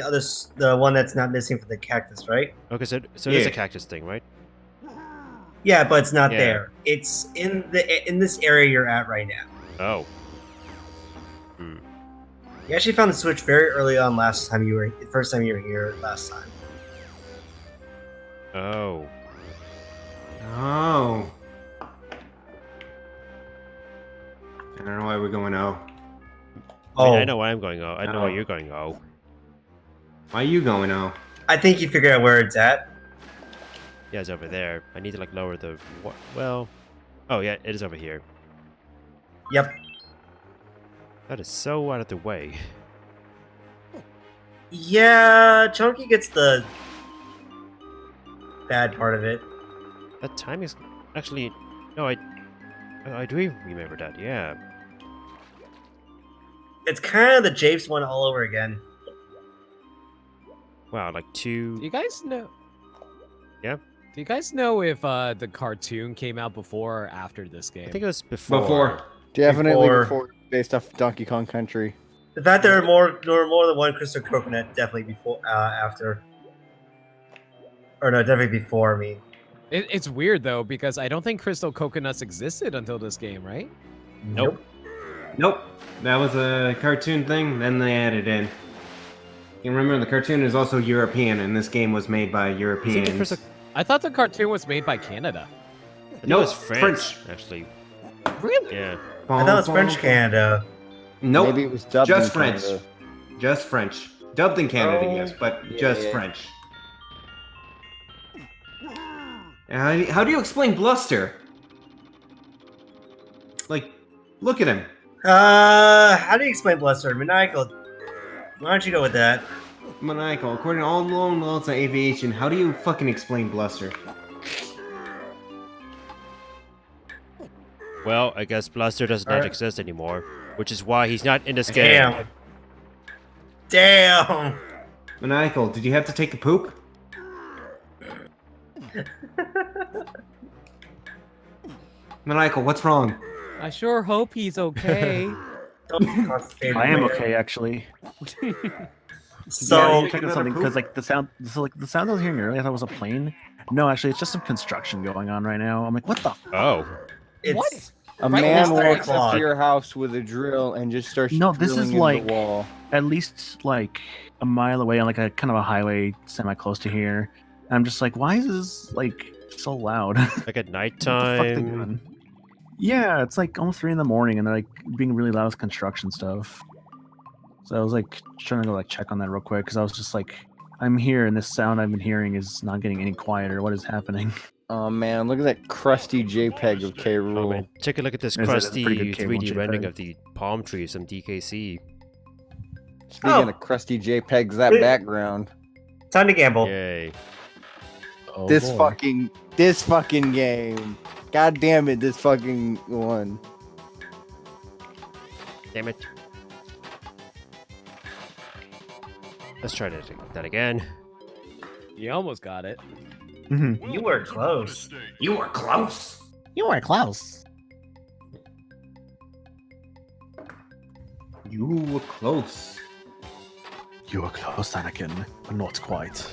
the one that's not missing for the cactus, right? Okay, so there's a Yeah. cactus thing, right? Yeah, but it's not Yeah. there. It's in this area you're at right now. Oh. You actually found the switch very early on the first time you were here last time. Oh. Oh. I don't know why we're going oh. I mean, Oh, I know why I'm going. Oh, I know why Oh. you're going. Oh. Why are you going oh? I think you figured out where it's at. Yeah, it's over there. I need to like lower the. Well. Oh yeah, it is over here. Yep. That is so out of the way. Yeah, Chunky gets the bad part of it. That time is actually. No, I do remember that. Yeah. It's kind of the Japes one all over again. Wow, like Do two. you guys know? Yeah? Do you guys know if the cartoon came out before or after this game? I think it was before. Before. Definitely Before- before based off Donkey Kong Country. The fact there were more than one Crystal Coconut definitely before after. Or no, definitely before me. It's weird though because I don't think crystal coconuts existed until this game, right? Nope. Nope. That was a cartoon thing, then they added in. You remember the cartoon is also European, and this game was made by Europeans. I thought the cartoon was made by Canada. I think Nope, it was French, actually. Really? Yeah. I thought it was French Canada. Nope. Maybe it was dubbed just in French. Canada. Just French. Dubbed in Canada, Oh, yes, but yeah, just yeah. French. How do you explain Bluster? Like, look at him. How do you explain Bluster? Maniacal. Why don't you go with that? Maniacal. According to all known laws of aviation, how do you fucking explain Bluster? Well, I guess Bluster does not Alright. exist anymore, which is why he's not in this game. Damn. Maniacal, did you have to take a poop? Maniacal, what's wrong? I sure hope he's okay. I am okay, actually. So yeah, checking something because like the sound I was hearing earlier, I thought it was a plane. No, actually, it's just some construction going on right now. I'm like, what the? Oh. it's What? A Right man next to walks up o'clock. to your house with a drill and just starts No, this drilling is into like- the wall. At least like a mile away on like a kind of a highway, semi close to here. And I'm just like, why is this like so loud? Like at What the fuck they nighttime. doing? Yeah, it's like almost 3 in the morning, and they're like being really loud with construction stuff. So I was like trying to go like check on that real quick because I was just like, I'm here, and this sound I've been hearing is not getting any quieter. What is happening? Oh man, look at that crusty JPEG of K. Oh Rool. man, take a look at this It's a crusty pretty good K1 3D rendering JPEG. of the palm trees from DKC. Speaking of crusty JPEGs, that Wait. background. time to gamble. Yay. Oh, This boy. fucking game. God damn it, this fucking one. Damn it. Let's try that again. You almost got it. You were close. You were close. You were close. You were close. You were close, Anakin, but not quite.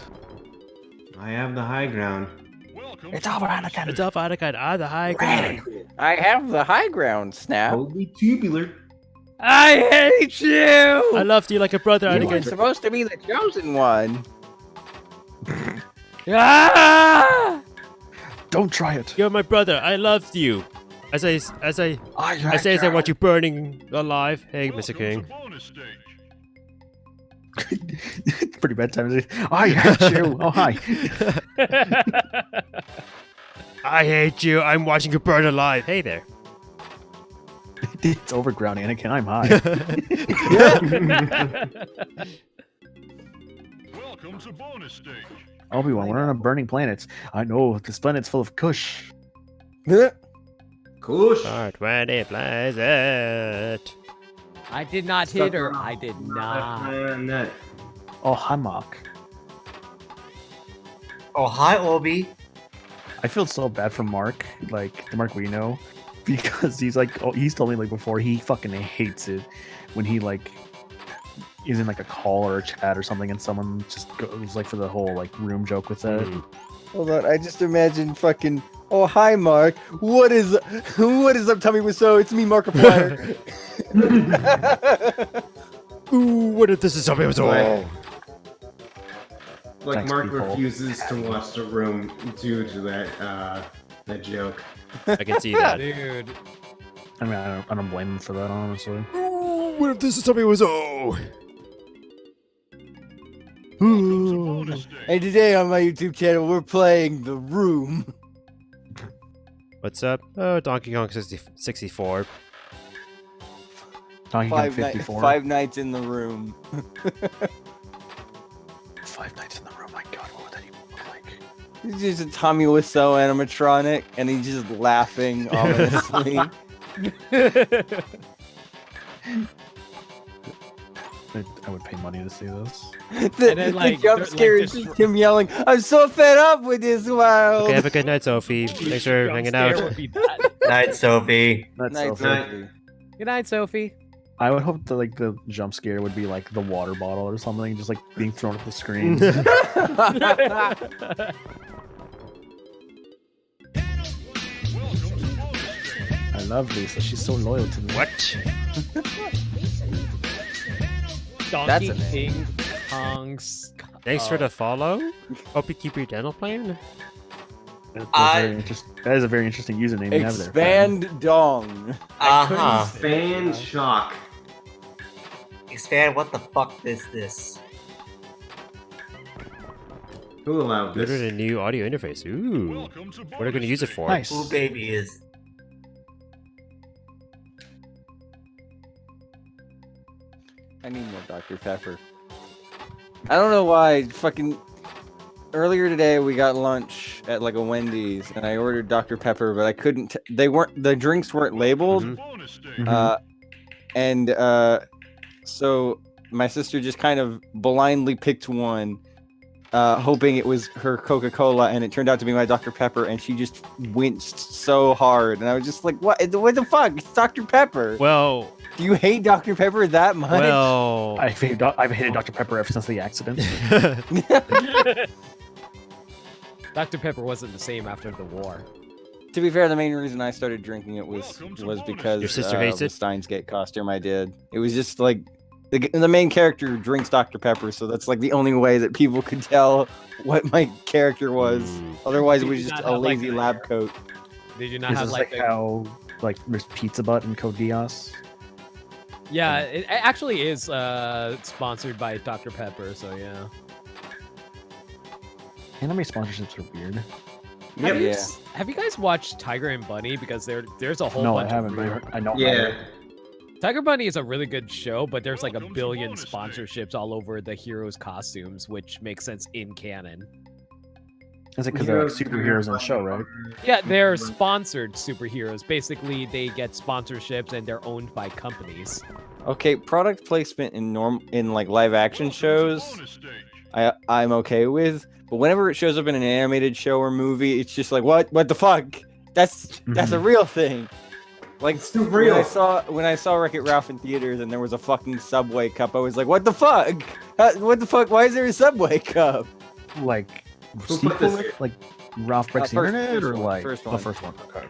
I have the high ground. It's over, Anakin. It's up, Anakin. Ah, the high ground. I have the high ground, Snap. Holy tubular. I hate you. I loved you like a brother, You were Anakin. supposed to be the chosen one. Ah! Don't try it. You're my brother. I loved you. As I say, as I want you burning alive. Hey, Mr. King. Pretty bad times. I hate you. Oh hi. I hate you. I'm watching you burn alive. Hey there. It's overground, Anakin. I'm high. Welcome to bonus stage. Obi-Wan, we're on a burning planet. I know this planet's full of kush. Kush. Start when it plays it. I did not hit her. I did not. Oh hi, Mark. Oh, hi, Obi. I feel so bad for Mark, like the Mark we know, because he's like, oh, he's told me like before he fucking hates it when he like is in like a call or a chat or something, and someone just goes like for the whole like room joke with it. Hold on, I just imagine fucking. Oh hi, Mark. What is up, Tommy Wiseau? It's me, Markiplier. Ooh, what if this is something was all? Like Thanks, Mark people. refuses to watch the room due to that joke. I can see that. Dude. I mean, I don't blame him for that, honestly. Ooh, what if this is something was all? And today on my YouTube channel, we're playing The Room. What's up? Oh, Donkey Kong 64. Donkey Kong 54. Five Nights in the Room. 5 Nights in the Room. My God, what would that even look like? He's just a Tommy Wiseau animatronic, and he's just laughing ominously. I would pay money to see this. The jump scare is just him yelling, "I'm so fed up with this world." Okay, have a good night, Sophie. Thanks for hanging out. Night, Sophie. That's Night, so Sophie. Good night, Sophie. I would hope that like the jump scare would be like the water bottle or something, just like being thrown at the screen. I love Lisa. She's so loyal to me. What? That's Donkey a name. King Kong's. Thanks for the follow. Hope you keep your dental plan. That is a very interesting username you have there. Expand dong. Fan shock. Expand. What the fuck is this? Who allowed Go to this? the new audio interface. Ooh. What are you going to use it for? Nice. Who baby is? I need more Dr. Pepper. I don't know why. Fucking earlier today we got lunch at like a Wendy's and I ordered Dr. Pepper, but I couldn't. The drinks weren't labeled. So my sister just kind of blindly picked one, hoping it was her Coca-Cola, and it turned out to be my Dr. Pepper, and she just winced so hard, and I was just like, "What? What the fuck? It's Dr. Pepper." Well, do you hate Dr. Pepper that much? well, I've hated Dr. Pepper ever since the accident. Dr. Pepper wasn't the same after the war. To be fair, the main reason I started drinking it was because Your sister hates the it? Steins Gate costume I did. It was just like the main character drinks Dr. Pepper, so that's like the only way that people could tell what my character was. Otherwise, it was just a lazy lab coat. Did you not This have is like, like how there's Pizza Butt and Code Geass. Yeah, it actually is sponsored by Dr. Pepper, so yeah. Anime sponsorships are weird. Have you guys watched Tiger and Bunny? Because there's a whole No, I bunch haven't. of But I know. Yeah. Tiger Bunny is a really good show, but there's like a billion sponsorships all over the heroes' costumes, which makes sense in canon. Is it because they're like superheroes in the show, right? Yeah, they're sponsored superheroes. Basically, they get sponsorships and they're owned by companies. Okay, product placement in like live action shows, I'm okay with. But whenever it shows up in an animated show or movie, it's just like, what the fuck? That's a real thing. Like It's too real. When I saw Wreck-It Ralph in theaters and there was a fucking Subway cup, I was like, what the fuck? What the fuck? Why is there a Subway cup? Like Who put this here? like Ralph Breaks the First- Internet, first or one, like first the one. first one? Okay.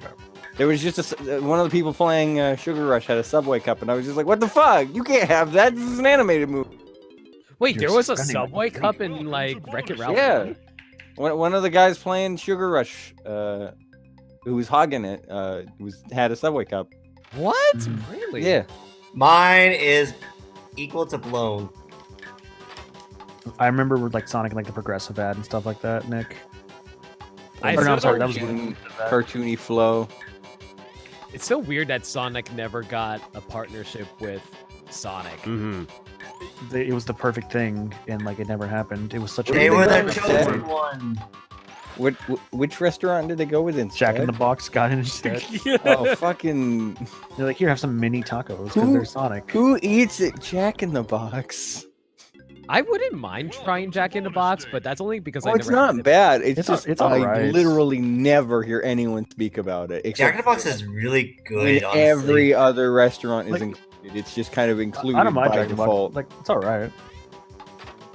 There was just one of the people playing Sugar Rush had a Subway cup, and I was just like, what the fuck? You can't have that. This is an animated movie. Wait, You're there was a spending money. Subway cup in like Wreck-It Ralph? Yeah. One of the guys playing Sugar Rush, who was hogging it, had a Subway cup. What? Mm-hmm. Really? Yeah. Mine is equal to blown. I remember with like Sonic and like the progressive ad and stuff like that, Nick. I Or no, I'm still sorry, that was Cartoon- cartoony flow. It's so weird that Sonic never got a partnership with Sonic. Mm-hmm. It was the perfect thing, and like it never happened. It was such a They were the instead? chosen one. Which restaurant did they go with instead? Jack in the Box got in instead. Oh, fucking... They're like, here, have some mini tacos because Who- they're Sonic. Who eats it? Jack in the Box. I wouldn't mind trying Jack in the Box, but that's only because I Oh, it's never had not it. bad. It's It's just it's I alright. literally never hear anyone speak about it. Jack in the except Box is really good. when honestly. every other restaurant is Like- included. It's just kind of included I don't mind by Jack in the Box. default. Like, it's alright.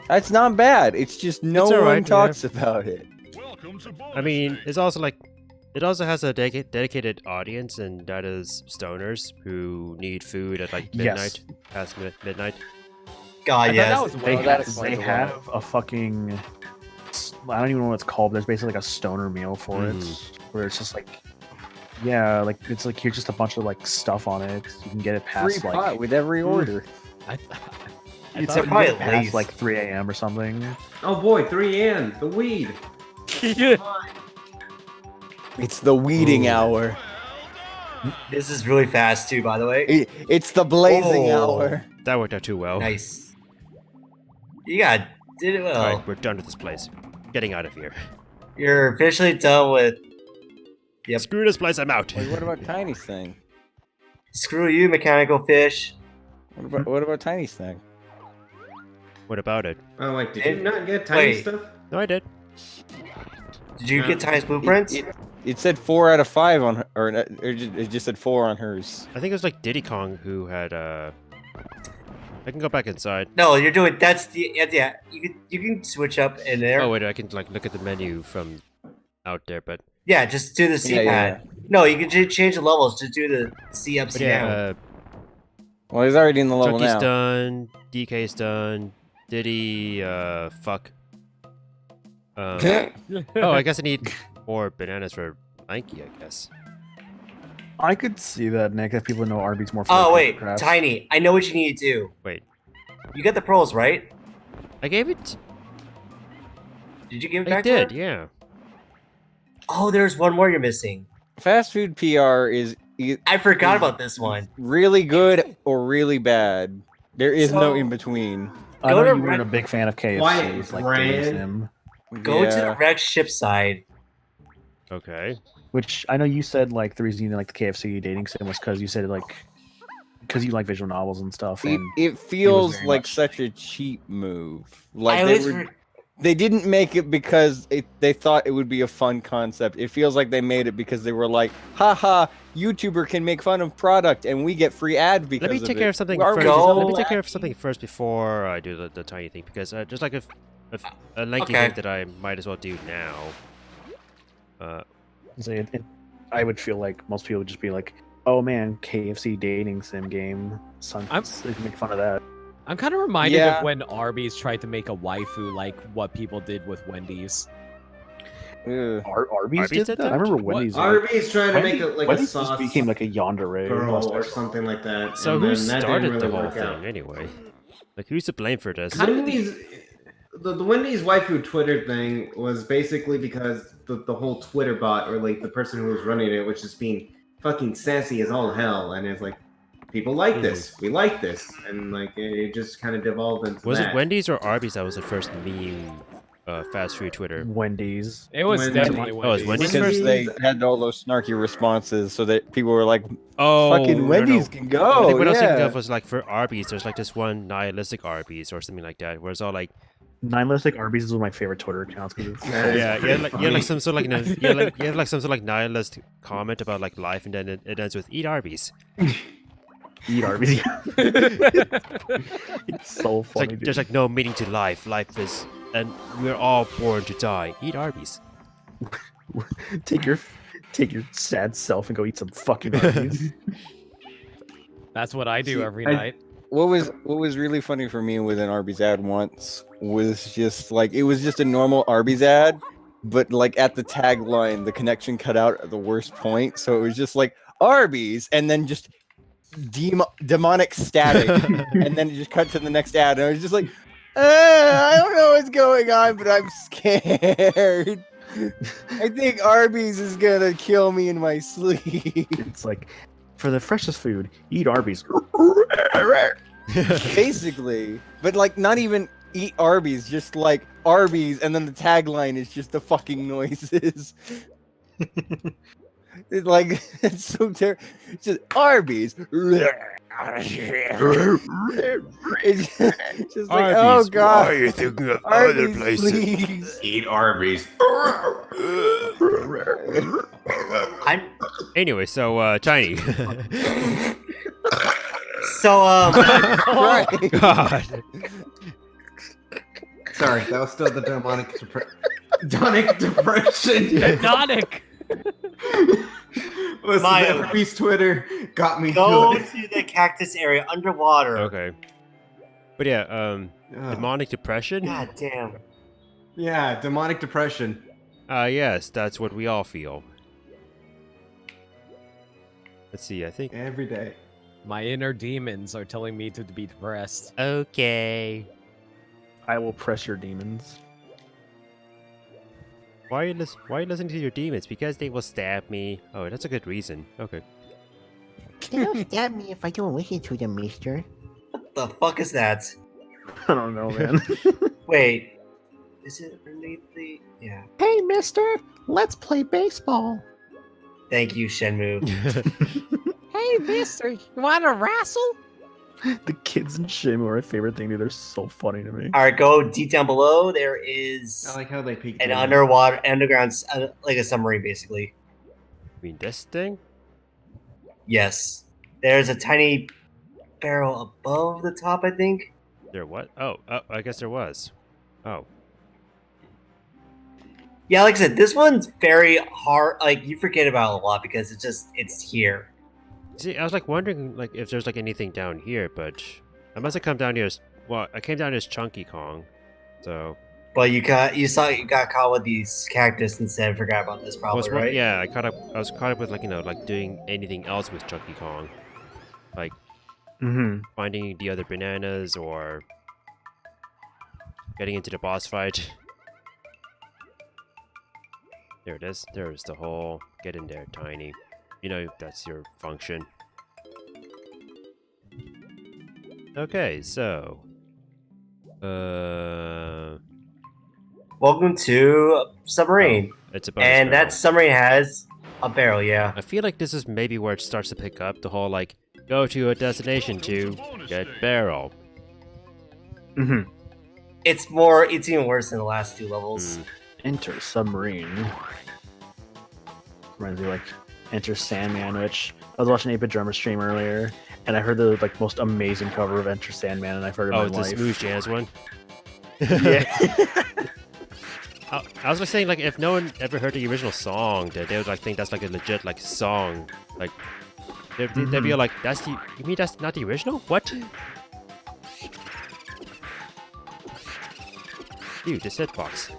That's not bad. It's just no It's one alright, yeah. talks about it. I mean, it's also like, it also has a dedicated audience, and that is stoners who need food at like midnight, past midnight. God, I thought yes. that was They, well, that have, explains they a lot. have a fucking... I don't even know what it's called. There's basically like a stoner meal for it, where it's just like... Yeah, like, it's like, here's just a bunch of like stuff on it. You can get it past Free like... pot with every order. I It's thought- like probably get it past lazy. like 3 a.m. or something. Oh boy, 3 a.m. The weed. It's the weeding Ooh. hour. This is really fast too, by the way. It's the blazing Oh. hour. That worked out too well. Nice. You did it well. Alright, we're done with this place. Getting out of here. You're officially done with. Yep. Screw this place, I'm out. Wait, what about Tiny's thing? Screw you, mechanical fish. What about Tiny's thing? What about it? Oh wait, did you not get tiny Wait. stuff? No, I did. Did you get Tiny's blueprints? It said 4 out of 5 on her, or it just said 4 on hers. I think it was like Diddy Kong who had I can go back inside. No, you're doing. That's the yeah. You can switch up in there. Oh wait, I can like look at the menu from out there, but Yeah, just do the Yeah, C-pad. yeah. No, you can change the levels. Just do the C up, But C down. yeah, Well, he's already in the level Chucky's now. done. DK's done. Diddy, fuck. Oh, I guess I need more bananas for Nike, I guess. I could see that, Nick, if people know Arby's more. Oh for wait, crafts. Tiny. I know what you need to do. Wait. You got the pearls, right? I gave it. Did you give it I back did, to her? yeah. Oh, there's one more you're missing. Fast food PR is I forgot about this one. really good or really bad. There is no So- in between. I Go know to you weren't a Red- big fan of KFC's, Quiet, like Brian. Dating Sim, Go to Yeah. the wrecked ship side. Okay. which I know you said like the reason you didn't like the KFC Dating Sim was because you said like because you like visual novels and stuff. It, And it feels very like much such a cheap move. I Like always they didn't make it because they thought it would be a fun concept. It feels like they made it because they were like, haha, YouTuber can make fun of product and we get free ads because Let me of take it. care of something Are we first. Go- Let me so take care of happy? something first before I do the tiny thing, because just like a lengthy Okay. thing that I might as well do now. so I would feel like most people would just be like, "Oh man, KFC Dating Sim game." They can make fun of that. I'm kind of reminded Yeah. of when Arby's tried to make a waifu like what people did with Wendy's. Ugh. Arby's did that? that? I remember What? Wendy's. Arby's trying to make it like a Wendy's sauce just became like a yandere girl or something like that. So and who then that didn't started the really whole work thing out. anyway? Like, who's to blame for this? Wendy's, the Wendy's waifu Twitter thing was basically because the whole Twitter bot, or like the person who was running it, was just being fucking sassy as all hell, and it's like, people like this, we like this, and like it just kind of devolved into Was that. it Wendy's or Arby's that was the first meme fast food Twitter? Wendy's. It was Wendy's. definitely Oh, it was Wendy's. Wendy's Because first? they had all those snarky responses so that people were like, Oh, fucking no, Wendy's no. can I go. think what I was thinking yeah. of was like for Arby's, there's like this one nihilistic Arby's or something like that, where it's all like, Nihilistic Arby's is one of my favorite Twitter accounts because it's That is yeah, pretty you had funny. like some sort of like you had like some sort of like nihilist comment about like life, and then it ends with "eat Arby's." eat Arby's. It's so It's funny. like dude. there's like no meaning to life. Life is, and we're all born to die. Eat Arby's. take your sad self and go eat some fucking Arby's. That's what I do See, every I- night. What was really funny for me with an Arby's ad once was just like it was just a normal Arby's ad, but like at the tagline, the connection cut out at the worst point, so it was just like Arby's, and then just demonic static, and then it just cut to the next ad, and I was just like, I don't know what's going on, but I'm scared. I think Arby's is gonna kill me in my sleep. It's like for the freshest food, eat Arby's. Basically, but like not even eat Arby's, just like Arby's, and then the tagline is just the fucking noises. It's like it's so terrible. It's just Arby's. It's just like, oh god. Why are you thinking of Arby's, other places? please. Eat Arby's. I'm Anyway, so Tiny. so Right. God. Sorry, that was still the demonic depression. Donic! Listen, Maya. that Arby's Twitter got me go good. to the cactus area underwater. Okay. But yeah, Ugh. demonic depression. God damn. Yeah, demonic depression. Yes, that's what we all feel. Let's see. I think. Every day. My inner demons are telling me to be depressed. Okay. I will press your demons. Why are you listening to your demons? Because they will stab me. Oh, that's a good reason. Okay. They don't stab me if I don't listen to them, mister. What the fuck is that? I don't know, man. Wait. Is it underneath the... Yeah. Hey, mister, let's play baseball. Thank you, Shenmue. Hey, mister, you want to wrestle? The kids in Shimu are my favorite thing, dude. They're so funny to me. Alright, go deep down below. There is I like how they peeked. an in. underground, like a submarine, basically. I mean, this thing. Yes. There's a tiny barrel above the top, I think. There what? Oh, I guess there was. Oh. Yeah, like I said, this one's very hard. Like you forget about it a lot because it's here. See, I was like wondering like if there's like anything down here, but I must have come down here as well. I came down here as Chunky Kong, so. But you got caught with these cactus instead. And forgot about this probably, right? Yeah, I was caught up with like like doing anything else with Chunky Kong, like finding the other bananas or getting into the boss fight. There it is. There's the hole. Get in there, Tiny. You know that's your function. Okay, so Welcome to submarine. It's a bonus and barrel. that submarine has a barrel. Yeah. I feel like this is maybe where it starts to pick up the whole like go to a destination to get barrel. It's even worse than the last two levels. Enter submarine. Reminds me like Enter Sandman, which I was watching 8-Bit Drummer stream earlier, and I heard the like most amazing cover of Enter Sandman, and I've heard it in my life. Oh, the Smooth Jazz one. Yeah. I was like saying like if no one ever heard the original song, they would like think that's like a legit like song. Like they'd be like, you mean that's not the original? What? Dude, this hitbox.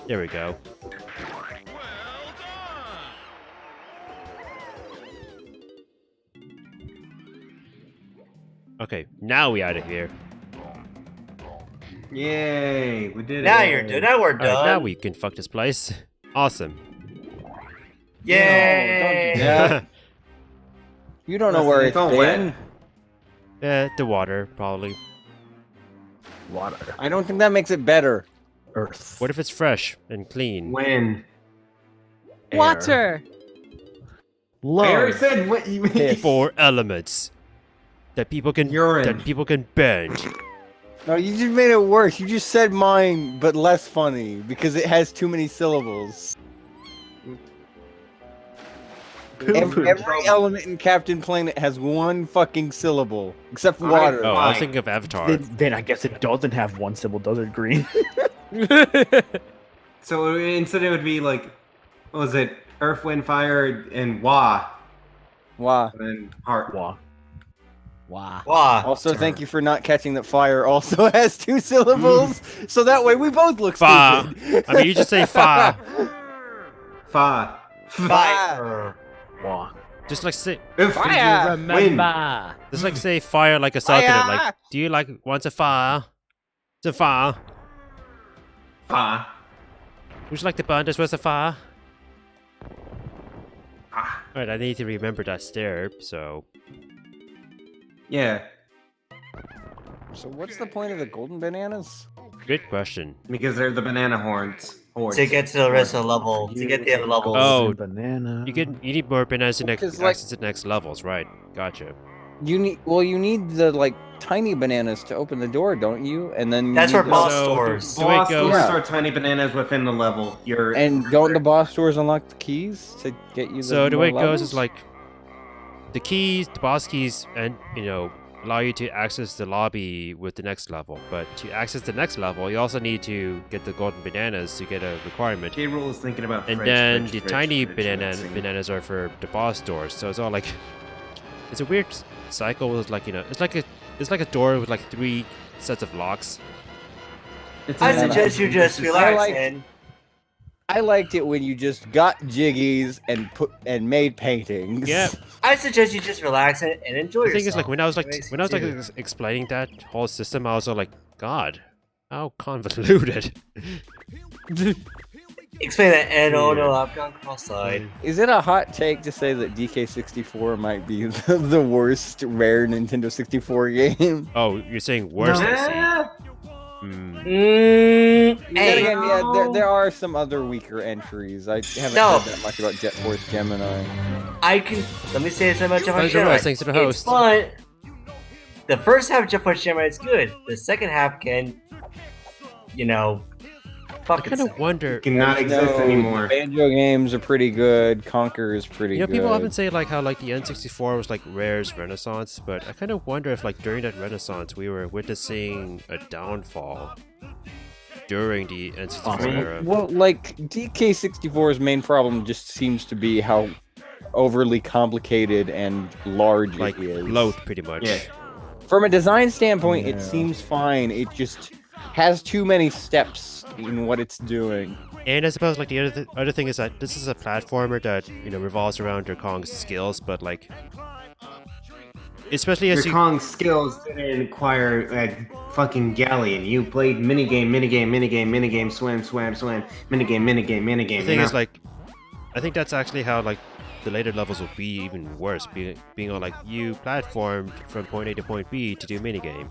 There we go. Okay, now we out of here. Yay, we did it. Now you're done. Now we're done. Alright, now we can fuck this place. Awesome. Yay! Yeah. You don't know where it's all been. The water, probably. Water. I don't think that makes it better. Earth. What if it's fresh and clean? When? Air. Water. Love. I already said what you mean. 4 elements that people can bend. No, you just made it worse. You just said mine, but less funny because it has too many syllables. Every element in Captain Planet has one fucking syllable, except for water. Oh, I was thinking of Avatar. Then I guess it doesn't have one syllable, does it? Green. So instead it would be like, what was it? Earth, Wind, Fire, and Wah. Wah. And then Heart. Wah. Wow. Wow. Also, thank you for not catching that fire also has 2 syllables, so that way we both look Fa. stupid. I mean, you just say fa. Fa. Fire. Wah. Just like say, Fire. Remember. just like say fire like a Southern. Fire. Like, do you like want a fire? It's a fire. Fa. Would you like to burn this with a fire? Ah. Alright, I need to remember that stair, so. Yeah, So what's the point of the golden bananas? Good question. because they're the banana horns. Horns. To get to the rest of the level, to get the other levels. Oh, Banana. You need more bananas to Because, like- access to the next levels, right? Gotcha. You need the like tiny bananas to open the door, don't you? And then you That's need where the- boss So, stores. the way it Boss goes- doors Yeah. are tiny bananas within the level. You're And don't the boss doors unlock the keys to get you the So the way it more goes is levels? like the keys, the boss keys, and allow you to access the lobby with the next level. But to access the next level, you also need to get the golden bananas to get a requirement. K-Rool is thinking about And fridge, then fridge, the fridge, tiny fridge, bananas mixing. are for the boss doors. So it's all like it's a weird cycle with like it's like a door with like 3 sets of locks. It's I a- suggest you just relax like- and I liked it when you just got jiggies and made paintings. Yeah. I suggest you just relax and enjoy The yourself. thing is, like when I was It makes it easier. explaining that whole system, I was all like, God, how convoluted. Explain that, and oh no, I've gone cross-eyed. Is it a hot take to say that DK64 might be the worst rare Nintendo 64 game? Oh, you're saying worse than C. Yeah. Hmm. Hey, Again, yeah, there are some other weaker entries. I haven't No. heard that much about Jet Force Gemini. let me say something about Jet Force Thanks for Gemini. thanks to the It's host. fun. The first half of Jet Force Gemini is good. The second half can, Fuck kind of wonder. Cannot exist No, anymore. the Banjo games are pretty good. Conquer is pretty You know, good. people often say like how like the N64 was like Rare's renaissance, but I kind of wonder if like during that renaissance we were witnessing a downfall during the N64 era. Well, like DK64's main problem just seems to be how overly complicated and large Like it is. bloat, pretty much. Yeah. From a design standpoint, Yeah. it seems fine. It just has too many steps in what it's doing. And I suppose like the other thing is that this is a platformer that revolves around your Kong's skills, but like especially as Your you Kong skills didn't require a fucking galleon. You played minigame, swim, minigame. the thing is like I think that's actually how like the later levels will be even worse, being on like you platformed from point A to point B to do minigame.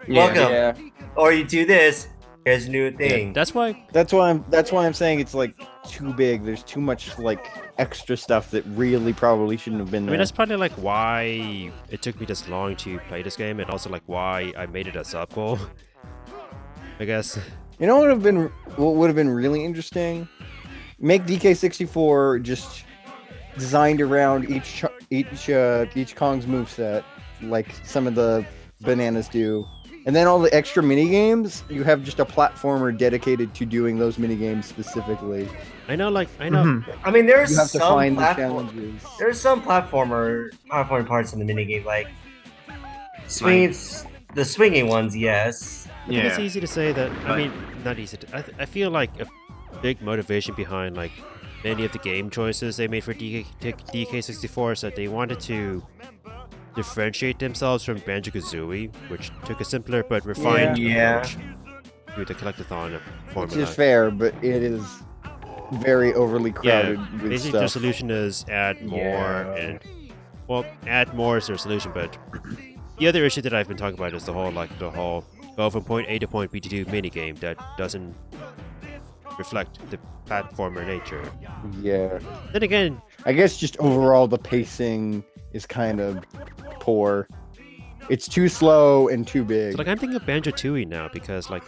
Welcome. Yeah, Or you do this. Here's a new thing. That's why that's why I'm saying it's like too big. There's too much like extra stuff that really probably shouldn't have been I there. mean that's probably like why it took me this long to play this game, and also like why I made it a sub goal. I guess. You know what would have been really interesting? Make DK64 just designed around each Kong's moveset, like some of the bananas do. And then all the extra mini games, you have just a platformer dedicated to doing those mini games specifically. I know. I mean, there's You have to some find the platform. challenges. There's some platformer parts in the minigame, like the swinging ones. Yes. I think it's easy to say that. I mean, not easy. I feel like a big motivation behind like many of the game choices they made for DK64 is that they wanted to differentiate themselves from Banjo-Kazooie, which took a simpler but refined Yeah. approach to the collectathon Which formula. is fair, but it is very overly crowded with basically their stuff. solution is add more Yeah. and add more is their solution, but the other issue that I've been talking about is the whole go from point A to point B to do minigame that doesn't reflect the platformer nature. Yeah. Then again, I guess just overall the pacing is kind of poor. It's too slow and too big. so, like I'm thinking of Banjo-Tooie now because like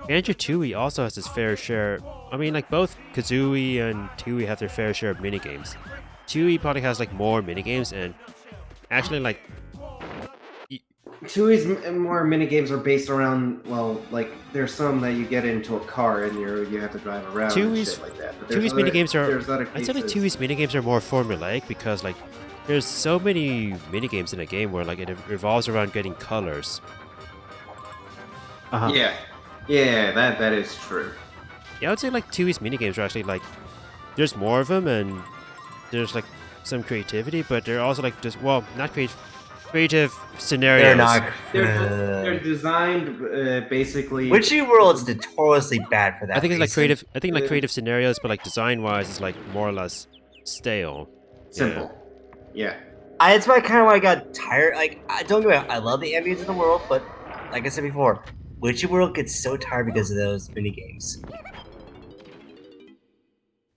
Banjo-Tooie also has its fair share. I mean, like both Kazooie and Tooie have their fair share of minigames. Tooie probably has like more minigames, and actually like Chewy's more minigames are based around, well, like there's some that you get into a car and you have to drive around and Tooie's- shit like that. But there's Tooie's other- minigames are. there's other I'd say like cases- Tooie's minigames are more formulaic because like there's so many minigames in a game where like it revolves around getting colors. Uh-huh. Yeah, that is true. Yeah, I would say like Tooie's minigames are actually like there's more of them and there's like some creativity, but they're also like just not creative scenarios. They're not. They're designed basically. Witchy World's notoriously bad for that. I think it's like reason. creative. I think like creative scenarios, but like design wise, it's like more or less stale. Simple. Yeah. It's why kind of why I got tired. Like, don't get me wrong, I love the ambience of the world, but like I said before, Witchy World gets so tired because of those mini games.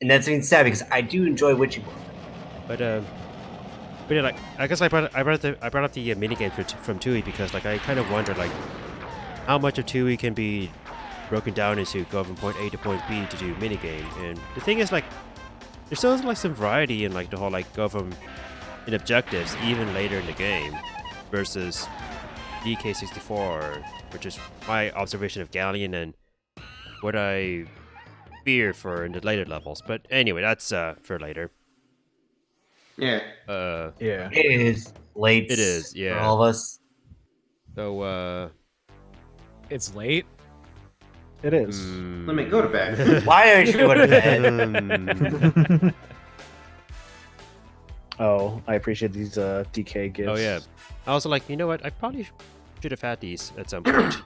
And that's being sad because I do enjoy Witchy World. But yeah, like I guess I brought up the minigame from Tooie because like I kind of wonder like how much of Tooie can be broken down into go from point A to point B to do minigame. And the thing is like there's still like some variety in like the whole like go from in objectives even later in the game versus DK64, which is my observation of Galleon and what I fear for in the later levels. But anyway, that's for later. Yeah. Yeah. It is late. It is, yeah. For all of us. So It's late. It is. Let me go to bed. Why aren't you going to bed? Oh, I appreciate these DK gifts. Oh yeah. I also like, you know what? I probably should have had these at some point.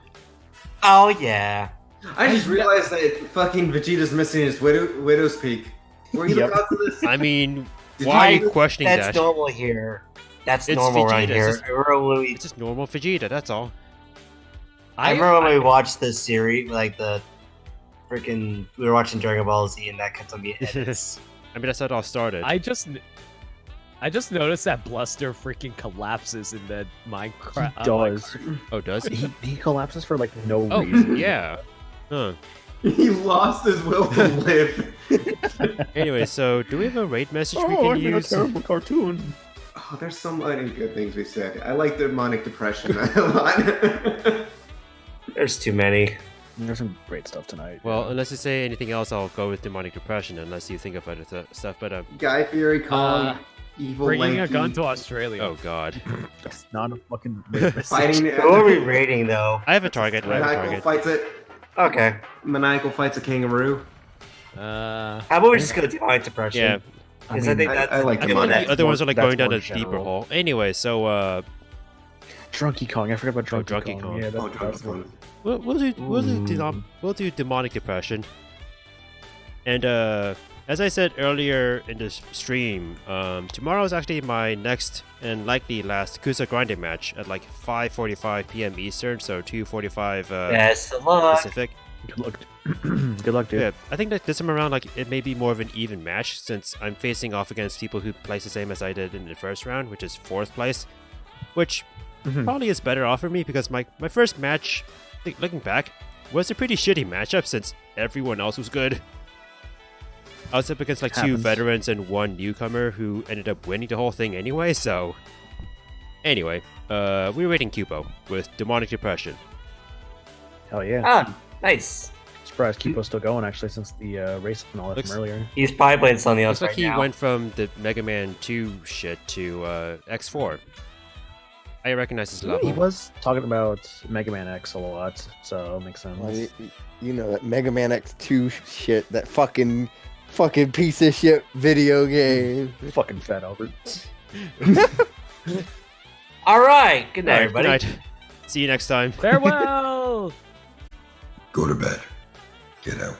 Oh yeah. I just realized that fucking Vegeta's missing his widow's peak. Were you Yep. the cause of this? I mean, Did why are you- you questioning That's that? normal here. That's It's normal around Vegeta, here. it's just- I remember when we, It's just normal Vegeta, that's all. I remember when we watched the series, like the freaking, we were watching Dragon Ball Z, and that kept on being edits. I mean, that's how it all started. I just noticed that Bluster freaking collapses in the Minecraft. He does. Oh, does he? He collapses for like no Oh, reason. yeah. Huh. He lost his will to live. Anyway, so do we have a raid message we Oh, I can made a use? terrible cartoon. Oh, there's so many good things we said. I like demonic depression a lot. There's too many. There's some great stuff tonight. Well, unless you say anything else, I'll go with demonic depression. Unless you think of other stuff, but Guy Fury, Kong, evil Bringing lanky, a gun to Australia. oh god, That's not a fucking fighting. Who are we rating though? I have a target. I have a Maniacal target. fights it. Okay. Maniacal fights a kangaroo. How about we just go demonic depression? Yeah, Because I think that's I like I feel demonic. like the other ones are like That's going down more a deeper general. hole. Anyway, so Drunky Kong. I forgot about Drunky, Drunky Kong. Yeah, Oh, that's Donkey one. Kong. we'll do demonic depression. And as I said earlier in this stream, tomorrow is actually my next and likely last Kusa grinding match at like 5:45 p.m. Eastern, so 2:45 Best of luck. Pacific. Good luck. Good luck, dude. Yeah, I think that this time around, like it may be more of an even match since I'm facing off against people who place the same as I did in the first round, which is 4th place, which probably is better off for me because my first match, looking back, was a pretty shitty matchup since everyone else was good. I was up against like 2 Happens. veterans and 1 newcomer who ended up winning the whole thing anyway. So, anyway, we're rating Cupo with demonic depression. Hell yeah. Ah, nice. Surprised Kipo's still going actually since the race and all that Looks- from earlier. He's probably playing something else Looks like right he now. went from the Mega Man 2 shit to X4. I recognize his level. He was talking about Mega Man X a lot, so it makes sense. Well, you know that Mega Man X2 shit, that fucking piece of shit video game. Fucking fat Albert. All right. Good night, Alright, everybody. good night. See you next time. Farewell. Go to bed. Get out.